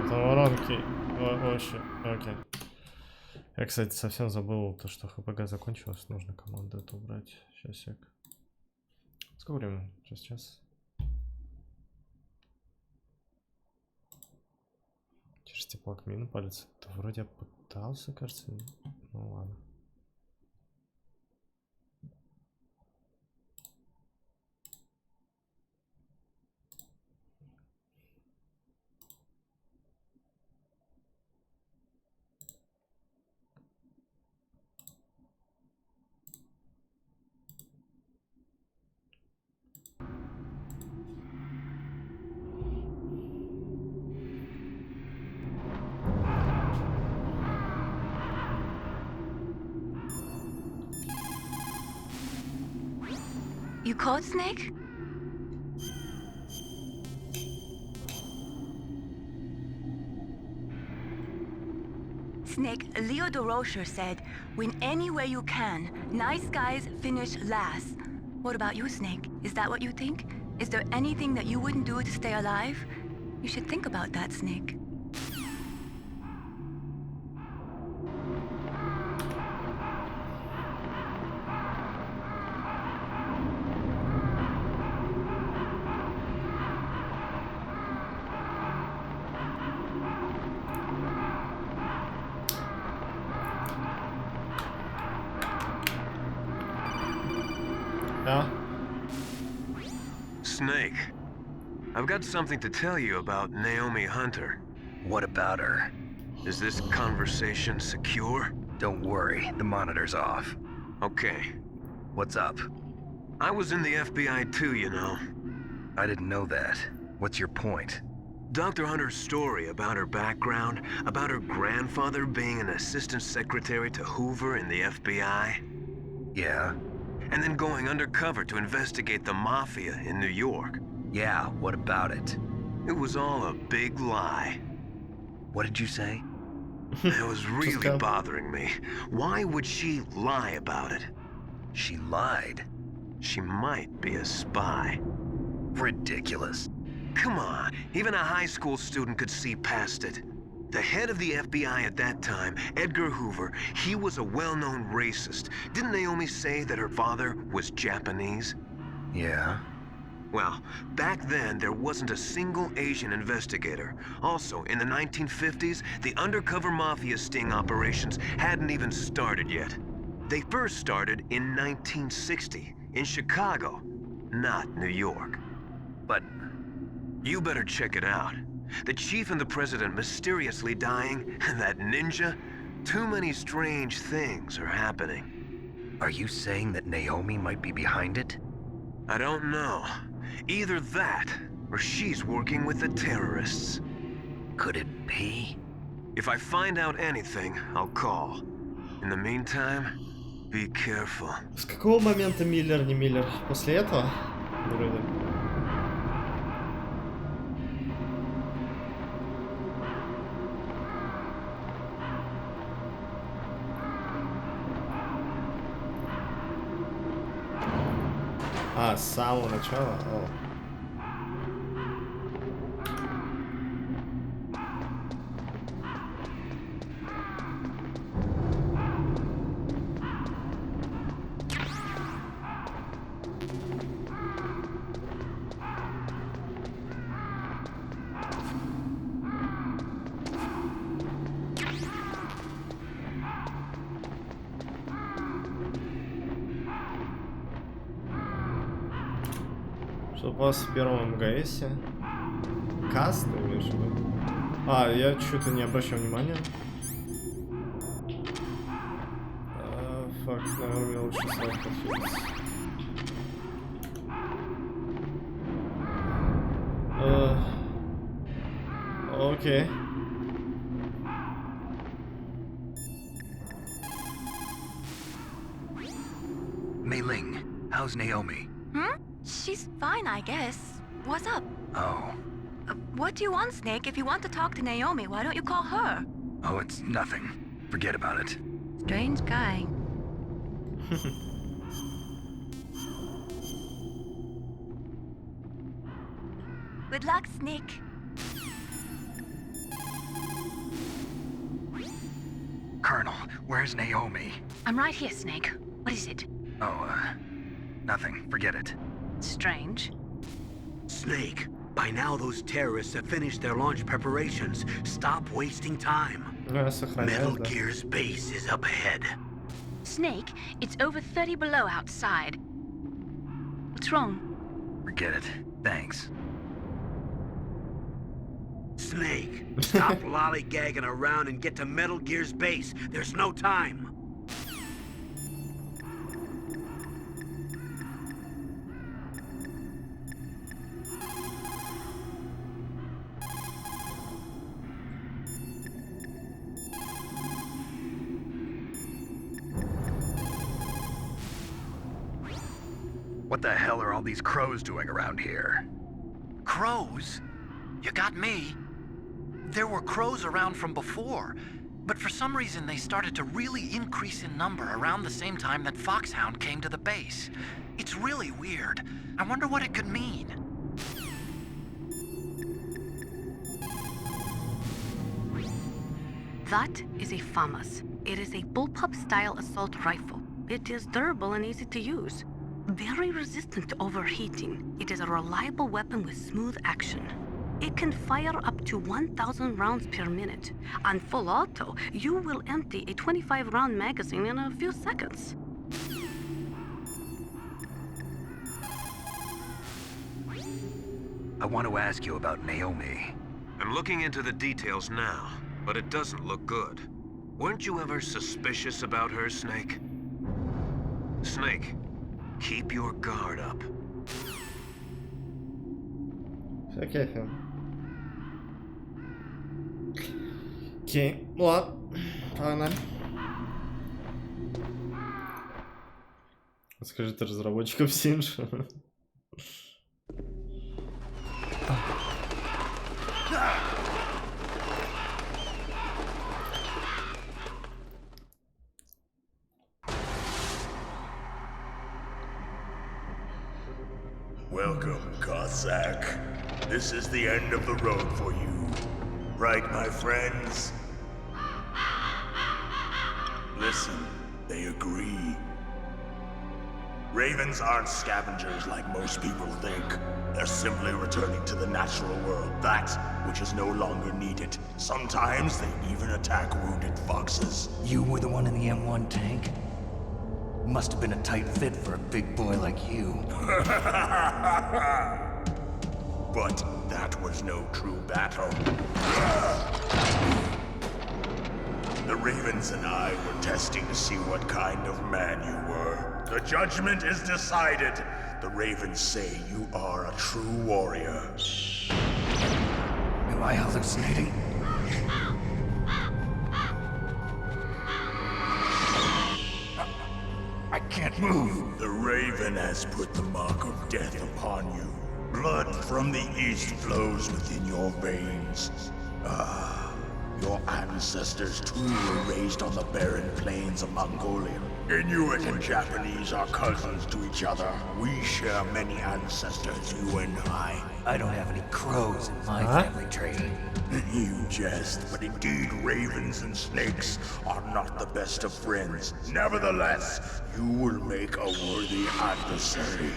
Воронки. Вообще. Окей. Я, кстати, совсем забыл то, что ХПГ закончилось. Нужно команду эту убрать. Сейчас, сек. Сколько времени? Сейчас. Через теплак мину палец. Да вроде я пытался, кажется. Ну ладно. You caught Snake? Snake, Leo DeRocher said, win any way you can. Nice guys finish last. What about you, Snake? Is that what you think? Is there anything that you wouldn't do to stay alive? You should think about that, Snake. Snake, I've got something to tell you about Naomi Hunter. What about her? Is this conversation secure? Don't worry, the monitor's off. Okay. What's up? I was in the FBI too, you know. I didn't know that. What's your point? Dr. Hunter's story about her background, about her grandfather being an assistant secretary to Hoover in the FBI. Yeah? And then going undercover to investigate the mafia in New York. Yeah, what about it? It was all a big lie. What did you say? It was really bothering me. Why would she lie about it? She lied? She might be a spy. Ridiculous. Come on, even a high school student could see past it. The head of the FBI at that time, Edgar Hoover, he was a well-known racist. Didn't Naomi say that her father was Japanese? Yeah. Well, back then, there wasn't a single Asian investigator. Also, in the 1950s, the undercover mafia sting operations hadn't even started yet. They first started in 1960, in Chicago, not New York. But you better check it out. The chief and the president mysteriously dying, and that ninja, too many strange things are happening. Are you saying that Naomi might be behind it? I don't know. Either that, or she's working with the terrorists. Could it be? If I find out anything, I'll call. In the meantime, be careful. С какого момента Миллер не Миллер? После этого? Вроде. А, с самого начала? О. Что у вас в первом МГСе? Каст, ты имеешь в виду? А, я что-то не обращал внимания. Факт, наверное, мне лучше сразу подфилиться. Окей. Mei Ling, how's Naomi? She's fine, I guess. What's up? Oh. What do you want, Snake? If you want to talk to Naomi, why don't you call her? Oh, it's nothing. Forget about it. Strange guy. Good luck, Snake. Where's Naomi? I'm right here, Snake. What is it? Oh, nothing. Forget it. Strange. Snake, by now those terrorists have finished their launch preparations. Stop wasting time. Metal Gear's base is up ahead. Snake, it's over 30 below outside. What's wrong? Forget it. Thanks. Snake, stop lollygagging around and get to Metal Gear's base. There's no time. What the hell are all these crows doing around here? Crows? You got me. There were crows around from before, but for some reason they started to really increase in number around the same time that Foxhound came to the base. It's really weird. I wonder what it could mean. That is a FAMAS. It is a bullpup-style assault rifle. It is durable and easy to use. Very resistant to overheating. It is a reliable weapon with smooth action. It can fire up to 1,000 rounds per minute. On full auto, you will empty a 25-round magazine in a few seconds. I want to ask you about Naomi. I'm looking into the details now, but it doesn't look good. Weren't you ever suspicious about her, Snake? Snake, keep your guard up. Окей, окей, ладно, погнали. Скажи ты разработчиков Синж. Welcome, Cossack. This is the end of the road for you. Right, my friends? Listen, they agree. Ravens aren't scavengers like most people think. They're simply returning to the natural world, that which is no longer needed. Sometimes they even attack wounded foxes. You were the one in the M1 tank? Must have been a tight fit for a big boy like you. But that was no true battle. The Ravens and I were testing to see what kind of man you were. The judgment is decided. The Ravens say you are a true warrior. Am I hallucinating? I can't move. The Raven has put the mark of death upon you. Blood from the east flows within your veins. Ah, your ancestors too were raised on the barren plains of Mongolia. Inuit and Japanese are cousins to each other. We share many ancestors, you and I. I don't have any crows in my family tree. You jest, but indeed ravens and snakes are not the best of friends. Nevertheless, you will make a worthy adversary.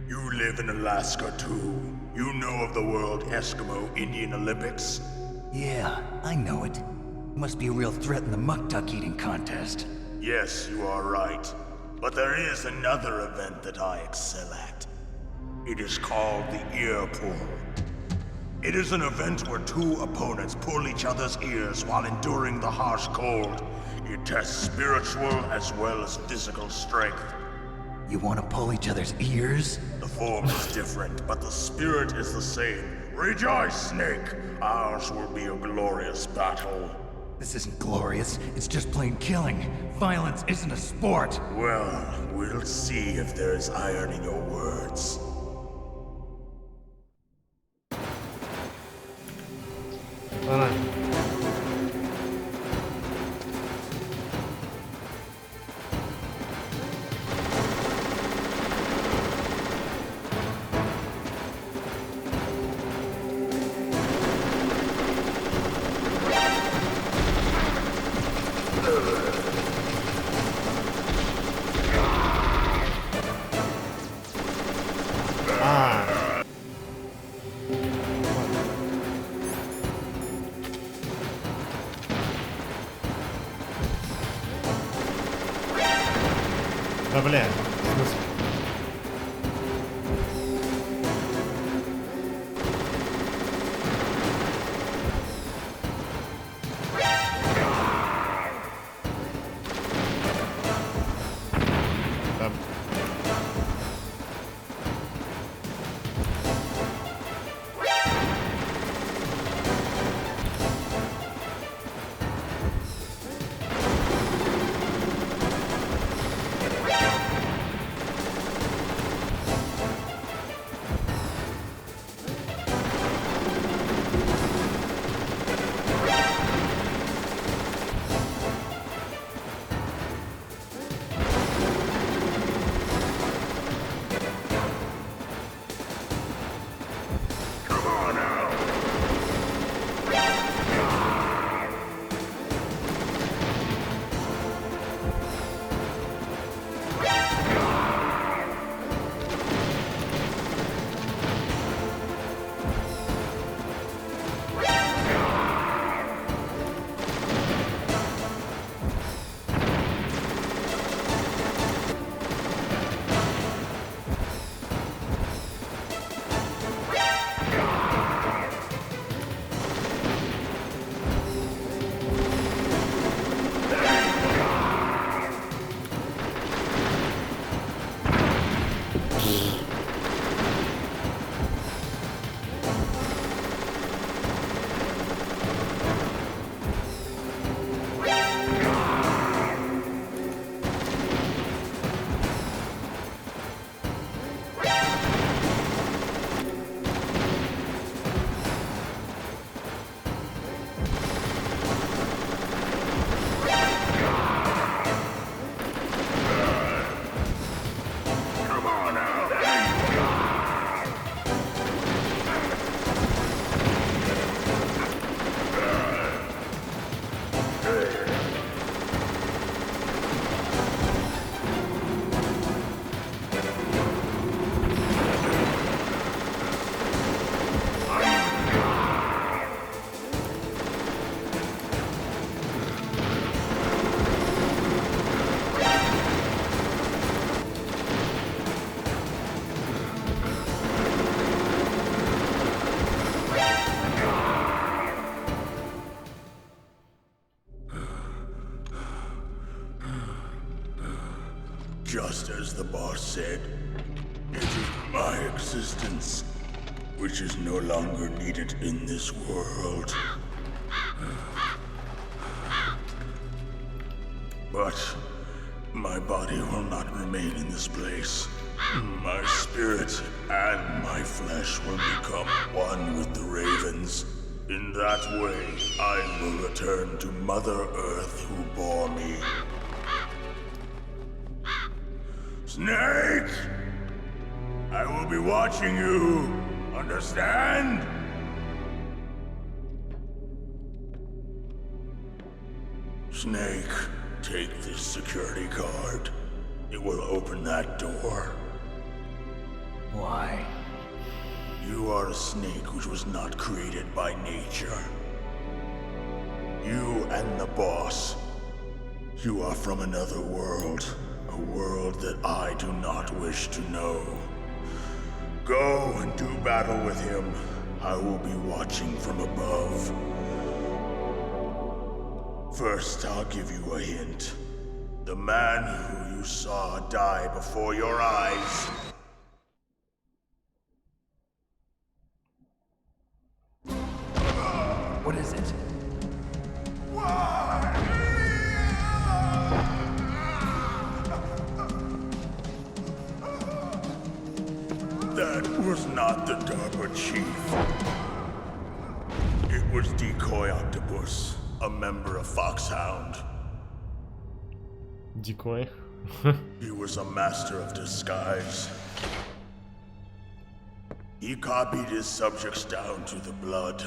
You live in Alaska too. You know of the World Eskimo Indian Olympics? Yeah, I know it. Must be a real threat in the muck-duck eating contest. Yes, you are right. But there is another event that I excel at. It is called the ear pull. It is an event where two opponents pull each other's ears while enduring the harsh cold. It tests spiritual as well as physical strength. You want to pull each other's ears? The form is different, but the spirit is the same. Rejoice, Snake! Ours will be a glorious battle. This isn't glorious, it's just plain killing. Violence isn't a sport. Well, we'll see if there's iron in your words. Да бля, Just as the boss said, it is my existence which is no longer needed in this world. But my body will not remain in this place. My spirit and my flesh will become one with the ravens. In that way, I will return to Mother Earth who bore me. Snake! I will be watching you. Understand? Snake, take this security card. It will open that door. Why? You are a snake which was not created by nature. You and the boss. You are from another world. A world that I do not wish to know. Go and do battle with him. I will be watching from above. First, I'll give you a hint. The man who you saw die before your eyes. What is it? That was not the DARPA chief. It was Decoy Octopus, a member of Foxhound. Decoy? He was a master of disguise. He copied his subjects down to the blood.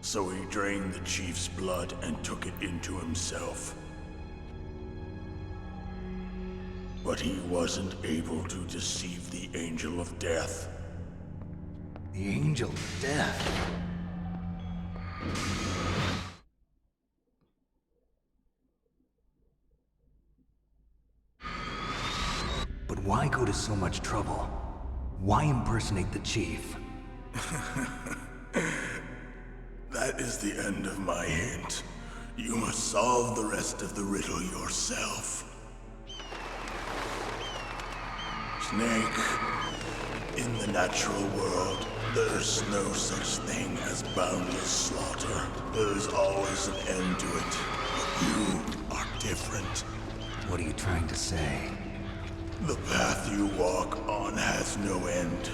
So he drained the chief's blood and took it into himself. But he wasn't able to deceive the Angel of Death. The Angel of Death? why go to so much trouble? Why impersonate the chief? That is the end of my hint. You must solve the rest of the riddle yourself. Snake, in the natural world, there's no such thing as boundless slaughter. There's always an end to it. But you are different. What are you trying to say? The path you walk on has no end.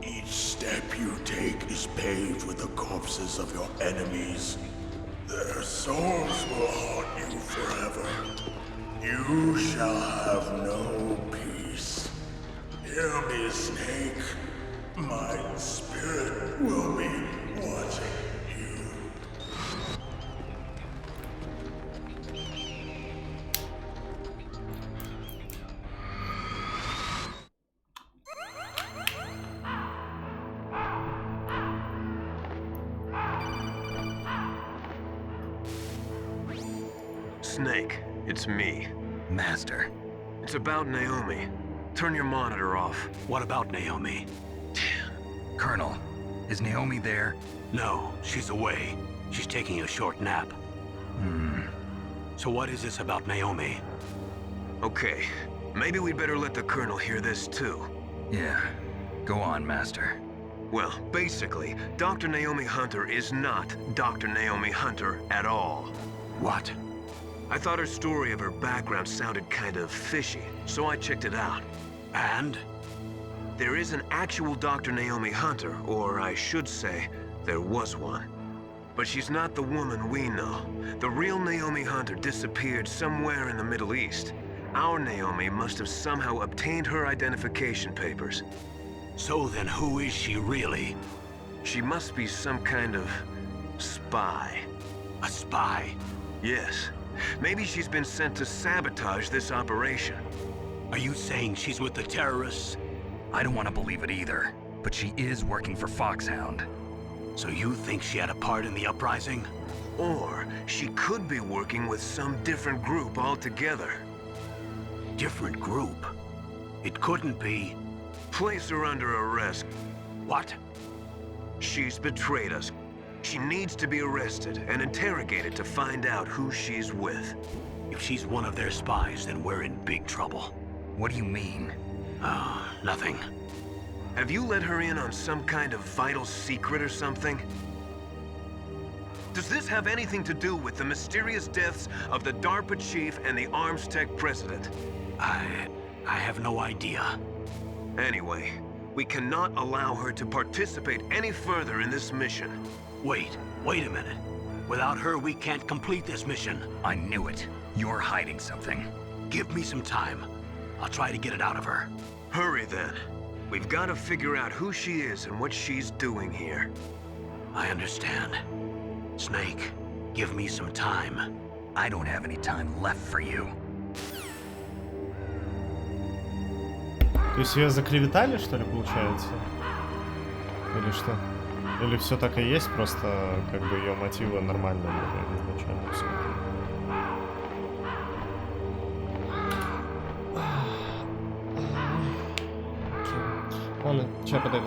Each step you take is paved with the corpses of your enemies. Their souls will haunt you forever. You shall have no peace. Hear me, Snake. My spirit will be watching you. Snake, it's me. Master. It's about Naomi. Turn your monitor off. What about Naomi? Colonel, is Naomi there? No, she's away. She's taking a short nap. So what is this about Naomi? Okay, maybe we'd better let the Colonel hear this too. Yeah, go on, Master. Well, basically, Dr. Naomi Hunter is not Dr. Naomi Hunter at all. What? I thought her story of her background sounded kind of fishy, so I checked it out. And? There is an actual Dr. Naomi Hunter, or I should say, there was one. But she's not the woman we know. The real Naomi Hunter disappeared somewhere in the Middle East. Our Naomi must have somehow obtained her identification papers. So then who is she really? She must be some kind of spy. A spy? Yes. Maybe she's been sent to sabotage this operation. Are you saying she's with the terrorists? I don't want to believe it either, but she is working for Foxhound. So you think she had a part in the uprising? Or she could be working with some different group altogether. Different group? It couldn't be. Place her under arrest. What? She's betrayed us. She needs to be arrested and interrogated to find out who she's with. If she's one of their spies, then we're in big trouble. What do you mean? Nothing. Have you let her in on some kind of vital secret or something? Does this have anything to do with the mysterious deaths of the DARPA chief and the Arms Tech president? I have no idea. Anyway, we cannot allow her to participate any further in this mission. Wait a minute. Without her, we can't complete this mission. I knew it. You're hiding something. Give me some time. I'll try to get it out of her. Hurry then. We've got to figure out who she is and what she's doing here. I understand. Snake, give me some time. I don't have any time left for you. То есть ее заклеветали, что ли, получается? Или что? Или все так и есть, просто как бы ее мотивы нормальные были изначально все. Ладно, че, я подойду.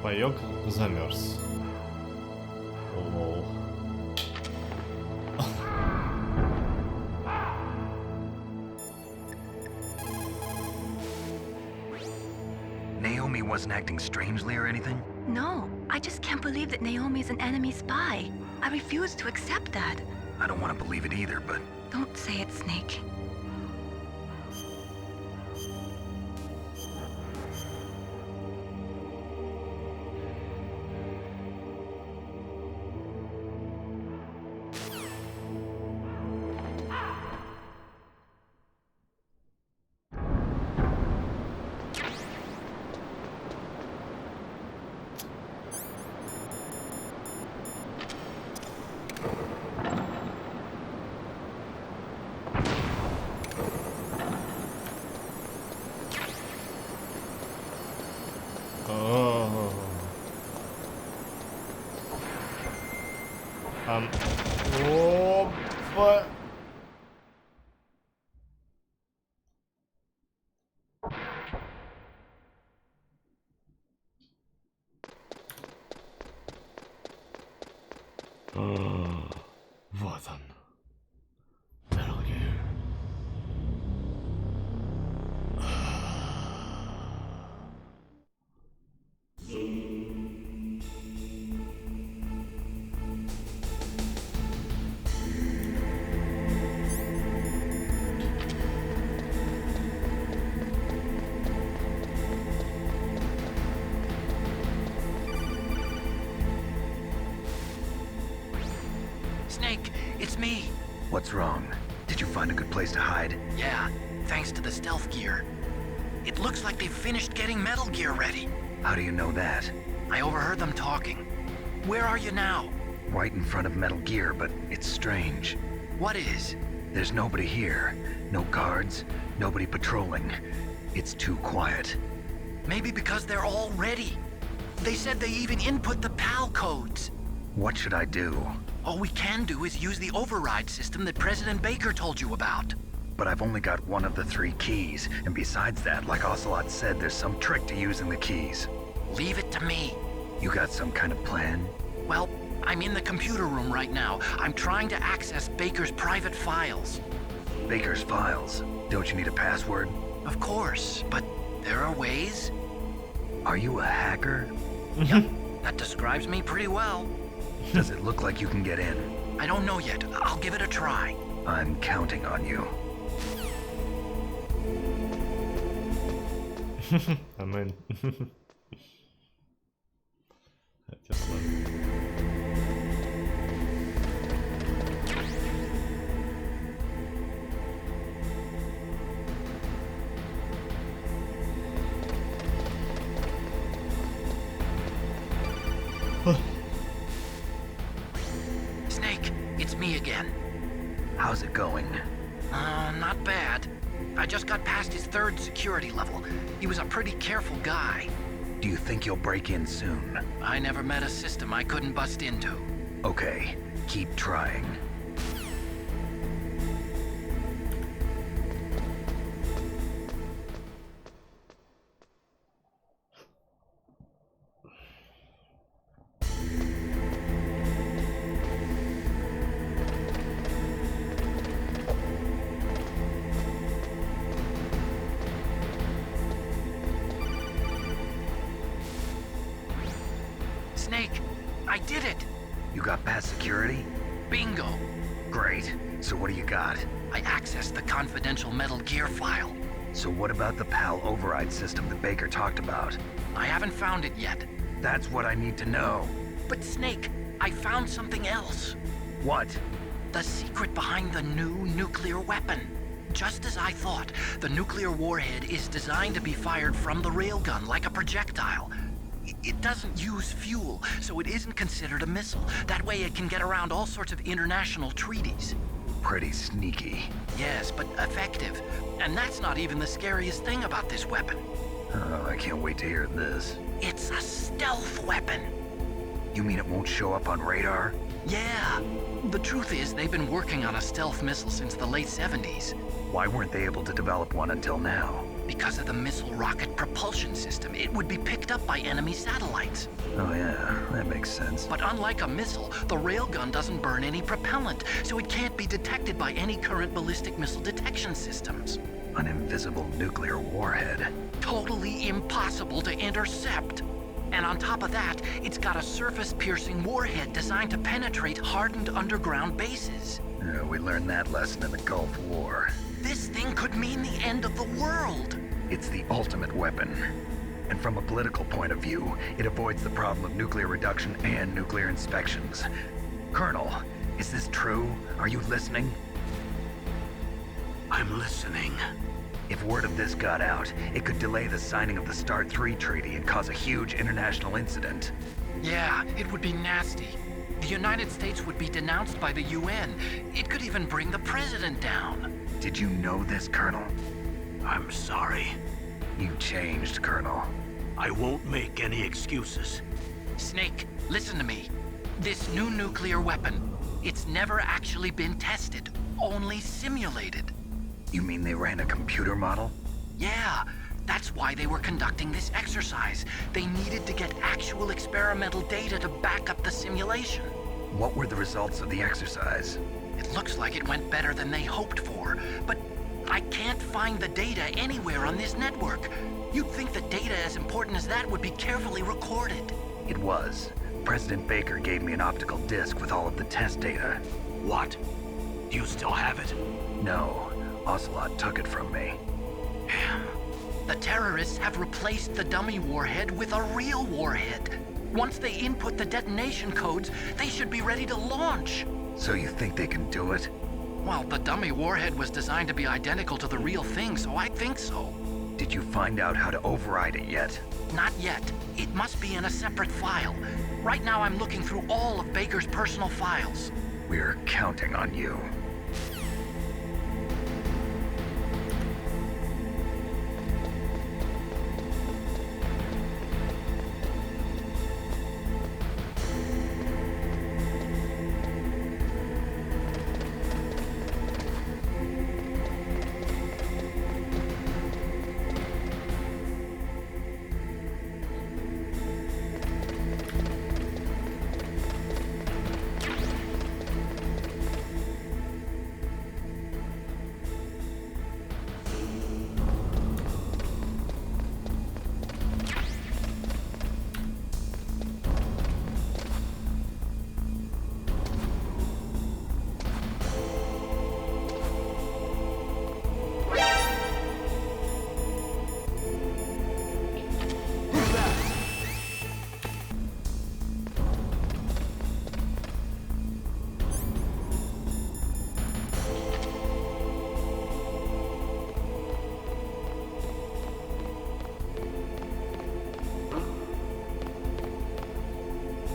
Паёк замерз. Лол. Naomi wasn't acting strangely or anything? No, I just can't believe that Naomi is an enemy spy. I refuse to accept that. I don't want to believe it either, but... Don't say it, Snake. Опа. Вот он. Metal Gear. Snake, it's me. What's wrong? Did you find a good place to hide? Yeah, thanks to the stealth gear. It looks like they've finished getting Metal Gear ready. How do you know that? I overheard them talking. Where are you now? Right in front of Metal Gear, but it's strange. What is? There's nobody here. No guards, nobody patrolling. It's too quiet. Maybe because they're all ready. They said they even input the PAL codes. What should I do? All we can do is use the override system that President Baker told you about. But I've only got one of the 3 keys, and besides that, like Ocelot said, there's some trick to using the keys. Leave it to me. You got some kind of plan? Well, I'm in the computer room right now. I'm trying to access Baker's private files. Baker's files? Don't you need a password? Of course, but there are ways. Are you a hacker? Yep, that describes me pretty well. Does it look like you can get in? I don't know yet. I'll give it a try. I'm counting on you. Amen. Snake, it's me again. How's it going? Not bad. I just got past his 3rd security level. He was a pretty careful guy. Do you think you'll break in soon? I never met a system I couldn't bust into. Okay, keep trying. Snake, I did it! You got past security? Bingo! Great. So what do you got? I accessed the confidential Metal Gear file. So what about the PAL override system that Baker talked about? I haven't found it yet. That's what I need to know. But Snake, I found something else. What? The secret behind the new nuclear weapon. Just as I thought, the nuclear warhead is designed to be fired from the railgun like a projectile. It doesn't use fuel, so it isn't considered a missile. That way it can get around all sorts of international treaties. Pretty sneaky. Yes, but effective. And that's not even the scariest thing about this weapon. Oh, I can't wait to hear this. It's a stealth weapon. You mean it won't show up on radar? Yeah. The truth is, they've been working on a stealth missile since the late 70s. Why weren't they able to develop one until now? Because of the missile rocket propulsion system, it would be picked up by enemy satellites. Oh yeah, that makes sense. But unlike a missile, the railgun doesn't burn any propellant, so it can't be detected by any current ballistic missile detection systems. An invisible nuclear warhead. Totally impossible to intercept. And on top of that, it's got a surface-piercing warhead designed to penetrate hardened underground bases. We learned that lesson in the Gulf War. This thing could mean the end of the world. It's the ultimate weapon. And from a political point of view, it avoids the problem of nuclear reduction and nuclear inspections. Colonel, is this true? Are you listening? I'm listening. If word of this got out, it could delay the signing of the START III treaty and cause a huge international incident. Yeah, it would be nasty. The United States would be denounced by the UN. It could even bring the president down. Did you know this, Colonel? I'm sorry. You changed, Colonel. I won't make any excuses. Snake, listen to me. This new nuclear weapon, it's never actually been tested, only simulated. You mean they ran a computer model? Yeah, that's why they were conducting this exercise. They needed to get actual experimental data to back up the simulation. What were the results of the exercise? It looks like it went better than they hoped for, but I can't find the data anywhere on this network. You'd think the data as important as that would be carefully recorded. It was. President Baker gave me an optical disc with all of the test data. What? Do you still have it? No. Ocelot took it from me. The terrorists have replaced the dummy warhead with a real warhead. Once they input the detonation codes, they should be ready to launch. So you think they can do it? Well, the dummy warhead was designed to be identical to the real thing, so I think so. Did you find out how to override it yet? Not yet. It must be in a separate file. Right now I'm looking through all of Baker's personal files. We're counting on you.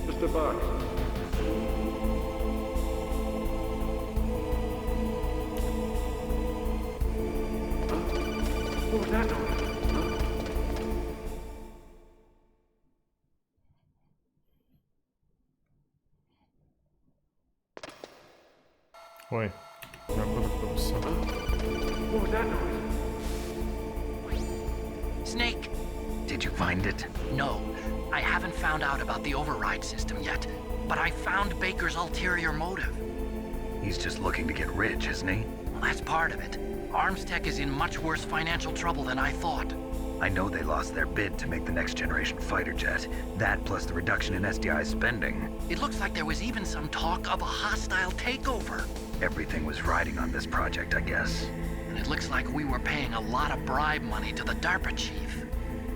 Mr. Box. What was that noise? Ой, все. What was that noise? Snake! Did you find it? No. I haven't found out about the override system yet, but I found Baker's ulterior motive. He's just looking to get rich, isn't he? Well, that's part of it. Armstech is in much worse financial trouble than I thought. I know they lost their bid to make the next generation fighter jet. That plus the reduction in SDI spending. It looks like there was even some talk of a hostile takeover. Everything was riding on this project, I guess. And it looks like we were paying a lot of bribe money to the DARPA chief.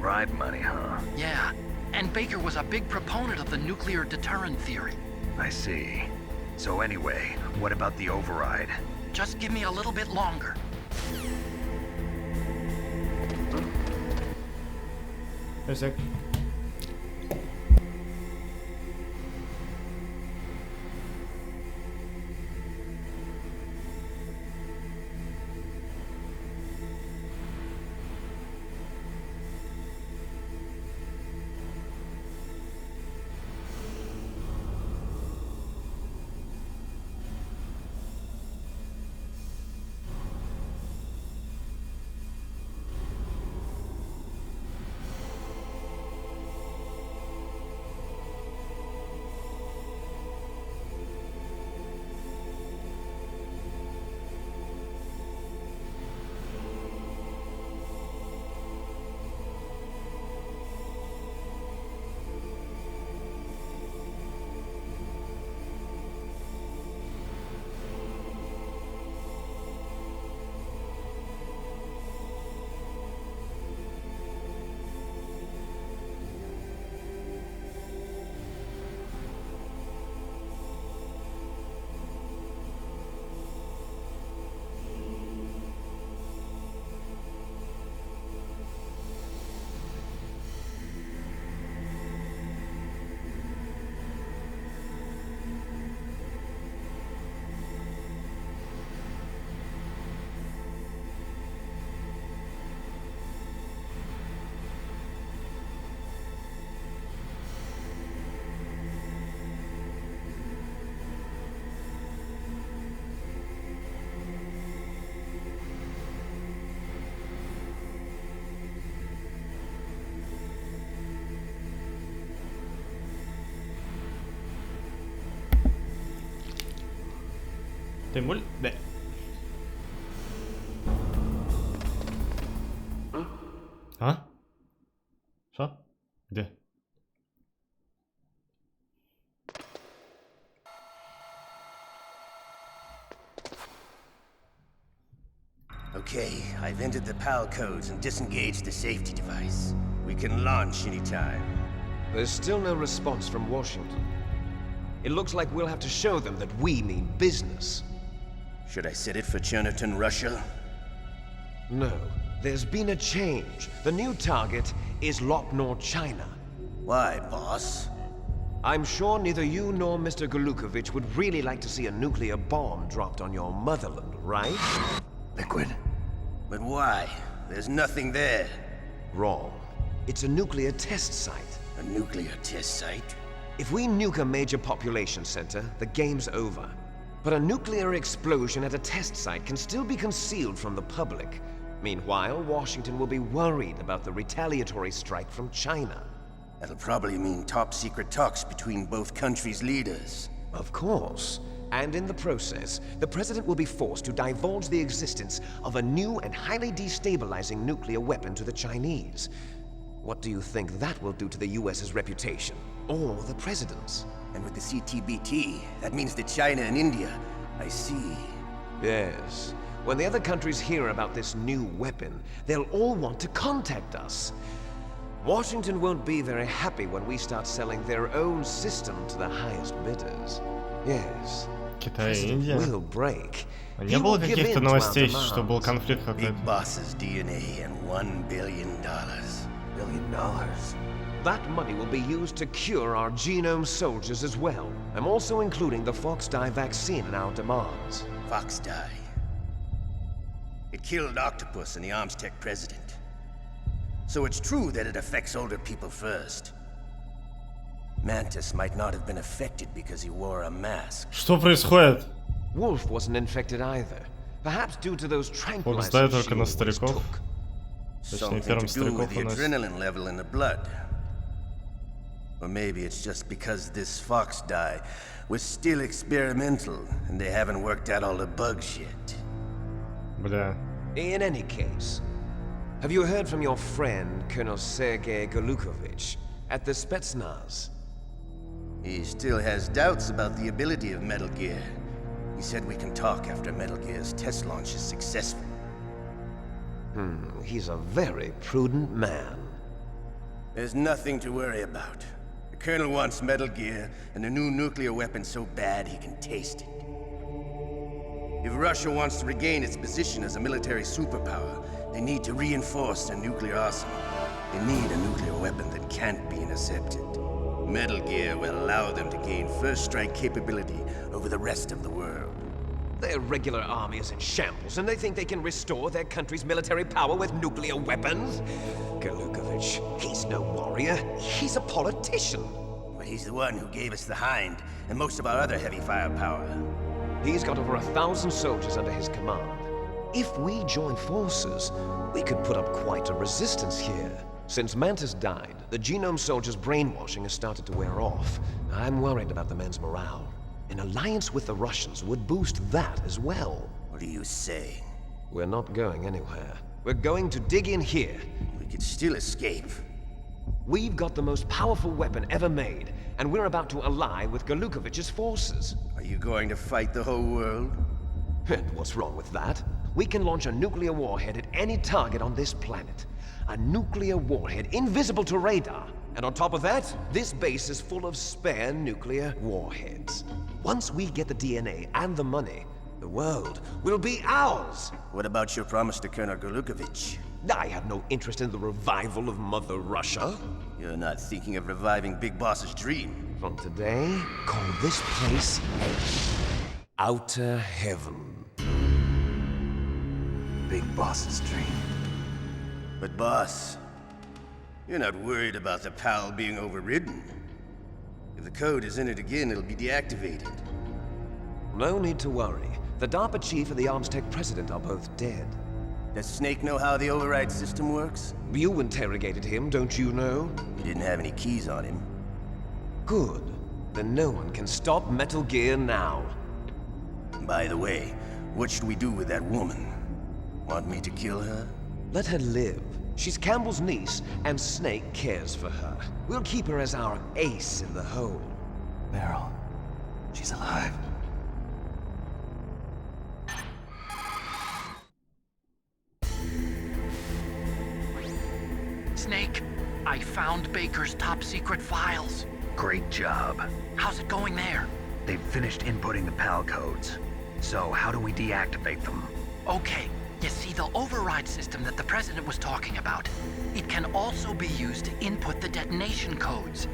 Bribe money, huh? Yeah. And Baker was a big proponent of the nuclear deterrent theory. I see. So anyway, what about the override? Just give me a little bit longer. A sec. Пеймуль? Да. А? Что? Где? Okay, I've entered the PAL codes and disengaged the safety device. We can launch anytime. There's still no response from Washington. It looks like we'll have to show them that we mean business. Should I set it for Cherniton, Russia? No. There's been a change. The new target is Lopnor, China. Why, boss? I'm sure neither you nor Mr. Golukovich would really like to see a nuclear bomb dropped on your motherland, right? Liquid. But why? There's nothing there. Wrong. It's a nuclear test site. A nuclear test site? If we nuke a major population center, the game's over. But a nuclear explosion at a test site can still be concealed from the public. Meanwhile, Washington will be worried about the retaliatory strike from China. That'll probably mean top-secret talks between both countries' leaders. Of course. And in the process, the president will be forced to divulge the existence of a new and highly destabilizing nuclear weapon to the Chinese. What do you think that will do to the US's reputation? Or the president's? And with the CTBT, that means that China and India. I see. Yes. When the other countries hear about this new weapon, they'll all want to contact us. Washington won't be very happy when we start selling their own system to the highest bidders. Yes. Китай и Индия. Will break. Не было каких-то новостей, что был конфликт какой-то? Big boss's DNA and $1 billion. $1 billion? That money will be used to cure our genome soldiers as well. I'm also including the Fox dye vaccine in our demands. Fox dye? It killed Octopus and the Armstech president. So it's true that it affects older people first. Mantis might not have been affected because he wore a mask. Что происходит? Wolf wasn't infected either. Perhaps due to those tranquilizers Фокус только на стариков. Something to do with the adrenaline level in the blood. Or maybe it's just because this Fox dye was still experimental and they haven't worked out all the bugs yet. Бля. In any case, have you heard from your friend, Colonel Sergei Golukovich, at the Spetsnaz? He still has doubts about the ability of Metal Gear. He said we can talk after Metal Gear's test launch is successful. He's a very prudent man. There's nothing to worry about. The Colonel wants Metal Gear and a new nuclear weapon so bad he can taste it. If Russia wants to regain its position as a military superpower, they need to reinforce their nuclear arsenal. They need a nuclear weapon that can't be intercepted. Metal Gear will allow them to gain first strike capability over the rest of the world. Their regular army is in shambles, and they think they can restore their country's military power with nuclear weapons? Golukovich, he's no warrior. He's a politician. But he's the one who gave us the Hind and most of our other heavy firepower. He's got over 1,000 soldiers under his command. If we join forces, we could put up quite a resistance here. Since Mantis died, the genome soldiers' brainwashing has started to wear off. I'm worried about the men's morale. An alliance with the Russians would boost that as well. What are you saying? We're not going anywhere. We're going to dig in here. We could still escape. We've got the most powerful weapon ever made, and we're about to ally with Golukovich's forces. Are you going to fight the whole world? And what's wrong with that? We can launch a nuclear warhead at any target on this planet. A nuclear warhead invisible to radar. And on top of that, this base is full of spare nuclear warheads. Once we get the DNA and the money, the world will be ours! What about your promise to Colonel Golukovich? I have no interest in the revival of Mother Russia. You're not thinking of reviving Big Boss's dream. From today, call this place Outer Heaven. Big Boss's dream. But boss, you're not worried about the PAL being overridden. If the code is in it again, it'll be deactivated. No need to worry. The DARPA chief and the Armstech president are both dead. Does Snake know how the override system works? You interrogated him, don't you know? He didn't have any keys on him. Good. Then no one can stop Metal Gear now. By the way, what should we do with that woman? Want me to kill her? Let her live. She's Campbell's niece, and Snake cares for her. We'll keep her as our ace in the hole. Meryl, she's alive. Snake, I found Baker's top secret files. Great job. How's it going there? They've finished inputting the PAL codes. So how do we deactivate them? Okay, you see the override system that the President was talking about. It can also be used to input the detonation codes.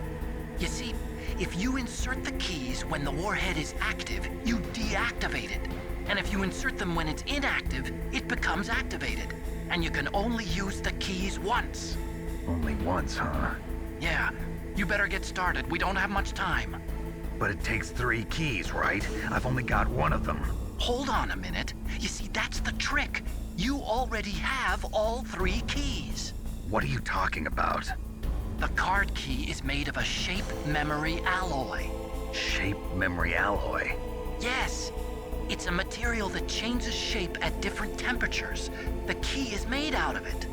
You see, if you insert the keys when the warhead is active, you deactivate it. And if you insert them when it's inactive, it becomes activated. And you can only use the keys once. Only once, huh? Yeah, you better get started. We don't have much time. But it takes 3 keys, right? I've only got 1 of them. Hold on a minute. You see, that's the trick. You already have all 3 keys. What are you talking about? The card key is made of a shape memory alloy. Shape memory alloy? Yes. It's a material that changes shape at different temperatures. The key is made out of it.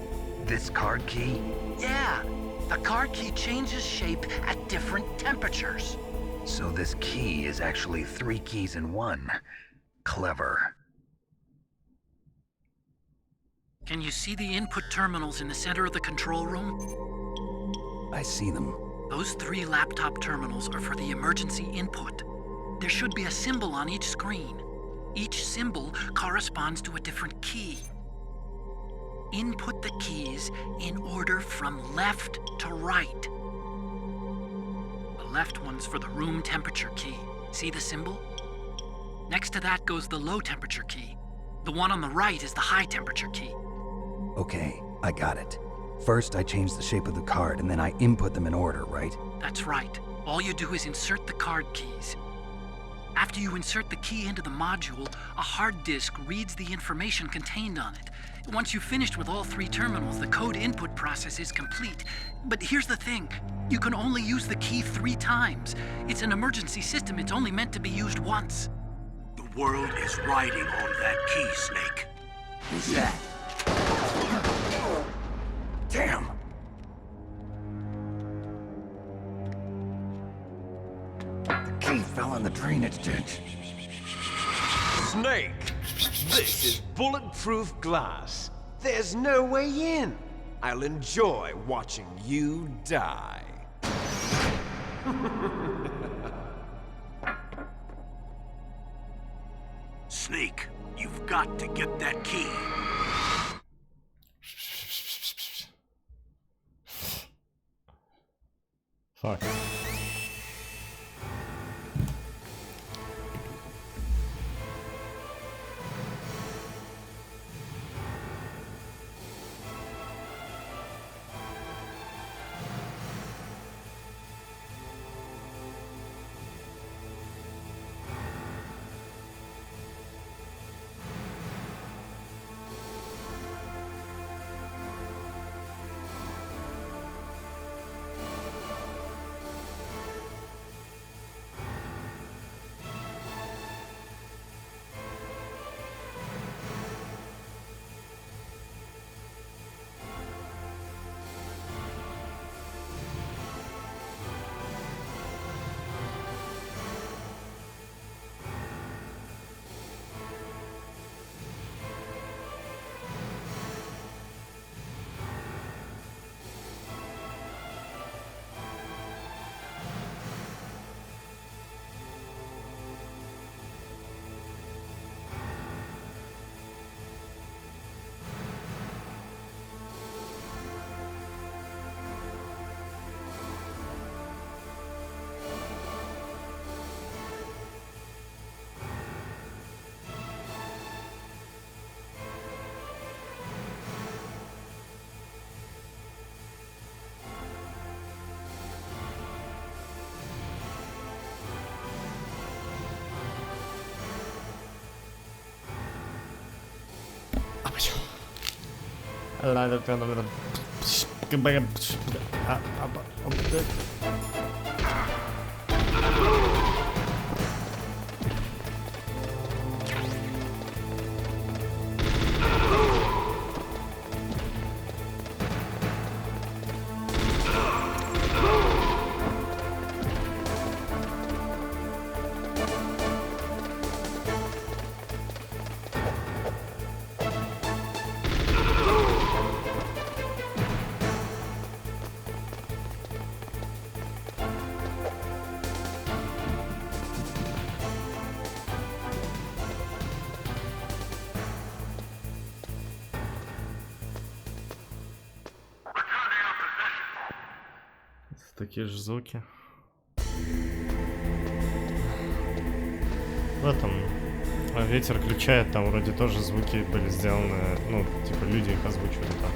This card key? Yeah. The card key changes shape at different temperatures. So this key is actually 3 keys in 1. Clever. Can you see the input terminals in the center of the control room? I see them. Those 3 laptop terminals are for the emergency input. There should be a symbol on each screen. Each symbol corresponds to a different key. Input the keys in order from left to right. The left one's for the room temperature key. See the symbol? Next to that goes the low temperature key. The one on the right is the high temperature key. Okay, I got it. First, I change the shape of the card, and then I input them in order, right? That's right. All you do is insert the card keys. After you insert the key into the module, a hard disk reads the information contained on it. Once you've finished with all 3 terminals, the code input process is complete. But here's the thing. You can only use the key 3 times. It's an emergency system. It's only meant to be used once. The world is riding on that key, Snake. Who's that? Damn! The key fell in the drainage ditch. Snake! This is bulletproof glass. There's no way in. I'll enjoy watching you die. Snake, you've got to get that key. Fuck. Такие же звуки. В этом ветер кричает, там вроде тоже звуки были сделаны, ну, типа люди их озвучивали там.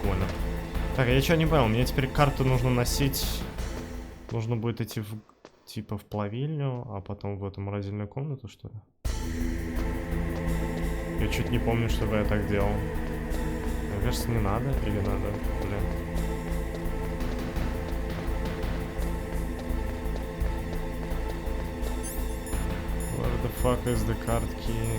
Прикольно. Так, я что не понял, мне теперь карту нужно носить, нужно будет идти в, типа в плавильню, а потом в эту морозильную комнату, что ли? Я чуть не помню, чтобы я так делал. Мне кажется, не надо или надо, блин. Where the fuck is the card key?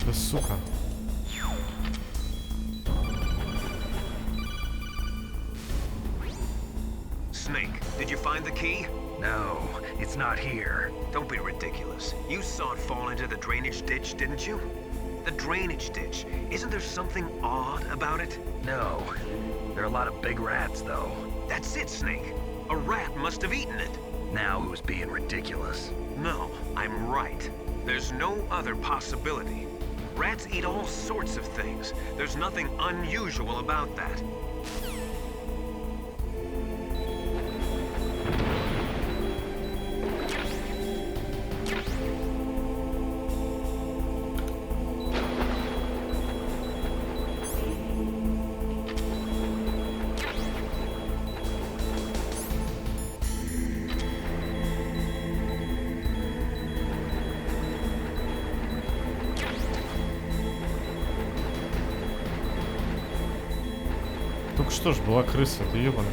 Да сука. Snake, did you find the key? No, it's not here. Don't be ridiculous. You saw it fall into the drainage ditch, didn't you? The drainage ditch. Isn't there something odd about it? No. There are a lot of big rats, though. That's it, Snake. A rat must have eaten it. Now who's being ridiculous? No, I'm right. There's no other possibility. Rats eat all sorts of things. There's nothing unusual about that. Только что ж была крыса, ты ебаный.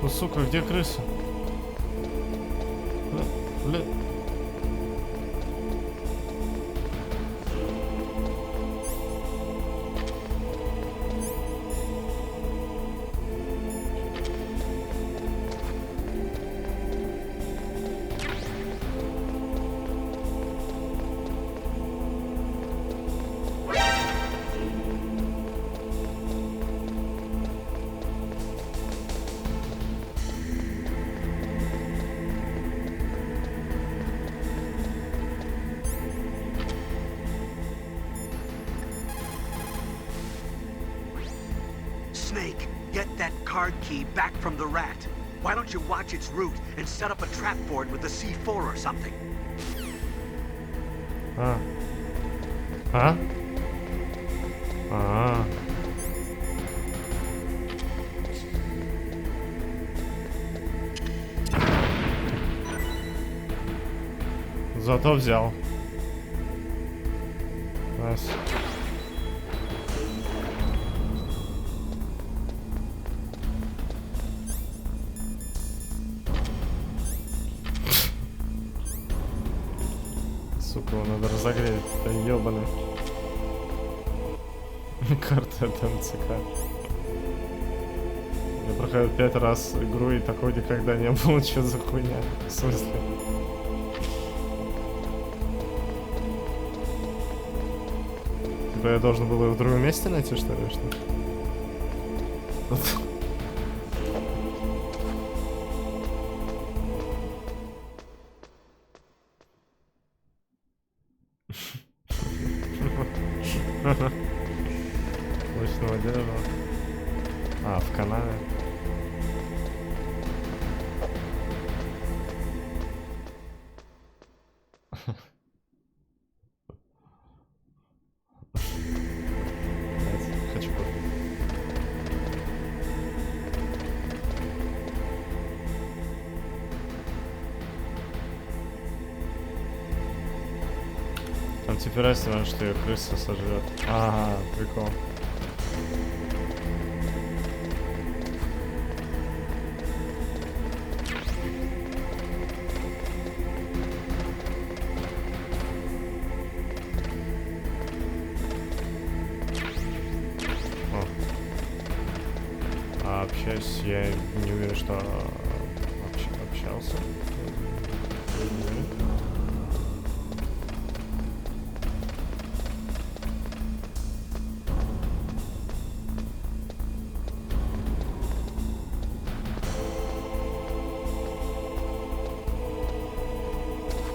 Ну сука, где крыса? Бля. Snake, get that card key back from the rat. Why don't you watch its route and set up a trap board with the C4 or something? Зато взял. Nice. Сука, его надо разогреть. Да ёбаный. Карта от МЦК. Я проходил 5 раз игру и такого никогда не было. Что за хуйня? В смысле? Типа я должен был его в другом месте найти, что ли? Что? Лучного дерева. А, в канале. Хочу кофе. Там теперь растет, что ее крыса сожрет. Ага, прикол. Общаюсь, я не уверен, что общался.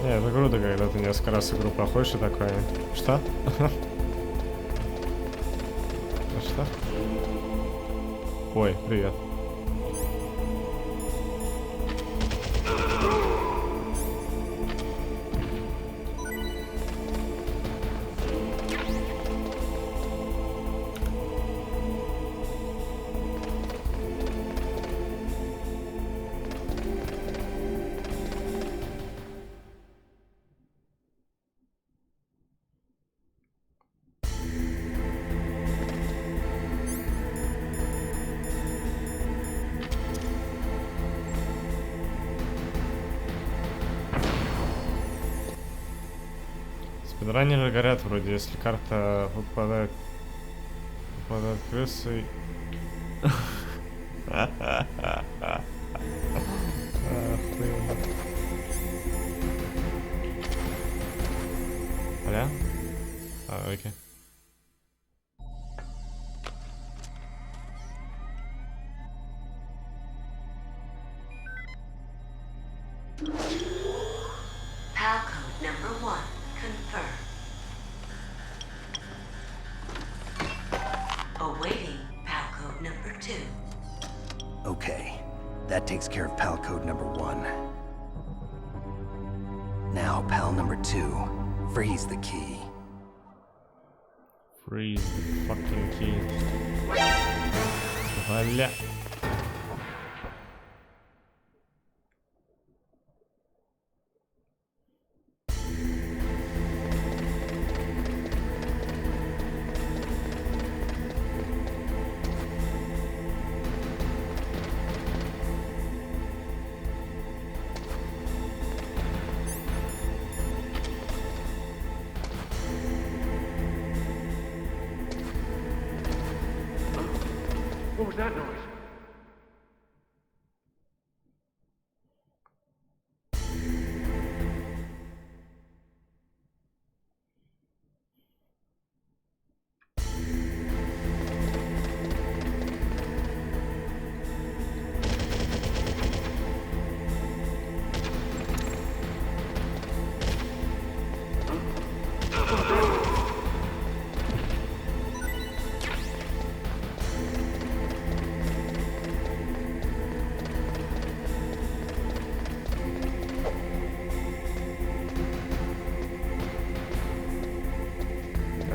Не, это круто, когда ты несколько раз игру проходишь и такой... Что? Что? Ой, привет. Спидранеры горят вроде, если карта выпадает крысой. Аля? А, окей. Okay, that takes care of PAL code number 1. Now, PAL number 2, freeze the key. Freeze the fucking key. Валя. What was that noise?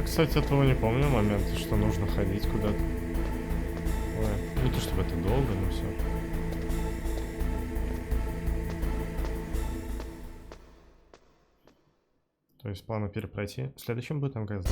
Кстати, этого не помню момента, что нужно ходить куда-то. Ой, не то чтобы это долго, но все. То есть плана перепройти. В следующем будет МГС, да?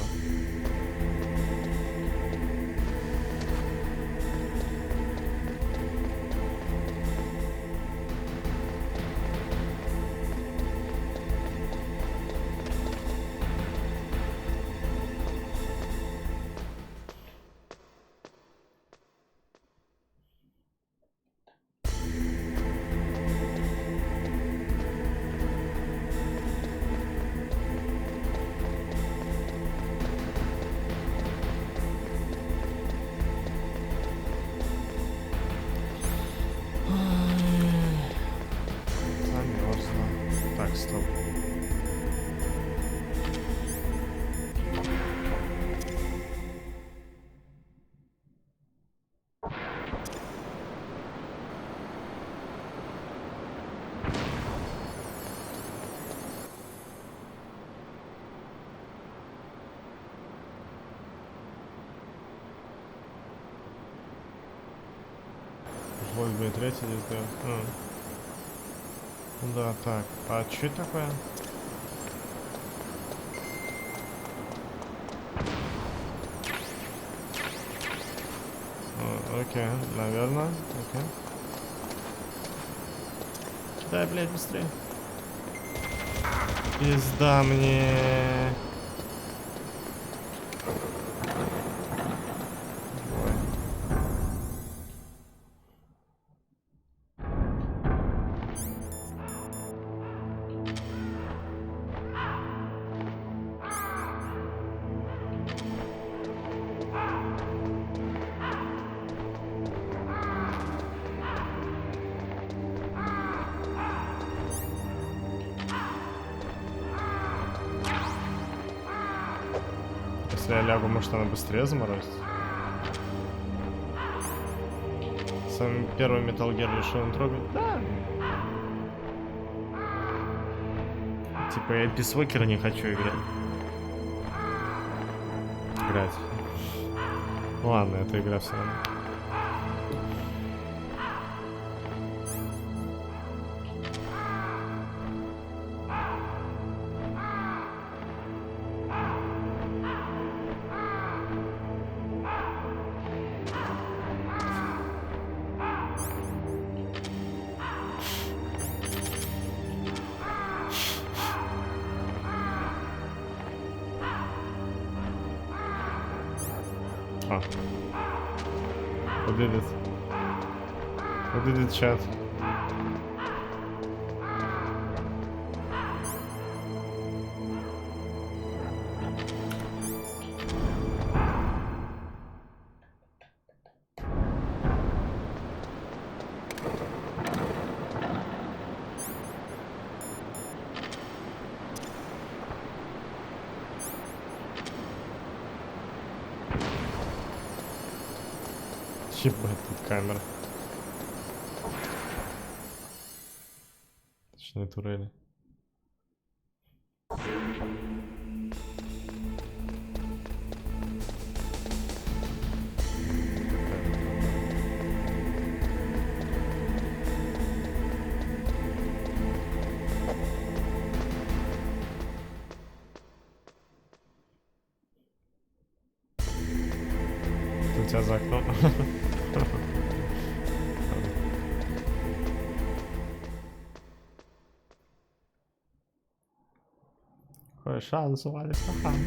бы и третий не сделать. Ну да, так. А что это такое? Окей, наверное. Окей. Дай, блядь, быстрее. Пизда мне. Если я лягу, может она быстрее заморозится? Самый первый Metal Gear решил он трогать? Да. Типа я без Вокера не хочу играть. Ладно, эта игра все равно. What did it chat? Ебать, тут камера. Точнее, турели. У тебя за окном. Какой шанс у Вали Стахана?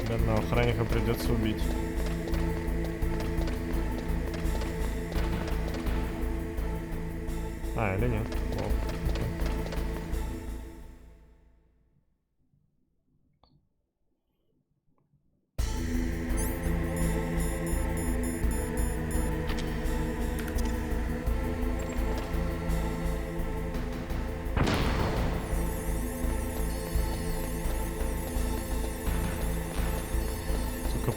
Бедного охранника придется убить. А, или нет? О,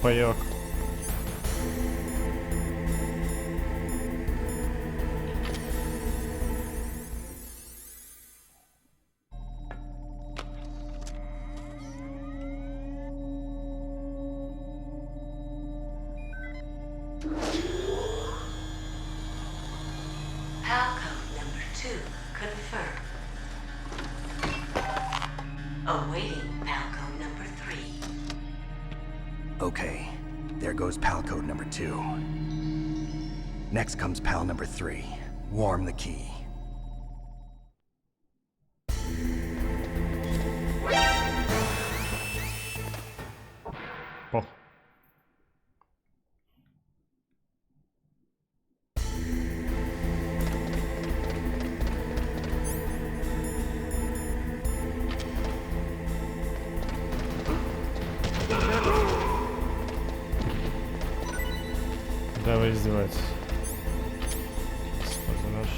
паёк. Okay, there goes pal code number 2. Next comes pal number 3. Warm the key. Oh. Да, вы издеваетесь. Господи наш.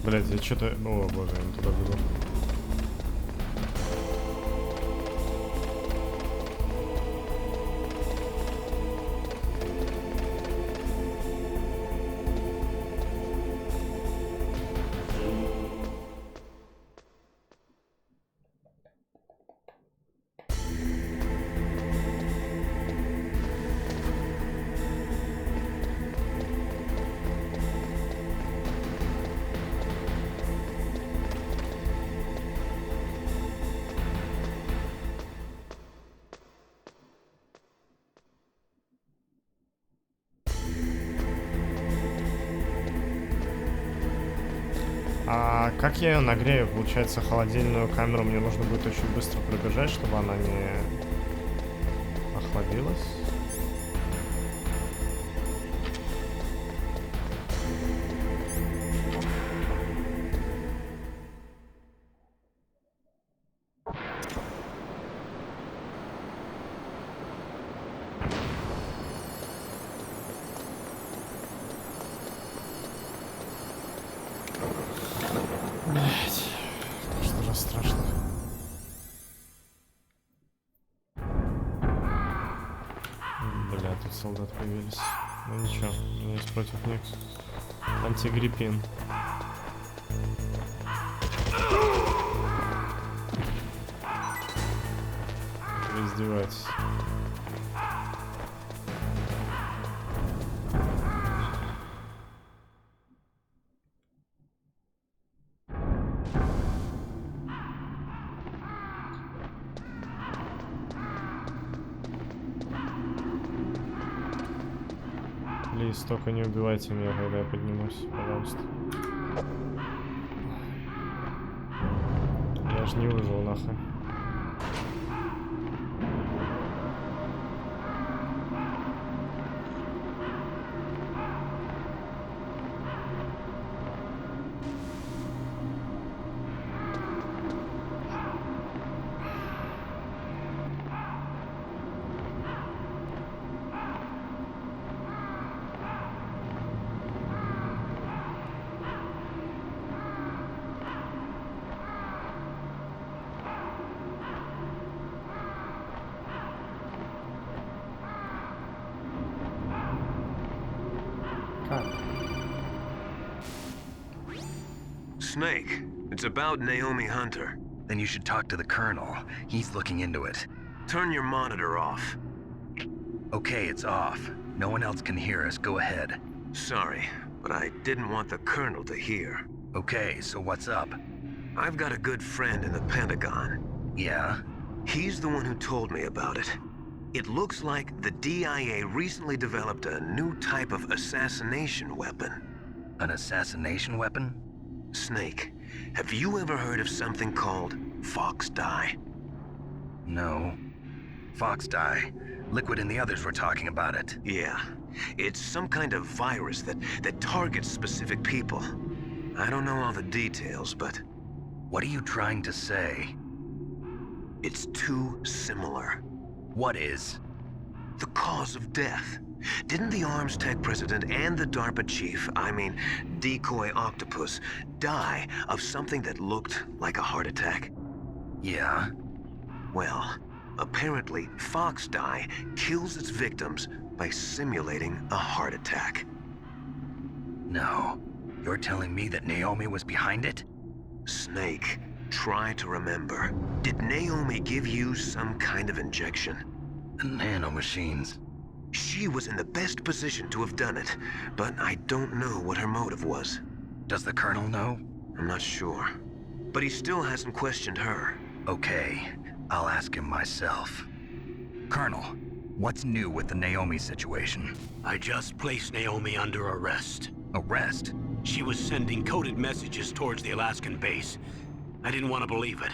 Блять, я что-то... О, боже, я не туда бегу. А как я ее нагрею? Получается, холодильную камеру мне нужно будет очень быстро пробежать, чтобы она не охладилась. Солдат появились. Ну ничего, у меня есть против них антигриппин. Вы издеваетесь. Только не убивайте меня, когда я поднимусь, пожалуйста. Я же не выжил нахуй. Snake, it's about Naomi Hunter. Then you should talk to the Colonel. He's looking into it. Turn your monitor off. Okay, it's off. No one else can hear us. Go ahead. Sorry, but I didn't want the Colonel to hear. Okay, so what's up? I've got a good friend in the Pentagon. Yeah? He's the one who told me about it. It looks like the DIA recently developed a new type of assassination weapon. An assassination weapon? Snake, have you ever heard of something called Fox Dye? No. Fox Dye. Liquid and the others were talking about it. Yeah. It's some kind of virus that targets specific people. I don't know all the details, but... What are you trying to say? It's too similar. What is? The cause of death. Didn't the Arms Tech president and the DARPA chief, I mean, Decoy Octopus, die of something that looked like a heart attack? Yeah? Well, apparently Fox Dye kills its victims by simulating a heart attack. No. You're telling me that Naomi was behind it? Snake, try to remember. Did Naomi give you some kind of injection? The nanomachines. She was in the best position to have done it, but I don't know what her motive was. Does the Colonel know? I'm not sure. But he still hasn't questioned her. Okay, I'll ask him myself. Colonel, what's new with the Naomi situation? I just placed Naomi under arrest. Arrest? She was sending coded messages towards the Alaskan base. I didn't want to believe it,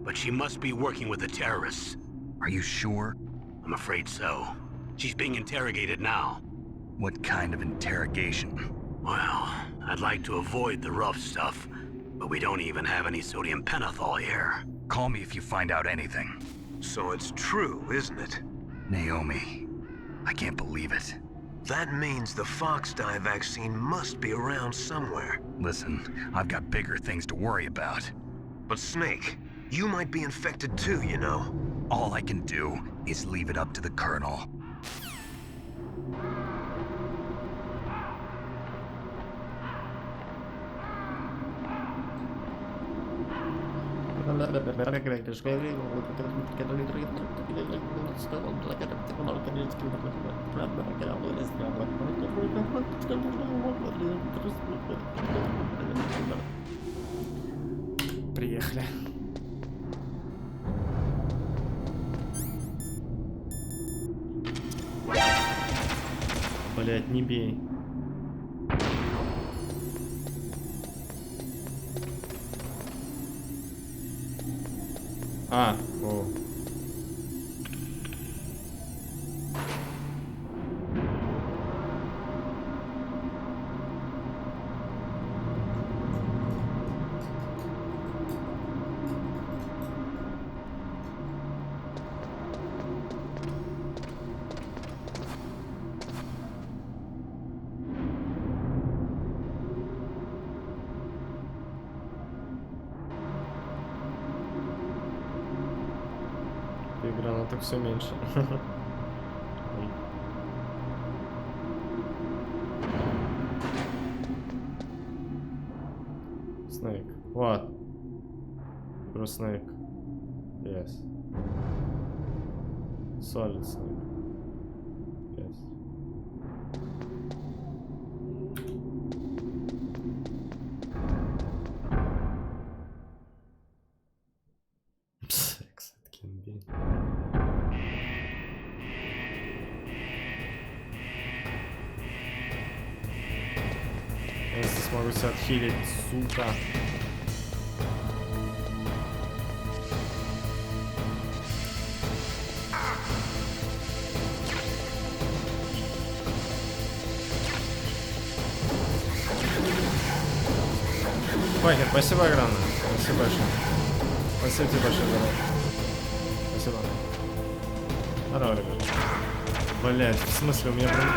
but she must be working with the terrorists. Are you sure? I'm afraid so. She's being interrogated now. What kind of interrogation? Well, I'd like to avoid the rough stuff, but we don't even have any sodium pentothal here. Call me if you find out anything. So it's true, isn't it? Naomi, I can't believe it. That means the fox dye vaccine must be around somewhere. Listen, I've got bigger things to worry about. But Snake, you might be infected too, you know. All I can do is leave it up to the Colonel. Приехали. Блять, не бей. А, о. Гранаток все меньше. Snake. What? Bro, Snake. Yes. Solid Snake. Yes. Если смогу себя отхилить, сука. Пахер, спасибо огромное. Спасибо большое. Спасибо тебе большое, здорово. Спасибо. Здорово, ребят. Блять, в смысле у меня прям...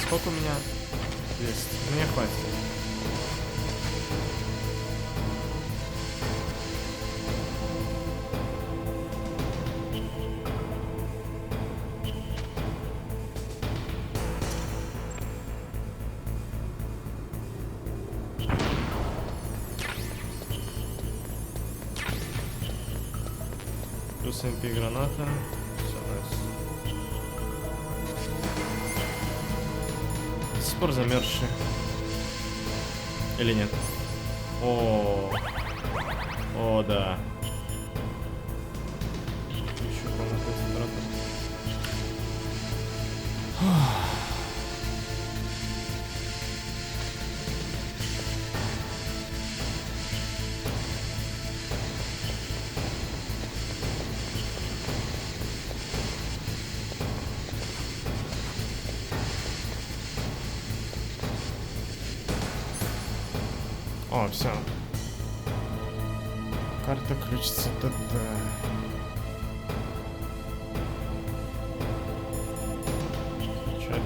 Сколько у меня есть? Мне хватит. Плюс МП граната. Все, найс. Спор замерзший. Или нет? О, да. Еще комната температура. О, все. Карта ключится туда.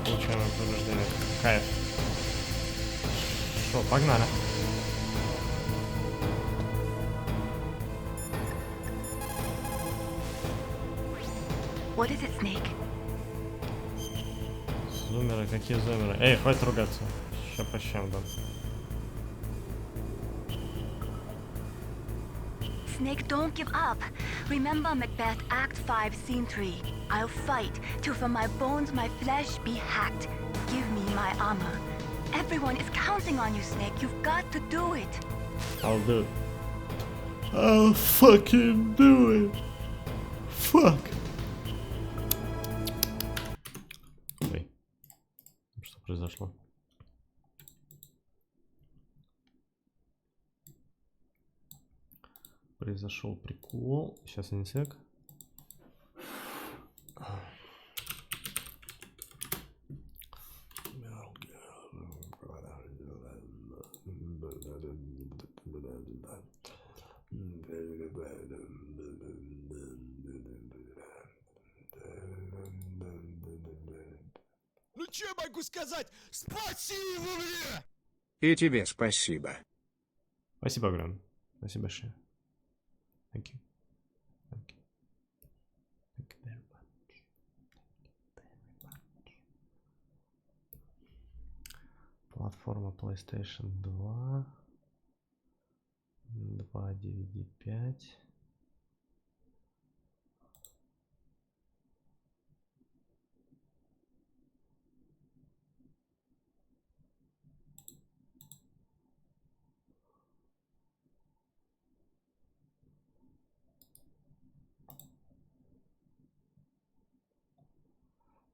Получаем повреждение. Кайф. Шо, погнали. What is it, Snake? Зумеры, какие зумеры? Эй, хватит ругаться. Ща по щам дам. Snake, don't give up. Remember Macbeth, Act 5, Scene 3. I'll fight till from my bones my flesh be hacked. Give me my armor. Everyone is counting on you, Snake. You've got to do it. I'll do it. I'll fucking do it. Fuck. Ой. Что произошло? Произошел прикол. Сейчас один сек. Ну что я могу сказать? Спасибо мне! И тебе спасибо. Спасибо огромное. Спасибо большое. Thank you. Thank you. Thank you very much. Платформа PlayStation 2. 2 DVD5.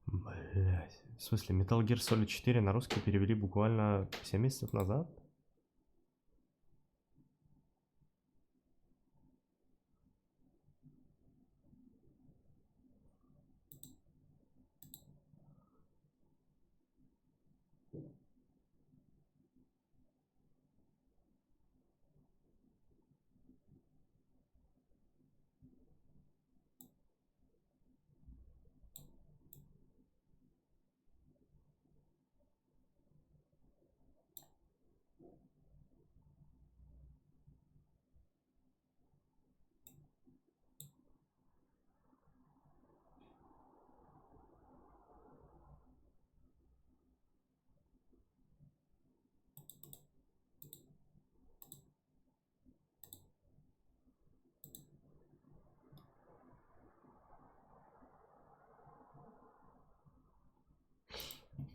Блять. В смысле, Metal Gear Solid 4 на русский перевели буквально 7 месяцев назад?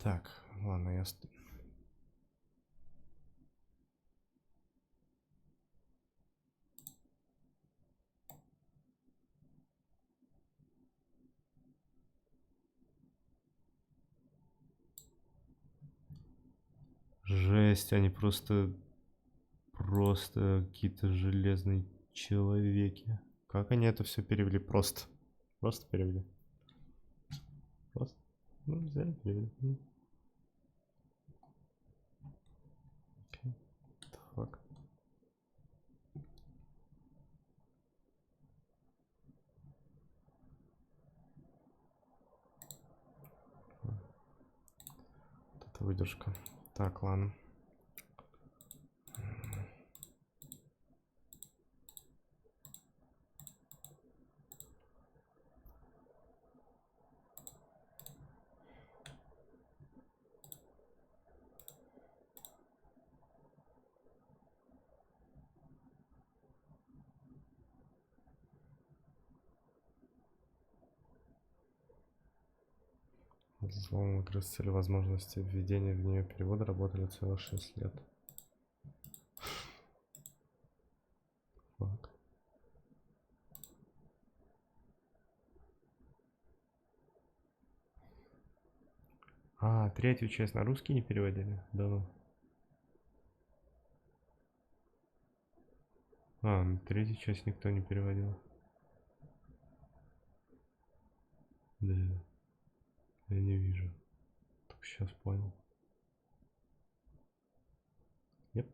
Так, ладно, я... Жесть, они просто какие-то железные человеки. Как они это все перевели? Просто перевели. Просто. Ну, взяли, перевели. Okay. Fuck. Вот это выдержка. Так, ладно. Взлом игры с целью возможности введения в нее перевода работали целых 6 лет. Fuck. А, третью часть на русский не переводили? Да ну. А, третью часть никто не переводил. Да. Я не вижу. Только сейчас понял. Yep.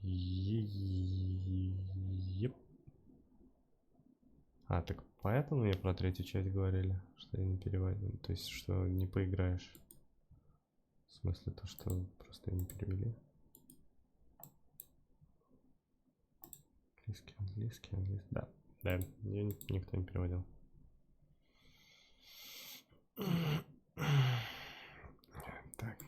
Yep. А, так поэтому мне про третью часть говорили, что я не переводил. То есть, что не поиграешь. В смысле, то, что просто не перевели. Английский. Да. Да, ее никто не переводил. Так.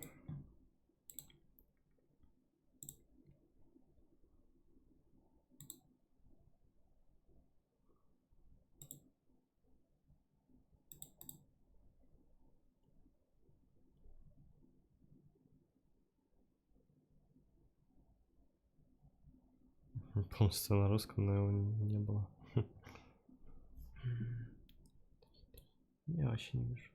Полностью на русском, но его не было. Я вообще не вижу.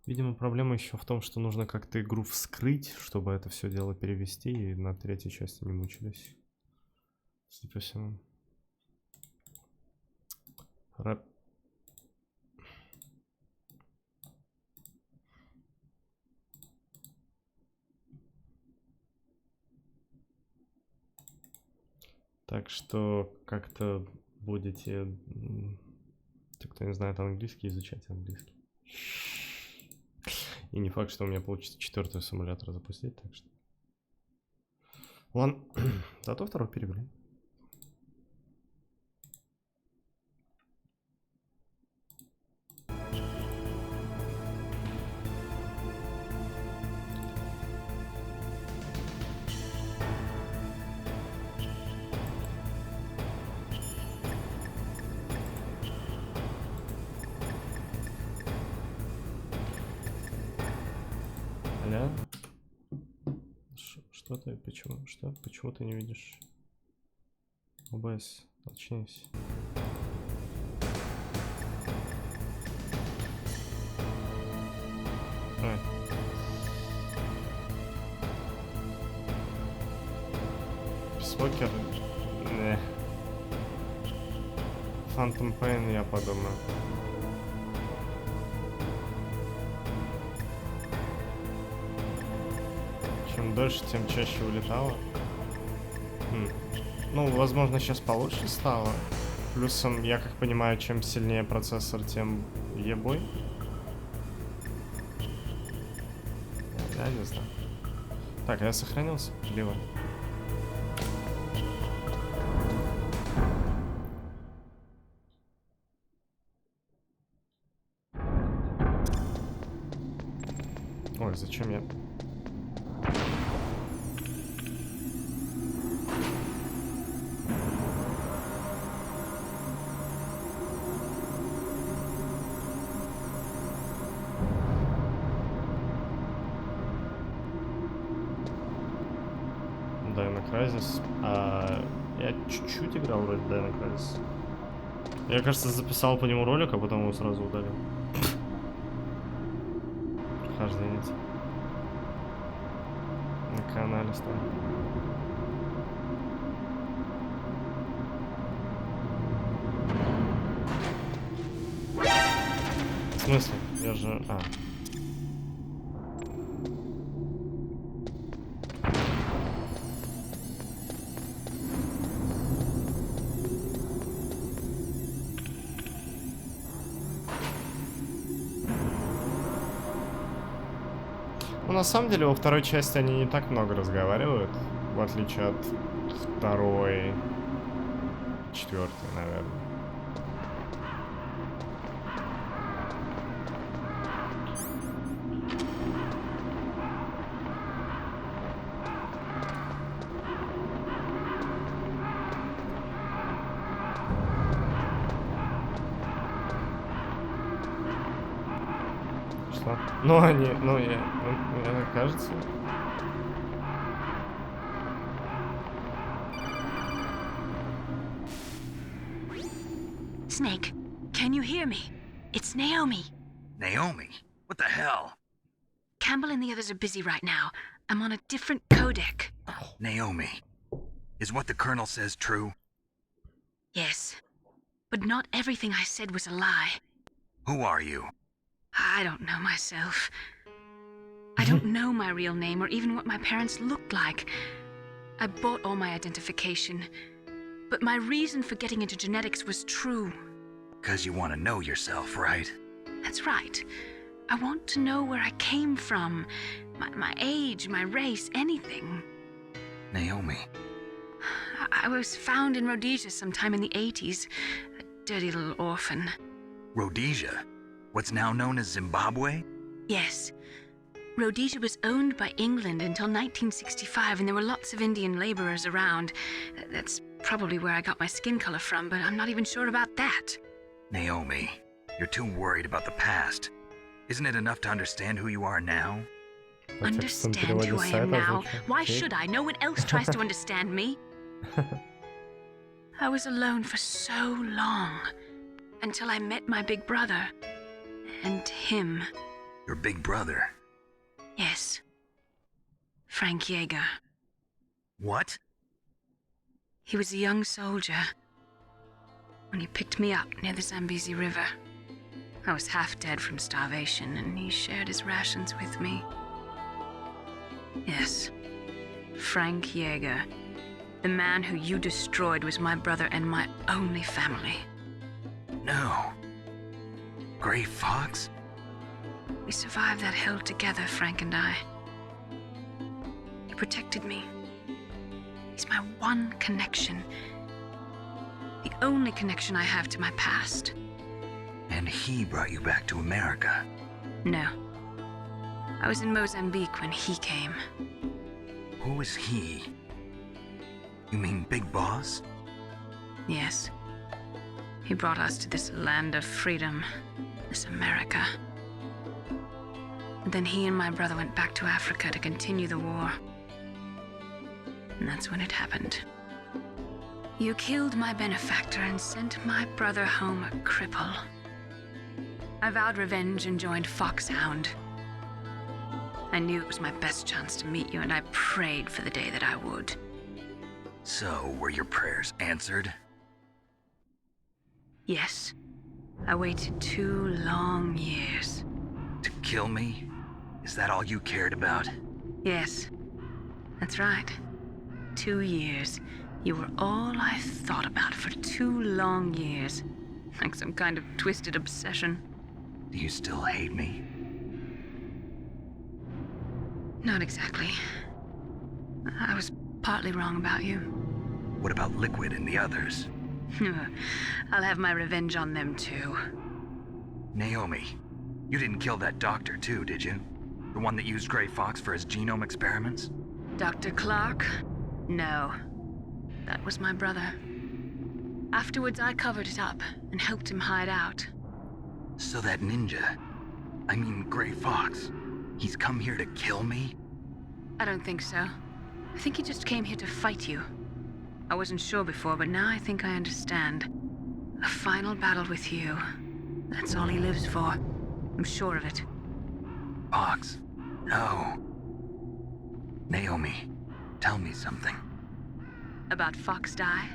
Видимо, проблема еще в том, что нужно как-то игру вскрыть, чтобы это все дело перевести, и на третьей части не мучились. Судя по всему. Так что как-то будете, те, кто не знает английский, изучать английский. И не факт, что у меня получится 4-й симулятор запустить, так что... Ладно, зато 2-й перебили. Аля? Что ты? Почему? Что? Почему ты не видишь? ОБС, очнись. Ой. Спокер? Не. Phantom Pain, я подумаю. Чем дольше, тем чаще улетало. Ну, возможно, сейчас получше стало. Плюсом, я как понимаю, чем сильнее процессор, тем ебой. Я не знаю. Так, я сохранился. Лево. Ой, зачем я... Я чуть-чуть играл в Dino Crisis. Я, кажется, записал по нему ролик, а потом его сразу удалил. Прохождение. На канале ставлю. В смысле? Я же... На самом деле, во второй части они не так много разговаривают, в отличие от 2-й, 4-й, наверное. Что? Ну, они, мне кажется. Snake, can you hear me? It's Naomi. Naomi? What the hell? Campbell and the others are busy right now. I'm on a different codec. Naomi, is what the Colonel says true? Yes, but not everything I said was a lie. Who are you? I don't know myself. I don't know my real name or even what my parents looked like. I bought all my identification. But my reason for getting into genetics was true. 'Cause you want to know yourself, right? That's right. I want to know where I came from. My age, my race, anything. Naomi. I was found in Rhodesia sometime in the 80s. A dirty little orphan. Rhodesia? What's now known as Zimbabwe? Yes. Rhodesia was owned by England until 1965, and there were lots of Indian laborers around. That's probably where I got my skin color from, but I'm not even sure about that. Naomi, you're too worried about the past. Isn't it enough to understand who you are now? Understand who I am now? Why should I? No one else tries to understand me. I was alone for so long, until I met my big brother. And him. Your big brother? Yes. Frank Yeager. What? He was a young soldier. when he picked me up near the Zambezi River. I was half dead from starvation, and he shared his rations with me. Yes, Frank Yeager. The man who you destroyed was my brother and my only family. No. Gray Fox? We survived that hell together, Frank and I. He protected me. He's my one connection. The only connection I have to my past. And he brought you back to America? No. I was in Mozambique when he came. Who is he? You mean Big Boss? Yes. He brought us to this land of freedom, this America. And then he and my brother went back to Africa to continue the war. And that's when it happened. You killed my benefactor and sent my brother home a cripple. I vowed revenge and joined Foxhound. I knew it was my best chance to meet you, and I prayed for the day that I would. So, were your prayers answered? Yes. I waited 2 long years. To kill me? Is that all you cared about? Yes. That's right. 2 years. You were all I thought about for 2 long years. Like some kind of twisted obsession. Do you still hate me? Not exactly. I was partly wrong about you. What about Liquid and the others? I'll have my revenge on them too. Naomi, you didn't kill that doctor too, did you? The one that used Gray Fox for his genome experiments? Dr. Clark? No. That was my brother. Afterwards, I covered it up and helped him hide out. So that ninja, I mean Gray Fox, he's come here to kill me? I don't think so. I think he just came here to fight you. I wasn't sure before, but now I think I understand. A final battle with you. That's all he lives for. I'm sure of it. Fox? No. Naomi, tell me something. About Fox Die?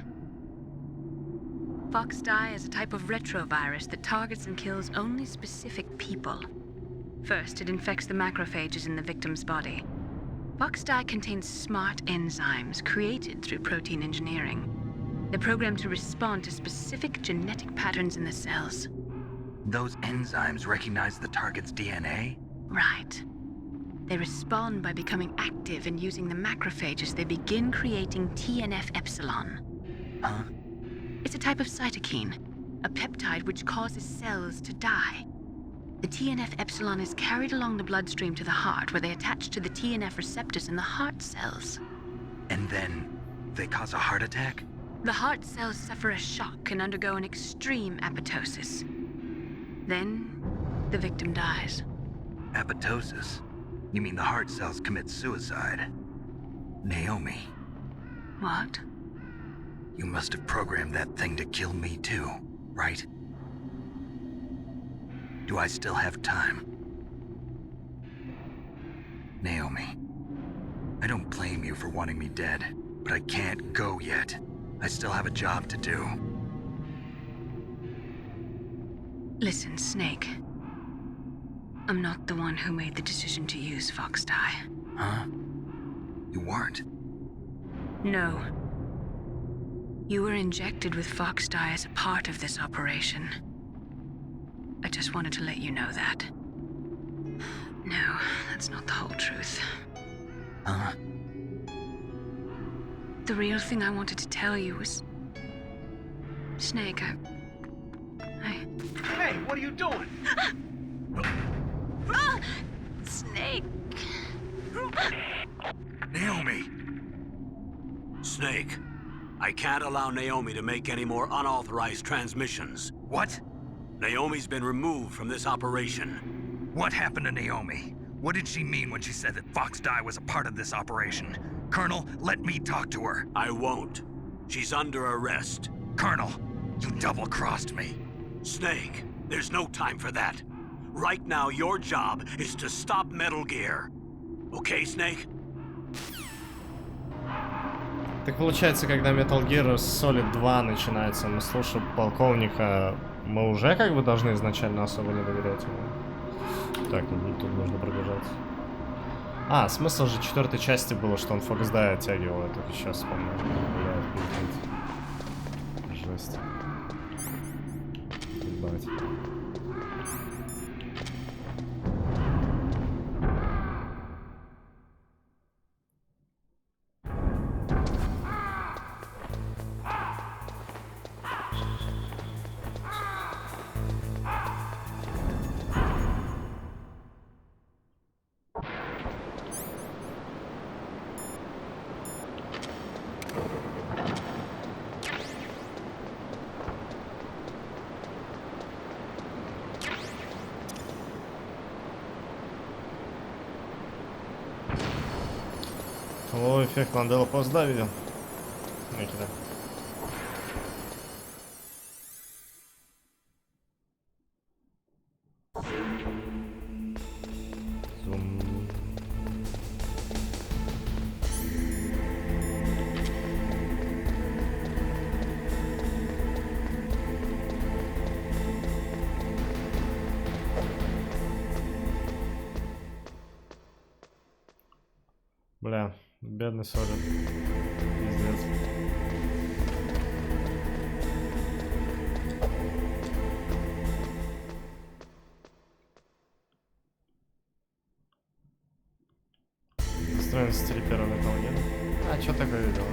Fox Die is a type of retrovirus that targets and kills only specific people. First, it infects the macrophages in the victim's body. Fox Die contains smart enzymes created through protein engineering. They're programmed to respond to specific genetic patterns in the cells. Those enzymes recognize the target's DNA? Right. They respond by becoming active and using the macrophages. They begin creating TNF-epsilon. Huh? It's a type of cytokine, a peptide which causes cells to die. The TNF-epsilon is carried along the bloodstream to the heart, where they attach to the TNF receptors in the heart cells. And then they cause a heart attack? The heart cells suffer a shock and undergo an extreme apoptosis. Then, the victim dies. Apoptosis? You mean the heart cells commit suicide? Naomi. What? You must have programmed that thing to kill me too, right? Do I still have time? Naomi, I don't blame you for wanting me dead, but I can't go yet. I still have a job to do. Listen, Snake. I'm not the one who made the decision to use Fox Die. Huh? You weren't? No. You were injected with Fox Die as a part of this operation. I just wanted to let you know that. No, that's not the whole truth. Huh? The real thing I wanted to tell you was... Snake, I... Hey, what are you doing? Snake! Naomi! Snake, I can't allow Naomi to make any more unauthorized transmissions. What? Naomi's been removed from this operation. What happened to Naomi? What did she mean when she said that Fox Die was a part of this operation? Colonel, let me talk to her. I won't. She's under arrest. Colonel, you double-crossed me. Snake, there's no time for that. Right now, your job is to stop Metal Gear. Okay, Snake? Так получается, когда Metal Gear Solid 2 начинается, мы слушаем полковника, мы уже как бы должны изначально особо не доверять ему. Так, тут нужно пробежать. А, смысл же 4-й части было, что он Фокс Дай оттягивал, я только сейчас вспомнил. Жесть. Ебать. О, эффект Надо, поздно видел. Да. Бля, бедный Солид. Пиздец. Настроен в стиле первого Metal Gear. А, что такое видел?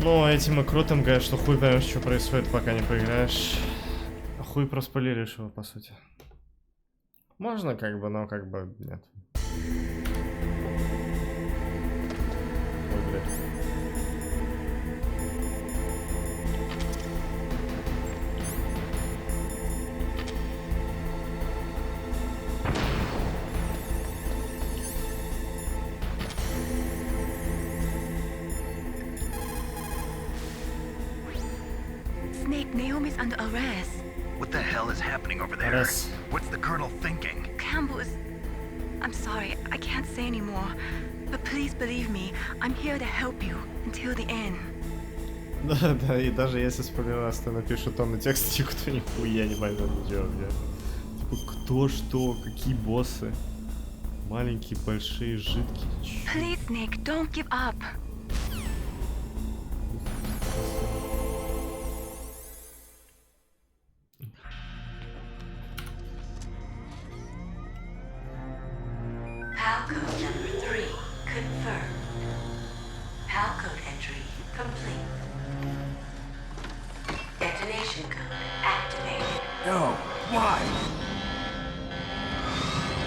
Ну, этим и круто МГС, что хуй поймешь, что происходит, пока не поиграешь. Хуй проспойлеришь его, по сути. Можно как бы, но как бы нет. Ой, блядь. Snake, Naomi's under arrest. What the hell is happening over there? Arrest. What's the colonel thinking? Campbell is... I'm sorry, I can't say anymore. But please believe me, I'm here to help you until the end. Да, да, и даже если спойлер ты напишет тонну текста, никто нихуя не поймет ничего, блядь. Типа, кто что, какие боссы. Маленькие, большие, жидкие. Please, Nick, don't give up. PAL code number 3 confirmed. PAL code entry complete. Detonation code activated. No, why?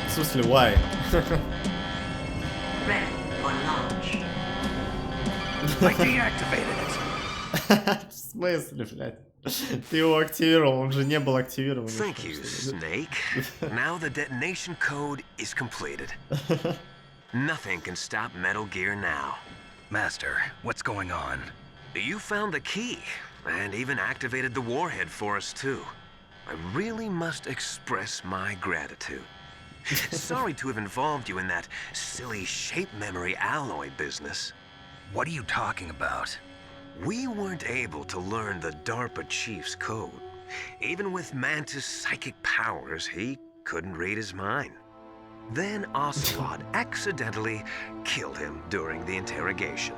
В смысле, why? Ready for launch. I deactivated it. В смысле, блядь? Ты его активировал, он же не был активирован. Thank you, Snake. Now the detonation code is completed. Nothing can stop Metal Gear now. Master, what's going on? You found the key, and even activated the warhead for us too. I really must express my gratitude. Sorry to have involved you in that silly shape memory alloy business. What are you talking about? We weren't able to learn the DARPA chief's code. Even with Mantis' psychic powers, he couldn't read his mind. Then Ocelot accidentally killed him during the interrogation.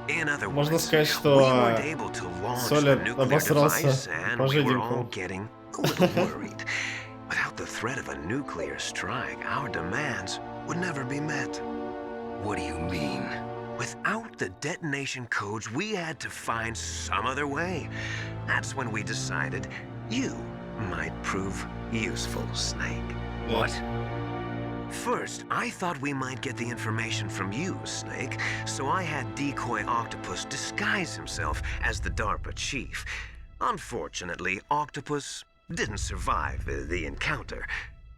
In other words, Можно сказать, что we weren't able to launch the nuclear device, and we were all getting a little worried. Without the threat of a nuclear strike, our demands would never be met. What do you mean? Without the detonation codes, we had to find some other way. That's when we decided you might prove useful, Snake. What? First, I thought we might get the information from you, Snake, so I had Decoy Octopus disguise himself as the DARPA chief. Unfortunately, Octopus didn't survive the encounter,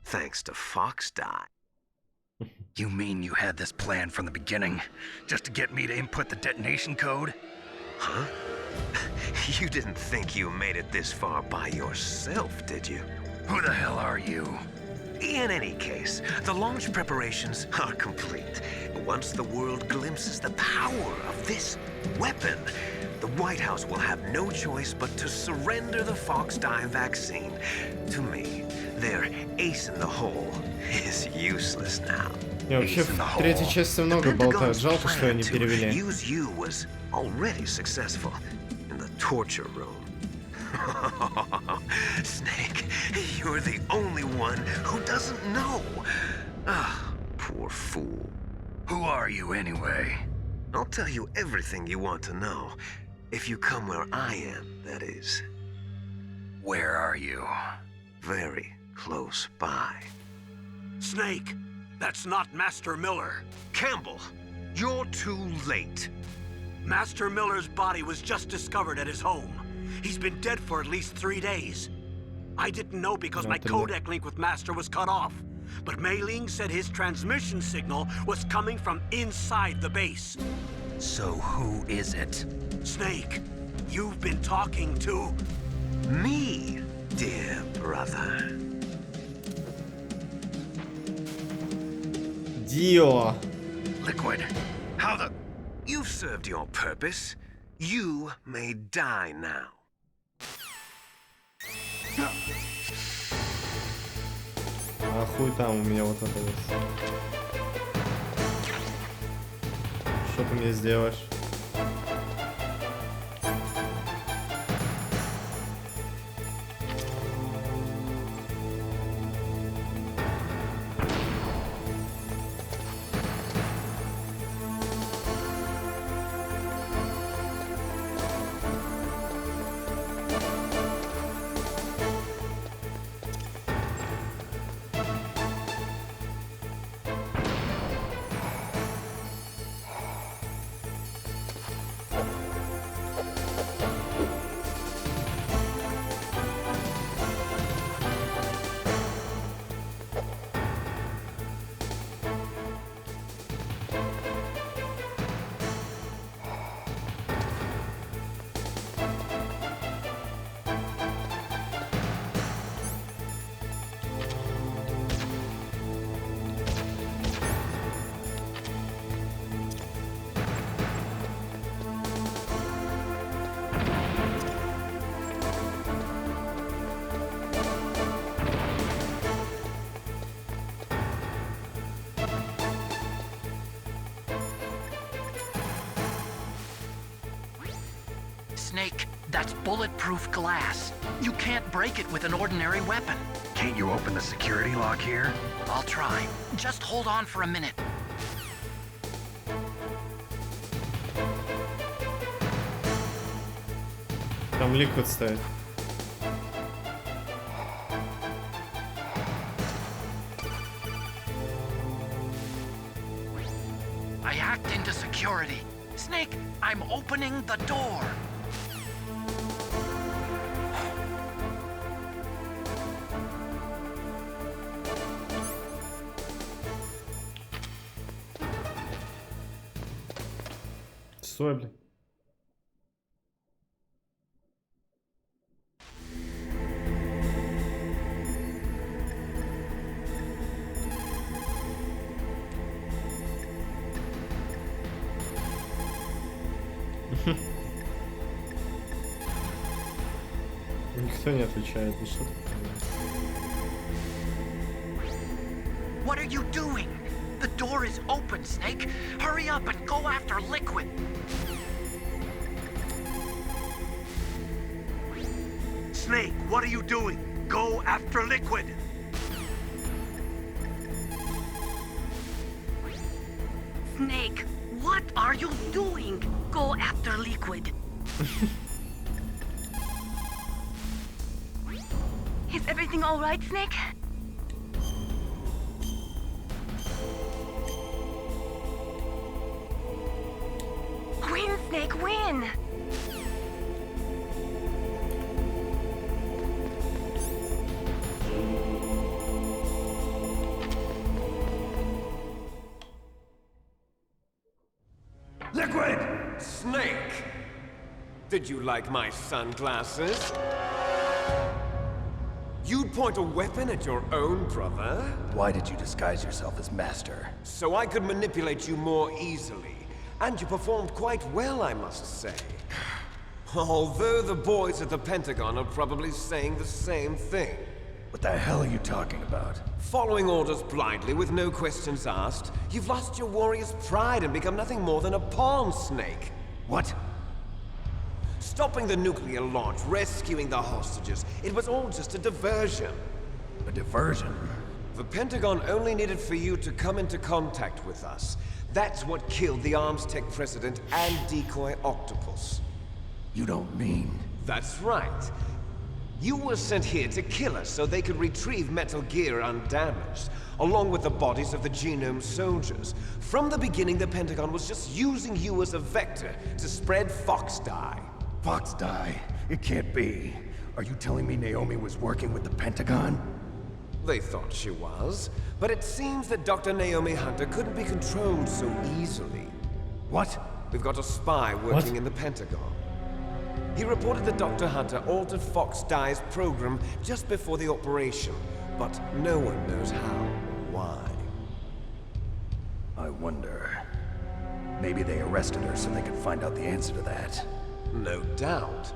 thanks to Fox Die. You mean you had this plan from the beginning, just to get me to input the detonation code? Huh? You didn't think you made it this far by yourself, did you? Who the hell are you? In any case, the launch preparations are complete. Once the world glimpses the power of this weapon, the White House will have no choice but to surrender the Fox Die vaccine to me. Their ace in the hole is useless now. Я вообще в третьей части много болтают. Жалко, что они перевели. Use you was already successful in the torture room. Snake, you're the only one who doesn't know. Ah, poor fool. Who are you anyway? I'll tell you everything you want to know. If you come where I am, that is. Where are you? Very close by. Snake, that's not Master Miller. Campbell, you're too late. Master Miller's body was just discovered at his home. He's been dead for at least 3 days. I didn't know because my codec link with Master was cut off. But Mei Ling said his transmission signal was coming from inside the base. So who is it? Snake, you've been talking to... me, dear brother. Dio. Liquid, how the... You've served your purpose. You may die now. А хуй там у меня вот это есть. Что ты мне сделаешь? Snake, that's bulletproof glass. You can't break it with an ordinary weapon. Can't you open the security lock here? I'll try. Just hold on for a minute. Там ликвид стоит. I hacked into security. Snake, I'm opening the door. Стой, блин. Никто не отвечает, ну что такое? What are you doing? The door is open, Snake. Hurry up and go after Liquid. Snake, what are you doing? Go after Liquid. Snake, what are you doing? Go after Liquid. Is everything all right, Snake? Win, Snake, win! Did you like my sunglasses? You'd point a weapon at your own brother? Why did you disguise yourself as Master? So I could manipulate you more easily. And you performed quite well, I must say. Although the boys at the Pentagon are probably saying the same thing. What the hell are you talking about? Following orders blindly with no questions asked, you've lost your warrior's pride and become nothing more than a pawn snake. What? Stopping the nuclear launch, rescuing the hostages, it was all just a diversion. A diversion? The Pentagon only needed for you to come into contact with us. That's what killed the Arms Tech president and decoy octopus. You don't mean... That's right. You were sent here to kill us so they could retrieve Metal Gear undamaged, along with the bodies of the Genome soldiers. From the beginning, the Pentagon was just using you as a vector to spread Fox dye. Fox dye? It can't be. Are you telling me Naomi was working with the Pentagon? They thought she was, but it seems that Dr. Naomi Hunter couldn't be controlled so easily. What? We've got a spy working in the Pentagon. He reported that Dr. Hunter altered Fox Dye's program just before the operation, but no one knows how or why. I wonder... Maybe they arrested her so they could find out the answer to that. No doubt.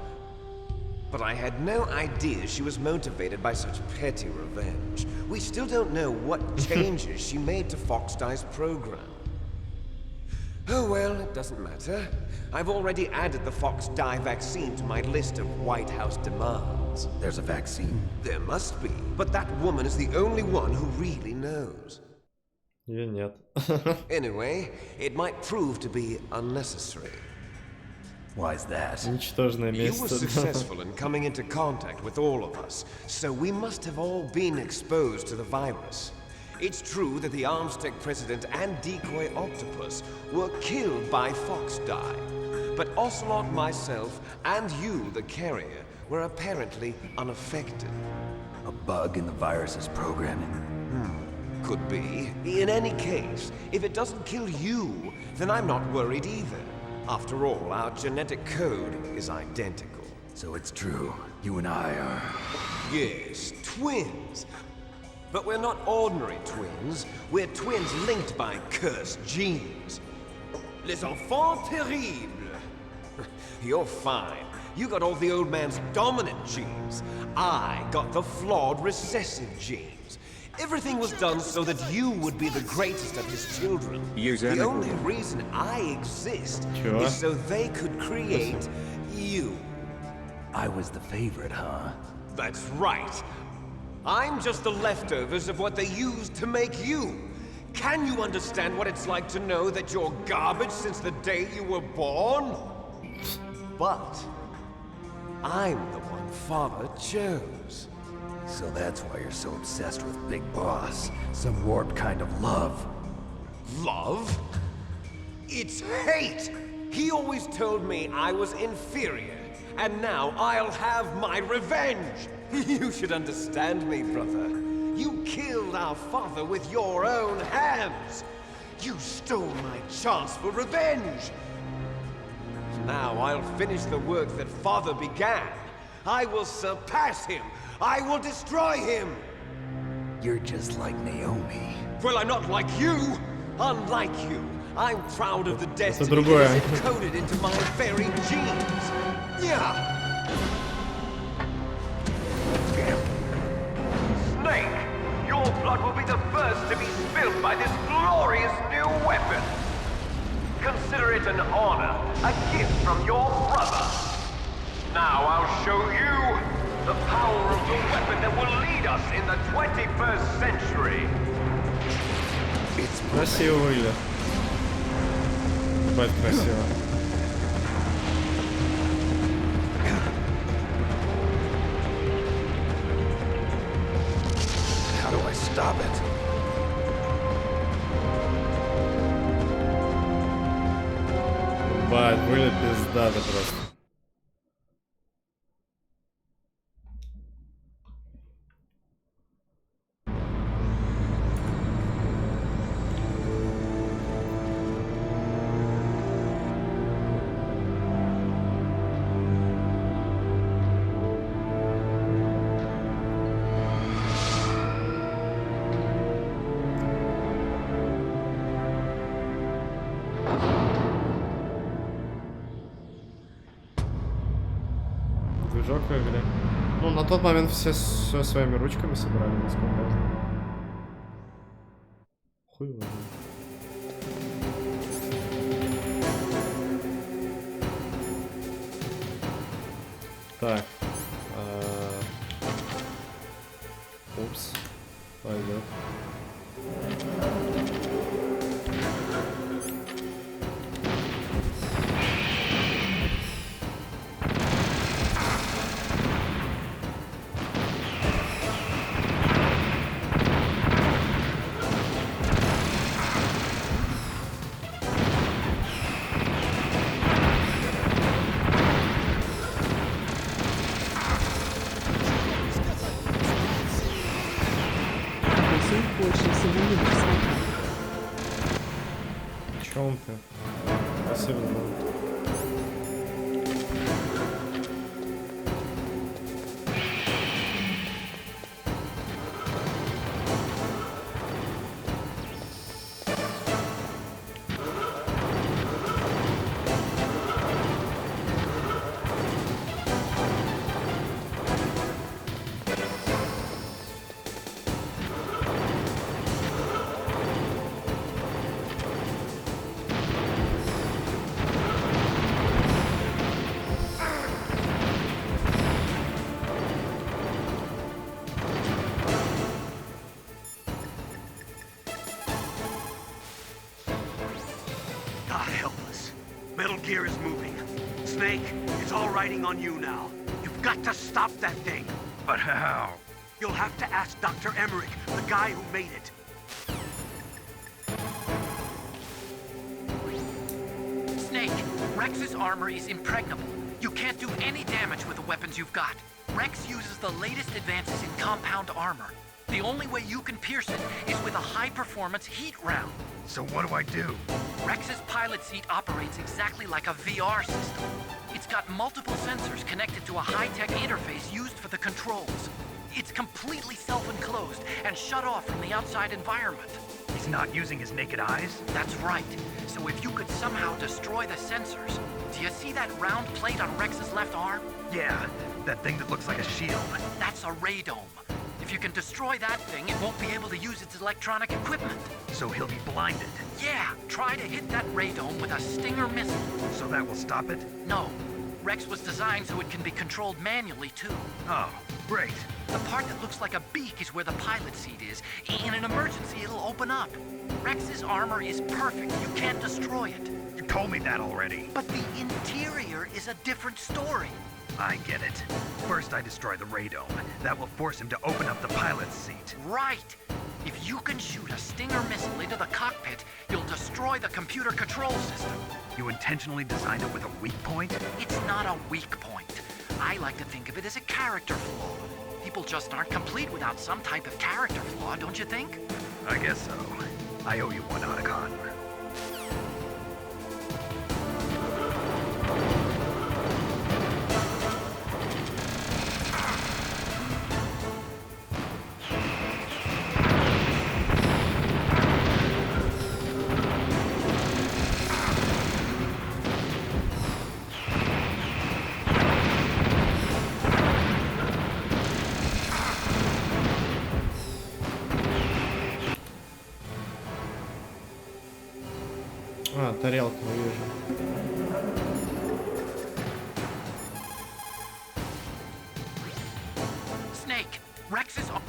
But I had no idea she was motivated by such petty revenge. We still don't know what changes she made to Fox Dye's program. Oh well, it doesn't matter. I've already added the Fox Dye vaccine to my list of White House demands. There's a vaccine? There must be, but that woman is the only one who really knows. Или нет. Anyway, it might prove to be unnecessary. Why is that? Ничтожное место. You were successful in coming into contact with all of us, so we must have all been exposed to the virus. It's true that the Arms Tech president and decoy octopus were killed by Fox Dye, but Ocelot, myself, and you, the carrier, were apparently unaffected. A bug in the virus's programming? Could be. In any case, if it doesn't kill you, then I'm not worried either. After all, our genetic code is identical. So it's true. You and I are... Yes, twins. But we're not ordinary twins. We're twins linked by cursed genes. Les enfants terribles. You're fine. You got all the old man's dominant genes. I got the flawed recessive genes. Everything was done so that you would be the greatest of his children. The only reason I exist is so they could create you. I was the favorite, huh? That's right. I'm just the leftovers of what they used to make you. Can you understand what it's like to know that you're garbage since the day you were born? But I'm the one Father chose. So that's why you're so obsessed with Big Boss. Some warped kind of love. Love? It's hate! He always told me I was inferior, and now I'll have my revenge! You should understand me, brother. You killed our father with your own hands! You stole my chance for revenge! Now I'll finish the work that Father began. I will surpass him! I will destroy him! You're just like Naomi. Well, I'm not like you! Unlike you, I'm proud of the destiny другое. that is encoded into my very genes! Yeah! Snake, your blood will be the first to be spilled by this glorious new weapon! Consider it an honor, a gift from your brother! Now I'll show you the power of the weapon that will lead us in the 21st century. Красиво выглядит. Ебать красиво. How do I stop it? Ебать, выглядит пиздато просто. движок в игре. Ну, на тот момент все своими ручками собрали, насколько я знаю. Хуй его знает. Так. Упс. Пойдет. Чё ты? Спасибо за момент. Gear is moving. Snake, it's all riding on you now. You've got to stop that thing. But how? You'll have to ask Dr. Emmerich, the guy who made it. Snake, Rex's armor is impregnable. You can't do any damage with the weapons you've got. Rex uses the latest advances in compound armor. The only way you can pierce it is with a high-performance heat round. So what do I do? Rex's pilot seat operates exactly like a VR system. It's got multiple sensors connected to a high-tech interface used for the controls. It's completely self-enclosed and shut off from the outside environment. He's not using his naked eyes? That's right. So if you could somehow destroy the sensors... Do you see that round plate on Rex's left arm? Yeah, that thing that looks like a shield. That's a radome. If you can destroy that thing, it won't be able to use its electronic equipment. So he'll be blinded? Yeah, try to hit that radome with a Stinger missile. So that will stop it? No. Rex was designed so it can be controlled manually, too. Oh, great. The part that looks like a beak is where the pilot seat is. In an emergency, it'll open up. Rex's armor is perfect. You can't destroy it. You told me that already. But the interior is a different story. I get it. First I destroy the radome. That will force him to open up the pilot's seat. Right! If you can shoot a Stinger missile into the cockpit, you'll destroy the computer control system. You intentionally designed it with a weak point? It's not a weak point. I like to think of it as a character flaw. People just aren't complete without some type of character flaw, don't you think? I guess so. I owe you one, Otacon. А, тарелку вижу. Snake, Rex is on.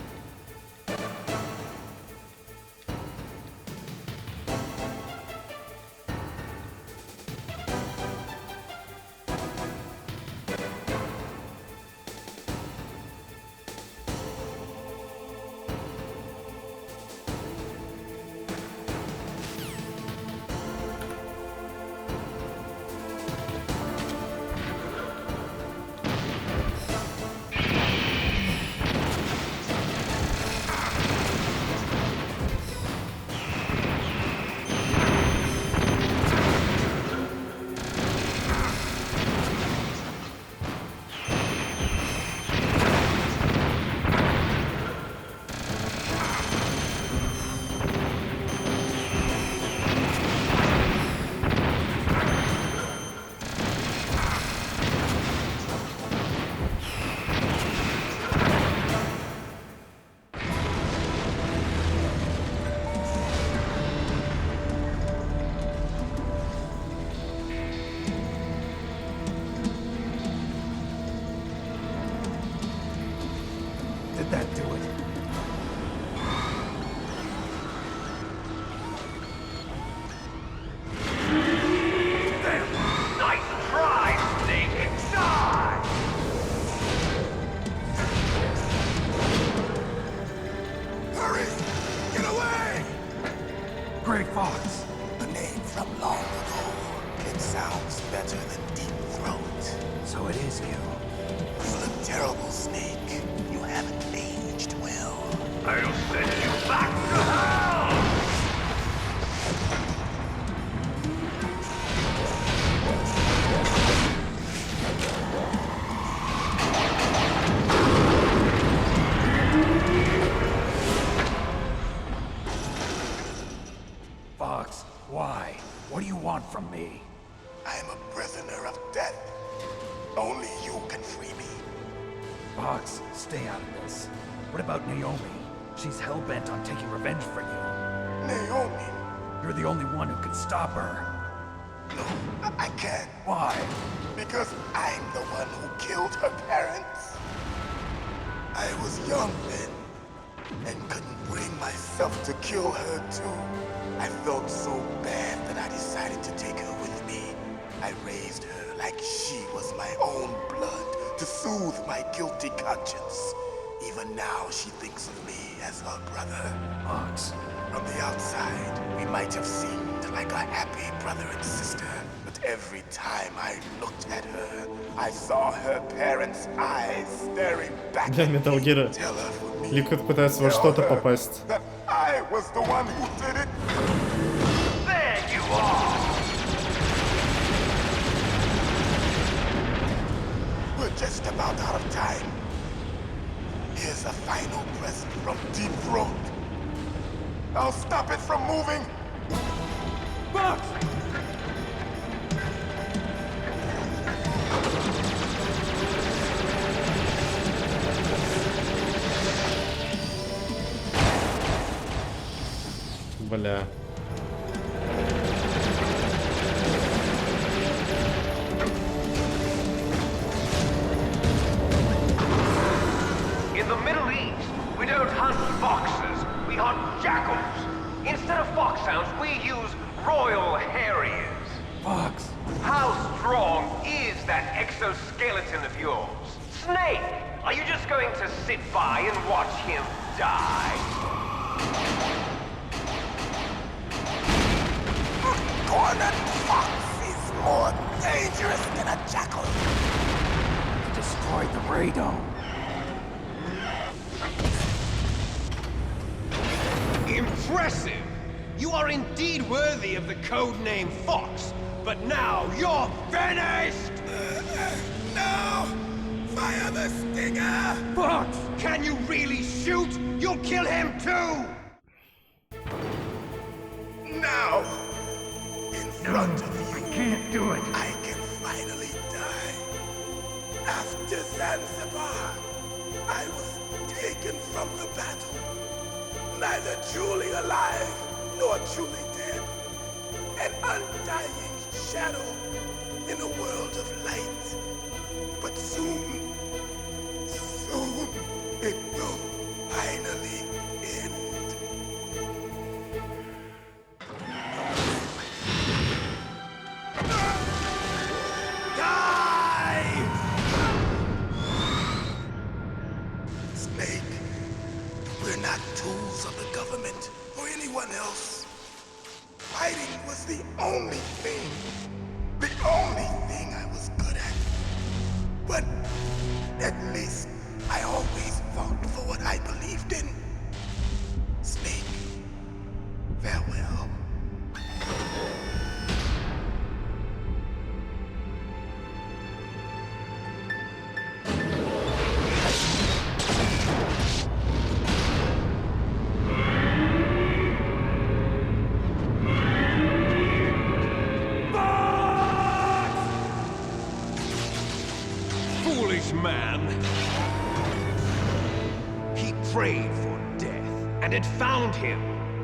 that do it? Nice try, Snake! Die! Hurry! Get away! Great Fox! A name from long ago. It sounds better than Deep Throat. So it is you. You look terrible, Snake. You haven't aged well. I'll send you back to hell! Fox, why? What do you want from me? I am a prisoner of death. Only you can free me. Fox, stay out of this. What about Naomi? She's hell-bent on taking revenge for you. Naomi? You're the only one who can stop her. No, I can't. Why? Because I'm the one who killed her parents. I was young then, and couldn't bring myself to kill her too. I felt so bad that I decided to take her with me. I raised her like she was my own blood to soothe my guilty conscience. Even now, she thinks of me as her brother. Fox. From the outside, we might have seemed like a happy brother and sister, but every time I looked at her, I saw her parents' eyes staring back Для at me. Metal Gear Tell her for me. Ликвид пытается во что-то попасть. That I was the one who did it. There you are! We're just about out of time. Here's a final present from Deep Throat. I'll stop it from moving. Fox! Бля. In the Middle East, we don't hunt foxes, we hunt jackals. Instead of foxhounds, we use royal harriers. Fox! How strong is that exoskeleton of yours? Snake, are you just going to sit by and watch him die? Cornered fox is more dangerous than a jackal. Destroyed the radome. Impressive! You are indeed worthy of the codename Fox, but now you're finished! No! Fire the stinger! Fox! Can you really shoot? You'll kill him too! Now! In front of you, I can't do it. I can finally die. After Zanzibar, I was taken from the battle. Neither truly alive nor truly dead. An undying shadow in a world of light. But soon it will finally end. Die! Snake, we're not tools of the government or anyone else. Fighting was the only thing I was good at. But at least I always fought for what I believed in. Snake, farewell. Foolish man! He prayed for death, and it found him.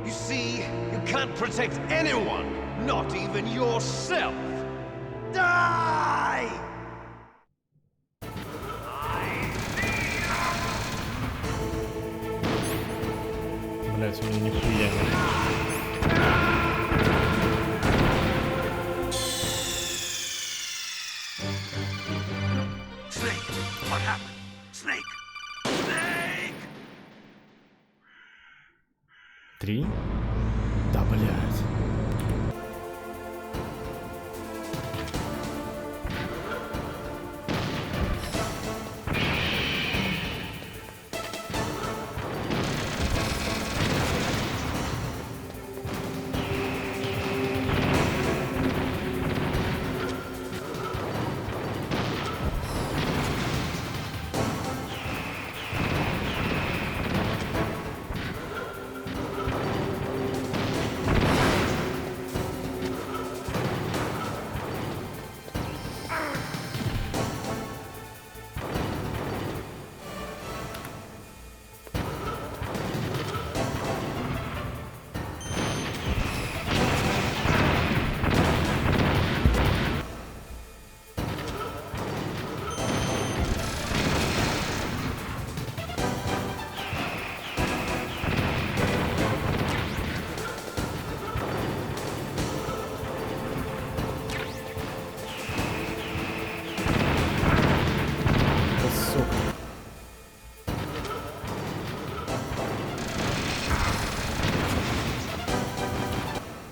You see, you can't protect anyone, not even yourself. Die! Блять, у меня нихуя нет. Snake, what happened? Snake! Snake! 3? Да, блядь.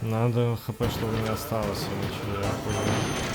Надо хп, чтобы не осталось, иначе я охуею.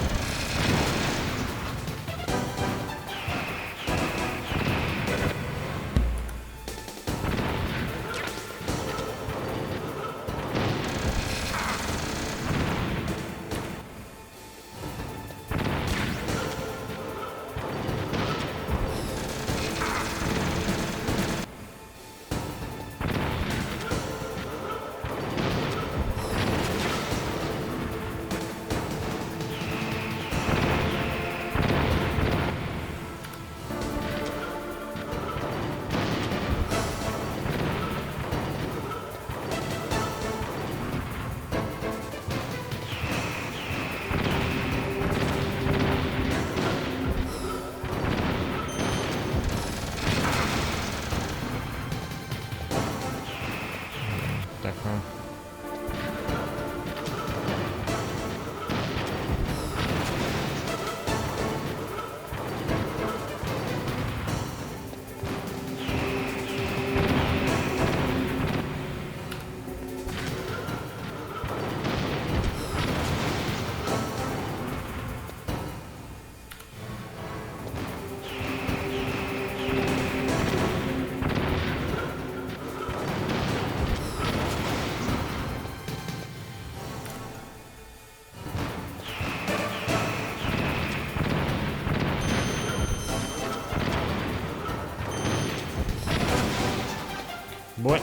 Бой.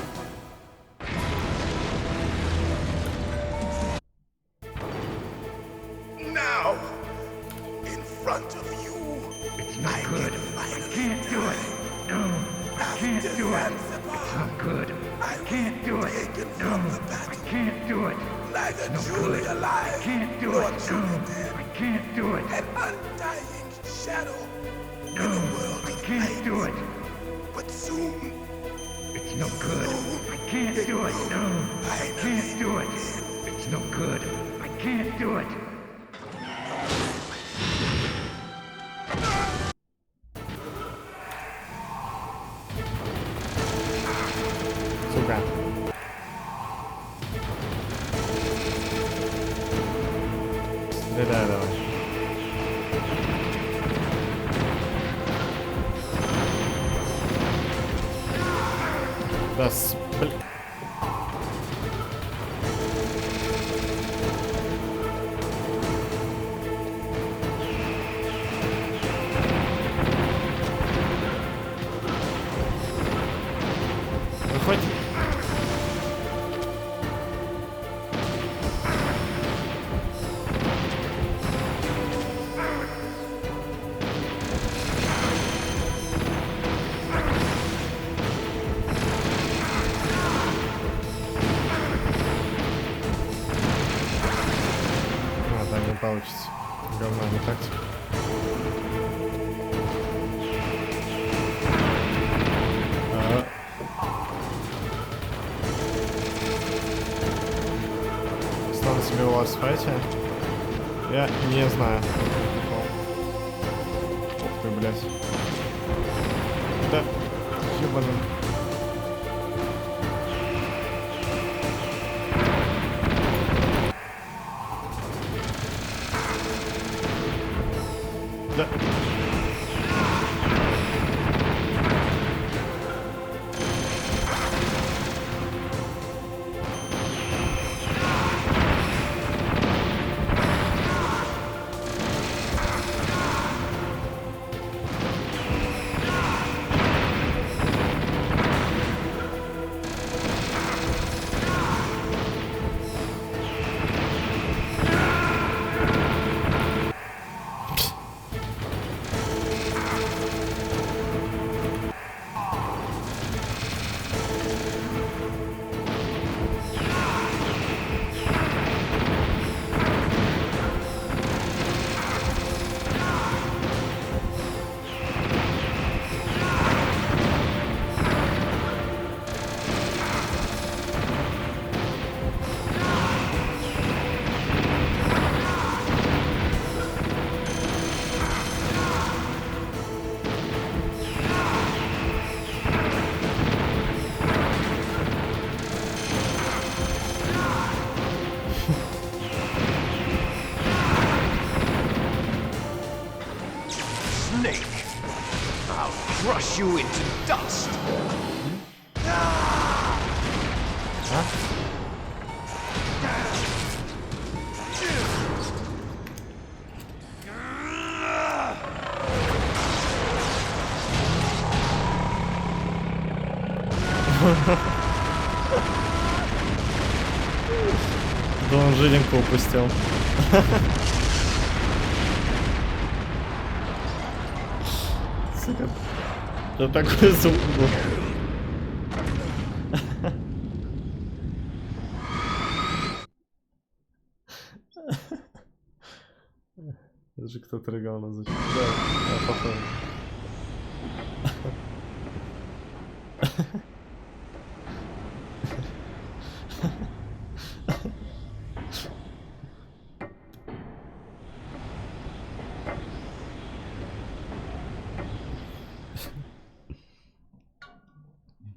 Now, in front of you, It's not good. I can't do it. No, I can't do it. It's not good. I can't do it. No, I can't do it. Neither It's no truly good. alive, I can't do nor it. truly No, dead. I can't do it. An undying shadow No, in a world I of can't light. do it. But soon, It's no good. I can't do it. No, I can't do it. It's no good. I can't do it. Сука. Стреляй давай. Да, блин. Выходь. Не получится. Говно, не тактика. босс-файте. Я не знаю. Ух ты, блядь. Да, ёбаный. Да. Crush you into dust. Да он жиденько упустил. Сука. Да такой звук был. Это же кто-то рыгал на звук. Да, походу.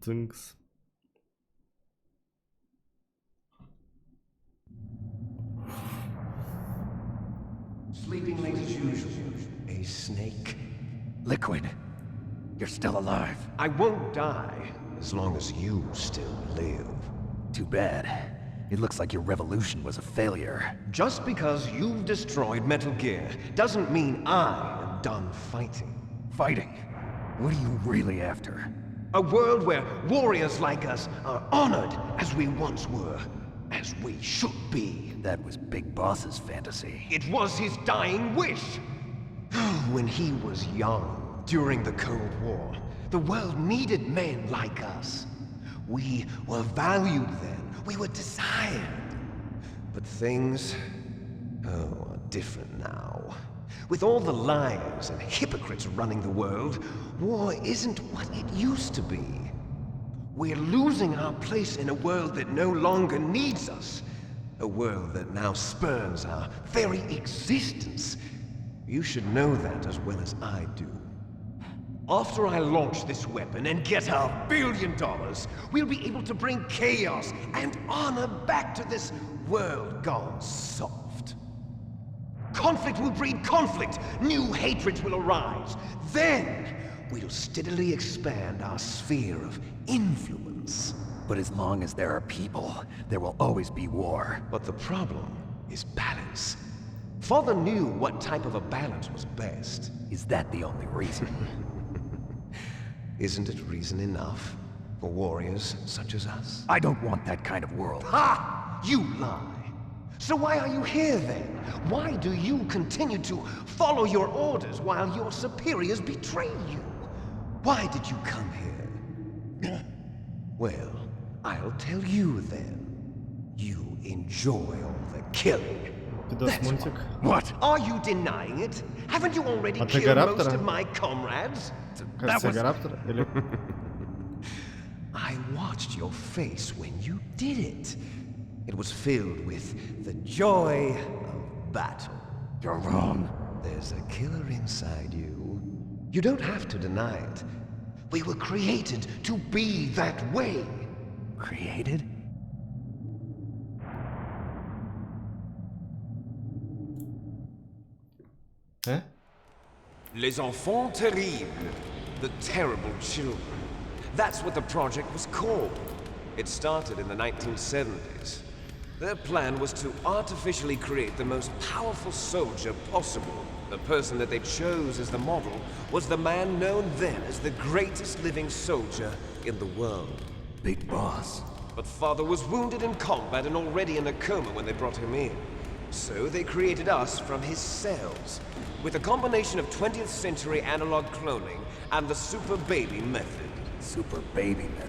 Thanks. Sleeping late as usual. A snake. Liquid, you're still alive. I won't die as long as you still live. Too bad. It looks like your revolution was a failure. Just because you've destroyed Metal Gear doesn't mean I am done fighting. Fighting? What are you really after? A world where warriors like us are honored as we once were, as we should be. That was Big Boss's fantasy. It was his dying wish. When he was young, during the Cold War, the world needed men like us. We were valued then. We were desired. But things, are different now. With all the liars and hypocrites running the world, war isn't what it used to be. We're losing our place in a world that no longer needs us. A world that now spurns our very existence. You should know that as well as I do. After I launch this weapon and get our $1 billion, we'll be able to bring chaos and honor back to this world gone soft. Conflict will breed conflict. New hatreds will arise. Then, we'll steadily expand our sphere of influence. But as long as there are people, there will always be war. But the problem is balance. Father knew what type of a balance was best. Is that the only reason? Isn't it reason enough for warriors such as us? I don't want that kind of world. Ha! You lie! So why are you here then? Why do you continue to follow your orders while your superiors betray you? Why did you come here? Well, I'll tell you then. You enjoy all the killing. That's what? Are you denying it? Haven't you already killed most of my comrades? I watched your face when you did it. It was filled with the joy of battle. You're wrong. There's a killer inside you. You don't have to deny it. We were created to be that way. Created? Huh? Les enfants terribles. The terrible children. That's what the project was called. It started in the 1970s. Their plan was to artificially create the most powerful soldier possible. The person that they chose as the model was the man known then as the greatest living soldier in the world. Big boss. But Father was wounded in combat and already in a coma when they brought him in. So they created us from his cells, with a combination of 20th century analog cloning and the super baby method. Super baby method.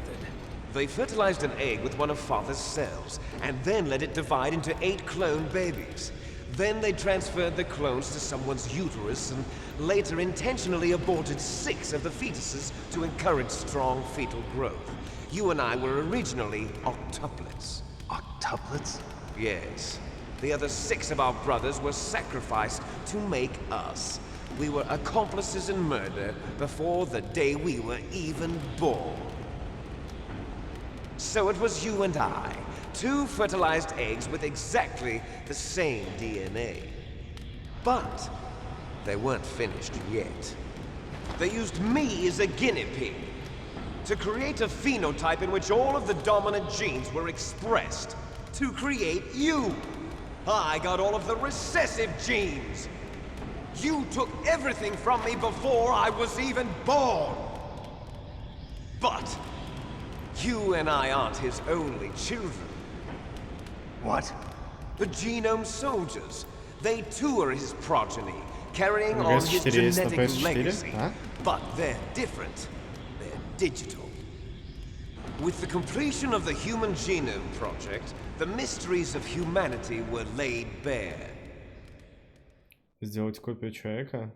They fertilized an egg with one of Father's cells, and then let it divide into 8 clone babies. Then they transferred the clones to someone's uterus and later intentionally aborted 6 of the fetuses to encourage strong fetal growth. You and I were originally octuplets. Octuplets? Yes. The other 6 of our brothers were sacrificed to make us. We were accomplices in murder before the day we were even born. So it was you and I, 2 fertilized eggs with exactly the same DNA. But they weren't finished yet. They used me as a guinea pig to create a phenotype in which all of the dominant genes were expressed. To create you. I got all of the recessive genes. You took everything from me before I was even born. But you and I aren't his only children. What? The genome soldiers. They too are his progeny, carrying on his genetic legacy. But they're different. They're digital. With the completion of the Human Genome Project, the mysteries of humanity were laid bare. Сделать копию человека.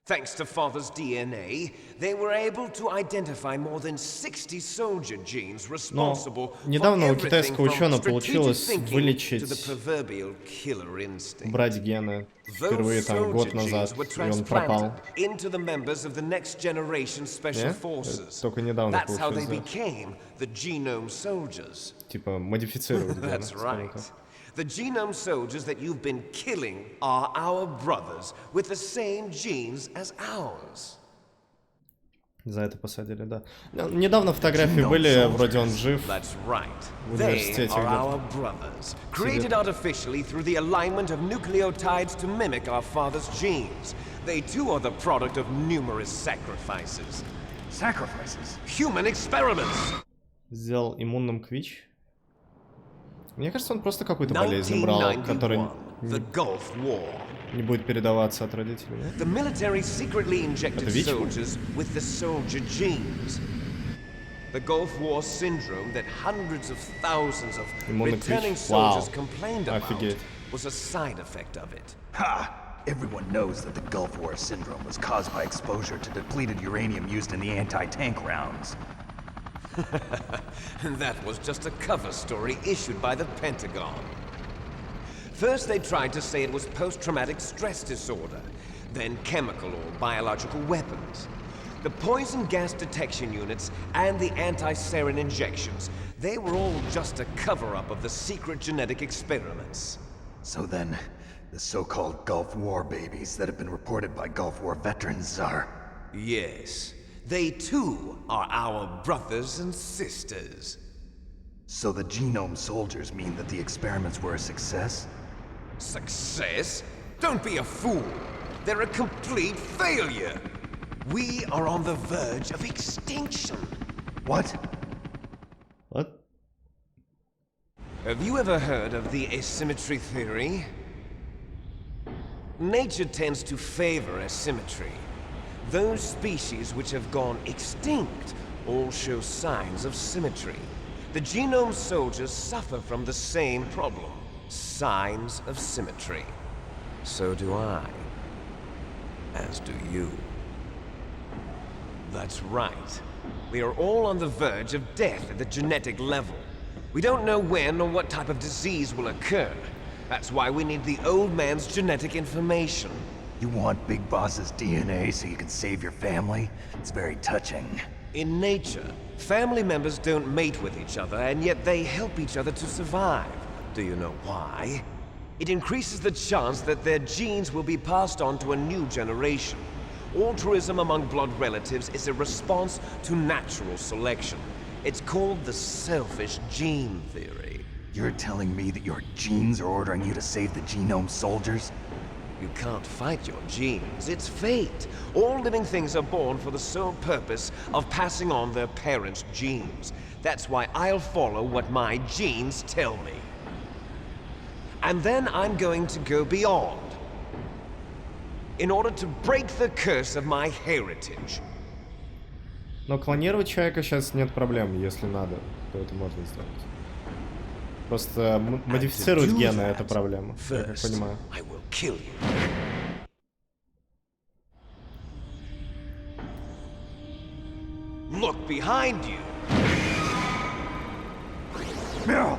Thanks to Father's DNA, they were able to identify more than 60 soldier genes responsible for недавно у everything китайского from ученого strategic получилось thinking вылечить to the proverbial killer instinct. брать гены впервые там год назад, и он пропал. Into the members of the next generation special forces. Только недавно That's how they получилось, became the genome soldiers. типа модифицировать гены. That's right. The genome soldiers that you've been killing are our brothers with the same genes as ours. За это посадили, да. Недавно фотографии были, вроде он жив. That's right. В They университете are our где-то. brothers, created artificially through the alignment of nucleotides to mimic our father's genes. They too are the product of numerous sacrifices. Sacrifices? Human experiments. Сделал иммунным КВИЧ. Мне кажется, он просто какую-то болезнь брал, которая не будет передаваться от родителей. The military secretly injected soldiers with the soldier genes. The Gulf War syndrome that hundreds of thousands of returning soldiers complained about was a side effect of it. Ha! Everyone knows that the Gulf War syndrome was caused by exposure to depleted uranium used in the anti-tank rounds. That was just a cover story issued by the Pentagon. First they tried to say it was post-traumatic stress disorder, then chemical or biological weapons. The poison gas detection units and the anti-sarin injections, they were all just a cover-up of the secret genetic experiments. So then, the so-called Gulf War babies that have been reported by Gulf War veterans are... Yes. They too are our brothers and sisters. So the genome soldiers mean that the experiments were a success? Success? Don't be a fool. They're a complete failure. We are on the verge of extinction. What? What? Have you ever heard of the asymmetry theory? Nature tends to favor asymmetry. Those species which have gone extinct all show signs of symmetry. The genome soldiers suffer from the same problem, signs of symmetry. So do I. As do you. That's right. We are all on the verge of death at the genetic level. We don't know when or what type of disease will occur. That's why we need the old man's genetic information. You want Big Boss's DNA so you can save your family? It's very touching. In nature, family members don't mate with each other, and yet they help each other to survive. Do you know why? It increases the chance that their genes will be passed on to a new generation. Altruism among blood relatives is a response to natural selection. It's called the selfish gene theory. You're telling me that your genes are ordering you to save the genome soldiers? You can't fight your genes. It's fate. All living things are born for the sole purpose of passing on their parents' genes. That's why I'll follow what my genes tell me. And then I'm going to go beyond. In order to break the curse of my heritage. Но клонировать человека сейчас нет проблем, если надо, то это можно сделать. Просто модифицировать гены — это проблема, я как понимаю. Look behind you. Meryl!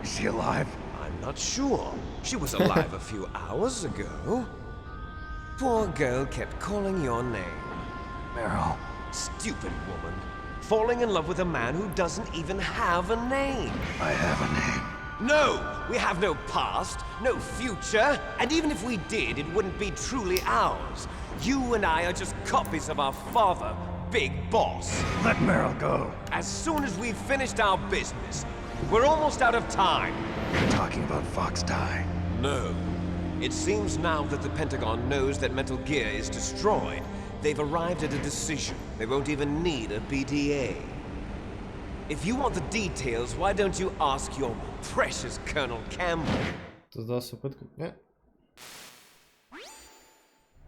Is she alive? I'm not sure. She was alive a few hours ago. Poor girl kept calling your name. Meryl. Stupid woman. Falling in love with a man who doesn't even have a name. I have a name. No! We have no past, no future, and even if we did, it wouldn't be truly ours. You and I are just copies of our father, Big Boss. Let Meryl go. As soon as we've finished our business, we're almost out of time. You're talking about Fox Die. No. It seems now that the Pentagon knows that Metal Gear is destroyed. They've arrived at a decision. They won't even need a BDA. If you want the details, why don't you ask your precious Colonel Campbell?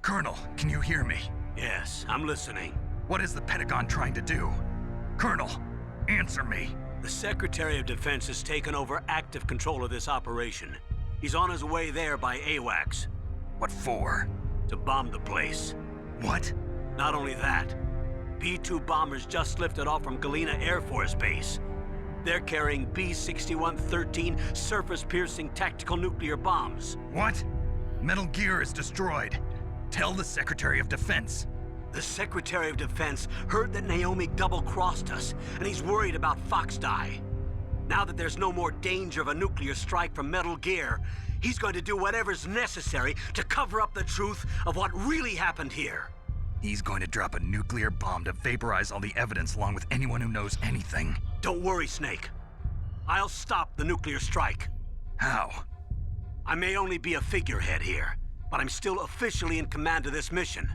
Colonel, can you hear me? Yes, I'm listening. What is the Pentagon trying to do? Colonel, answer me. The Secretary of Defense has taken over active control of this operation. He's on his way there by AWACS. What for? To bomb the place. What? Not only that, B-2 bombers just lifted off from Galena Air Force Base. They're carrying B-6113 surface-piercing tactical nuclear bombs. What? Metal Gear is destroyed. Tell the Secretary of Defense. The Secretary of Defense heard that Naomi double-crossed us, and he's worried about Fox Die. Now that there's no more danger of a nuclear strike from Metal Gear, he's going to do whatever's necessary to cover up the truth of what really happened here. He's going to drop a nuclear bomb to vaporize all the evidence along with anyone who knows anything. Don't worry, Snake. I'll stop the nuclear strike. How? I may only be a figurehead here, but I'm still officially in command of this mission.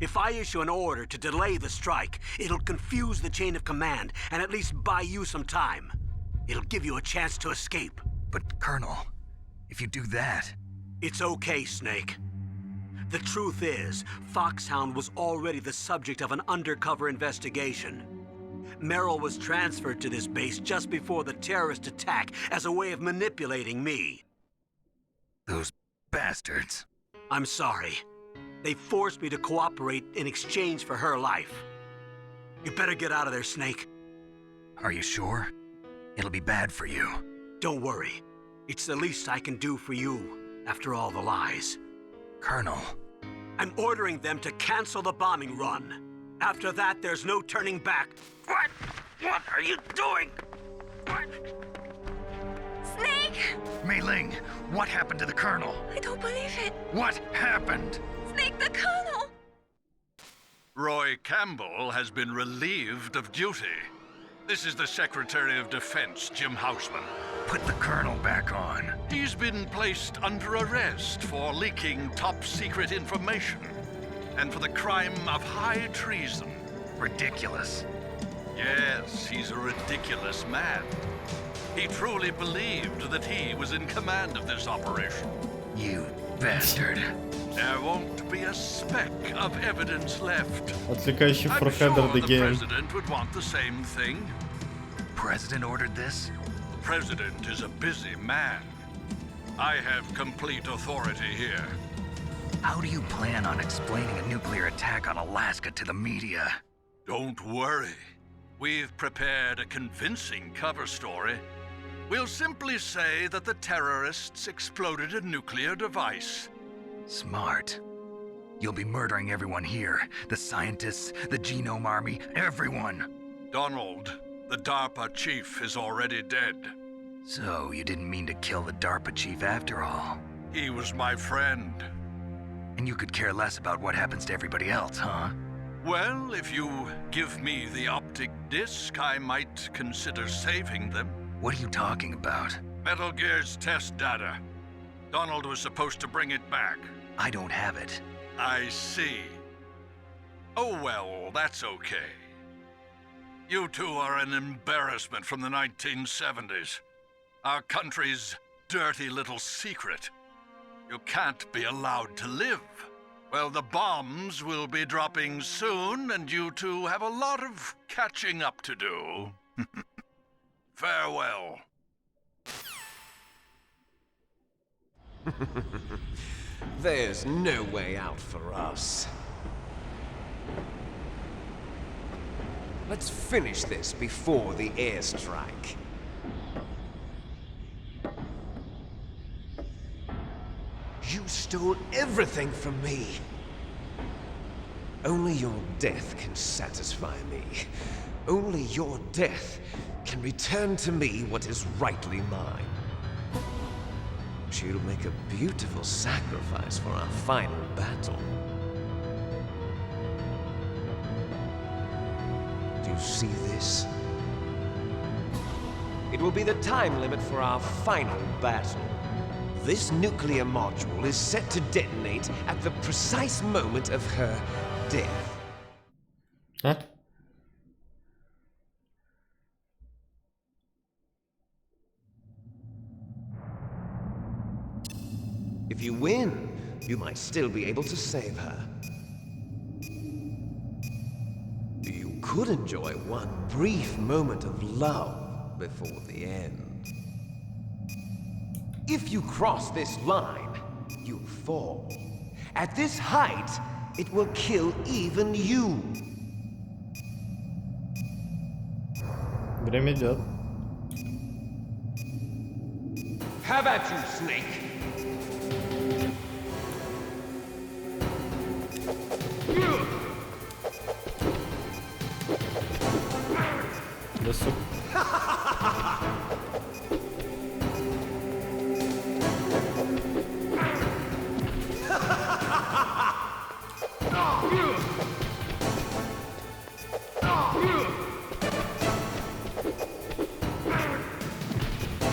If I issue an order to delay the strike, it'll confuse the chain of command and at least buy you some time. It'll give you a chance to escape. But, Colonel, if you do that... It's okay, Snake. The truth is, Foxhound was already the subject of an undercover investigation. Merrill was transferred to this base just before the terrorist attack as a way of manipulating me. Those bastards. I'm sorry. They forced me to cooperate in exchange for her life. You better get out of there, Snake. Are you sure? It'll be bad for you. Don't worry. It's the least I can do for you, after all the lies. Colonel. I'm ordering them to cancel the bombing run. After that, there's no turning back. What? What are you doing? What? Snake! Mei Ling, what happened to the Colonel? I don't believe it. What happened? Snake, the Colonel! Roy Campbell has been relieved of duty. This is the Secretary of Defense, Jim Houseman. Put the Colonel back on. He's been placed under arrest for leaking top-secret information and for the crime of high treason. Ridiculous. Yes, he's a ridiculous man. He truly believed that he was in command of this operation. You bastard. There won't be a speck of evidence left. Отвлекающий I'm форхедер sure the the game. President would want the same thing. President ordered this? President is a busy man. I have complete authority here. How do you plan on explaining a nuclear attack on Alaska to the media? Don't worry. We've prepared a convincing cover story. We'll simply say that the terrorists exploded a nuclear device. Smart. You'll be murdering everyone here. The scientists, the genome army, everyone. Donald, the DARPA chief, is already dead. So, you didn't mean to kill the DARPA chief after all? He was my friend. And you could care less about what happens to everybody else, huh? Well, if you give me the optic disc, I might consider saving them. What are you talking about? Metal Gear's test data. Donald was supposed to bring it back. I don't have it. I see. Oh well, that's okay. You two are an embarrassment from the 1970s. Our country's dirty little secret. You can't be allowed to live. Well, the bombs will be dropping soon, and you two have a lot of catching up to do. Farewell. There's no way out for us. Let's finish this before the airstrike. You stole everything from me. Only your death can satisfy me. Only your death can return to me what is rightly mine. She'll make a beautiful sacrifice for our final battle. Do you see this? It will be the time limit for our final battle. This nuclear module is set to detonate at the precise moment of her death. Huh? If you win, you might still be able to save her. You could enjoy one brief moment of love before the end. If you cross this line, you fall. At this height, it will kill even you. Время идет. Have at you, Snake. Да сука.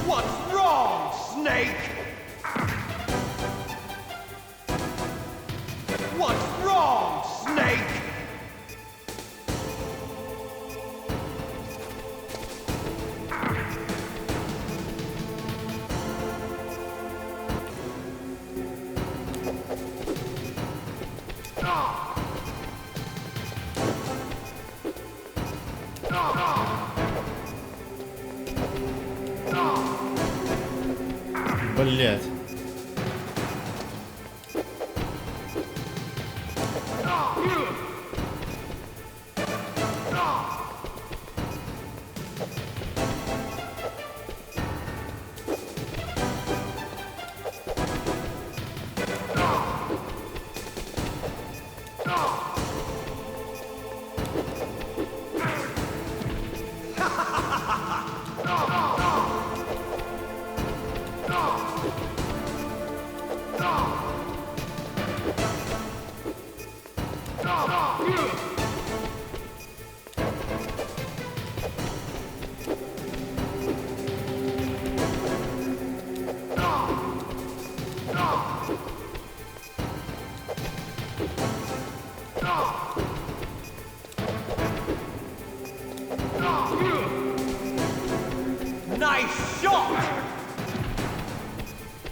What's wrong, Snake? What's wrong, Snake? Блять. Nice shot!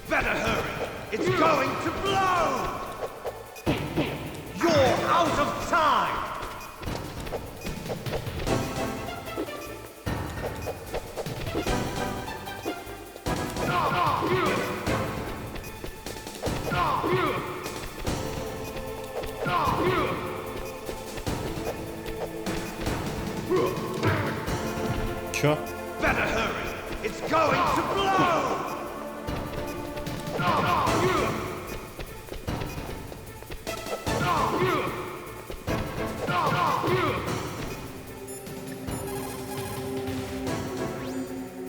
Better hurry. It's going to blow! You're out of time! Чё? Better hurry. It's going to blow.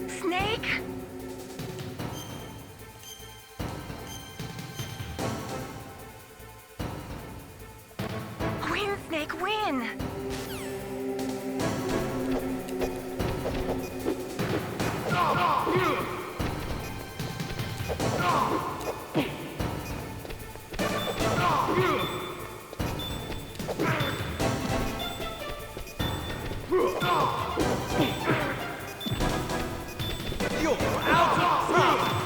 Snake? Win, Snake, win! You're out of time.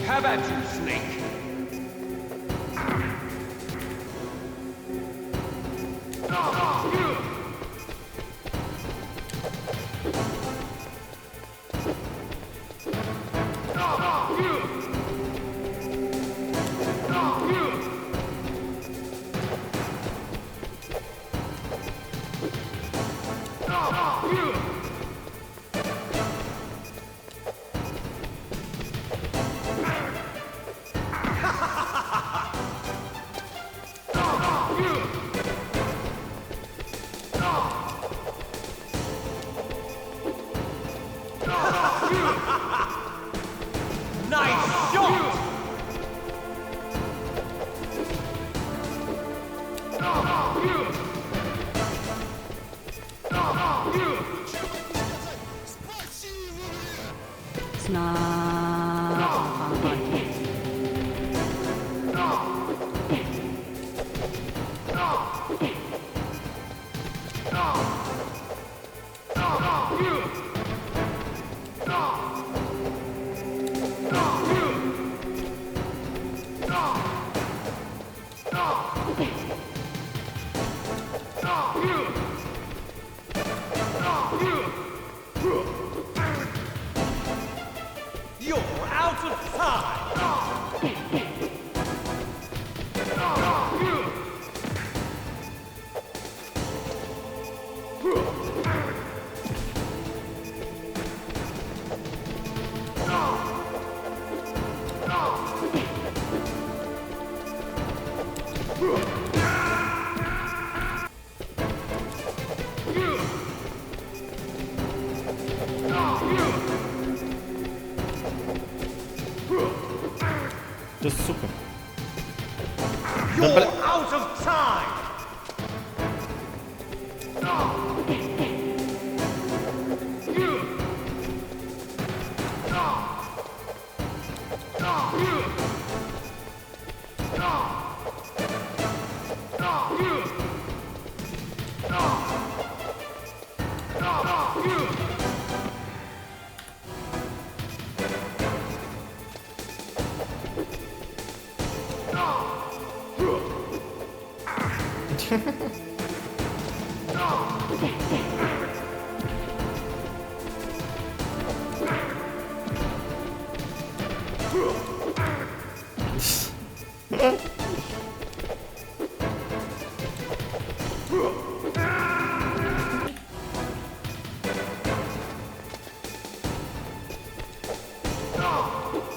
Have at you, Snake. Nice shot! You're out of time! Да сука. You're out of time!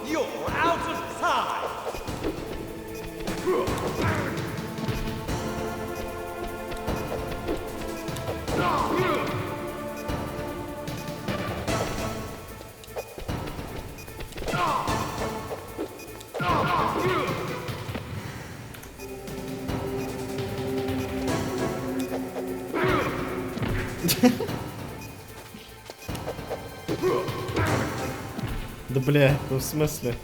You're out of time! Да бля, ну в смысле?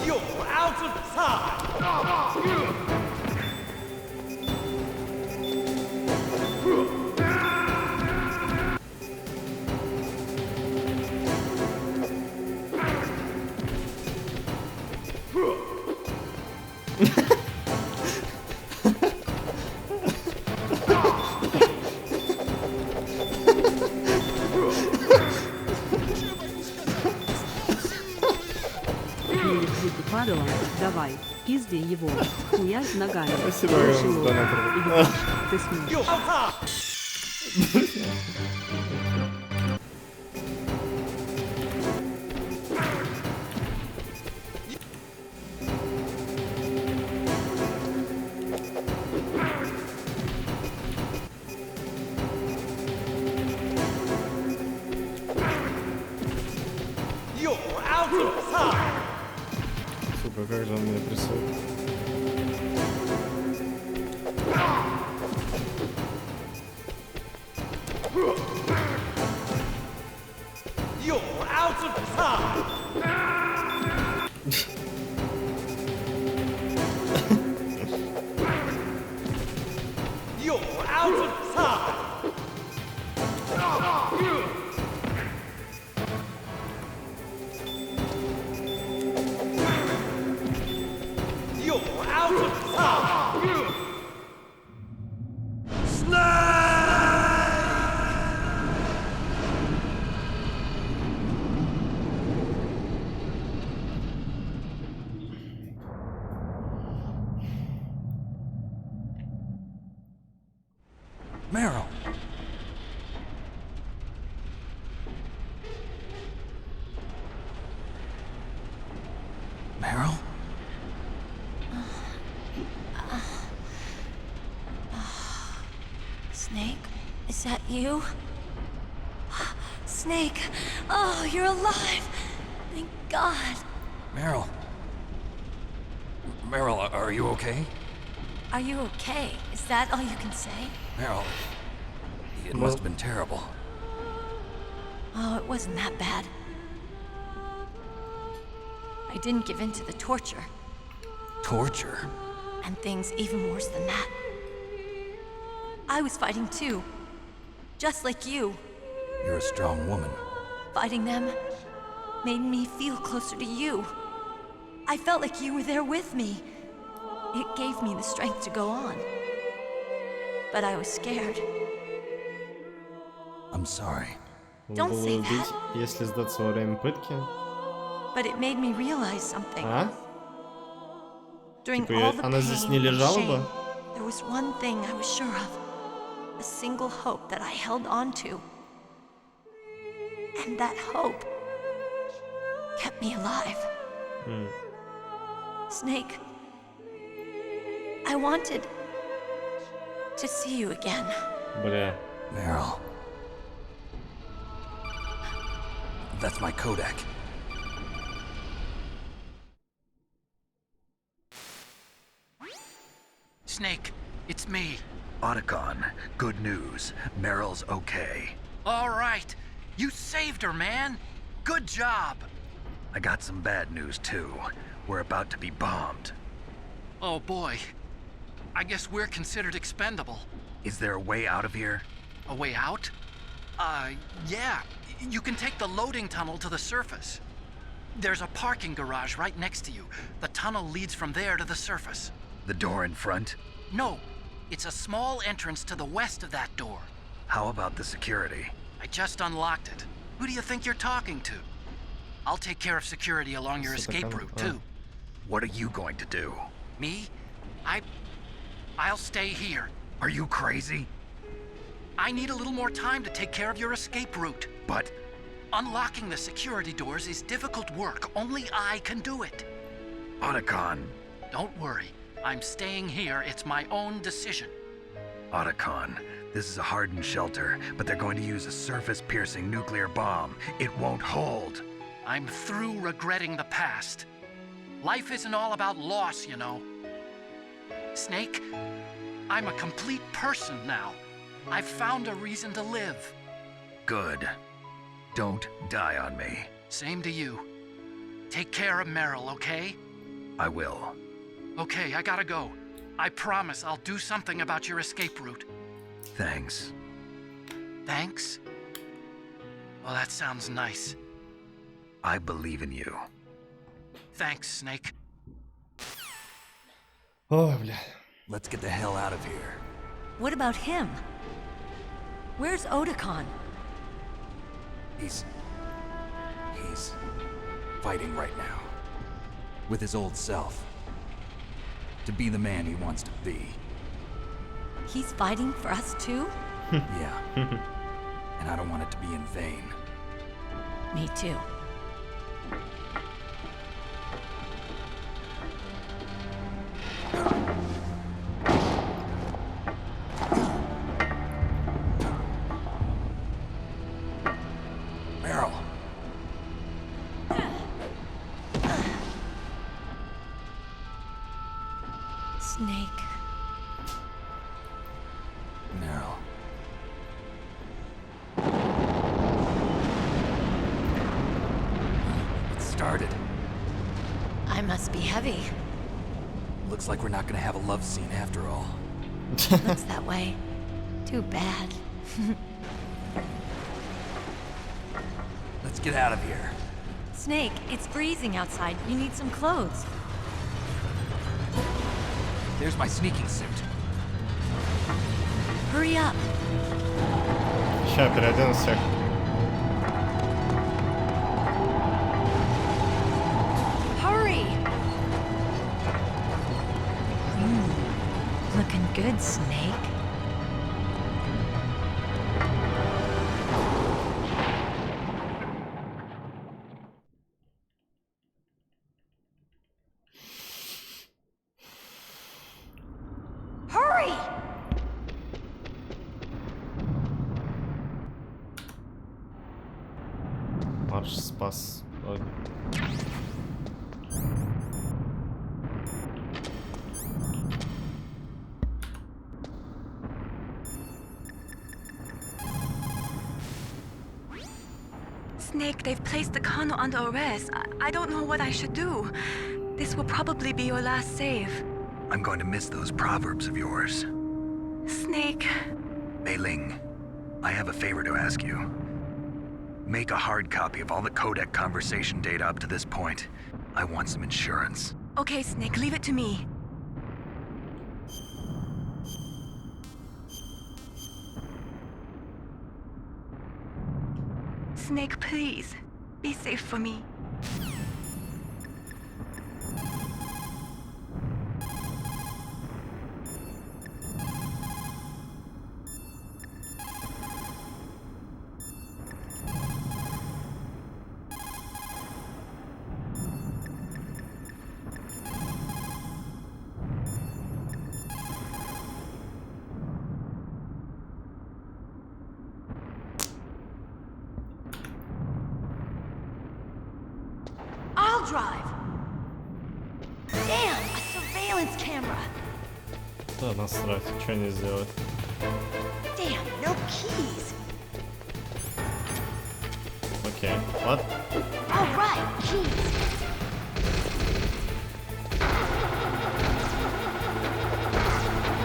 You're out of time! Давай, пизди его. Хуя ногами. Спасибо, Хороший донатор. лох. Ты смеешь. Сука, как же он меня прессует. You're out of time! You're out of time! You're out of time! Meryl. Meryl? Snake, is that you? Snake, oh, you're alive! Thank God. Meryl. Meryl, are you okay? Are you okay? Is that all you can say? Meryl, it must have been terrible. Oh, it wasn't that bad. I didn't give in to the torture. Torture? And things even worse than that. I was fighting too. Just like you. You're a strong woman. Fighting them made me feel closer to you. I felt like you were there with me. It gave me the strength to go on. But I was scared. I'm sorry. Don't say that. Если сдаться во время пытки. But it made me realize something. А? During Типа, all the она здесь не pain and лежала shame, бы? there was one thing I was sure of. A single hope that I held on to. And that hope kept me alive. Snake, I wanted to see you again. Бля. Meryl. That's my Kodak. Snake, it's me. Otacon, good news. Meryl's okay. All right. You saved her, man. Good job. I got some bad news, too. We're about to be bombed. Oh, boy. I guess we're considered expendable. Is there a way out of here? A way out? Yeah. You can take the loading tunnel to the surface. There's a parking garage right next to you. The tunnel leads from there to the surface. The door in front? No. It's a small entrance to the west of that door. How about the security? I just unlocked it. Who do you think you're talking to? I'll take care of security along your escape route, too. What are you going to do? Me? I'll stay here. Are you crazy? I need a little more time to take care of your escape route. But unlocking the security doors is difficult work. Only I can do it. Otacon. Don't worry. I'm staying here. It's my own decision. Otacon, this is a hardened shelter, but they're going to use a surface-piercing nuclear bomb. It won't hold. I'm through regretting the past. Life isn't all about loss, you know. Snake, I'm a complete person now. I've found a reason to live. Good. Don't die on me. Same to you. Take care of Meryl, okay? I will. Okay, I gotta go. I promise I'll do something about your escape route. Thanks. Thanks? Well, that sounds nice. I believe in you. Thanks, Snake. Ой, бля. Let's get the hell out of here. What about him? Where's Otacon? He's fighting right now. With his old self. To be the man he wants to be. He's fighting for us too? Yeah. And I don't want it to be in vain. Me too. Meryl. Snake. Meryl. It started. I must be heavy. Looks like we're not gonna have a love scene after all. Looks that way. Too bad. Let's get out of here. Snake, it's freezing outside. You need some clothes. There's my sneaking suit. Hurry up. Ща переодену всех. Hurry! Looking good, Snake. Hurry! Марш спас. Ладно. Snake, they've placed the colonel under arrest. I don't know what I should do. This will probably be your last save. I'm going to miss those proverbs of yours. Snake. Mei-Ling, I have a favor to ask you. Make a hard copy of all the codec conversation data up to this point. I want some insurance. Okay, Snake, leave it to me. Snake, please. Be safe for me. I'll drive. Damn, a surveillance camera. Да, насрать, что не сделать. Damn, no keys. Окей, what? All right, keys.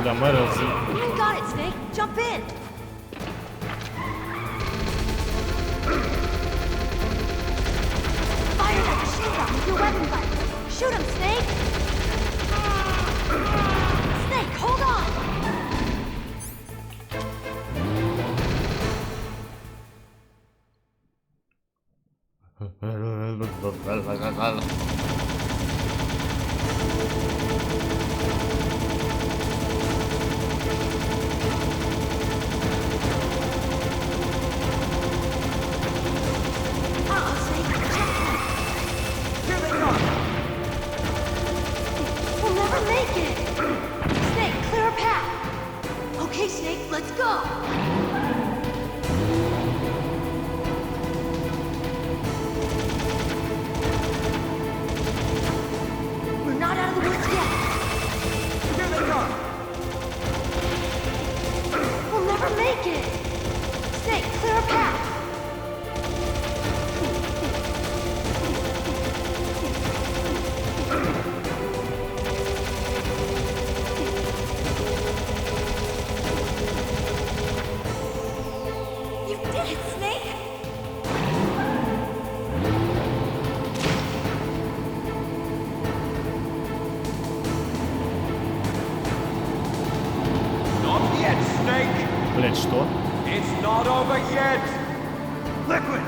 Да, Мэрил. You got it, Snake. Jump in. Fire that machine gun with your weapon buttons. Shoot him, Snake. Snake, hold on. We'll never make it! Snake, clear a path! Okay, Snake, let's go! We're not out of the woods yet! Here they come! We'll never make it! Snake, clear a path! You did it, Snake! Not yet, Snake! Блять, что? It's not over yet! Liquid!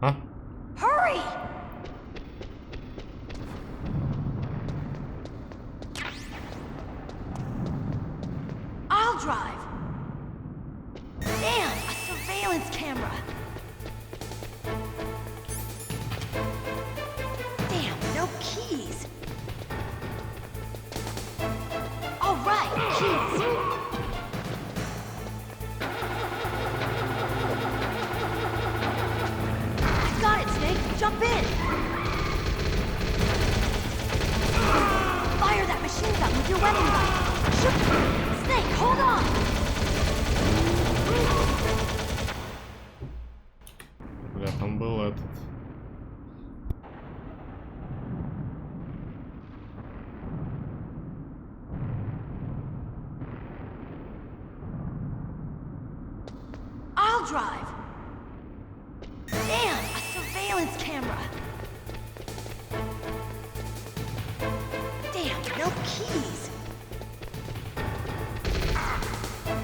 А? Hurry! I'll drive. Damn, a surveillance camera. Damn, no keys. All right, keys. Got it, Snake. Jump in. Fire that machine gun with your wedding gun. Shoot. Snake, hold on. Бля, там был этот. I'll drive. Damn, a surveillance camera. Damn, no keys.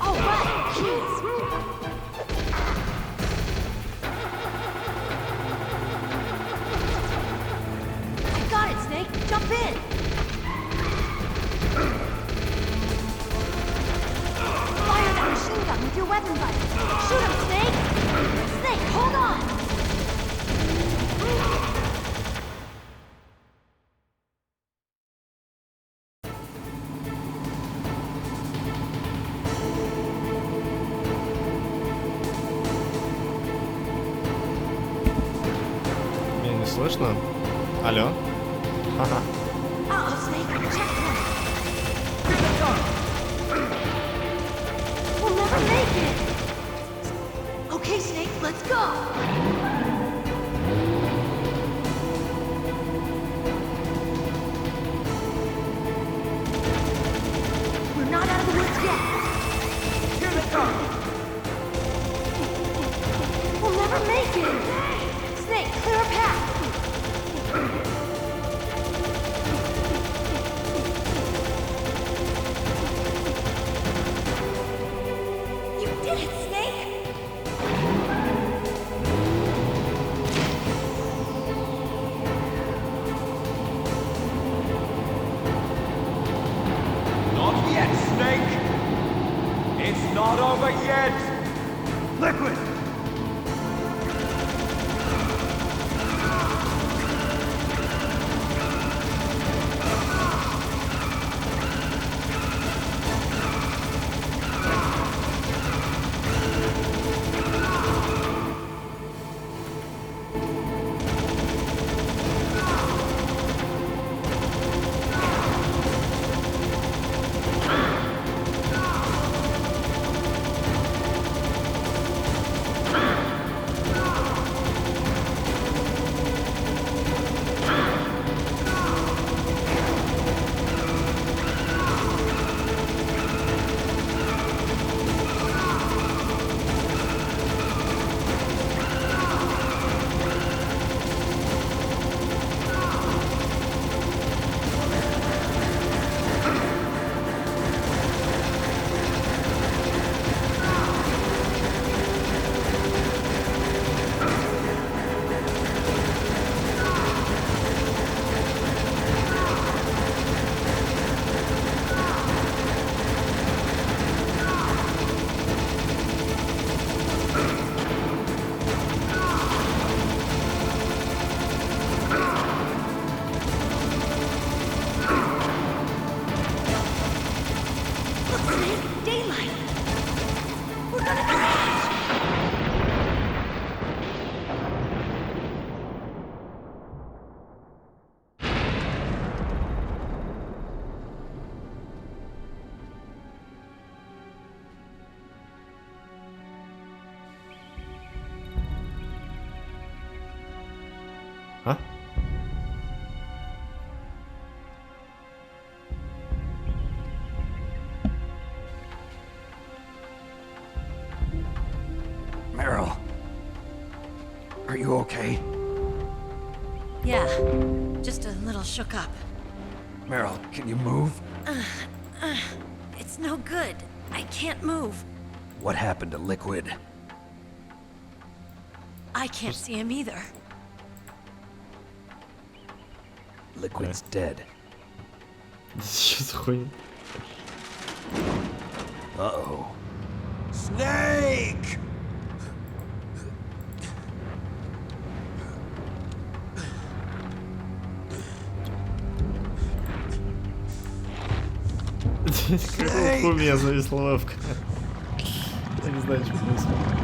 All right, keys. I got it, Snake. Jump in. Fire that machine gun with your weapon button. Shoot him, Snake. Snake, hold on. Меня не слышно? Алло? Ха-ха. Uh-oh, Snake. Checkpoint. We'll never make it. Okay, Snake, let's go. We're not out of the woods yet. Here they come. We'll never make it. Snake, clear a path. You did it, Snake! Not yet, Snake! It's not over yet! Liquid! А? Meryl. Are you okay? Yeah, just a little shook up. Meryl, can you move? It's no good. I can't move. What happened to Liquid? I can't see him either. Liquid's dead. Что за хуйня? Uh-oh. Snake! Как у меня зависла лавка. Я не знаю, что происходит.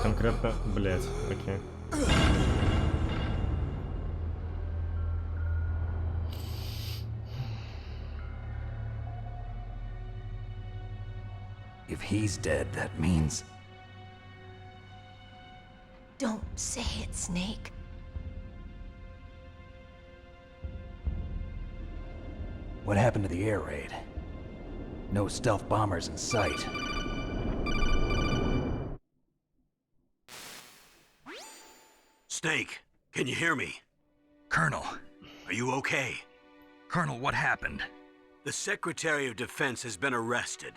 Конкретно, блять, окей. If he's dead, that means... Don't say it, Snake. What happened to the air raid? No stealth bombers in sight. Snake, can you hear me? Colonel. Are you okay? Colonel, what happened? The Secretary of Defense has been arrested.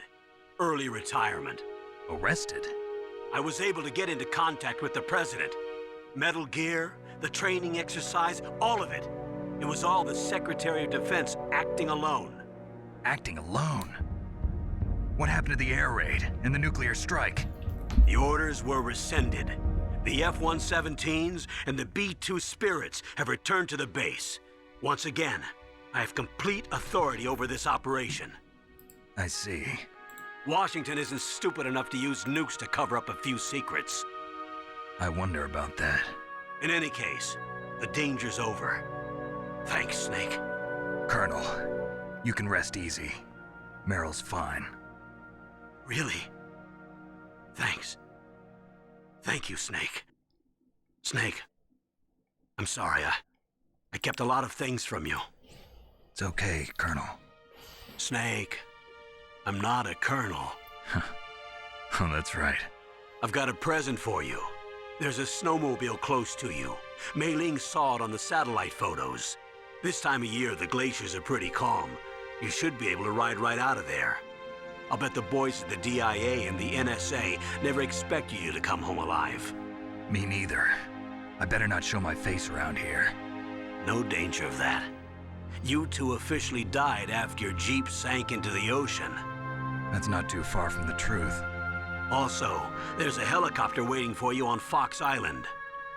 Early retirement. Arrested? I was able to get into contact with the President. Metal Gear, the training exercise, all of it. It was all the Secretary of Defense acting alone. Acting alone? What happened to the air raid and the nuclear strike? The orders were rescinded. The F-117s and the B-2 Spirits have returned to the base. Once again, I have complete authority over this operation. I see. Washington isn't stupid enough to use nukes to cover up a few secrets. I wonder about that. In any case, the danger's over. Thanks, Snake. Colonel, you can rest easy. Meryl's fine. Really? Thanks. Thank you, Snake. Snake, I'm sorry. I kept a lot of things from you. It's okay, Colonel. Snake, I'm not a colonel. Oh, that's right. I've got a present for you. There's a snowmobile close to you. Mei Ling saw it on the satellite photos. This time of year, the glaciers are pretty calm. You should be able to ride right out of there. I'll bet the boys at the DIA and the NSA never expected you to come home alive. Me neither. I better not show my face around here. No danger of that. You two officially died after your Jeep sank into the ocean. That's not too far from the truth. Also, there's a helicopter waiting for you on Fox Island.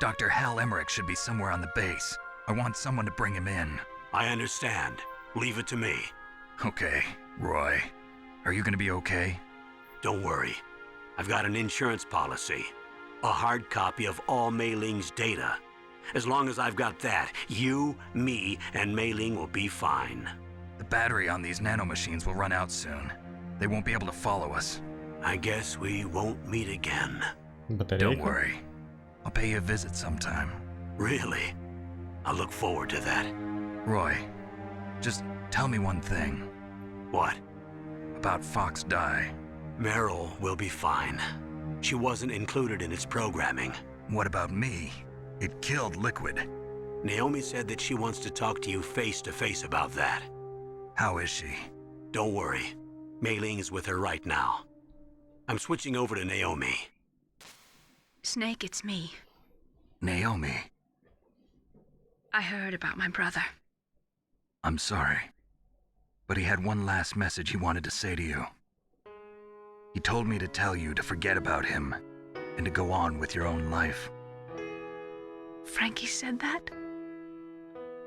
Dr. Hal Emmerich should be somewhere on the base. I want someone to bring him in. I understand. Leave it to me. Okay, Roy. Are you gonna be okay? Don't worry. I've got an insurance policy. A hard copy of all Mei Ling's data. As long as I've got that, you, me, and Mei Ling will be fine. The battery on these nanomachines will run out soon. They won't be able to follow us. I guess we won't meet again. Don't worry. I'll pay you a visit sometime. Really? I look forward to that. Roy, just tell me one thing. What? About Fox Die. Meryl will be fine. She wasn't included in its programming. What about me? It killed Liquid. Naomi said that she wants to talk to you face to face about that. How is she? Don't worry. Mei Ling is with her right now. I'm switching over to Naomi. Snake, it's me. Naomi. I heard about my brother. I'm sorry. But he had one last message he wanted to say to you. He told me to tell you to forget about him and to go on with your own life. Frankie said that?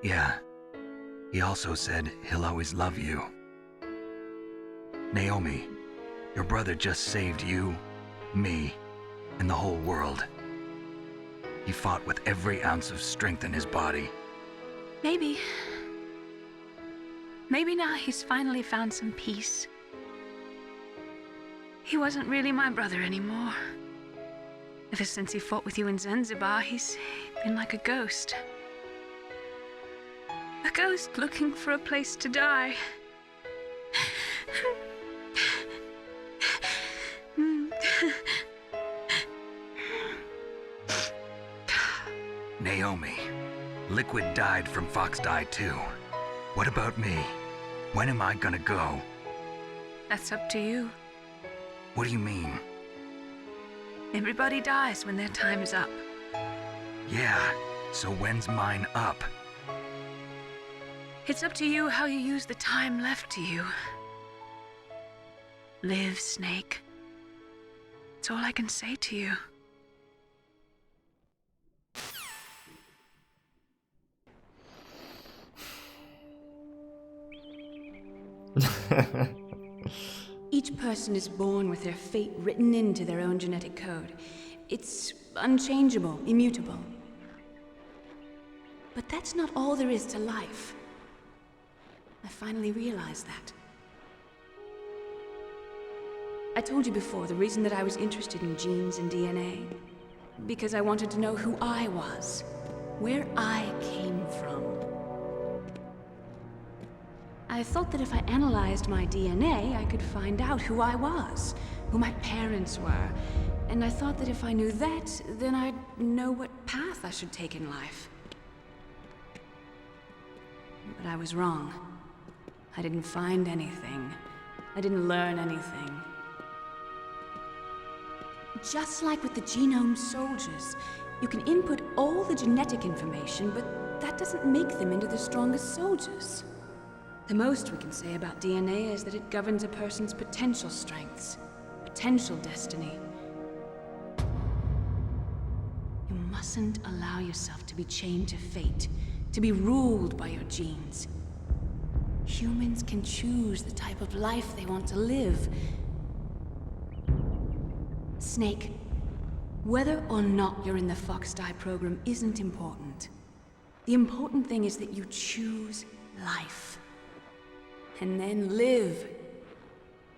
Yeah. He also said he'll always love you. Naomi, your brother just saved you, me, and the whole world. He fought with every ounce of strength in his body. Maybe. Maybe now he's finally found some peace. He wasn't really my brother anymore. Ever since he fought with you in Zanzibar, he's been like a ghost. A ghost looking for a place to die. Naomi, Liquid died from Fox Die too. What about me? When am I gonna go? That's up to you. What do you mean? Everybody dies when their time is up. Yeah, so when's mine up? It's up to you how you use the time left to you. Live, Snake. That's all I can say to you. Each person is born with their fate written into their own genetic code. It's unchangeable, immutable. But that's not all there is to life. I finally realized that. I told you before the reason that I was interested in genes and DNA. Because I wanted to know who I was, where I came from. I thought that if I analyzed my DNA, I could find out who I was, who my parents were. And I thought that if I knew that, then I'd know what path I should take in life. But I was wrong. I didn't find anything. I didn't learn anything. Just like with the genome soldiers, you can input all the genetic information, but that doesn't make them into the strongest soldiers. The most we can say about DNA is that it governs a person's potential strengths, potential destiny. You mustn't allow yourself to be chained to fate, to be ruled by your genes. Humans can choose the type of life they want to live. Snake, whether or not you're in the Fox Die program isn't important. The important thing is that you choose life. And then live.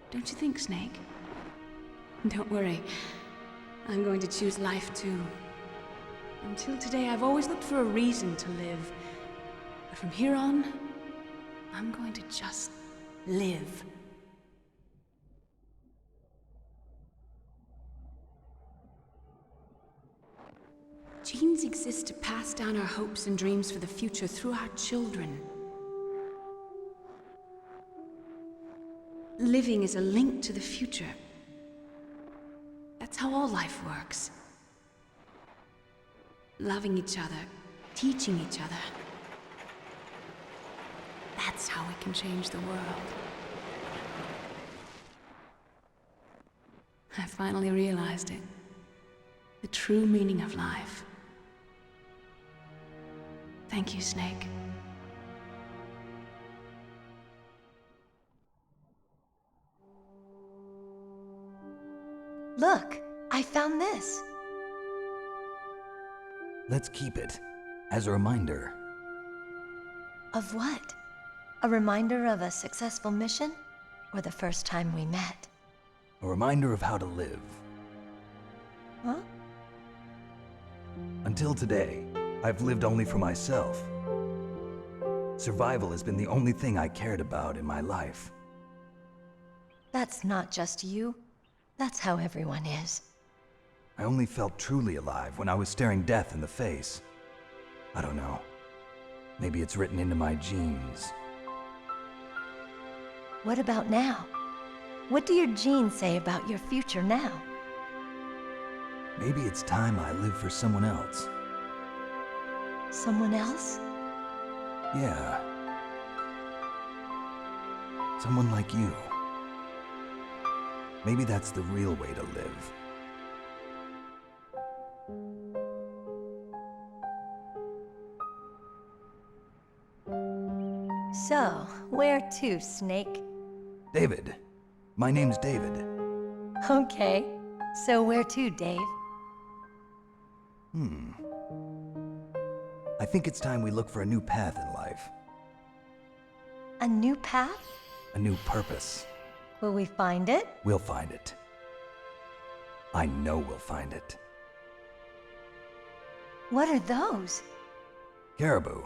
Don't you think, Snake? Don't worry. I'm going to choose life too. Until today, I've always looked for a reason to live. But from here on, I'm going to just live. Genes exist to pass down our hopes and dreams for the future through our children. Living is a link to the future. That's how all life works. Loving each other, teaching each other. That's how we can change the world. I finally realized it. The true meaning of life. Thank you, Snake. Look, I found this. Let's keep it as a reminder. Of what? A reminder of a successful mission? Or the first time we met? A reminder of how to live. Huh? Until today, I've lived only for myself. Survival has been the only thing I cared about in my life. That's not just you. That's how everyone is. I only felt truly alive when I was staring death in the face. I don't know. Maybe it's written into my genes. What about now? What do your genes say about your future now? Maybe it's time I live for someone else. Someone else? Yeah. Someone like you. Maybe that's the real way to live. So, where to, Snake? David. My name's David. Okay. So where to, Dave? I think it's time we look for a new path in life. A new path? A new purpose. Will we find it? We'll find it. I know we'll find it. What are those? Caribou.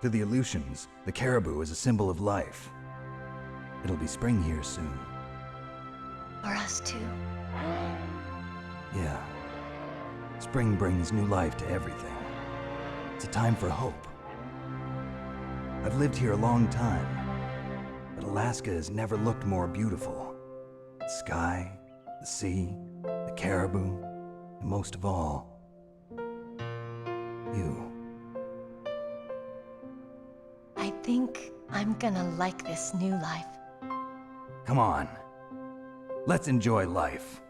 To the Aleutians, the caribou is a symbol of life. It'll be spring here soon. For us too. Yeah. Spring brings new life to everything. It's a time for hope. I've lived here a long time, but Alaska has never looked more beautiful. The sky, the sea, the caribou, and most of all, you. I think I'm gonna like this new life. Come on. Let's enjoy life.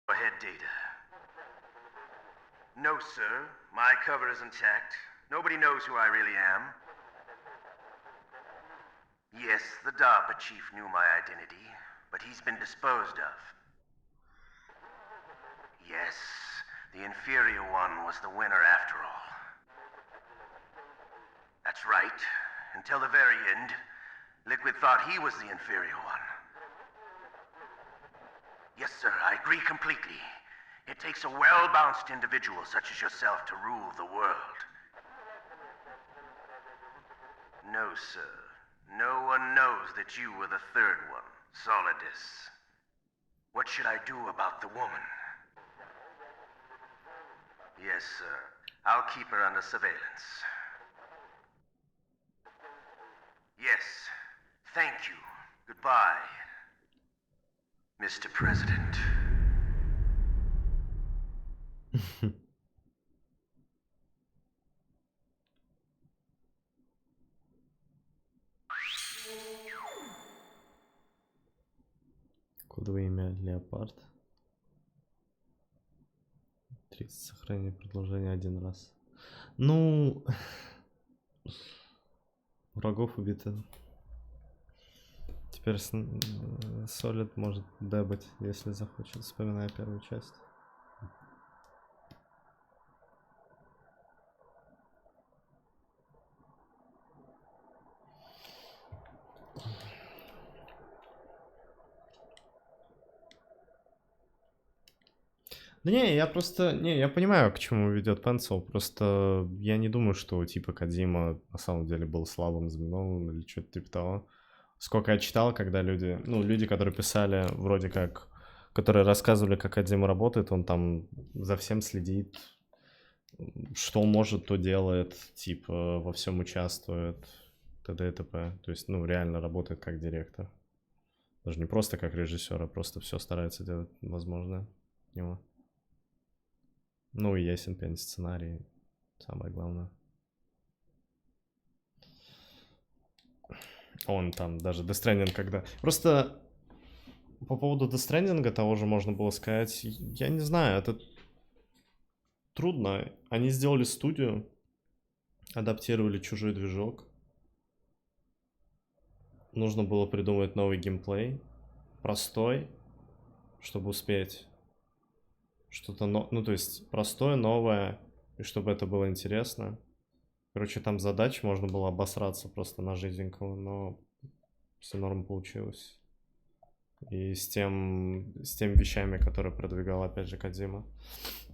Head data. No, sir. My cover is intact. Nobody knows who I really am. Yes, the DARPA chief knew my identity, but he's been disposed of. Yes, the inferior one was the winner after all. That's right. Until the very end, Liquid thought he was the inferior one. Yes, sir, I agree completely. It takes a well-balanced individual such as yourself to rule the world. No, sir. No one knows that you were the third one, Solidus. What should I do about the woman? Yes, sir. I'll keep her under surveillance. Yes. Thank you. Goodbye, Mr. President. Кодовое имя Леопард. 30 сохранение продолжения один раз. Ну, врагов убито. Теперь Solid может дебать, если захочет, вспоминая первую часть. Да не, я просто... Не, я понимаю, к чему ведет Pencil. Просто я не думаю, что типа Кодзима на самом деле был слабым звеном или что-то типа того. Сколько я читал, когда люди... Ну, люди, которые писали вроде как... Которые рассказывали, как Кодзима работает, он там за всем следит. Что может, то делает. Типа во всем участвует. т.д. и т.п. То есть, ну, реально работает как директор. Даже не просто как режиссер, а просто все старается делать возможное от него. Ну и ясен пень сценарий, самое главное. Он там даже Death Stranding когда... Просто по поводу Death Stranding того же можно было сказать, я не знаю, это трудно. Они сделали студию, адаптировали чужой движок. Нужно было придумать новый геймплей, простой, чтобы успеть. Что-то, ну то есть простое, новое, и чтобы это было интересно. Короче, там задач можно было обосраться просто на жизненького, но все норм получилось. И с теми вещами, которые продвигал опять же Кодзима.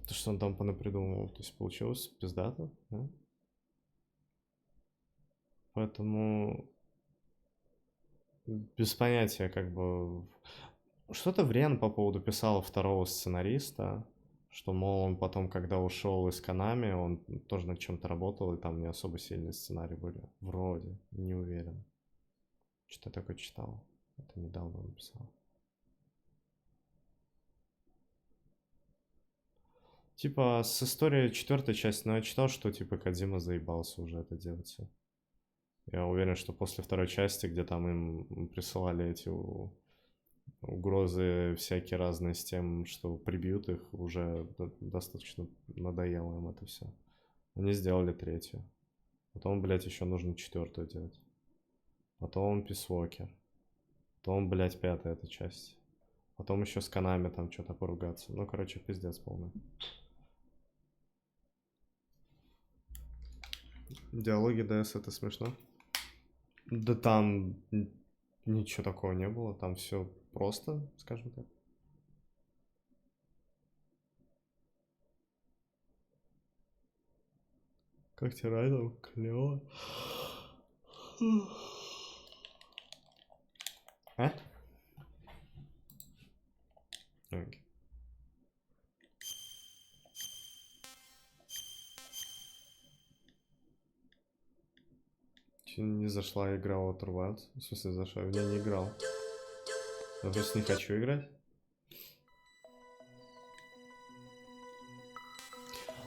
То, что он там понапридумывал, то есть получилось пиздато, да? Поэтому без понятия, как бы... Что-то Врен по поводу писала второго сценариста, что, мол, он потом, когда ушел из Konami, он тоже над чем-то работал, и там не особо сильные сценарии были. Вроде, не уверен. Что-то такое читал. Это недавно он писал. Типа, с историей четвертой части, но я читал, что, типа, Кодзима заебался уже это делать. Я уверен, что после второй части, где там им присылали эти угрозы всякие разные с тем, что прибьют их, уже достаточно надоело им это все. Они сделали третью. Потом, блядь, еще нужно четвертую делать. Потом Peace Walker. Потом, блядь, пятая эта часть. Потом еще с Konami там что-то поругаться. Ну, короче, пиздец полный. Диалоги DS это смешно. Да там ничего такого не было. Там все просто, скажем так. Как тебе райдер? Клево. А? Окей. Не зашла игра Outer Wilds. В смысле зашла? Я не играл. Я просто не хочу играть.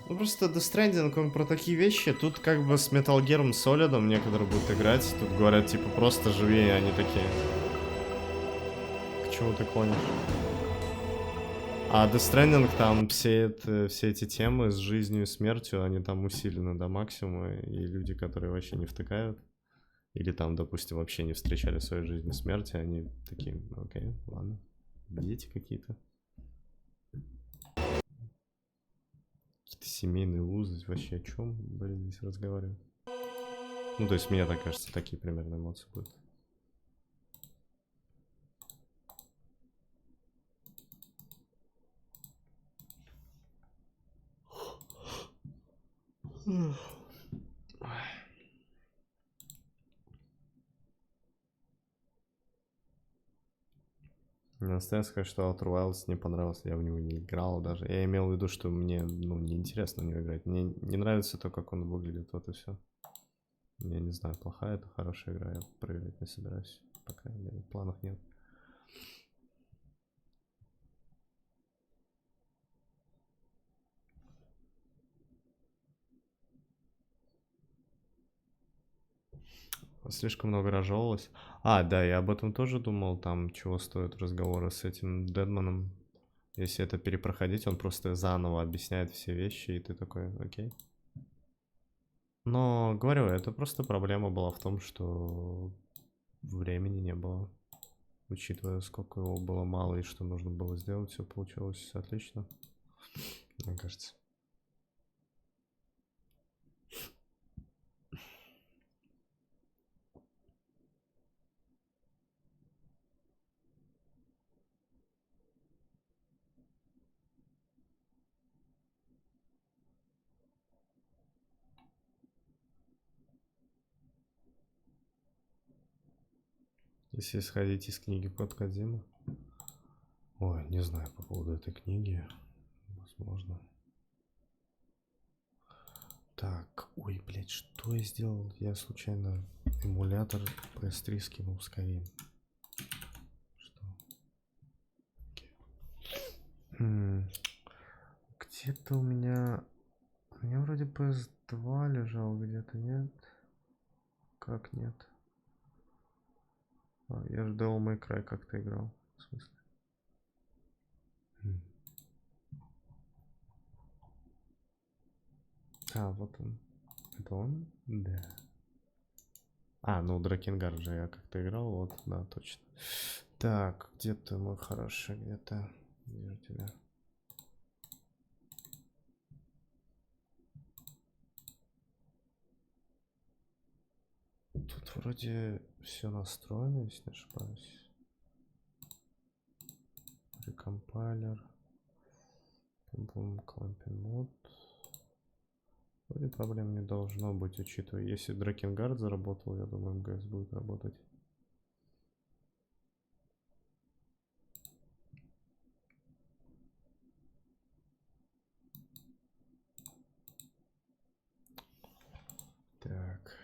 Ну просто Death Stranding, он про такие вещи. Тут как бы с Metal Gear Solid некоторые будут играть. Тут говорят типа просто живи, и они такие. К чему ты клонишь? А Death Stranding, там все эти темы с жизнью и смертью, они там усилены до максимума, и люди, которые вообще не втыкают, или там, допустим, вообще не встречали в своей жизни смерти, они такие, окей, ладно, дети какие-то. Какие-то семейные узы, вообще о чем, блин, здесь разговаривать? Ну, то есть, мне так кажется, такие примерно эмоции будут. Мне настоятельно сказать, что Outer Wilds не понравился, я в него не играл даже. Я имел в виду, что мне, ну, неинтересно в него играть. Мне не нравится то, как он выглядит, вот и все. Я не знаю, плохая это, хорошая игра, я проверять не собираюсь. Пока планов нет. Слишком много разжевалось. А, да, я об этом тоже думал, там чего стоят разговоры с этим Дедманом. Если это перепроходить, он просто заново объясняет все вещи, и ты такой, окей. Но, говорю, это просто проблема была в том, что времени не было. Учитывая, сколько его было мало и что нужно было сделать, все получилось отлично, мне кажется. Если исходить из книги Код Кодзимы. Ой, не знаю по поводу этой книги. Возможно. Так, ой, блядь, что я сделал? Я случайно эмулятор PS3 скинул в Skyrim. Что? Где-то у меня вроде PS2 лежал, где-то нет. Как нет? А, я же Devil May Cry как-то играл. В смысле? А, вот он. Это он? Да. А, ну Дракенгард же я как-то играл, вот, да, точно. Так, где ты, мой хороший, где-то. Вижу тебя. Тут вроде все настроено, если не ошибаюсь. Рекомпайлер. Клампин мод. Вроде проблем не должно быть, учитывая, если Дракенгард заработал, я думаю, МГС будет работать. Так.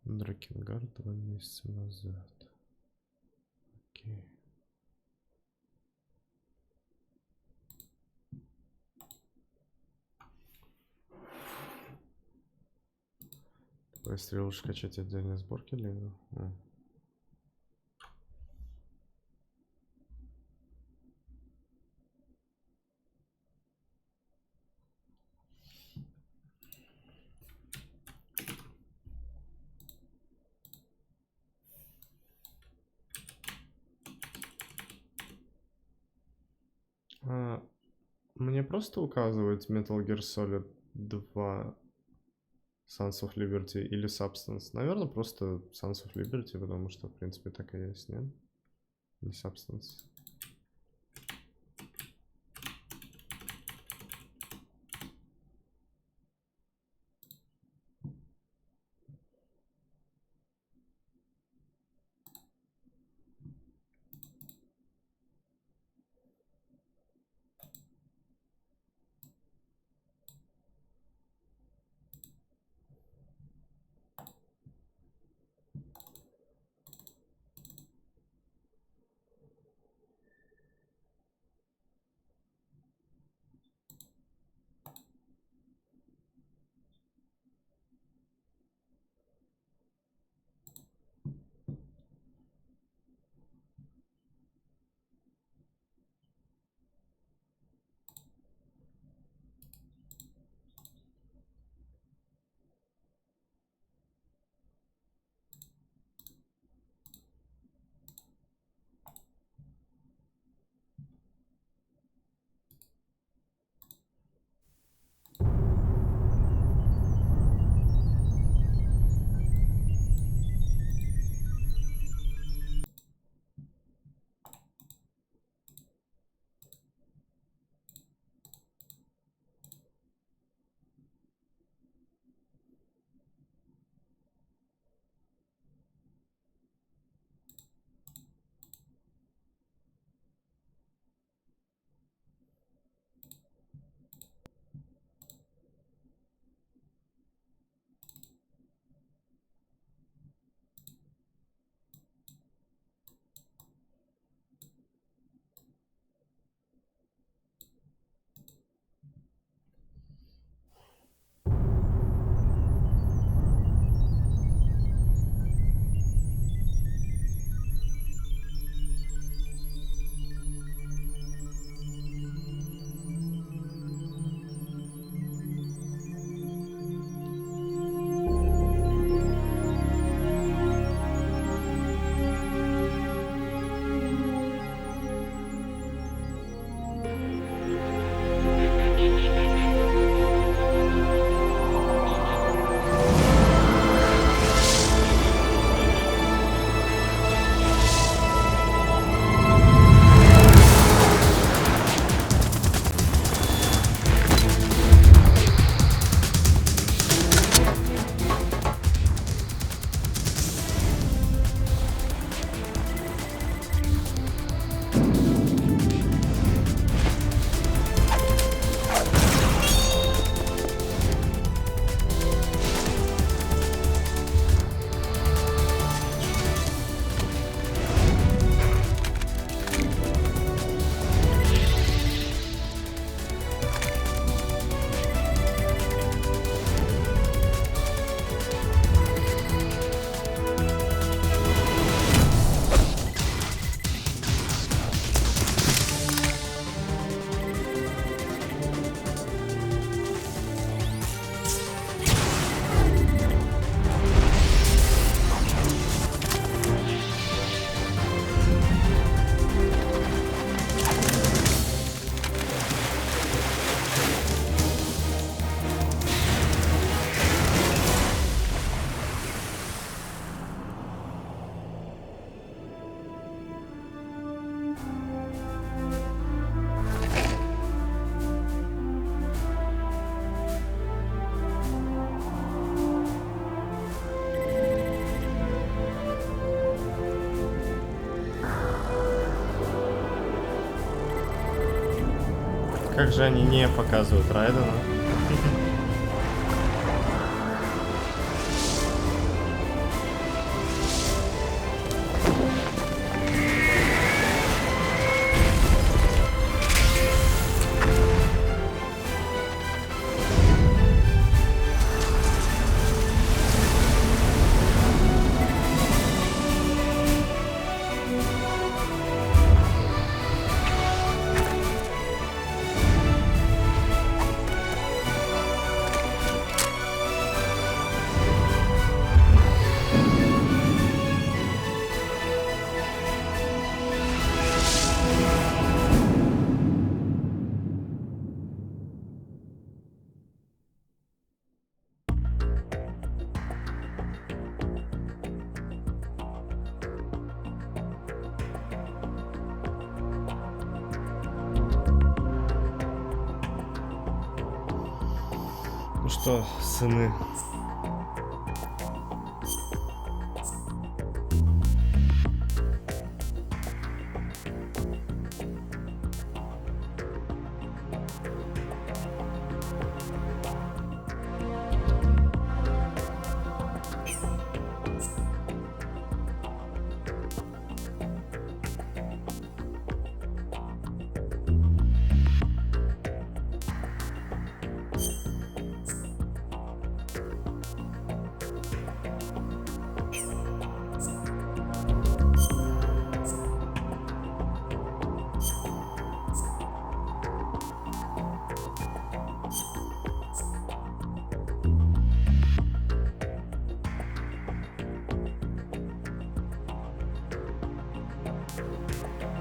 Дракенгард 2 месяца назад. Окей. Быстрее лучше качать отдельные сборки для него. Мне просто указывает Metal Gear Solid 2 Sons of Liberty или Substance. Наверное, просто Sons of Liberty, потому что, в принципе, так и есть, нет? Не Substance. Как же они не показывают Райдена? Ну что, сыны?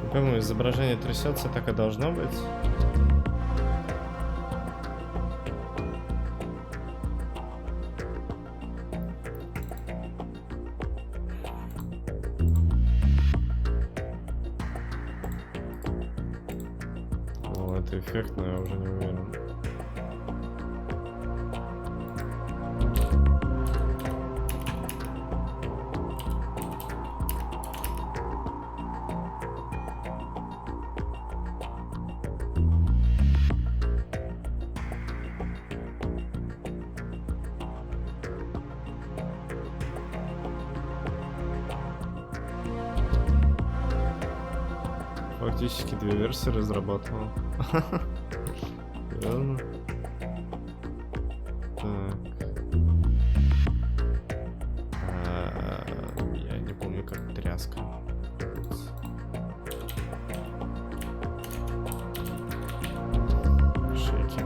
По-моему, изображение трясется, так и должно быть. О, это эффектно, я уже не уверен. Фактически две версии разрабатывал. Верно. Так. Я не помню, как тряска. Шейки.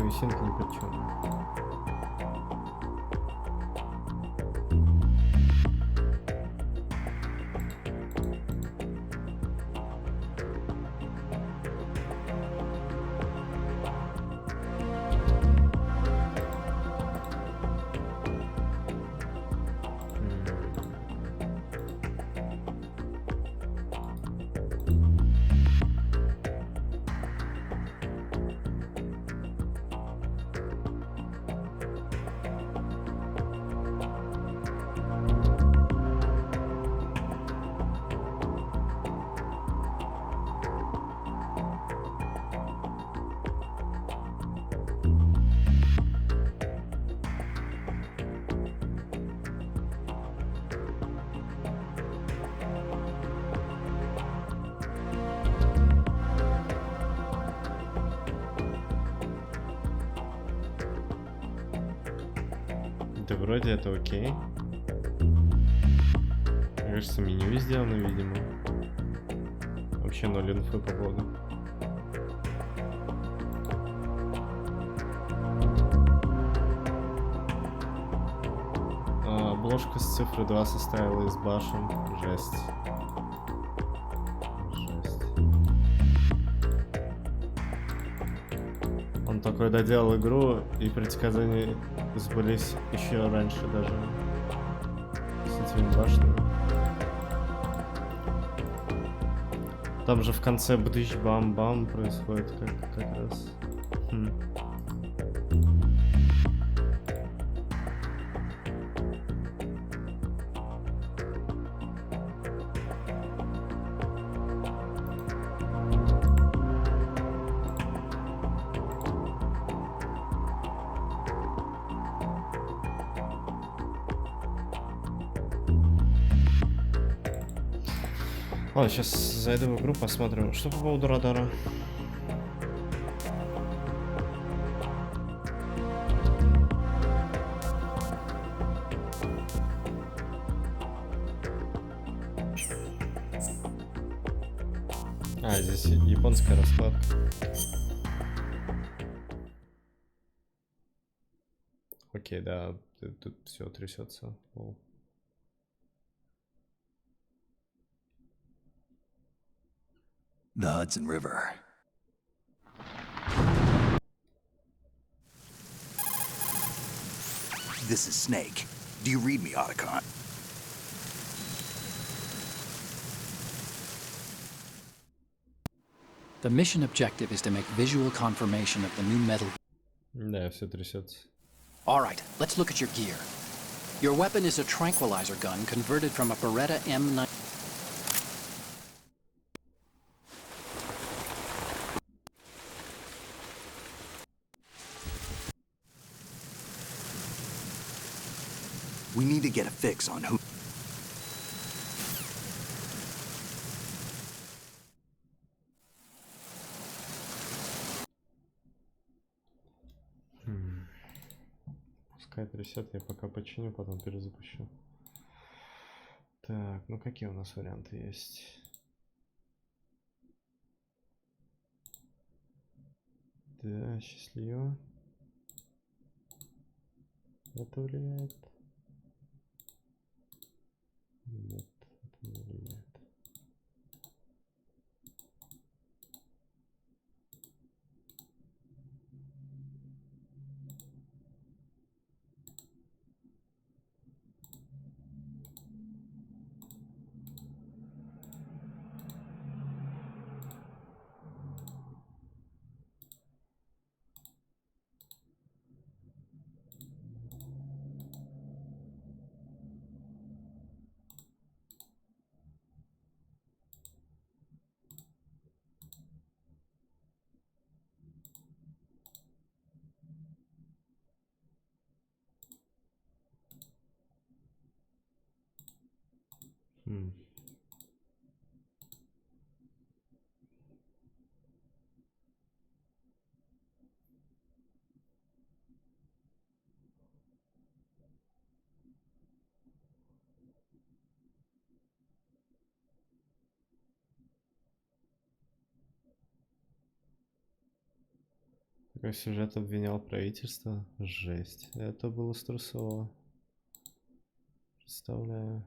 висинка ни при чем. Да вроде это окей. Мне кажется, меню сделано, видимо. Вообще 0 инфы по поводу. Обложка с цифры 2 составила из башен. Жесть. Жесть. Он такой доделал игру, и предсказания сбылись еще раньше даже с этими башнями. Там же в конце бдыщ-бам-бам происходит как раз. Ладно, сейчас зайду в игру, посмотрим, что по поводу радара. А, здесь японская раскладка. Окей, да, тут все трясется. The Hudson River. This is Snake. Do you read me, Otacon? The mission objective is to make visual confirmation of the new metal. Да, все трясется. All right, let's look at your gear. Your weapon is a tranquilizer gun converted from a Beretta M9. We need to get a fix on who... Пускай трясет, я пока починю, потом перезапущу. Так, ну какие у нас варианты есть? Да, счастливо. Это влияет? Нет, это не влияет. Такой сюжет обвинял правительство. Жесть. Это было стрессово. Представляю.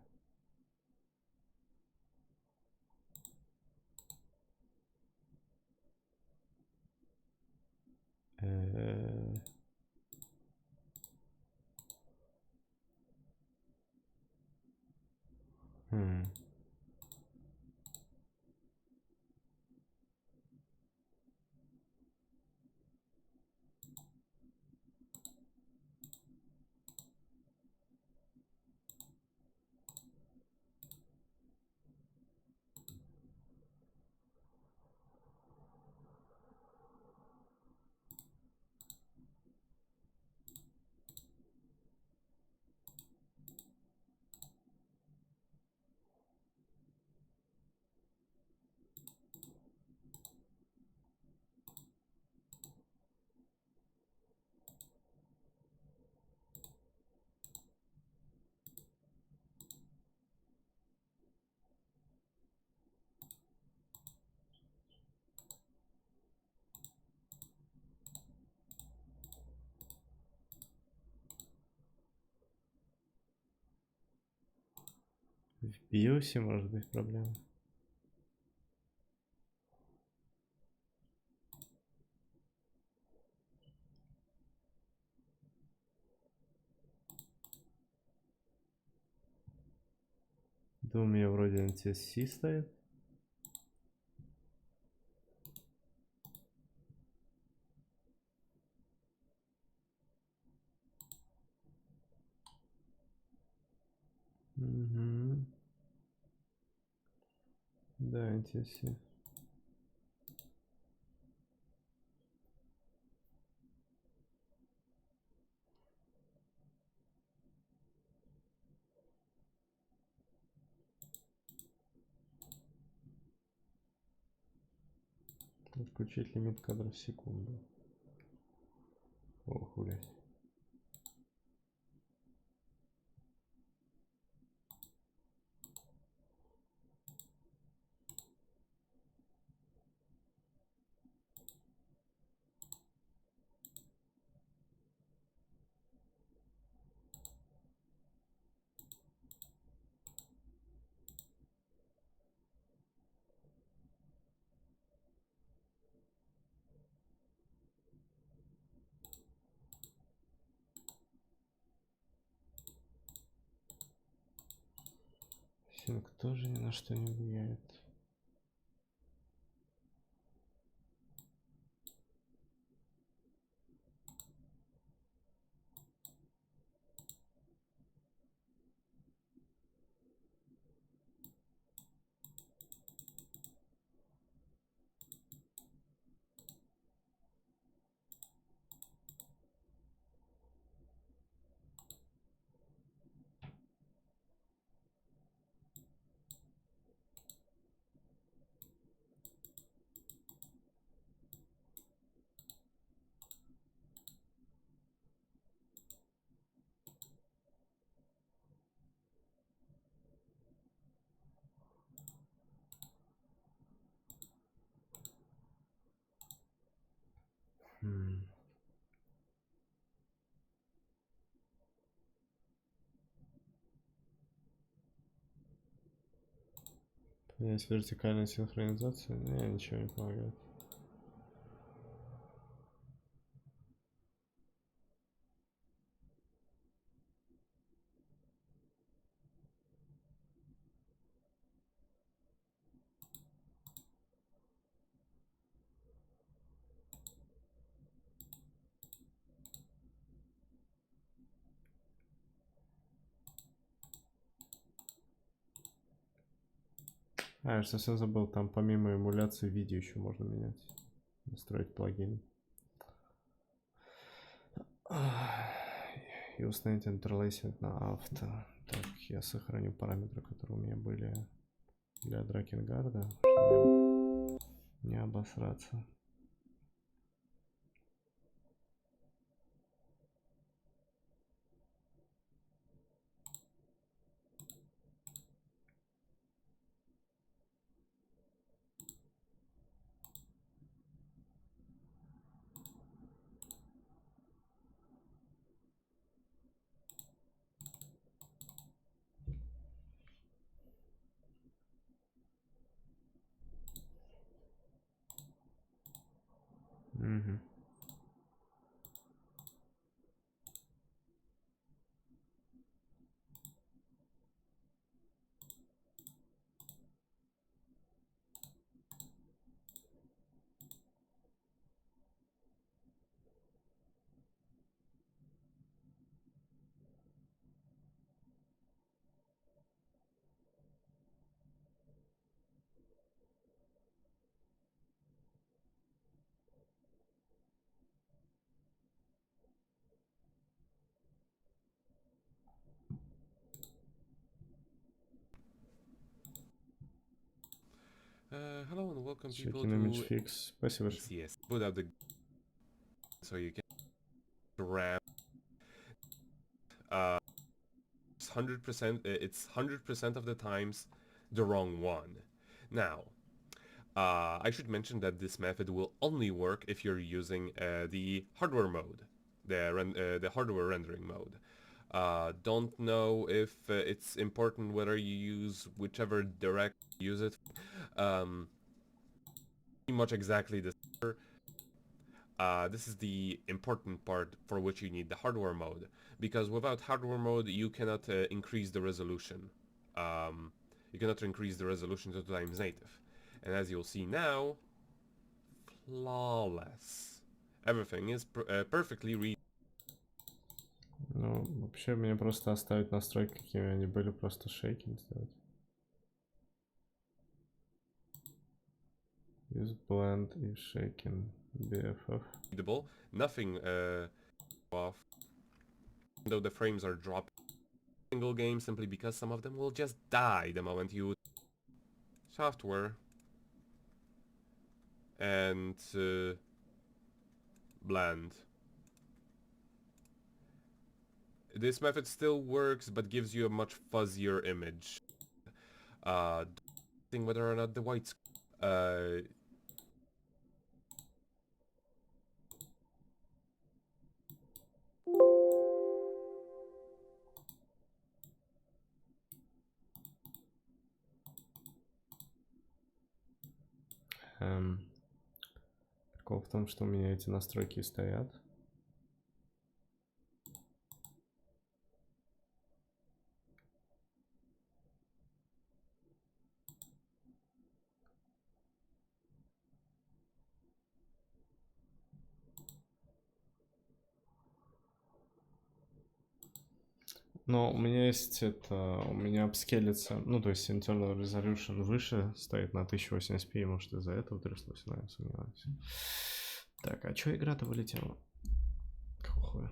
В биосе может быть проблема. Да, у меня вроде NTSC стоит. Угу. Да, NTSC. Включить лимит кадров в секунду. Ох, блядь. Синк тоже ни на что не влияет. Есть вертикальная синхронизация, не, ничего не помогает. А, я же совсем забыл, там помимо эмуляции видео еще можно менять. Настроить плагин. И установить интерлейсинг на авто. Так, я сохраню параметры, которые у меня были для дракенгарда, чтобы не обосраться. Угу. Hello and welcome people Чиркин image to fix. Спасибо. MGS. Put out the so you can grab 100%. It's 100% of the times the wrong one. Now, I should mention that this method will only work if you're using the hardware mode, the hardware rendering mode. Don't know if it's important whether you use whichever direct use it. Pretty much exactly the same. This is the important part for which you need the hardware mode, because without hardware mode you cannot increase the resolution. You cannot increase the resolution to 2 times native, and as you'll see now, flawless. Everything is perfectly read. Ну, вообще мне просто оставить настройки, какими они были, просто шейкинг сделать. Use blend и shaking BFF. Nothing off, though the frames are dropping. Single game simply because some of them will just die the moment you software and blend. This method still works, but gives you a much fuzzier image. Think whether or not the whites. Прикол в том, что у меня эти настройки стоят. Но у меня есть это, у меня апскейлится, ну то есть internal resolution выше стоит на 1080p, может из-за этого тряслось, но я сомневаюсь. Так, а чё игра-то вылетела? Какого хуя?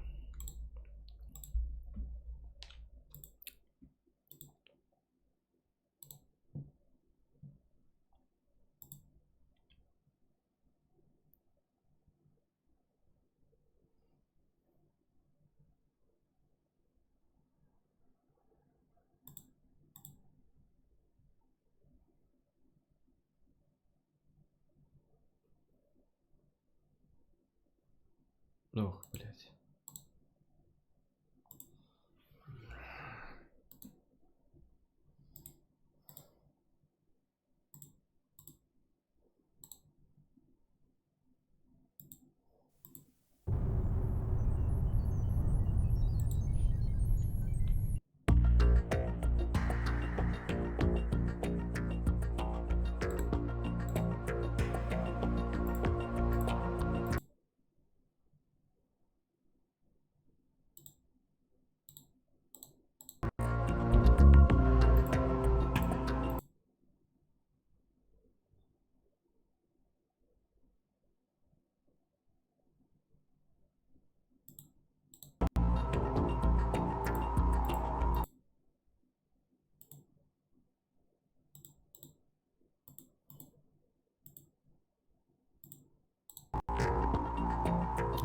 Ох, блядь.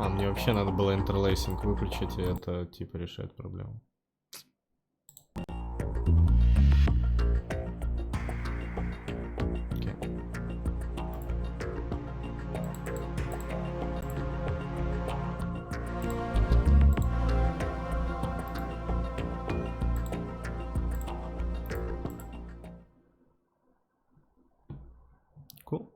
А, мне вообще надо было интерлейсинг выключить, и это типа решает проблему. Cool.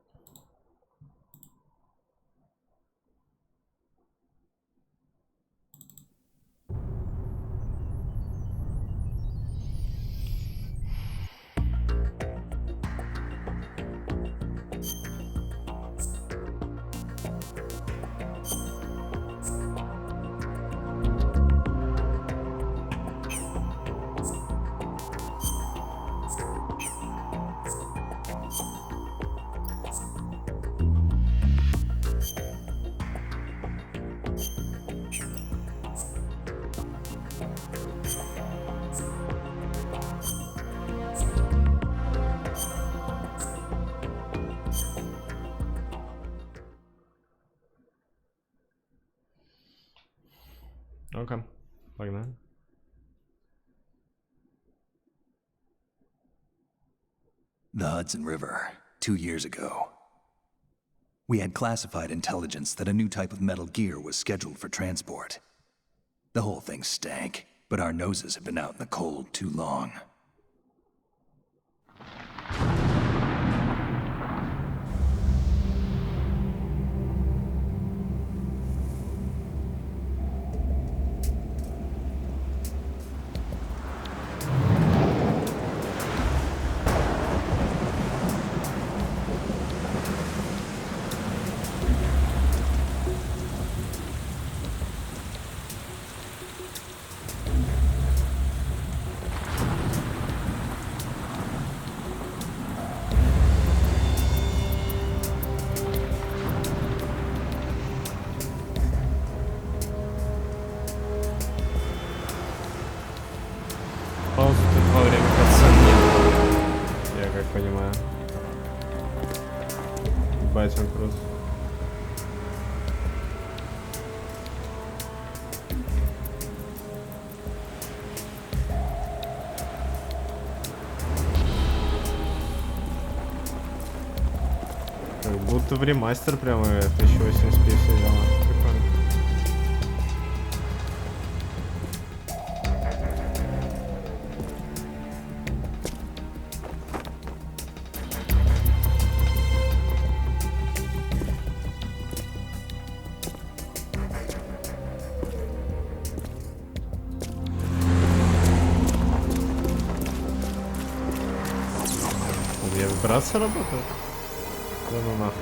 Ну-ка, погнали. The Hudson River, 2 years ago. We had classified intelligence that a new type of Metal Gear was scheduled for transport. The whole thing stank, but our noses had been out in the cold too long. Паузу тут во время катсцен нет, я как понимаю. Ебать, он круто. Как будто в ремастер прямо 1080p все дела. Прикольно. Вибрация работает? Да ну нахуй.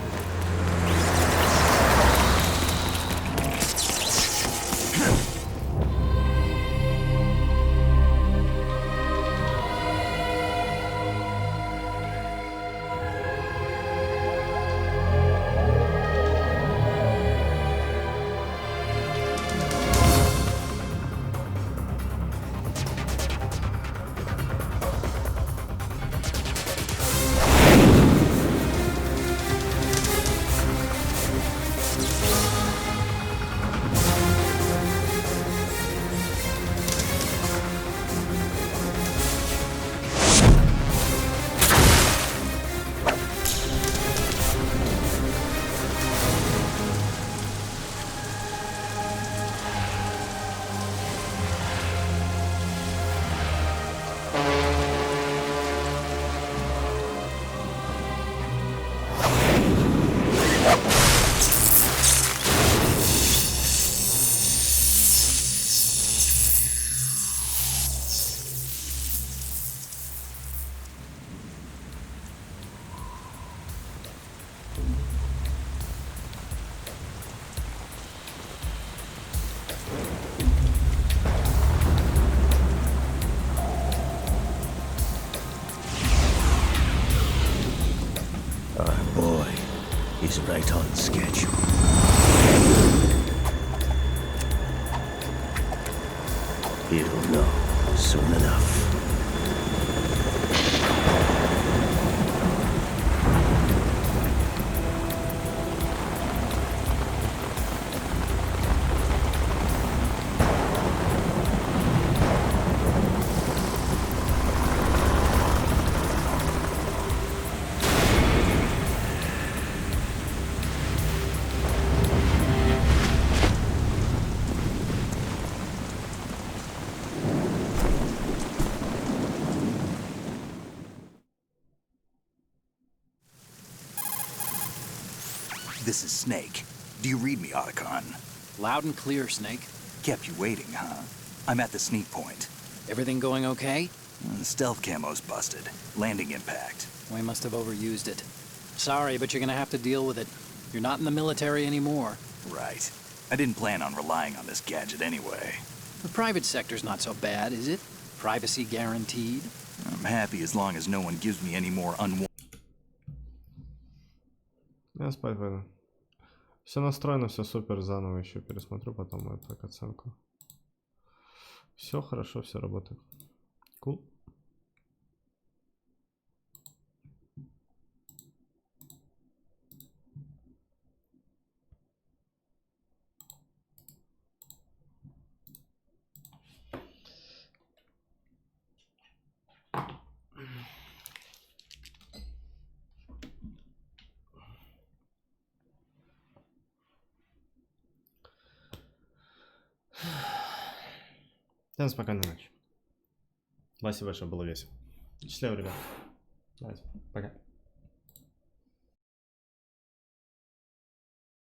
He's right on schedule. He'll know soon enough. This is Snake. Do you read me, Otacon? Loud and clear, Snake. Kept you waiting, huh? I'm at the sneak point. Everything going okay? The stealth camo's busted. Landing impact. We must have overused it. Sorry, but you're gonna have to deal with it. You're not in the military anymore. Right. I didn't plan on relying on this gadget anyway. The private sector's not so bad, is it? Privacy guaranteed? I'm happy as long as no one gives me any more unwanted... Я спать пойду. Все настроено, все супер, заново еще пересмотрю потом эту оценку. Все хорошо, все работает. Cool. Всем спокойной ночи. Спасибо большое, было весело. Счастливо, ребят. Давайте, пока.